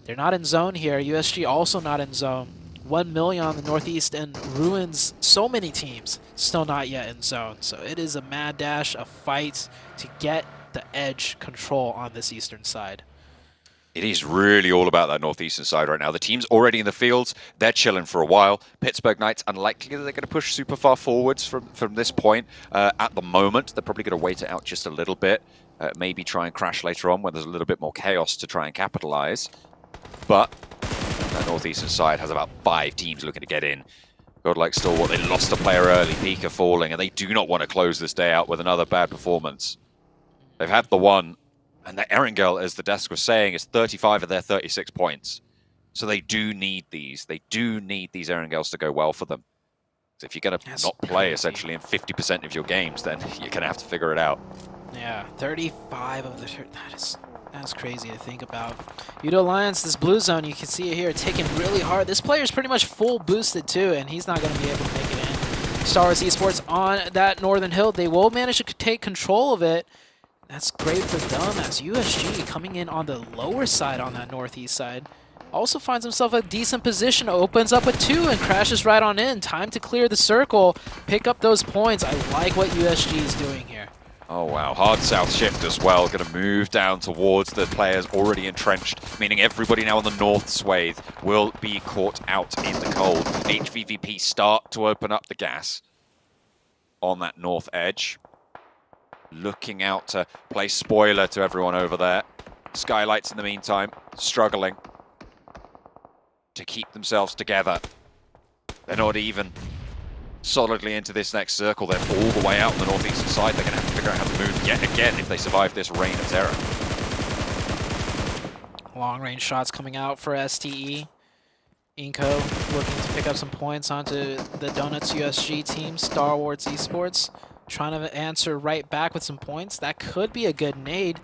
They're not in zone here. USG also not in zone. 1 million on the northeast, and Ruins so many teams still not yet in zone. So it is a mad dash, a fight to get the edge control on this eastern side. It is really all about that northeastern side right now. The team's already in the fields. They're chilling for a while. PITTSBURGH Knights, unlikely that they're going to push super far forwards from this point. At the moment, they're probably going to wait it out just a little bit. Maybe try and crash later on when there's a little bit more chaos to try and capitalize. But that northeastern side has about 5 teams looking to get in. GODLIKE STALWART, they lost a player early, Pika falling, and they do not want to close this day out with another bad performance. They've had the one. And the Erangel, as the desk was saying, is 35 of their 36 points. So they do need these. They do need these Erangels to go well for them. So if you're going to not play essentially in 50% of your games, then you're going to have to figure it out. Yeah, 35 of the... That's crazy to think about. Yoodo Alliance, this blue zone, you can see it here, taking really hard. This player's pretty much full boosted too, and he's not going to be able to make it in. STALWART Esports on that northern hill. They will manage to take control of it. That's great for them as USG coming in on the lower side on that northeast side. Also finds himself a decent position, opens up with 2 and crashes right on in. Time to clear the circle, pick up those points. I like what USG is doing here. Oh wow, hard south shift as well. Going to move down towards the players already entrenched, meaning everybody now on the north swathe will be caught out in the cold. HVVP start to open up the gas on that north edge. Looking out to play spoiler to everyone over there. Skylights in the meantime, struggling to keep themselves together. They're not even solidly into this next circle. They're all the way out on the northeastern side. They're going to have to figure out how to move yet again if they survive this reign of terror. Long range shots coming out for STE. iNCO looking to pick up some points onto the Donuts USG team. STALWART Esports trying to answer right back with some points. That could be a good nade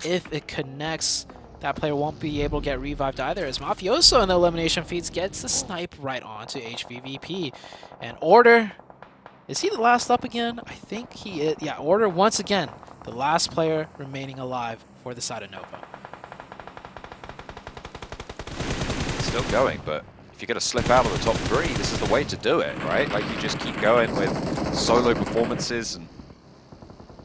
if it connects. That player won't be able to get revived either, as Mafioso in the elimination feeds gets the snipe right onto HVVP. And Order, is he the last up again? I think he is. Yeah, Order once again, the last player remaining alive for the side of Nova. still going, but if you're going to slip out of the top 3, this is the way to do it, right? Like, you just keep going with solo performances and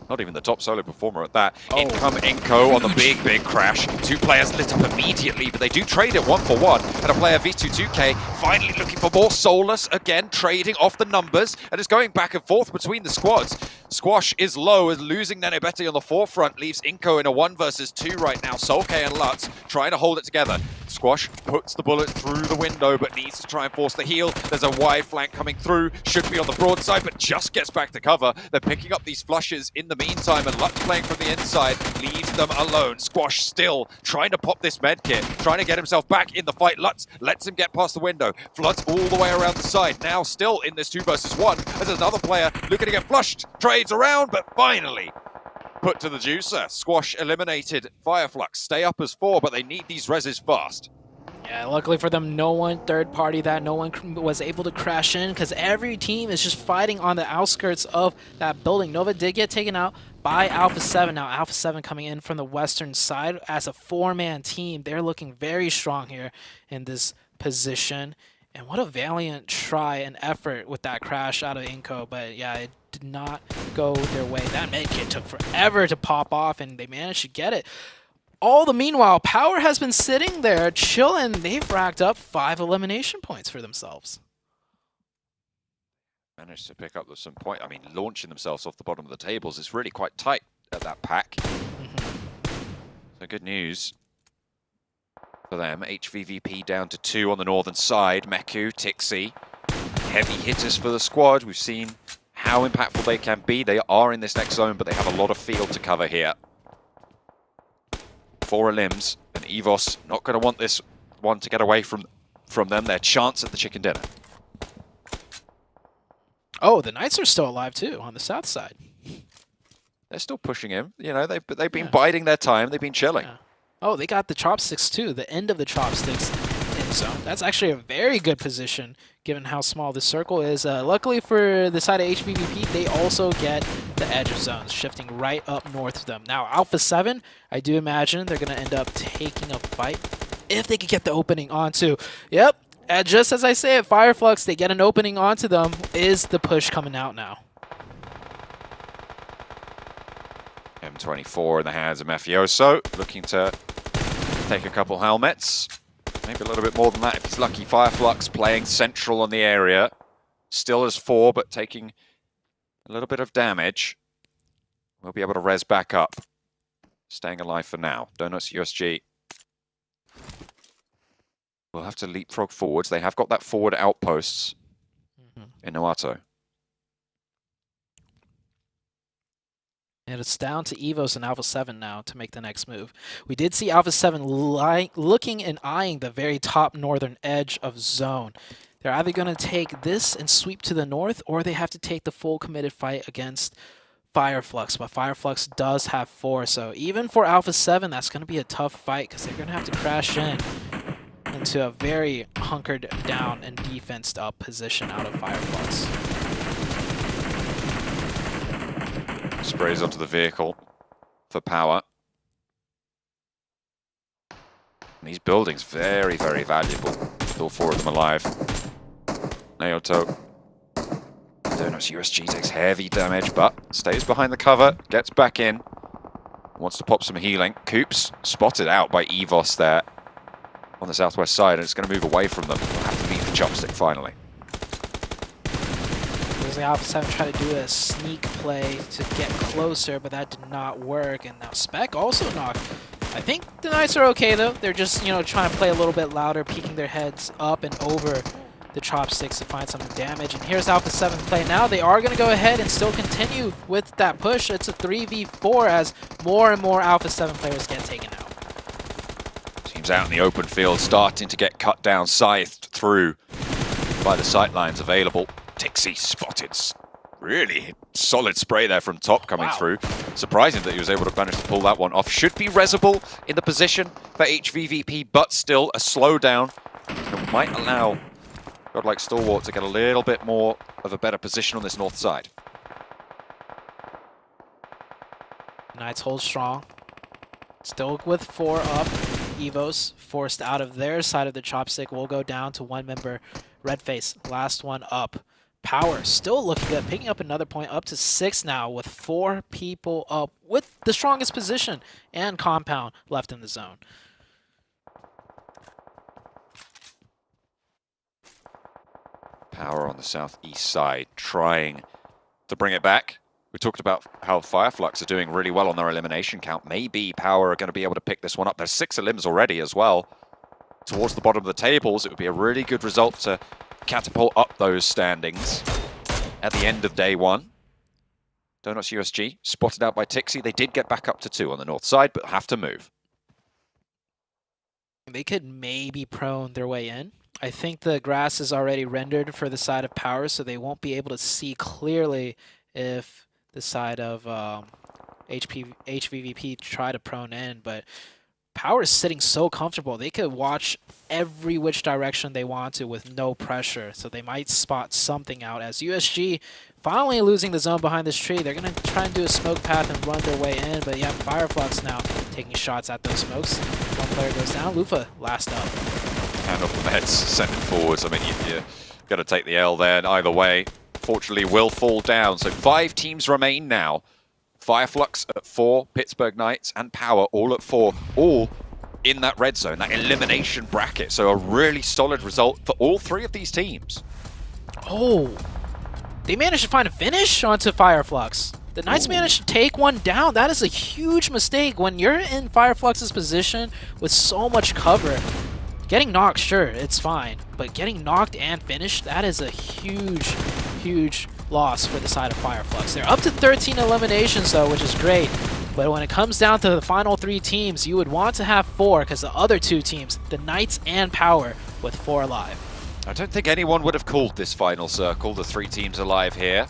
not even the top solo performer at that. In come iNCO on the big crash. 2 players lit up immediately, but they do trade it 1-for-1. And a player V22K finally looking for more Solus again, trading off the numbers, and it's going back and forth between the squads. Squash is low, is losing Nenebeti on the forefront, leaves iNCO in a 1 versus 2 right now. Solke and Lutz trying to hold it together. Squash puts the bullet through the window, but needs to try and force the heal. There's a wide flank coming through, should be on the broadside, but just gets back to cover. They're picking up these flushes in the meantime, and Lutz playing from the inside leaves them alone. Squash still trying to pop this medkit, trying to get himself back in the fight. Lutz lets him get past the window, floods all the way around the side. Now still in this 2 versus 1, as another player looking to get flushed, trades around, but finally put to the juicer. Squash eliminated Fireflux, stay up as 4, but they need these reses fast. Yeah, luckily for them, no one third party that, no one was able to crash in because every team is just fighting on the outskirts of that building. Nova did get taken out by Alpha 7. Now Alpha 7 coming in from the western side as a 4-man team. They're looking very strong here in this position. And what a valiant try and effort with that crash out of iNCO. But yeah, it did not go their way. That medkit took forever to pop off, and they managed to get it. All the meanwhile, POWR has been sitting there chilling. They've racked up 5 elimination points for themselves. Managed to pick up some point. I mean, launching themselves off the bottom of the tables. It's really quite tight at that pack. So good news for them. HVVP down to 2 on the northern side. Meku, Tixi, heavy hitters for the squad. We've seen how impactful they can be. They are in this next zone, but they have a lot of field to cover here. 4 limbs, and EVOS not going to want this one to get away from them. Their chance at the chicken dinner. Oh, the Knights are still alive too on the south side. They're still pushing him. You know, they've been biding their time. They've been chilling. Yeah. Oh, they got the chopsticks too. The end of the chopsticks in zone. That's actually a very good position given how small the circle is. Luckily for the side of HVVP, they also get the edge of zones, shifting right up north of them. Now, Alpha 7, I do imagine they're going to end up taking a fight if they could get the opening onto. Yep, and just as I say it, Fireflux, they get an opening onto them. Is the push coming out now? M24 in the hands of Mafioso, looking to take a couple helmets. Maybe a little bit more than that if he's lucky. Fireflux playing central on the area. Still as 4, but taking a little bit of damage. We'll be able to res back up. Staying alive for now. Donuts USG will have to leapfrog forwards. They have got that forward outposts in Noato. And it's down to EVOS and Alpha 7 now to make the next move. We did see Alpha 7 looking and eyeing the very top northern edge of zone. They're either going to take this and sweep to the north, or they have to take the full committed fight against Fireflux. But Fireflux does have 4, so even for Alpha 7, that's going to be a tough fight because they're going to have to crash in into a very hunkered down and defensed up position out of Fireflux. Sprays onto the vehicle for power. And these buildings very, very valuable. Still 4 of them alive. Naoto. Donuts USG takes heavy damage, but stays behind the cover, gets back in. Wants to pop some healing. Coops spotted out by EVOS there on the southwest side, and it's going to move away from them. We'll have to leave the chopstick finally. The Alpha 7 tried to do a sneak play to get closer, but that did not work. And now Spec also knocked. I think the Knights are okay though. They're just, you know, trying to play a little bit louder, peeking their heads up and over the chopsticks to find some damage. And here's Alpha 7 play now. They are going to go ahead and still continue with that push. It's a 3v4 as more and more Alpha 7 players get taken out. Teams out in the open field starting to get cut down, scythed through by the sightlines available. Tixi spotted. Really solid spray there from top coming through. Surprising that he was able to manage to pull that one off. Should be resable in the position for HVVP, but still a slowdown. It might allow GODLIKE Stalwart to get a little bit more of a better position on this north side. Knights hold strong. Still with 4 up. EVOS forced out of their side of the chopstick will go down to one member, Redface, last one up. POWR still looking good, picking up another point, up to 6 now with 4 people up with the strongest position and Compound left in the zone. POWR on the southeast side trying to bring it back. We talked about how Fireflux are doing really well on their elimination count. Maybe POWR are going to be able to pick this one up. There's 6 elims already as well. Towards the bottom of the tables, it would be a really good result to catapult up those standings at the end of day 1. Donuts USG spotted out by Tixi. They did get back up to 2 on the north side, but have to move. They could maybe prone their way in. I think the grass is already rendered for the side of POWR, so they won't be able to see clearly if the side of HVVP try to prone in, but POWR is sitting so comfortable. They could watch every which direction they want to with no pressure, so they might spot something out. As USG finally losing the zone behind this tree, they're going to try and do a smoke path and run their way in, but yeah, Fireflux now taking shots at those smokes. One player goes down, Lufa last up. Handle the meds, send it forwards. I mean, you're going to take the L there, and either way, fortunately, will fall down. So 5 teams remain now. Fireflux at 4, Pittsburgh Knights and POWR all at 4, all in that red zone, that elimination bracket. So a really solid result for all 3 of these teams. Oh, they managed to find a finish onto Fireflux. The Knights managed to take one down. That is a huge mistake when you're in Fireflux's position with so much cover. Getting knocked, sure, it's fine. But getting knocked and finished, that is a huge, huge loss for the side of Fireflux. They're up to 13 eliminations though, which is great. But when it comes down to the final 3 teams, you would want to have 4 because the other 2 teams, the Knights and POWR, with 4 alive. I don't think anyone would have called this final circle, the 3 teams alive here.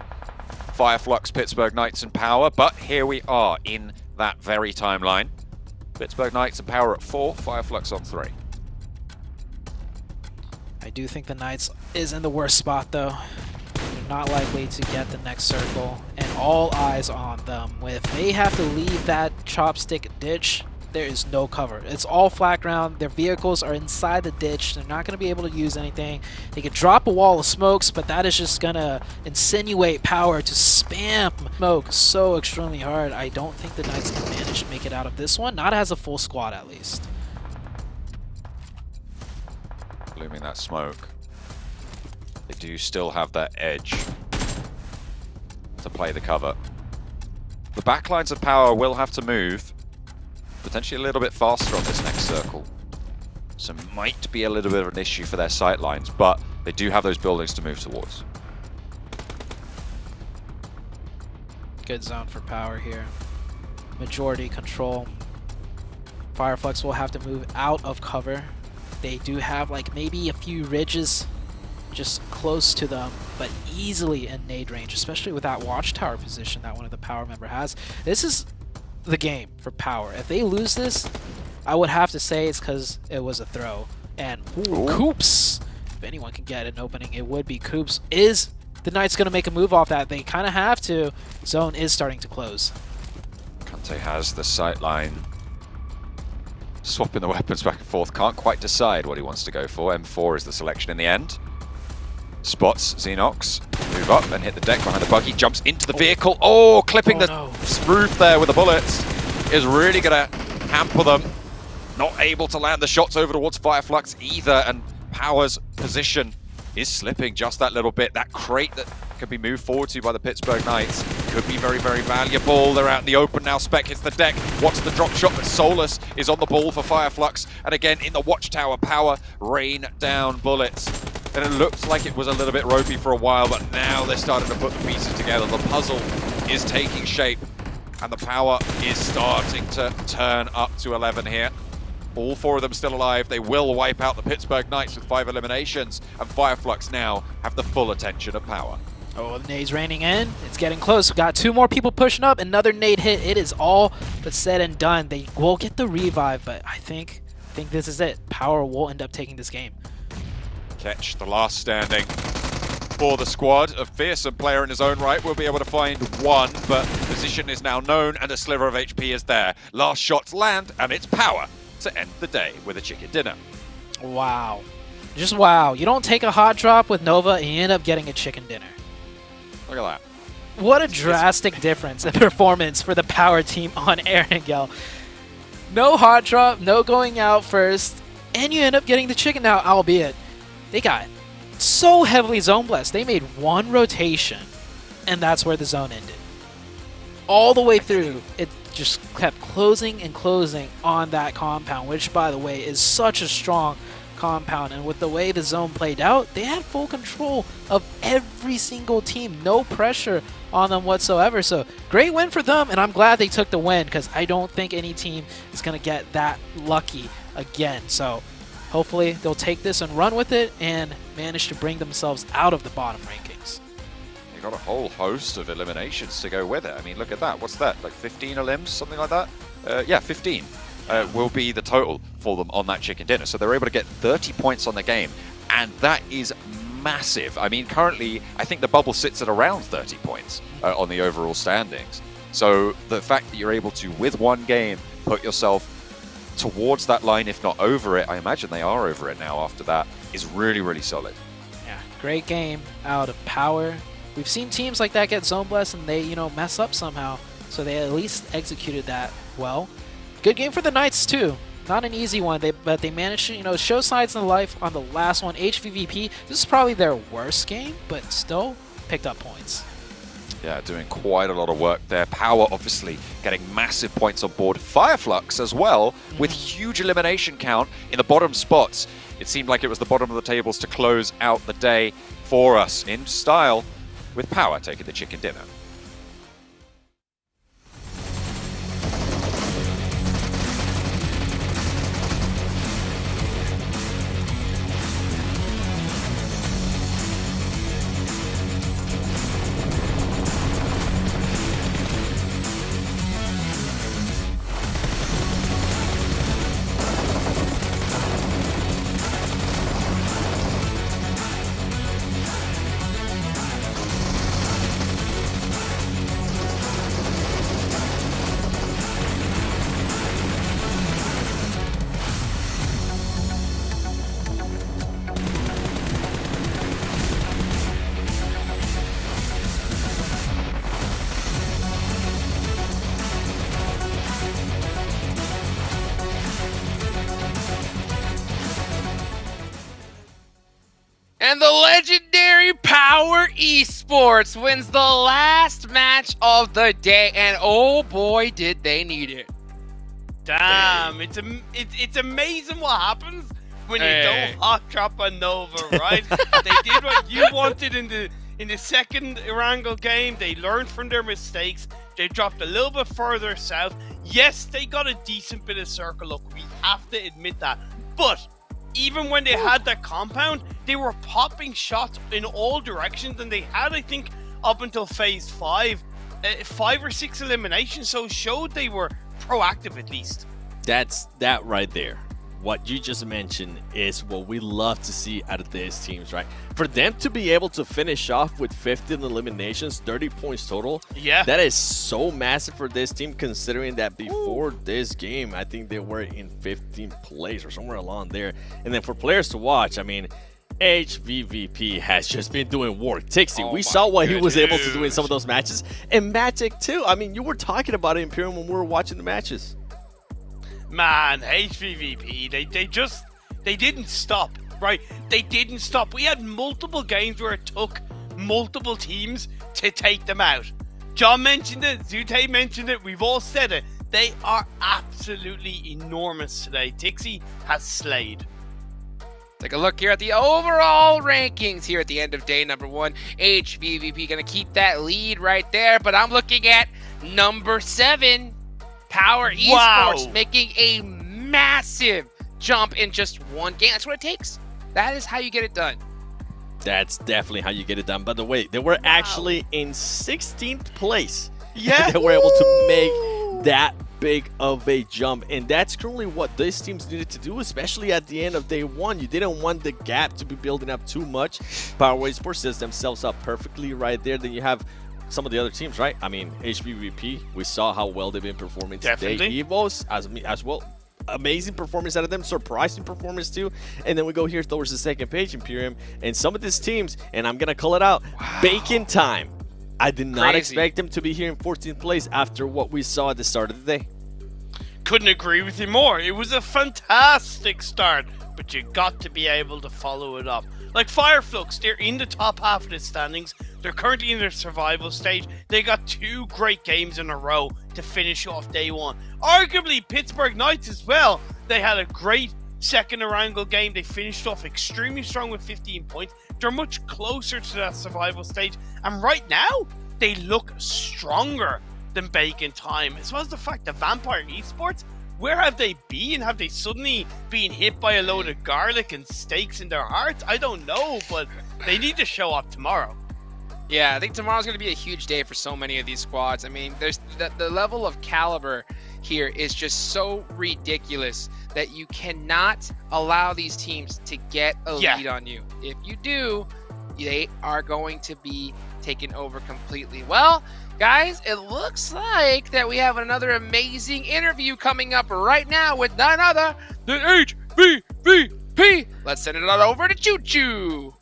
Fireflux, Pittsburgh Knights and POWR, but here we are in that very timeline. Pittsburgh Knights and POWR at 4, Fireflux on 3. I do think the Knights is in the worst spot though. They're not likely to get the next circle, and all eyes on them. If they have to leave that chopstick ditch, there is no cover. It's all flat ground. Their vehicles are inside the ditch. They're not going to be able to use anything. They could drop a wall of smokes, but that is just going to insinuate POWR to spam smoke so extremely hard. I don't think the Knights can manage to make it out of this one, not as a full squad at least. Blooming that smoke. They do still have that edge to play the cover. The backlines of POWR will have to move potentially a little bit faster on this next circle. So might be a little bit of an issue for their sight lines, but they do have those buildings to move towards. Good zone for POWR here. Majority control. Fireflux will have to move out of cover. They do have like maybe a few ridges just close to them, but easily in nade range, especially with that watchtower position that one of the POWR member has. This is the game for POWR. If they lose this, I would have to say it's because it was a throw. And Coops, if anyone can get an opening, it would be Coops. Is the Knights going to make a move off that? They kind of have to. Zone is starting to close. Kante has the sight line. Swapping the weapons back and forth. Can't quite decide what he wants to go for. M4 is the selection in the end. Spots Xenox. Move up and hit the deck behind the buggy. Jumps into the vehicle. Oh, clipping the roof there with the bullets is really going to hamper them. Not able to land the shots over towards Fireflux either. And POWR's position is slipping just that little bit. That crate that could be moved forward to by the Pittsburgh Knights could be very, very valuable. They're out in the open now. Spec hits the deck. Watch the drop shot, but Solus is on the ball for Fireflux. And again, in the watchtower, POWR rain down bullets. And it looked like it was a little bit ropey for a while, but now they're starting to put the pieces together. The puzzle is taking shape, and the POWR is starting to turn up to 11 here. All 4 of them still alive. They will wipe out the Pittsburgh Knights with 5 eliminations, and Fireflux now have the full attention of POWR. Oh, the nade's raining in. It's getting close. We've got 2 more people pushing up. Another nade hit. It is all but said and done. They will get the revive, but I think this is it. POWR will end up taking this game. Ketch, the last standing for the squad. A fearsome player in his own right. Will be able to find one, but position is now known and a sliver of HP is there. Last shots land, and it's POWR to end the day with a chicken dinner. Wow. Just wow. You don't take a hot drop with Nova and you end up getting a chicken dinner. Look at that. What a drastic difference in performance for the POWR team on Erangel. No hot drop, no going out first, and you end up getting the chicken. Now, albeit, they got so heavily zone blessed. They made one rotation, and that's where the zone ended. All the way through, it just kept closing and closing on that compound, which, by the way, is such a strong compound. And with the way the zone played out, they had full control of every single team. No pressure on them whatsoever. So great win for them, and I'm glad they took the win because I don't think any team is going to get that lucky again. So hopefully they'll take this and run with it and manage to bring themselves out of the bottom rankings. You got a whole host of eliminations to go with it. I mean, look at that. What's that? Like 15 elims, something like that? Yeah, 15 will be the total for them on that chicken dinner. So they're able to get 30 points on the game, and that is massive. I mean, currently, I think the bubble sits at around 30 points on the overall standings. So the fact that you're able to, with one game, put yourself towards that line, if not over it, I imagine they are over it now after that, is really, really solid. Yeah, great game out of POWR. We've seen teams like that get zone blessed and they, mess up somehow. So they at least executed that well. Good game for the Knights too. Not an easy one, but they managed to, show signs of life on the last one. HVVP, this is probably their worst game, but still picked up points. Yeah, doing quite a lot of work there. POWR obviously getting massive points on board. Fireflux as well, with huge elimination count in the bottom spots. It seemed like it was the bottom of the tables to close out the day for us in style, with POWR taking the chicken dinner. And the legendary POWR Esports wins the last match of the day, and oh boy, did they need it. Damn, it's amazing what happens when you don't hot drop a Nova, right? They did what you wanted in the second Erangel game. They learned from their mistakes. They dropped a little bit further south. Yes, they got a decent bit of circle luck. We have to admit that. But even when they had that compound, they were popping shots in all directions, and they had, I think, up until phase 5, 5 or 6 eliminations, so it showed they were proactive at least. That's that right there. What you just mentioned is what we love to see out of these teams, right? For them to be able to finish off with 15 eliminations, 30 points total, yeah, that is so massive for this team, considering that before this game, I think they were in 15th place or somewhere along there. And then for players to watch, I mean, HVVP has just been doing work. Tixie, we saw what he was able to do in some of those matches. And Magic too. I mean, you were talking about it, Imperium, when we were watching the matches. Man, HVVP, they didn't stop, right? They didn't stop. We had multiple games where it took multiple teams to take them out. John mentioned it, Zute mentioned it, we've all said it. They are absolutely enormous today. Tixie has slayed. Take a look here at the overall rankings here at the end of day number 1. HVVP gonna keep that lead right there, but I'm looking at number 7. POWR Esports making a massive jump in just one game. That's what it takes. That is how you get it done. That's definitely how you get it done. By the way, they were actually in 16th place. Yeah. They were able to make that big of a jump, and that's currently what these teams needed to do, especially at the end of day 1. You didn't want the gap to be building up too much. POWR Esports sets themselves up perfectly right there. Then you have some of the other teams, right? I mean, HVVP, we saw how well they've been performing today. EVOS as well. amazing performance out of them, surprising performance too. And then we go here towards the second page, Imperium, and some of these teams, and I'm gonna call it out, Bacon Time. I did not expect them to be here in 14th place after what we saw at the start of the day. Couldn't agree with you more. It was a fantastic start, but you got to be able to follow it up. Like Fireflux, they're in the top half of the standings. They're currently in their survival stage. They got 2 great games in a row to finish off day 1. Arguably, Pittsburgh Knights as well. They had a great second Erangel game. They finished off extremely strong with 15 points. They're much closer to that survival stage. And right now, they look stronger than Bacon Time. As well as the fact that Vampire Esports, where have they been? Have they suddenly been hit by a load of garlic and steaks in their hearts? I don't know, but they need to show up tomorrow. Yeah, I think tomorrow's going to be a huge day for so many of these squads. I mean, there's the level of caliber here is just so ridiculous that you cannot allow these teams to get a lead on you. If you do, they are going to be taken over completely. Well, guys, it looks like that we have another amazing interview coming up right now with none other than HVVP. Let's send it on over to Choo Choo.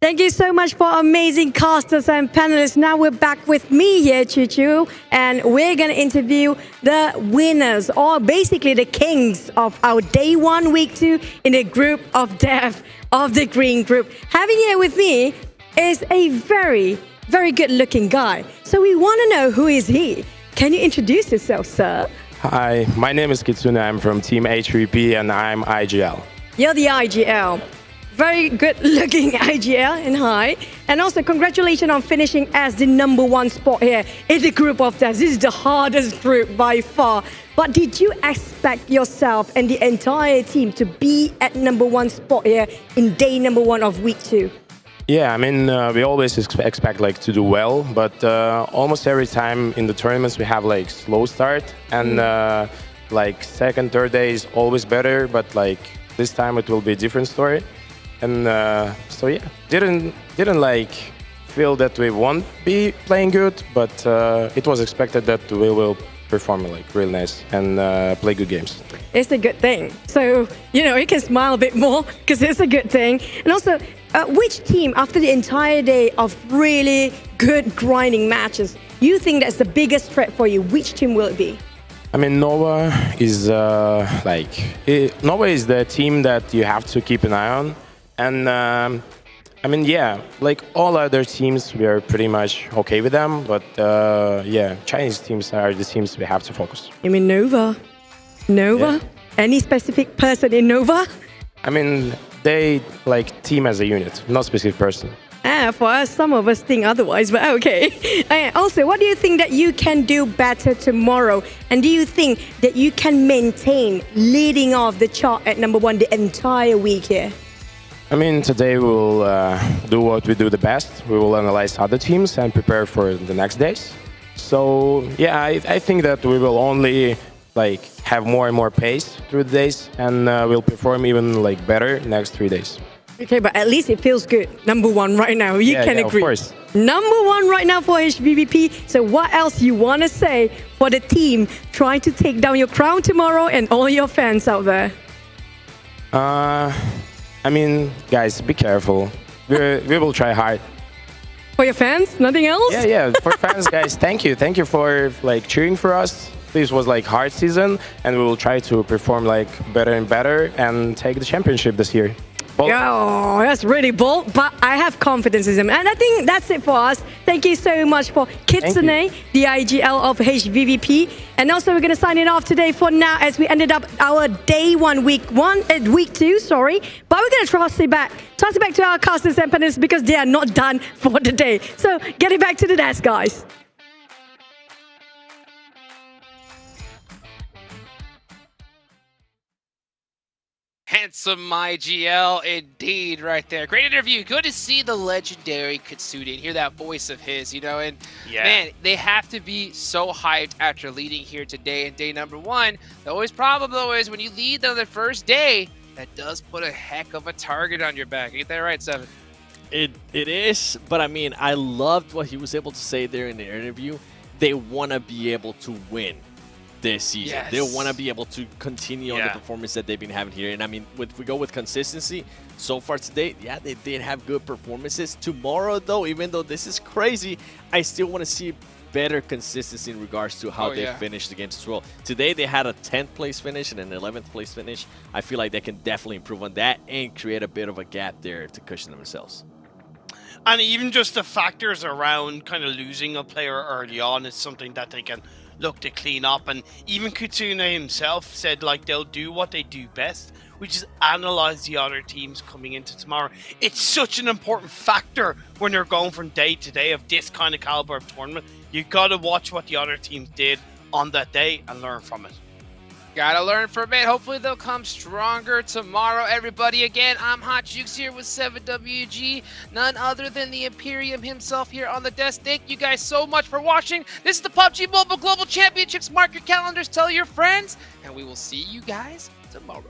Thank you so much for amazing casters and panelists. Now we're back with me here, Choo Choo, and we're going to interview the winners, or basically the kings of our day 1, week 2 in the group of death of the green group. Having here with me is a very, very good looking guy. So we want to know, who is he? Can you introduce yourself, sir? Hi, my name is Kitsune. I'm from Team H3P and I'm IGL. You're the IGL. Very good looking IGL and hi. And also congratulations on finishing as the #1 spot here in the group of death. This is the hardest group by far. But did you expect yourself and the entire team to be at #1 spot here in day #1 of week 2? Yeah, I mean, we always expect like to do well, but almost every time in the tournaments we have like slow start, and like second, third day is always better, but like this time it will be a different story. And so yeah, didn't like feel that we won't be playing good, but it was expected that we will perform like real nice and play good games. It's a good thing. So, you can smile a bit more because it's a good thing. And also, which team, after the entire day of really good grinding matches, you think that's the biggest threat for you? Which team will it be? I mean, Nova is Nova is the team that you have to keep an eye on. And I mean, yeah, like all other teams, we are pretty much okay with them. But yeah, Chinese teams are the teams we have to focus. You mean Nova? Nova? Yeah. Any specific person in Nova? I mean, they like team as a unit, not specific person. For us, some of us think otherwise, but okay. Also, what do you think that you can do better tomorrow? And do you think that you can maintain leading off the chart at #1 the entire week here? I mean, today we will do what we do the best. We will analyze other teams and prepare for the next days. So yeah, I think that we will only like have more and more pace through the days, and we'll perform even like better next 3 days. Okay, but at least it feels good. #1 right now, you can agree. Of course. #1 right now for HVVP. So what else you want to say for the team trying to take down your crown tomorrow and all your fans out there? I mean, guys, be careful. We will try hard. For your fans? Nothing else? Yeah. For fans, guys, thank you. Thank you for like cheering for us. This was like hard season, and we will try to perform like better and better and take the championship this year. Oh, that's really bold, but I have confidence in him. And I think that's it for us. Thank you so much for Kitsune, the IGL of HVVP. And also we're going to sign it off today for now as we ended up our day 1, week 2, sorry. But we're going to toss it back to our casters and panelists because they are not done for the day. So get it back to the desk, guys. Handsome IGL indeed right there. Great interview. Good to see the legendary Kitsune and hear that voice of his, and man, they have to be so hyped after leading here today in day #1. The always problem though is when you lead on the first day, that does put a heck of a target on your back. Get that right, Seven? It is, but I mean, I loved what he was able to say there in the interview. they want to be able to win this season. Yes. They want to be able to continue on the performance that they've been having here. And I mean, if we go with consistency, so far today, yeah, they did have good performances. Tomorrow, though, even though this is crazy, I still want to see better consistency in regards to how they finished the games as well. Today, they had a 10th place finish and an 11th place finish. I feel like they can definitely improve on that and create a bit of a gap there to cushion themselves. And even just the factors around kind of losing a player early on is something that they can look to clean up. And even Kitsune himself said like they'll do what they do best, which is analyze the other teams coming into tomorrow. It's such an important factor when you're going from day to day of this kind of caliber of tournament. You got to watch what the other teams did on that day and learn from it. Gotta learn from it. Hopefully they'll come stronger tomorrow. Everybody, again, I'm Hot Jukes here with 7WG. None other than the Imperium himself here on the desk. Thank you guys so much for watching. This is the PUBG Mobile Global Championships. Mark your calendars, tell your friends, and we will see you guys tomorrow.